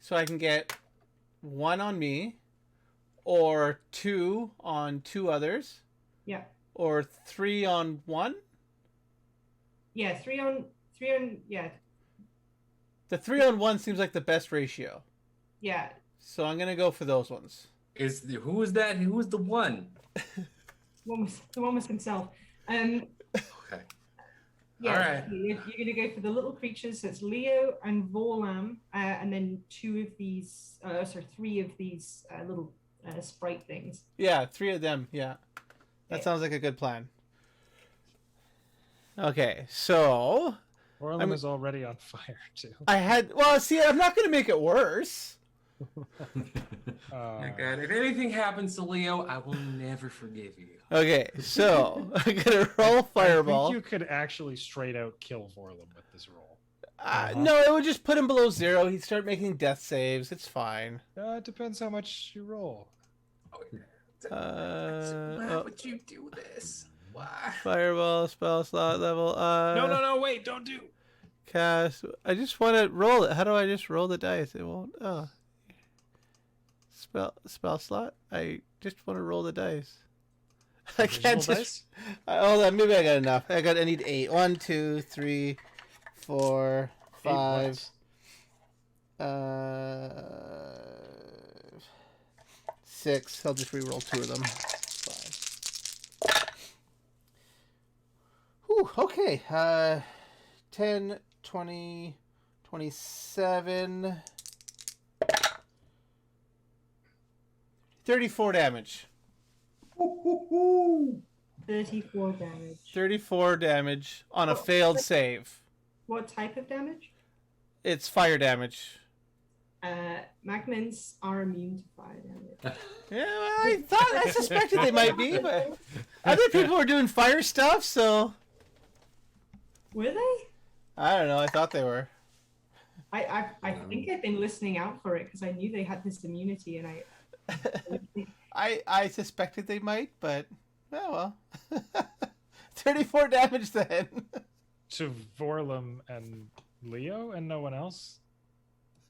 So I can get 1 on me, or 2 on 2 others, Yeah. or 3 on 1. Yeah, yeah, The 3-on-1 seems like the best ratio. yeah. So I'm gonna go for those ones. Who was that? Who was the one? The one was himself. Okay. Yeah, All right. you're going to go for the little creatures. So it's Leo and Vorlam, and then three of these little sprite things. Yeah, 3 of them. Yeah, that Okay. sounds like a good plan. Okay, so Orlin is already on fire too. I'm not gonna make it worse. Oh my God, if anything happens to Leo, I will never forgive you. Okay, so I'm gonna roll fireball. I think you could actually straight out kill Vorlum with this roll. No, it would just put him below 0. He'd start making death saves. It's fine. It depends how much you roll. Why would you do this? Why? Fireball, spell slot level. No, wait, don't do. Cast. I just want to roll it. How do I just roll the dice? It won't. Oh. Spell slot. I just want to roll the dice. I can't just. Hold on. Maybe I got enough. I need 8. 1, 2, 3, 4, 5. 6. I'll just re-roll 2 of them. Fine. Whew, okay. 10, 20, 27. 34 damage. 34 damage. 34 damage on a failed save. What type of damage? It's fire damage. Magmins are immune to fire damage. Yeah, I suspected they might be, but other people were doing fire stuff, so Were they? I don't know. I thought they were. I think I've been listening out for it because I knew they had this immunity, and I suspected they might, but oh well. 34 damage then. To Vorlum and Leo and no one else?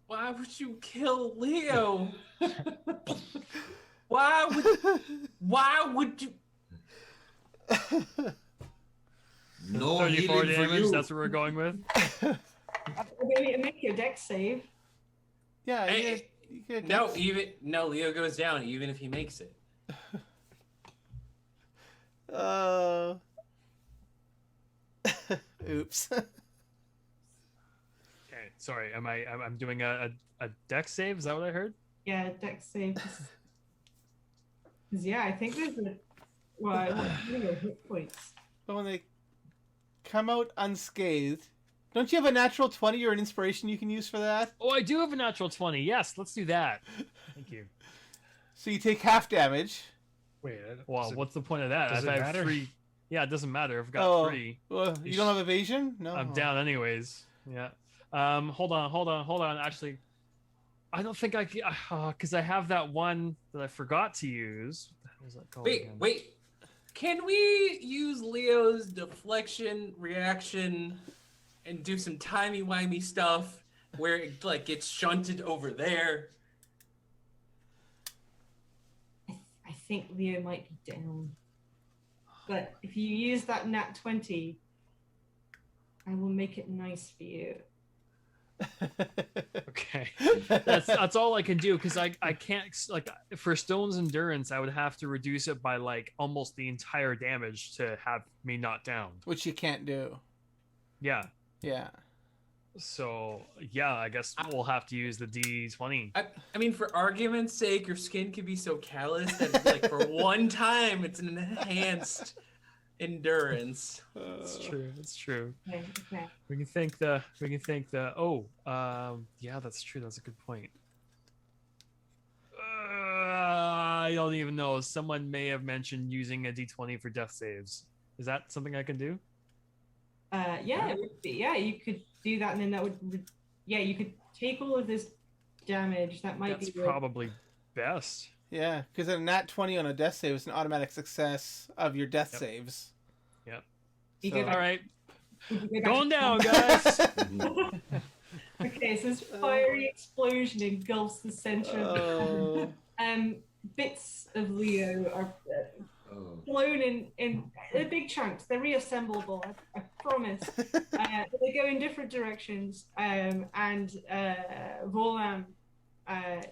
Why would you kill Leo? Why would you? No 34 healing for damage, you. that's what we're going with. Okay, make your deck save. Yeah. Hey, no, Leo goes down even if he makes it. Oops. Okay, sorry. I'm doing a deck save? Is that what I heard? Yeah, deck save. Because I think there's hit points. But when they come out unscathed, don't you have a natural 20 or an inspiration you can use for that? Oh, I do have a natural 20. Yes, let's do that. Thank you. So you take half damage. Wait. Well, what's the point of that? Does If it I have matter? 3. Yeah, it doesn't matter. I've got 3. Well, you don't have evasion? No. I'm down anyways. Yeah. Hold on. Actually, I don't think I can, because I have that one that I forgot to use. What the hell is that called again? Wait. Can we use Leo's deflection reaction and do some timey-wimey stuff where it like gets shunted over there? I think Leo might be down. But if you use that nat 20, I will make it nice for you. Okay, that's all I can do because I can't, like, for Stone's endurance I would have to reduce it by like almost the entire damage to have me not down, Which you can't do. Yeah. So yeah, I guess we'll have to use the D20. I mean, for argument's sake, your skin could be so callous that like for one time it's an enhanced endurance. It's true. Okay. We can thank the yeah, that's true. That's a good point. I don't even know. Someone may have mentioned using a D20 for death saves. Is that something I can do? It would be. Yeah, you could do that, and then that would. You could take all of this damage. That might That's be probably best. Yeah, because a nat 20 on a death save is an automatic success of your death saves. Yep. So, All right. Going down, guys. Okay, so this fiery explosion engulfs the center of the bits of Leo are blown in big chunks. They're reassemblable. promise. They go in different directions, and Vorlam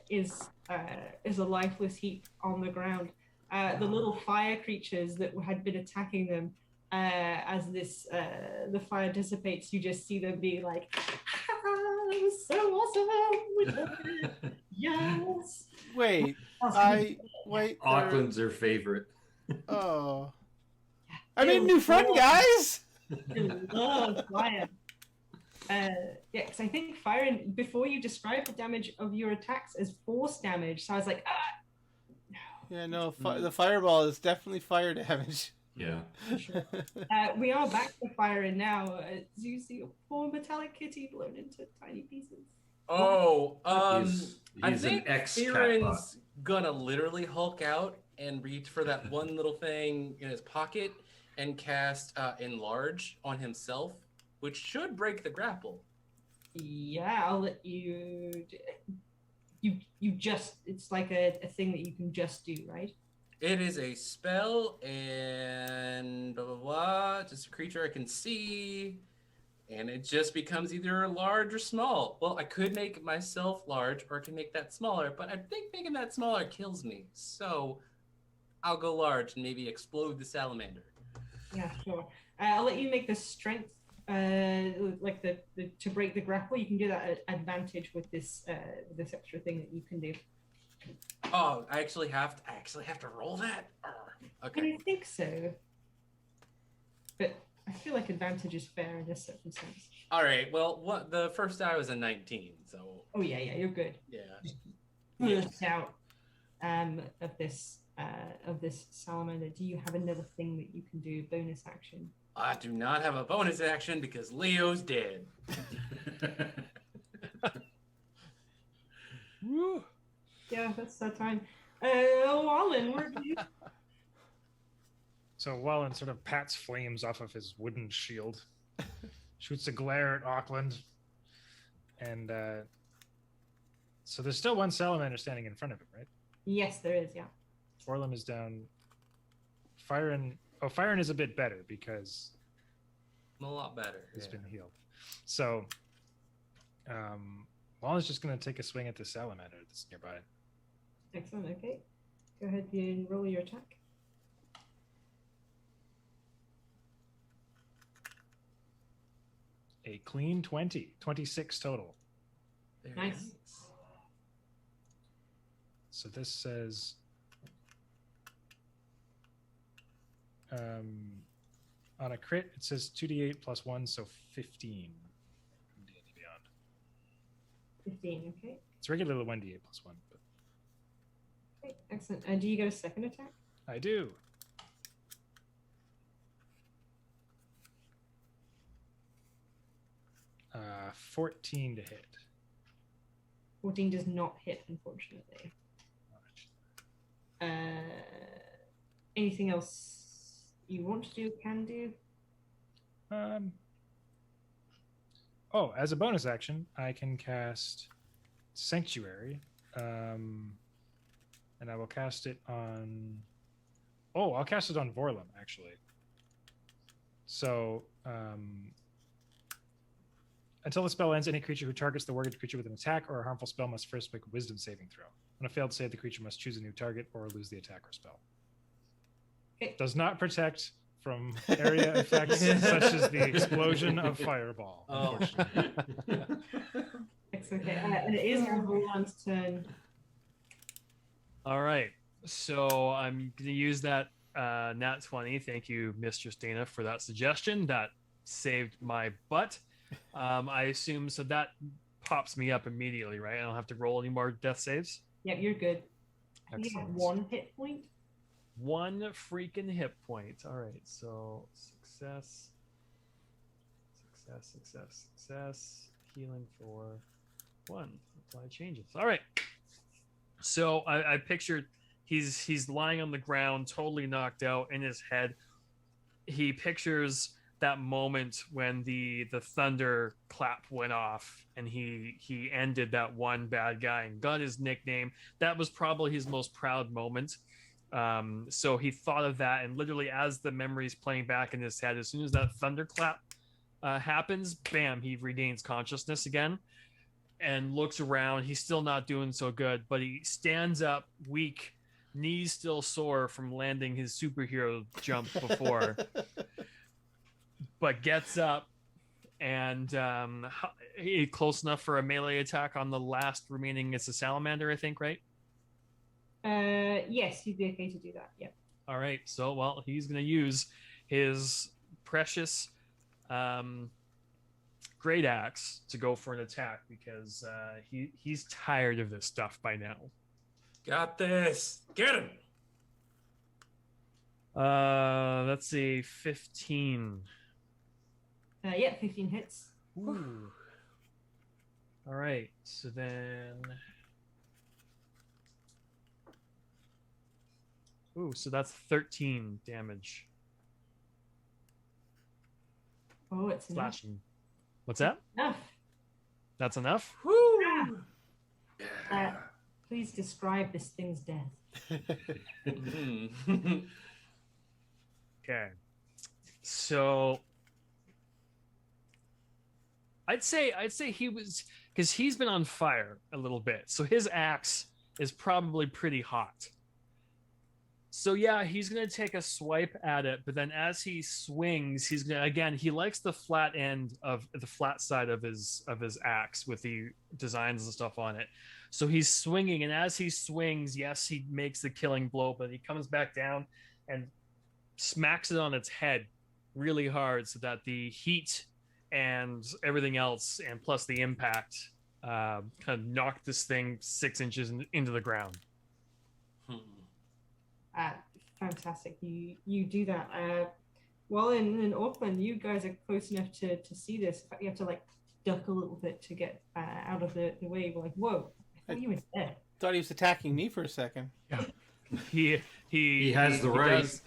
is a lifeless heap on the ground. The little fire creatures that had been attacking them, as the fire dissipates, you just see them be like, "That was so awesome! We love it. Yes." Wait, wait. Auckland's her favorite. Oh, I made a new friend, guys. I love fire. Yeah, because I think firing, before you describe the damage of your attacks as force damage, so I was like, no. Yeah, no, the fireball is definitely fire damage. Yeah. Sure. We are back to firing now. As you see a poor metallic kitty blown into tiny pieces. Oh, He's I an think ex-catbot. Kieran's gonna literally Hulk out and reach for that one little thing in his pocket and cast Enlarge on himself, which should break the grapple. Yeah, I'll let you. You just, it's like a thing that you can just do, right? It is a spell and blah blah blah. Just a creature I can see, and it just becomes either large or small. Well, I could make myself large, or I can make that smaller, but I think making that smaller kills me. So I'll go large and maybe explode the salamander. Yeah, sure. I'll let you make the strength, like the to break the grapple. You can do that at advantage with this extra thing that you can do. Oh, I actually have to roll that. I Okay. don't think so, but I feel like advantage is fair in this circumstance. All right. Well, the first die was a 19, so Oh yeah, you're good. yeah. First out of this salamander. Do you have another thing that you can do, bonus action? I do not have a bonus action because Leo's dead. Woo. Yeah, that's that time. Wallen, where do you? So Wallen sort of pats flames off of his wooden shield, shoots a glare at Auckland, and so there's still one salamander standing in front of him, right? Yes, there is. Yeah. Orlum is down. Firen is a bit better because I'm a lot better. it's been healed. So Wallen's just going to take a swing at the salamander that's nearby. Excellent. Okay. Go ahead and roll your attack. A clean 20, 26 total. Very Nice. So this says on a crit, it says 2d8 plus 1, so 15. From D&D Beyond. 15. Okay. It's regularly 1d8 plus 1, but Okay. Excellent. And do you get a second attack? I do. 14 to hit. 14 does not hit, unfortunately. Anything else you want to do, can do? Oh, as a bonus action, I can cast Sanctuary, and I will cast it on. Oh, I'll cast it on Vorlum, actually. So, until the spell ends, any creature who targets the targeted creature with an attack or a harmful spell must first make a Wisdom saving throw. On a failed save, the creature must choose a new target or lose the attack or spell. Okay. Does not protect from area effects such as the explosion of fireball. Oh. Unfortunately. It's okay. And it is now Vorlam's turn. All right. So I'm going to use that nat 20. Thank you, Mistress Dana, for that suggestion. That saved my butt. I assume so that pops me up immediately, right? I don't have to roll any more death saves. Yep, you're good. You have Excellent. 1 hit point. 1 freaking hit point. All right. So success. Healing for 1. Apply changes. All right. So I pictured he's lying on the ground, totally knocked out in his head. He pictures that moment when the thunder clap went off and he ended that one bad guy and got his nickname. That was probably his most proud moment. So he thought of that, and literally as the memory's playing back in his head, as soon as that thunderclap happens, bam, he regains consciousness again and looks around. He's still not doing so good, but he stands up, weak, knees still sore from landing his superhero jump before, but gets up and close enough for a melee attack on the last remaining. It's a salamander, I think, right? Yes, you'd be okay to do that. Yep. All right. So, well, he's going to use his precious great axe to go for an attack because he's tired of this stuff by now. Got this. Get him. Let's see, 15. Yeah, 15 hits. Ooh. All right. So then. Ooh, so that's 13 damage. Oh, it's enough. Slashing. What's that? Enough. That's enough? Woo! Please describe this thing's death. Okay. So I'd say he was, because he's been on fire a little bit. So his axe is probably pretty hot. So yeah, he's gonna take a swipe at it, but then as he swings, he's gonna, again, he likes the flat end of the flat side of his axe with the designs and stuff on it. So he's swinging, and as he swings, yes, he makes the killing blow, but he comes back down and smacks it on its head really hard so that the heat and everything else, and plus the impact, kind of knocked this thing 6 inches into the ground. Fantastic. You do that. While in Auckland, you guys are close enough to see this. You have to like duck a little bit to get out of the way. We're like, whoa, I thought you were dead. Thought he was attacking me for a second. Yeah. He has the right.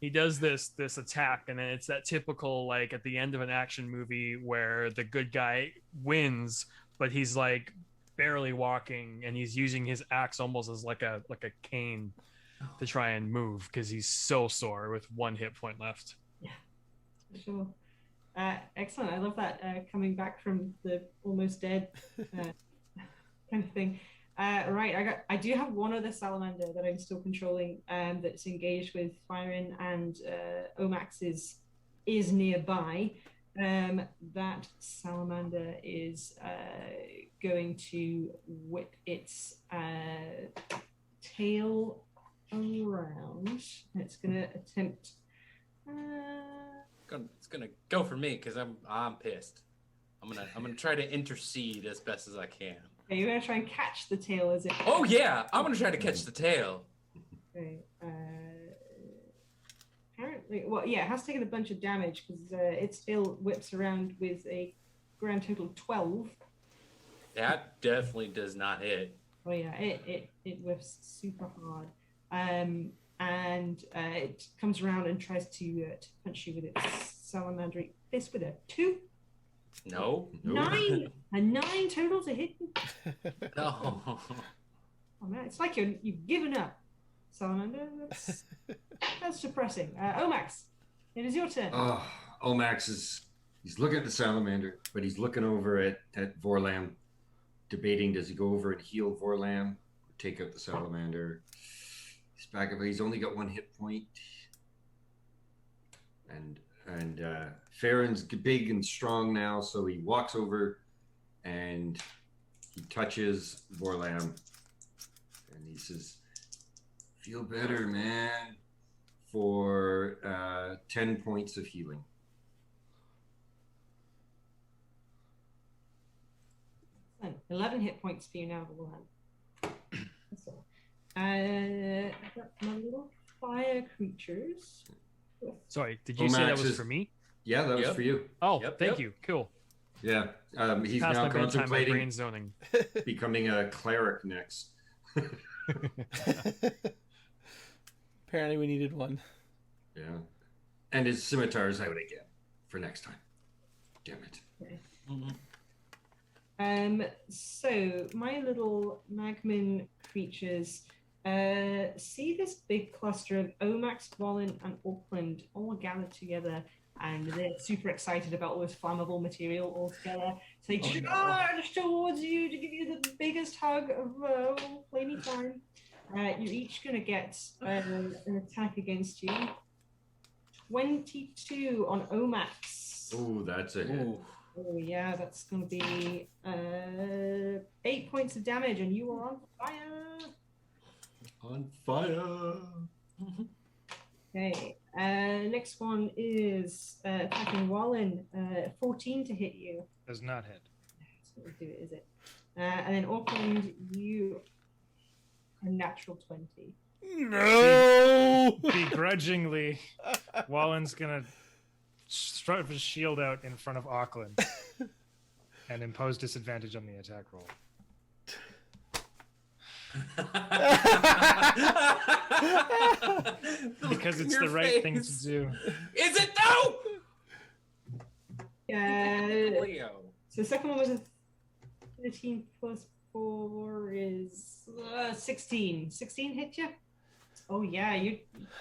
He does this attack, and then it's that typical, like, at the end of an action movie where the good guy wins, but he's like barely walking, and he's using his axe almost as like a cane to try and move because he's so sore with 1 hit point left. Yeah, for sure. Excellent. I love that, coming back from the almost dead kind of thing. Right, I do have one other salamander that I'm still controlling, that's engaged with firing, and Omax is nearby. That salamander is going to whip its tail around. It's going to attempt. It's gonna go for me because I'm pissed. I'm gonna try to intercede as best as I can. Okay, you're gonna try and catch the tail as it. Oh yeah, I'm gonna try to catch the tail. Okay. Apparently, well, yeah, it has taken a bunch of damage because its tail whips around with a grand total of 12. That definitely does not hit. Oh yeah, it whiffs super hard. And it comes around and tries to punch you with its salamandry fist with a 2. No. 9. A 9 total to hit. No. Oh man, it's like you've given up, salamander. That's depressing. Omax, it is your turn. Omax he's looking at the salamander, but he's looking over at Vorlam, debating, does he go over and heal Vorlam, or take out the salamander? He's back up. He's only got 1 hit point, and Farron's big and strong now, so he walks over and he touches Vorlam, and he says, "Feel better, man," for 10 points of healing. And 11 hit points for you now, Vorlam. I've got my little fire creatures. Sorry, did you say that was for me? Yeah, that was for you. Oh, thank you. Cool. Yeah, he's Past now my bedtime, my contemplating brain zoning. becoming a cleric next. Apparently we needed one. Yeah. And his scimitar's out again for next time. Damn it. Okay. So my little magmin creatures See this big cluster of Omax, Wallen, and Auckland all gathered together, and they're super excited about all this flammable material all together. So they charge towards you to give you the biggest hug of any time. You're each going to get an attack against you. 22 on Omax. Oh, that's a hit. Oh, yeah, that's going to be 8 points of damage, and you are on fire. On fire. Okay, next one is attacking Wallen. 14 to hit you. Does not hit. That's not do it, is it? And then Auckland, you a natural 20. No! Begrudgingly, Wallen's gonna strut his shield out in front of Auckland and impose disadvantage on the attack roll. Because it's the right thing to do. Is it though? Leo. So the second one was a 13 plus 4 is 16. 16 hit you? Oh yeah, your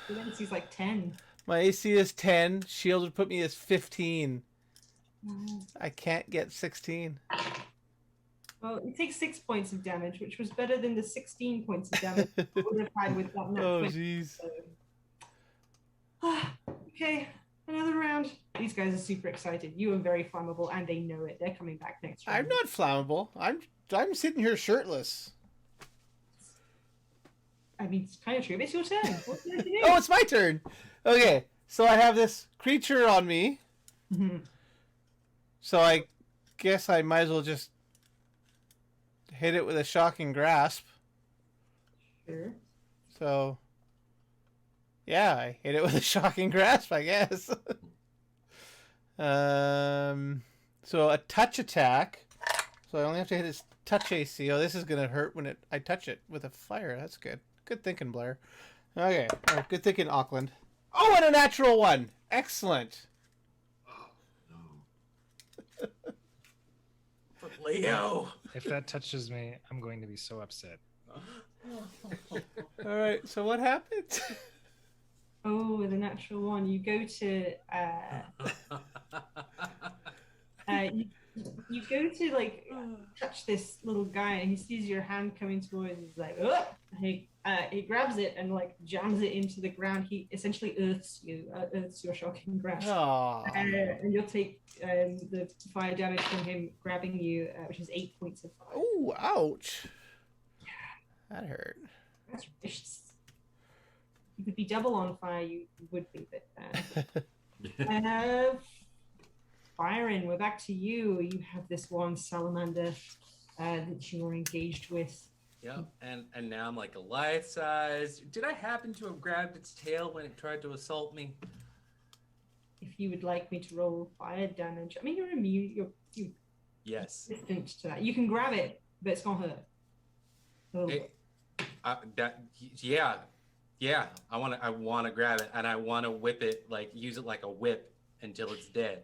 AC's like 10. My AC is 10. Shield would put me as 15. Wow. I can't get 16. Well, you take 6 points of damage, which was better than the 16 points of damage you would have had with that net Oh, 20. jeez. Okay, another round. These guys are super excited. You are very flammable, and they know it. They're coming back next round. I'm not flammable. I'm sitting here shirtless. I mean, it's kind of true. It's your turn. What do you like to do? Oh, it's my turn. Okay, so I have this creature on me. Mhm. So I guess I might as well just hit it with a shocking grasp. Sure. So, yeah, I hit it with a shocking grasp, I guess. So a touch attack. So I only have to hit its touch AC. Oh, this is gonna hurt when I touch it with a fire. That's good. Good thinking, Blair. Okay, good thinking, Auckland. Oh, and a natural one. Excellent. But Leo. If that touches me, I'm going to be so upset. All right. So what happened? Oh, with a natural one, you go to you go to like touch this little guy, and he sees your hand coming towards him. He's like, oh! He grabs it and like jams it into the ground. He essentially earths your shocking grasp. Oh. And you'll take the fire damage from him grabbing you, which is 8 points of fire. Oh, ouch. That hurt. That's vicious. You could be double on fire, you would be, but Byron, we're back to you. You have this one salamander that you are engaged with. Yep, and now I'm like a life size. Did I happen to have grabbed its tail when it tried to assault me? If you would like me to roll fire damage, I mean you're immune. You're Yes. resistant to that. You can grab it, but it's gonna hurt. A little bit. Yeah. I want to grab it, and I want to whip it, like use it like a whip until it's dead.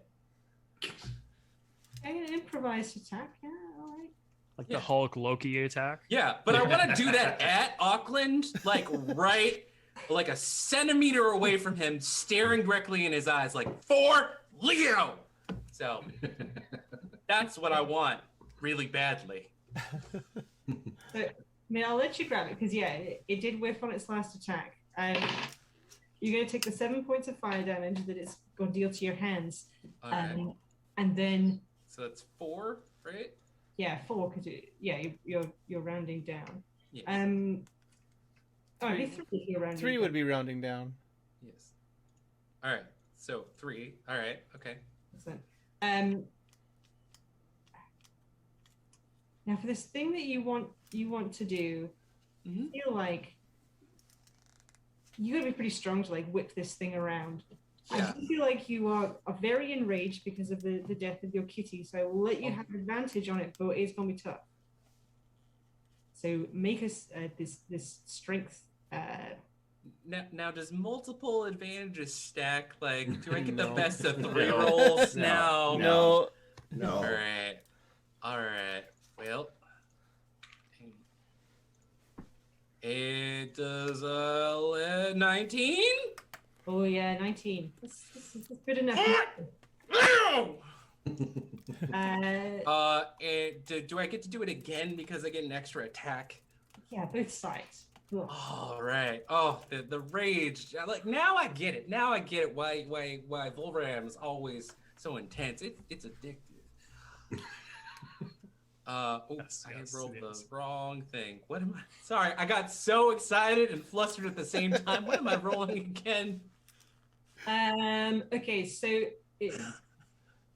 Okay, an improvised attack. Yeah, all right. Like the Hulk Loki attack. Yeah, but I want to do that at Auckland, like right, like a centimeter away from him, staring directly in his eyes, like for Leo. So that's what I want, really badly. But, I mean, I'll let you grab it because it did whiff on its last attack. You're going to take the 7 points of fire damage that it's going to deal to your hands, and then. So that's 4, right? Yeah, 4 because you're rounding down. Yes. It'd be 3 if you're rounding. 3 would be rounding down. Yes. All right. So 3. All right. Okay. Excellent. Now for this thing that you want to do, I feel like you gotta be pretty strong to like whip this thing around. Yeah. I do feel like you are very enraged because of the death of your kitty, so I will let you have advantage on it, but it's gonna be tough. So make us this strength. Now, does multiple advantages stack? Like, do I get the No. best of 3 No. rolls No. now? No. No. All right. Well, It does 19. Oh yeah, 19. That's good enough. Do I get to do it again because I get an extra attack? Yeah, both sides. Ugh. All right. Oh, the rage. Now I get it. Now I get it. Why Volram is always so intense. It's addictive. Yes, I yes, rolled it the is. wrong thing. What am I? Sorry, I got so excited and flustered at the same time. What am I rolling again? Okay, so it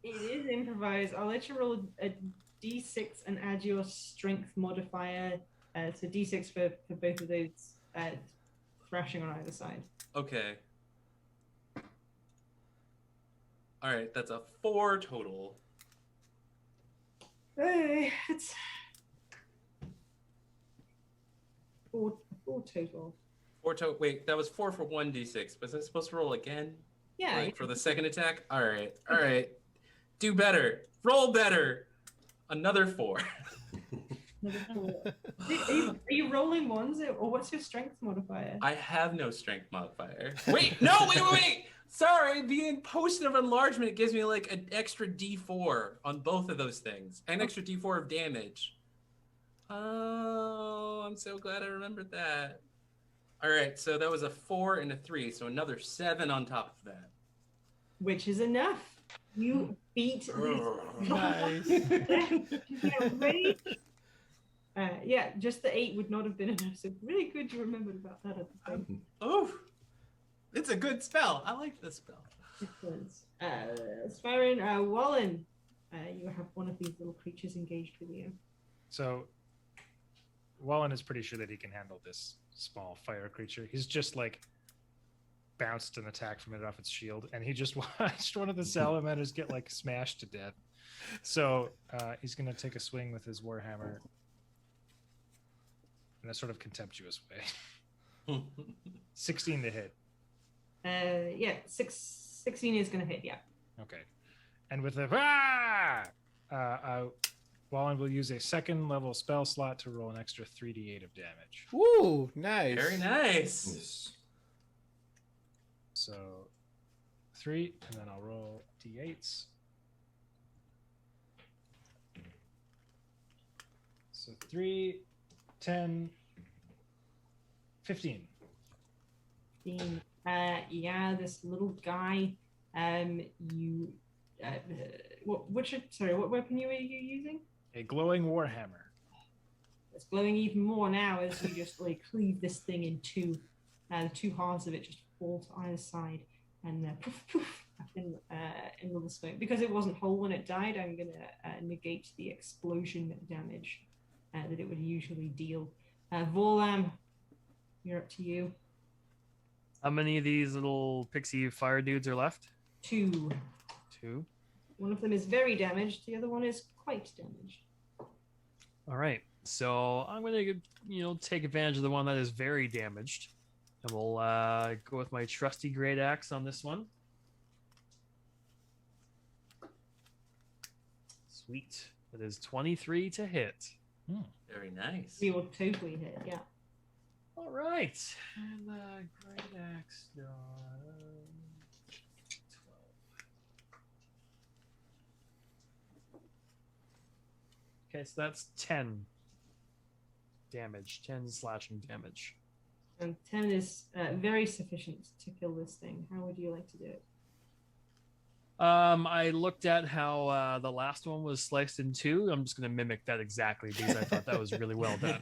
is improvised. I'll let you roll a d6 and add your strength modifier. So d6 for both of those thrashing on either side. Okay. All right, that's a 4 total. Hey, it's four total. 4 total. Wait, that was 4 for 1d6. Was I supposed to roll again? Yeah. Like for the second attack? All right. Do better. Roll better. Another 4. Another 4. Are you rolling ones, or what's your strength modifier? I have no strength modifier. Wait, no, wait. Sorry, the potion of enlargement gives me like an extra d4 on both of those things. An extra d4 of damage. Oh, I'm so glad I remembered that. All right, so that was a 4 and a 3, so another 7 on top of that. Which is enough. You beat this. Nice. Yeah, just the 8 would not have been enough. So really good you remembered about that at the time. Oh, it's a good spell. I like this spell. Excellent. Spyron, Wallen, you have one of these little creatures engaged with you. So Wallen is pretty sure that he can handle this small fire creature. He's just like bounced an attack from it off its shield, and he just watched one of the salamanders get like smashed to death. So he's gonna take a swing with his warhammer in a sort of contemptuous way. 16 to hit. Yeah, 16 is gonna hit. Yeah. Okay, and with a Wallen will use a second level spell slot to roll an extra 3d8 of damage. Woo, nice. Very nice. Yes. So 3, and then I'll roll d8s. So 3, 10, 15. Yeah, this little guy. What weapon were you using? A glowing warhammer. It's glowing even more now as you just like cleave this thing in two. The two halves of it just fall to either side, and poof poof up in little smoke. Because it wasn't whole when it died, I'm gonna negate the explosion damage that it would usually deal. Volam, you're up to you. How many of these little pixie fire dudes are left? 2. 2. One of them is very damaged. The other one is quite damaged. All right. So I'm going to, take advantage of the one that is very damaged. And we'll go with my trusty great axe on this one. Sweet. It is 23 to hit. Very nice. We will totally hit, yeah. All right. And great axe done. 12. Okay, so that's 10 damage. 10 slashing damage. And 10 is very sufficient to kill this thing. How would you like to do it? I looked at how the last one was sliced in 2. I'm just going to mimic that exactly because I thought that was really well done.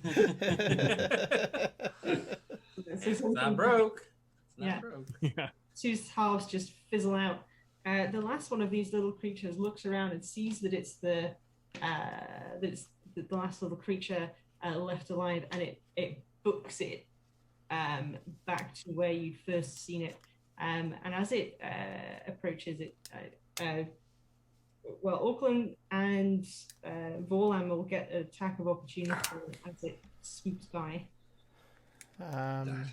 It's not broke. It's not Yeah. broke. Yeah. 2 halves just fizzle out. The last one of these little creatures looks around and sees that it's the last little creature left alive, and it books it back to where you'd first seen it. And as it approaches it, Auckland and Volam will get an attack of opportunity as it swoops by. I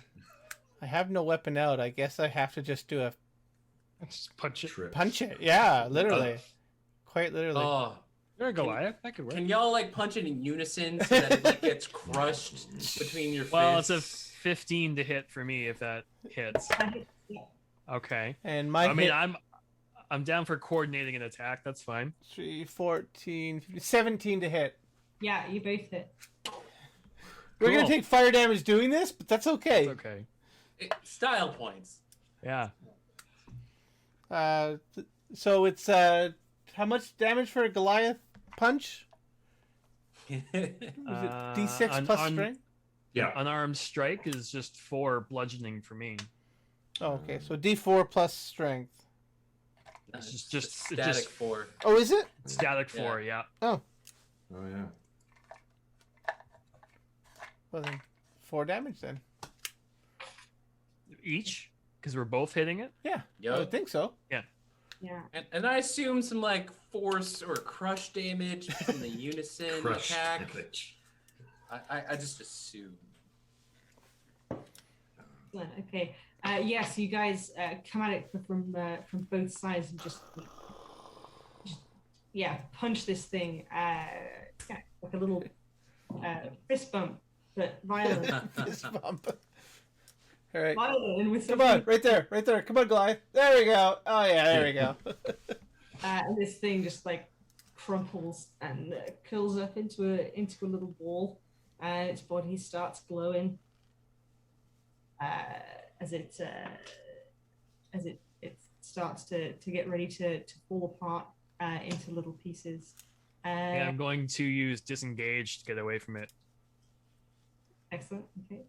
have no weapon out. I guess I have to just do a Just punch it. Trip. punch it. Yeah, literally. Quite literally. Oh, You're a Goliath. That could work. Can y'all like punch it in unison so that it like gets crushed between your fists? Well, it's a 15 to hit for me if that hits. Yeah. Okay. And my I mean, hit, I'm down for coordinating an attack. That's fine. 3, 14, 15, 17 to hit. Yeah, you both hit. We're gonna Cool. take fire damage doing this, but that's okay. That's okay. Style points. Yeah. So it's how much damage for a Goliath punch? Was it D6 plus strength? Yeah. Unarmed strike is just 4 bludgeoning for me. Oh, okay. So D4 plus strength. It's just static 4. Oh, is it? static 4. Yeah. Oh, Oh yeah. well then, 4 damage then. Each, because we're both hitting it. Yeah, I Yup. would think so. Yeah. And I assume some like force or crush damage from the unison Crush attack. damage. I just assume. Okay. Yes, you guys come at it from both sides and just punch this thing. Like a little fist bump, but violent. Fist bump. All right. Violent and with Come on, right there. Come on, Goliath. There we go. Oh yeah, there we go. And this thing just like crumples and curls up into a little ball. Its body starts glowing as it starts to get ready to fall apart into little pieces. And I'm going to use disengage to get away from it. Excellent. Okay.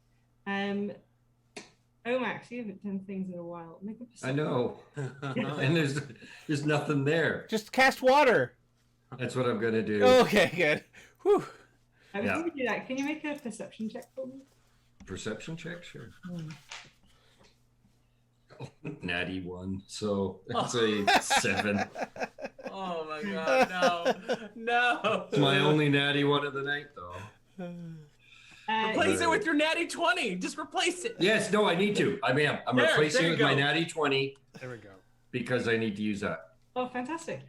Max, you haven't done things in a while. Make a I perception. know. And there's nothing there. Just cast water. That's what I'm gonna do. Okay, good. Whew. Before Yeah. we do that, can you make a perception check for me? Perception check, sure. Oh, natty 1, so that's a 7. Oh my god, no. It's my only natty 1 of the night, though. Replace it with your natty 20. Just replace it. Yes, no, I need to. I'm There replacing you it with my go. natty 20 There we go. because I need to use that. Oh, fantastic.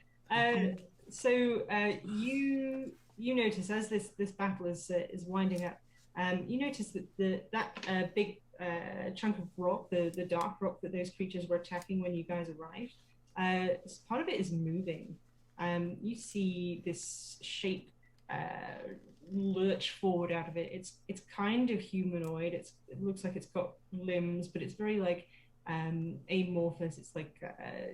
So you notice as this battle is winding up, you notice that that big chunk of rock, the dark rock that those creatures were attacking when you guys arrived, part of it is moving. You see this shape lurch forward out of it. It's kind of humanoid. It looks like it's got limbs, but it's very like amorphous. It's like a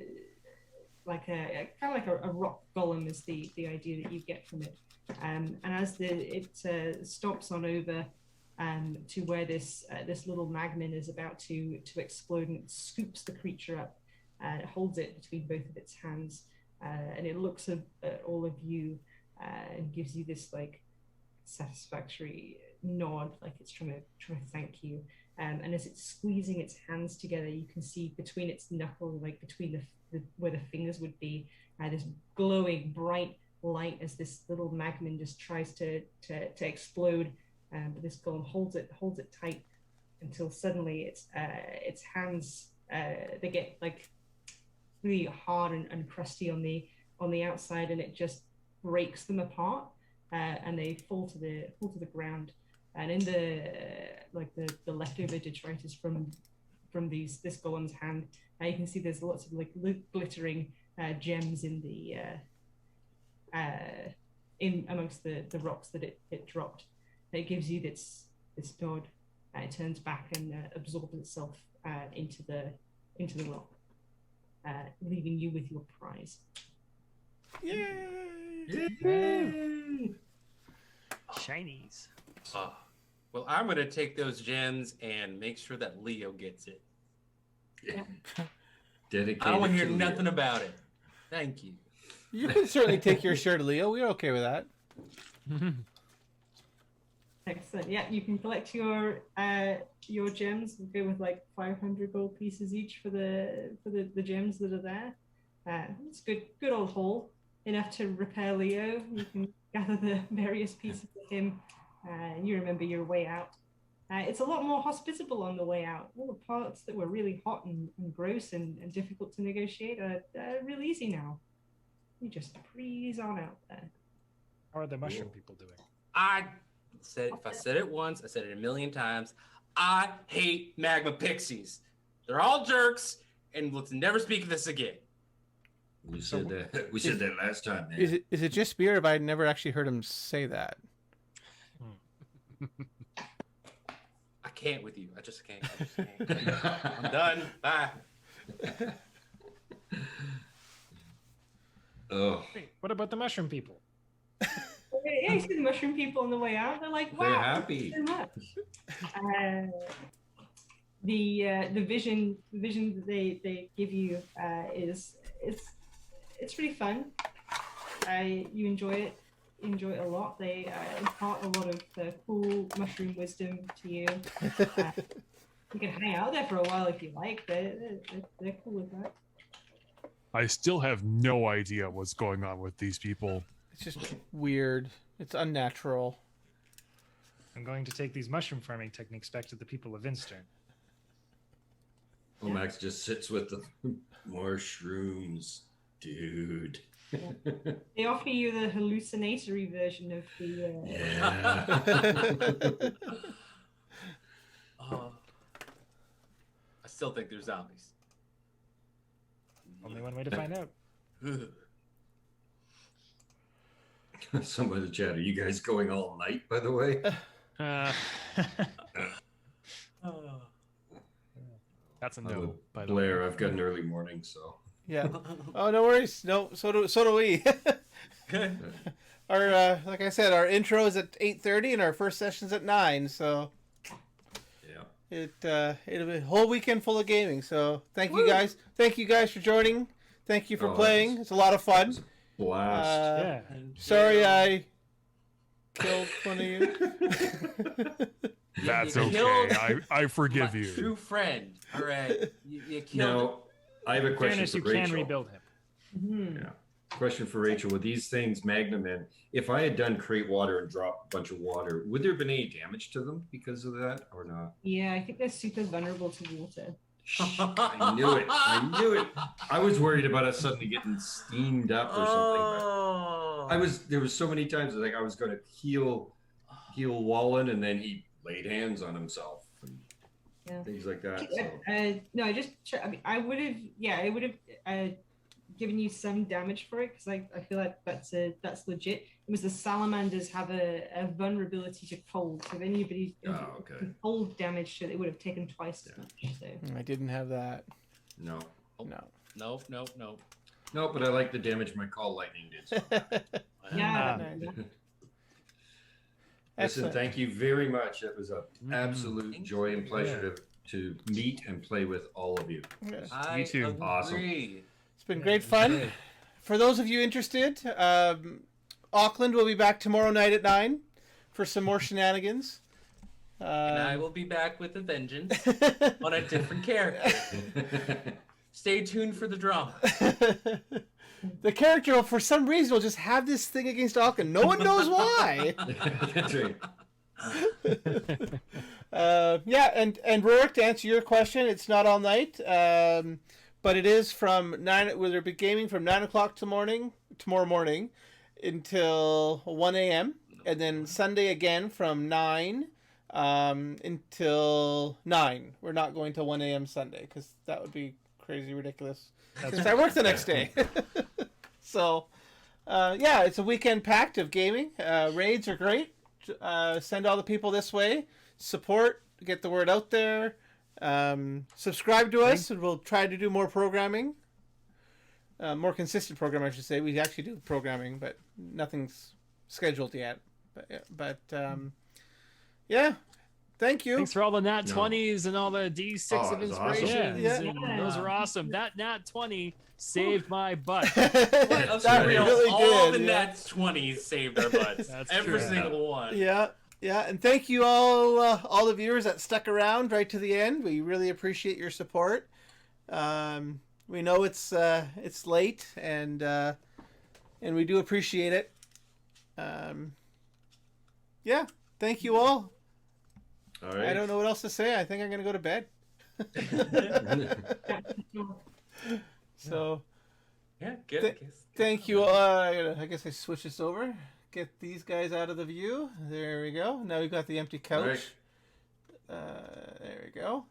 kind of like a rock golem is the idea that you get from it. And as it stomps on over to where this little magmin is about to explode, and it scoops the creature up and it holds it between both of its hands, and it looks at all of you and gives you this like satisfactory nod, like it's trying to thank you. And as it's squeezing its hands together, you can see between its knuckle, like between the where the fingers would be, this glowing bright light as this little magmin just tries to explode. But this golem holds it tight until suddenly its hands they get like really hard and crusty on the outside, and it just breaks them apart, and they fall to the ground. And in the leftover detritus from this golem's hand, you can see there's lots of like glittering gems in the in amongst the rocks that it dropped. It gives you this nod. It turns back and absorbs itself into the rock, leaving you with your prize. Yay! Shinies. Well, I'm gonna take those gems and make sure that Leo gets it. Dedicated. I don't want to hear to nothing Leo. about it. Thank you. You can certainly take your share to Leo. We're okay with that. Excellent. Yeah, you can collect your gems. We'll go with like 500 gold pieces each for the gems that are there. It's good old haul. Enough to repair Leo. You can gather the various pieces of him. You remember your way out. It's a lot more hospitable on the way out. All the parts that were really hot and gross and difficult to negotiate are real easy now. You just breeze on out there. How are the mushroom Cool. people doing? If I said it once, I said it a million times. I hate magma pixies. They're all jerks, and let's never speak of this again. We said that. We said that last time, man. Is it just me, or have I never actually heard him say that? I can't with you. I just can't. I'm done. Bye. Oh, Wait, what about the mushroom people? Yeah, you see the mushroom people on the way out. They're like, wow, they're happy. thank you so much. The vision that they give you is it's really fun. You enjoy it a lot. They impart a lot of cool mushroom wisdom to you. You can hang out there for a while if you like. They're cool with that. I still have no idea what's going on with these people. It's just weird. It's unnatural. I'm going to take these mushroom farming techniques back to the people of Vinstern. Omax just sits with the mushrooms, dude. They offer you the hallucinatory version of the. Yeah. I still think they're zombies. Only one way to find out. Some of the chat. Are you guys going all night, by the way? That's a I'm no. with By the way. Blair, I've got an early morning, so. Yeah. Oh, no worries. No, so do we. Our like I said, our intro is at 8:30 and our first session's at 9. So Yeah. it'll be a whole weekend full of gaming. So thank you guys. Thank you guys for joining. Thank you for playing. It's a lot of fun. Blast. Yeah. Sorry I killed one of you. That's You okay. killed I forgive my you. true friend. All right. You killed Now, I have a question Fairness, for you Rachel. can rebuild him. Mhm. Yeah. Question for Rachel. With these things, Magnum in, if I had done create water and dropped a bunch of water, would there have been any damage to them because of that or not? Yeah, I think they're super vulnerable to water. Shh, I knew it. I knew it. I was worried about us suddenly getting steamed up or something. But there was so many times like I was going to heal Wallen, and then he laid hands on himself and things like that. So. No, I just. I mean, I would have. Yeah, I would have given you some damage for it because I feel like that's legit. It was the salamanders have a vulnerability to cold. So if anybody cold damage, it would have taken twice as much. So. I didn't have that. No. No. No, but I like the damage my call lightning did. So. Yeah. Listen, Excellent. thank you very much. It was an absolute joy and pleasure to meet and play with all of you. Yes. You too. Agree. Awesome. It's been great fun. For those of you interested, Auckland will be back tomorrow night at 9 for some more shenanigans. And I will be back with a vengeance on a different character. Stay tuned for the drama. The character, will, for some reason, will just have this thing against Auckland. No one knows why. That's right. And Rourke, to answer your question, it's not all night, but it is from 9. We'll be gaming from 9 o'clock tomorrow morning until 1 a.m. and then Sunday again from 9 until 9. We're not going till 1 a.m. Sunday because that would be crazy ridiculous. Since I work the next day. So, it's a weekend packed of gaming. Raids are great. Send all the people this way. Support, get the word out there. Subscribe to us, and we'll try to do more programming. More consistent programming, I should say. We actually do programming, but nothing's scheduled yet. Thank you. Thanks for all the nat 20s and all the D6 of it was inspirations. awesome. And those are awesome. That nat 20 saved my butt. That real. really All did. the Nats 20s saved our butts. That's Every true. single one. Yeah, and thank you all the viewers that stuck around right to the end. We really appreciate your support. We know it's late, and we do appreciate it. Thank you all. All right. I don't know what else to say. I think I'm gonna go to bed. So, Yeah, good. thank you all. I guess I switch this over. get these guys out of the view. There we go. Now we've got the empty couch. There we go.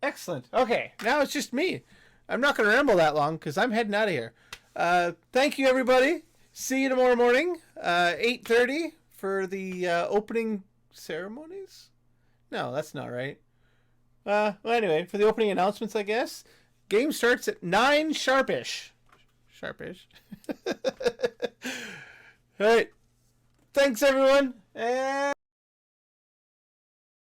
Excellent. Okay, now it's just me. I'm not going to ramble that long because I'm heading out of here. Thank you, everybody. See you tomorrow morning, 8:30 for the opening ceremonies. No, that's not right. Well, anyway, for the opening announcements, I guess. Game starts at 9 sharpish. Sharpish. All right. Thanks, everyone. And